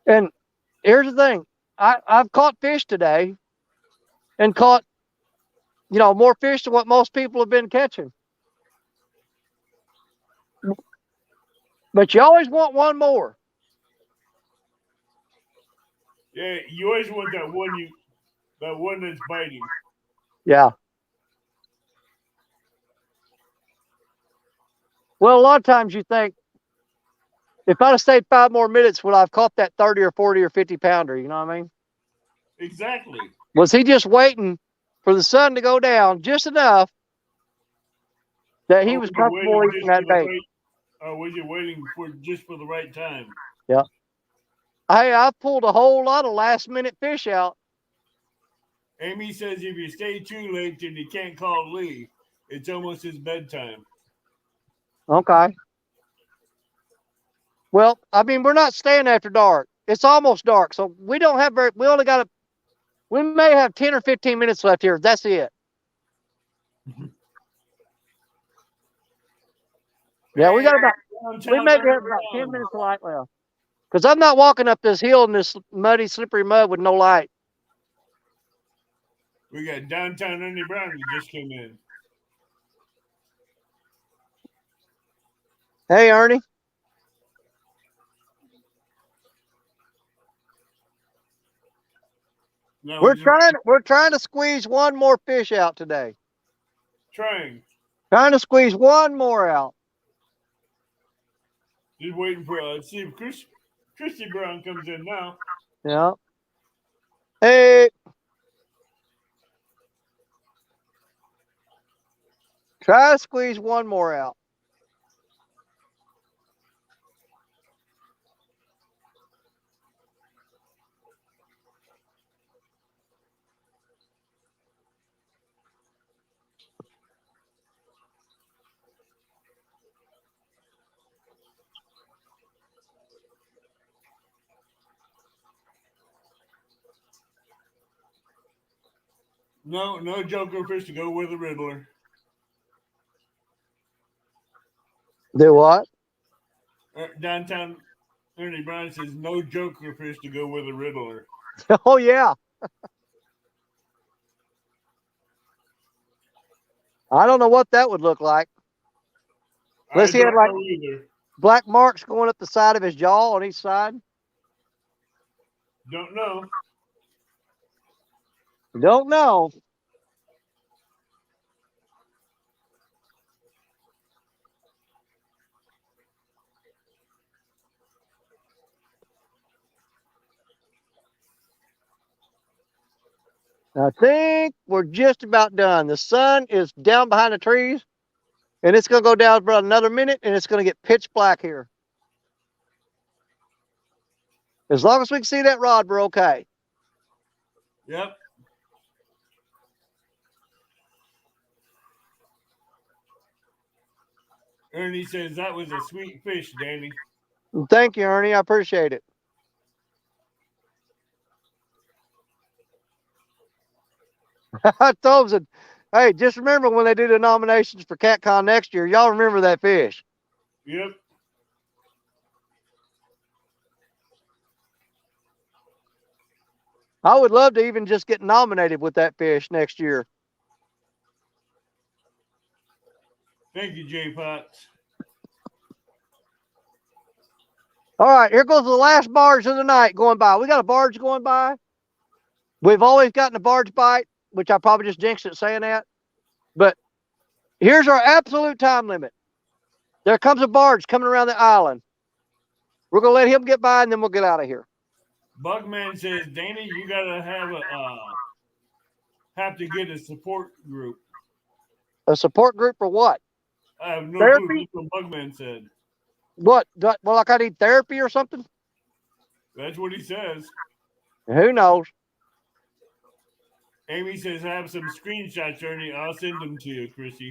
And here's the thing. I've caught fish today and caught, more fish than what most people have been catching. But you always want one more. Yeah, you always want that one that's biting. Yeah. Well, a lot of times you think, if I'd have stayed 5 more minutes, would I have caught that 30 or 40 or 50 pounder? You know what I mean? Exactly. Was he just waiting for the sun to go down just enough that he was comfortable eating that bait? Or was you waiting for the right time? Yeah. Hey, I pulled a whole lot of last minute fish out. Amy says if you stay too late and you can't call Lee, it's almost his bedtime. Okay. Well, I mean, we're not staying after dark. It's almost dark, so we don't have we may have 10 or 15 minutes left here. That's it. Yeah, we may have about 10 minutes of light left. Because I'm not walking up this hill in this muddy, slippery mud with no light. We got downtown Ernie Brown who just came in. Hey, Ernie. No, We're trying to squeeze one more fish out today. Trying to squeeze one more out. Just waiting for see if Christy Brown comes in now. Yeah. Hey. Try to squeeze one more out. No Joker fish to go with the Riddler. Do what? Downtown Ernie Brown says no Joker fish to go with the Riddler. Oh, yeah. I don't know what that would look like. Unless he had like black marks going up the side of his jaw on each side. Don't know. Don't know. I think we're just about done. The sun is down behind the trees, and it's going to go down for another minute, and it's going to get pitch black here. As long as we can see that rod, we're okay. Yep. Ernie says that was a sweet fish, Danny. Thank you, Ernie. I appreciate it. I told him, hey, just remember when they do the nominations for CatCon next year, y'all remember that fish. Yep. I would love to even just get nominated with that fish next year. Thank you, J Potts. All right, here goes the last barge of the night going by. We got a barge going by. We've always gotten a barge bite, which I probably just jinxed it saying that. But Here's our absolute time limit. There comes a barge coming around the island. We're going to let him get by, and then we'll get out of here. Bugman says, Danny, you gotta have to get a support group. A support group for what? I have no Therapy? clue. That's what Bugman said. What? Well, like I need therapy or something? That's what he says. Who knows? Amy says, I have some screenshots, Ernie. I'll send them to you, Chrissy.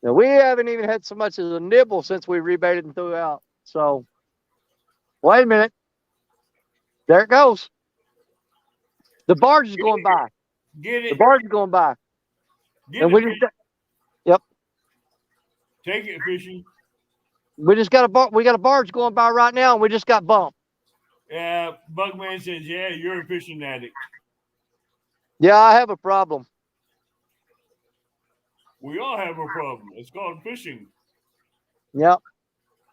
Now, we haven't even had so much as a nibble since we rebaited and threw out. So, wait a minute. There it goes. The barge is going by. Get it. The barge is going by. Get And it. we just yep. Take it, Fishy. We just got we got a barge going by right now, and we just got bumped. Yeah, Bugman says, yeah, you're a fishing addict. Yeah, I have a problem. We all have a problem. It's called fishing. Yep.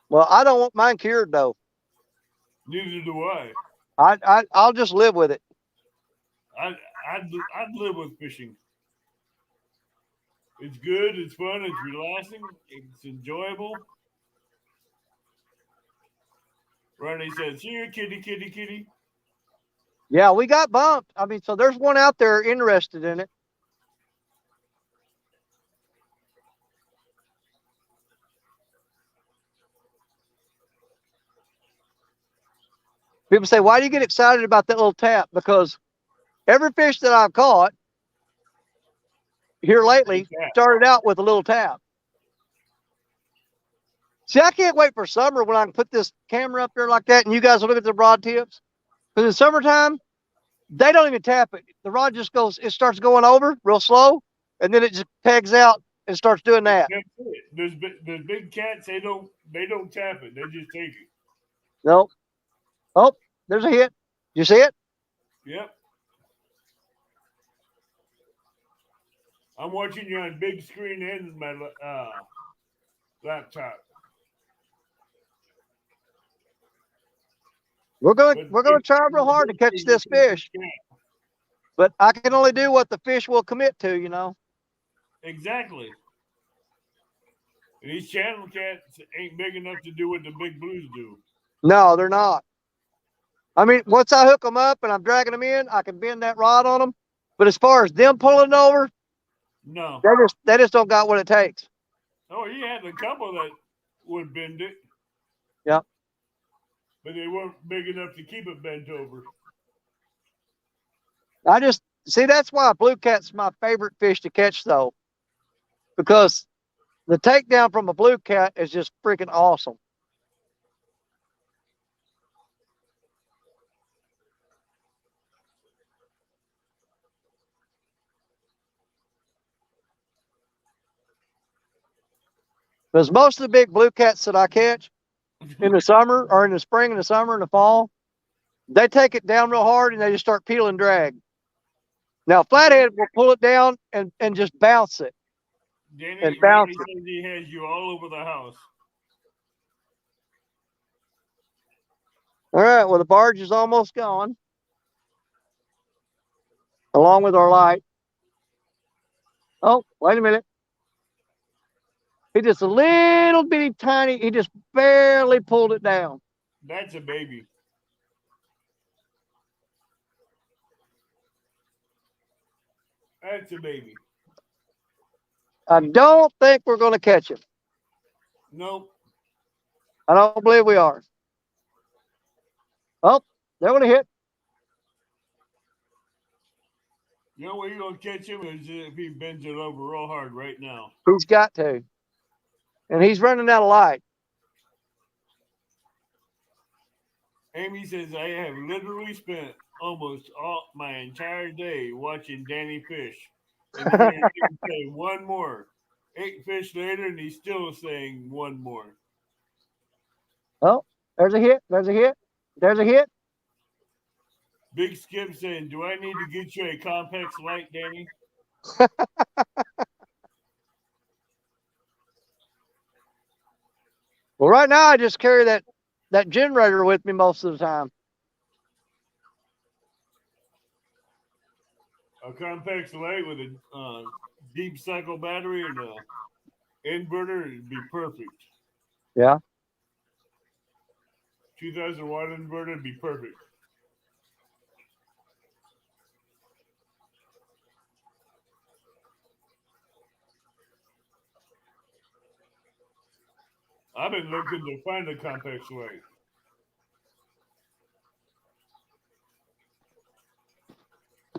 Well, I don't want mine cured though. Neither do I. I'll just live with it. I'd live with fishing. It's good. It's fun. It's relaxing. It's enjoyable. Ronnie says, here, kitty, kitty, kitty. Yeah, we got bumped. I mean, so there's one out there interested in it. People say, why do you get excited about that little tap? Because every fish that I've caught here lately started out with a little tap. See, I can't wait for summer when I can put this camera up there like that and you guys will look at the rod tips. Because in summertime, they don't even tap it. The rod just goes, it starts going over real slow, and then it just pegs out and starts doing that. That's it. There's big cats, they don't tap it. They just take it. Nope. Oh, there's a hit. You see it? Yep. I'm watching you on big screen and my laptop. We're gonna try real hard to catch this fish, but I can only do what the fish will commit to, you know. Exactly. And these channel cats ain't big enough to do what the big blues do. No, they're not. I mean, once I hook them up and I'm dragging them in, I can bend that rod on them. But as far as them pulling over, no, they just don't got what it takes. Oh, he had a couple that would bend it. Yep. But they weren't big enough to keep it bent over. I just see that's why blue cat's my favorite fish to catch, though, because the takedown from a blue cat is just freaking awesome. Because most of the big blue cats that I catch in the summer or in the spring and the summer and the fall, they take it down real hard and they just start peel and drag. Now, flathead will pull it down and just bounce it. Danny and bounce it. says he has you all over the house. All right, well, the barge is almost gone, along with our light. Oh, wait a minute. He just a little bitty tiny, he just barely pulled it down. That's a baby. That's a baby. I don't think we're going to catch him. Nope. I don't believe we are. Oh, they're going to hit. You know where you're going to catch him is if he bends it over real hard right now. He's got to. And he's running out of light. Amy says, I have literally spent almost all my entire day watching Danny fish. And then he can say one more. 8 fish later, and he's still saying one more. Oh, there's a hit. There's a hit. There's a hit. Big Skip saying, do I need to get you a complex light, Danny? Well, right now I just carry that that generator with me most of the time. A compact light with a deep cycle battery and a inverter would be perfect. Yeah. 2,000-watt inverter would be perfect. I've been looking to find a compact light.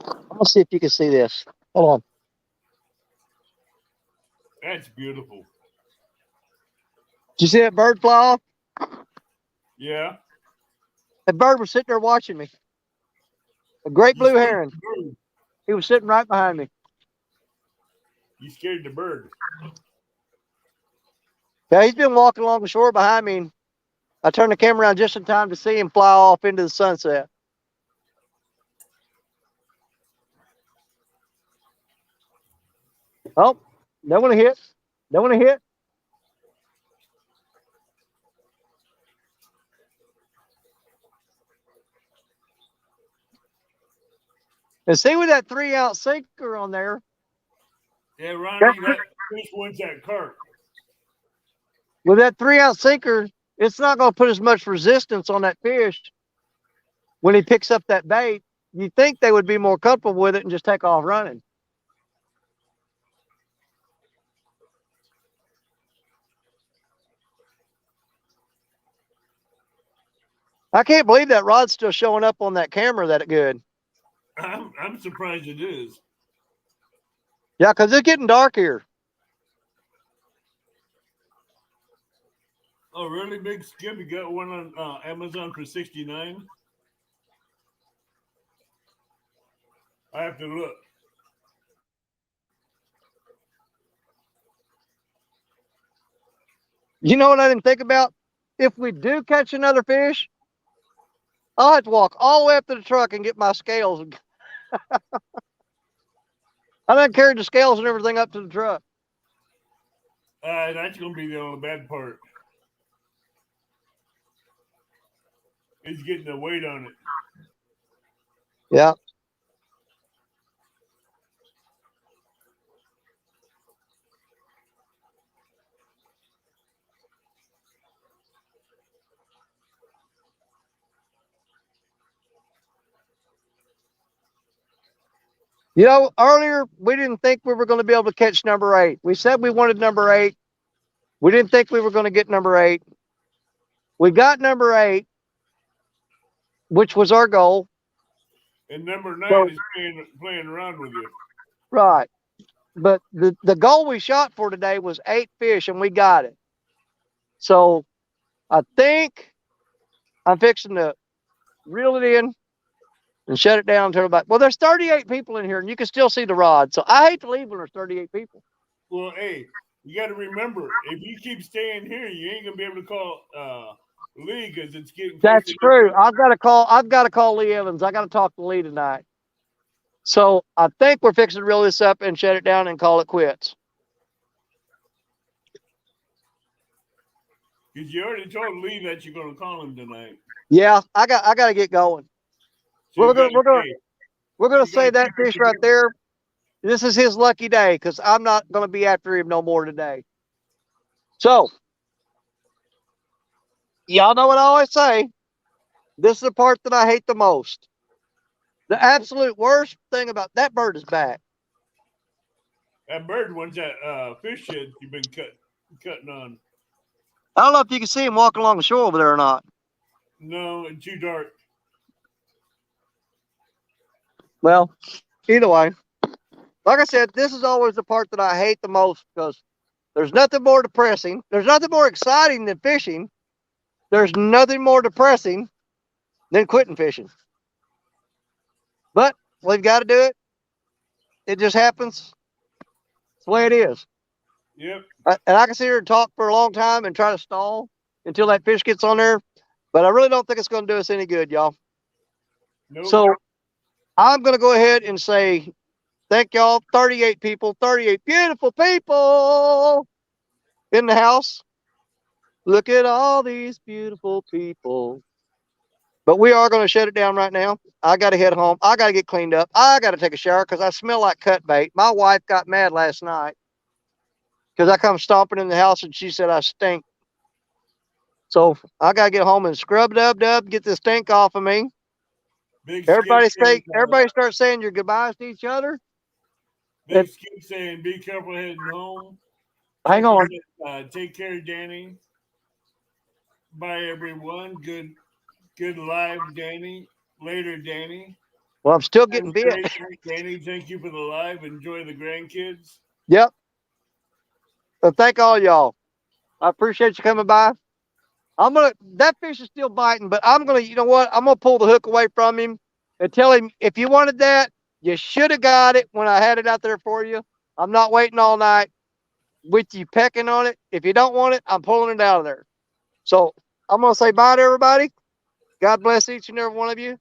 I'm gonna see if you can see this. Hold on. That's beautiful. Did you see that bird fly off? Yeah. The bird was sitting there watching me. A great You blue scared heron. the bird. He was sitting right behind me. You scared the bird. Yeah, he's been walking along the shore behind me. And I turned the camera around just in time to see him fly off into the sunset. Oh, don't want to hit. Don't want to hit. And see with that 3-ounce sinker on there. Yeah, Ronnie, that fish wants that carp. With that 3-ounce sinker, it's not going to put as much resistance on that fish when he picks up that bait. You think they would be more comfortable with it and just take off running. I can't believe that rod's still showing up on that camera that good. I'm surprised it is. Yeah, because it's getting dark here. Oh, really big skip? You got one on Amazon for $69? I have to look. You know what I didn't think about? If we do catch another fish, I'll have to walk all the way up to the truck and get my scales. I done carried the scales and everything up to the truck. That's going to be the only bad part. It's getting the weight on it. Yeah. You know, earlier we didn't think we were going to be able to catch number 8. We said we wanted number 8. We didn't think we were going to get number 8. We got number 8, which was our goal. And number 9 So, is playing around with you. right. But the goal we shot for today was 8 fish, and we got it. So I think I'm fixing to reel it in and shut it down until about, well, there's 38 people in here, and you can still see the rod. So I hate to leave when there's 38 people. Well, hey, you got to remember, if you keep staying here, you ain't going to be able to call Lee because it's getting close. That's true. I've got to call Lee Evans. I got to talk to Lee tonight. So I think we're fixing to reel this up and shut it down and call it quits. Because you already told Lee that you're going to call him tonight. Yeah, I got to get going. So We're gonna say that fish right there. This is his lucky day because I'm not gonna be after him no more today. So y'all know what I always say. This is the part that I hate the most. The absolute worst thing about that bird is back. That bird wants that fish head you've been cutting on. I don't know if you can see him walking along the shore over there or not. No, it's too dark. Well, either way, like I said, this is always the part that I hate the most because there's nothing more depressing. There's nothing more exciting than fishing. There's nothing more depressing than quitting fishing. But we've got to do it. It just happens. It's the way it is. Yep. And I can sit here and talk for a long time and try to stall until that fish gets on there. But I really don't think it's going to do us any good, y'all. Nope. So I'm going to go ahead and say thank y'all. 38 people, 38 beautiful people in the house. Look at all these beautiful people. But we are going to shut it down right now. I got to head home. I got to get cleaned up. I got to take a shower because I smell like cut bait. My wife got mad last night because I come stomping in the house and she said I stink. So I got to get home and scrub dub, get the stink off of me. Big Everybody Skip says, everybody start saying your goodbyes to each other. Big Skip saying, be careful heading home. Hang on. Take care, Danny. Bye, everyone. Good live, Danny. Later, Danny. Well, I'm still getting bit. Danny, thank you for the live. Enjoy the grandkids. Yep. So thank all y'all. I appreciate you coming by. That fish is still biting, but you know what? I'm gonna pull the hook away from him and tell him if you wanted that, you should have got it when I had it out there for you. I'm not waiting all night with you pecking on it. If you don't want it, I'm pulling it out of there. So I'm gonna say bye to everybody. God bless each and every one of you.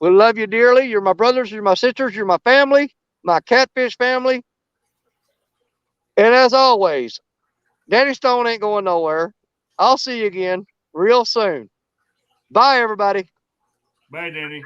We love you dearly. You're my brothers, you're my sisters, you're my family, my catfish family. And as always, Danny Stone ain't going nowhere. I'll see you again real soon. Bye, everybody. Bye, Danny.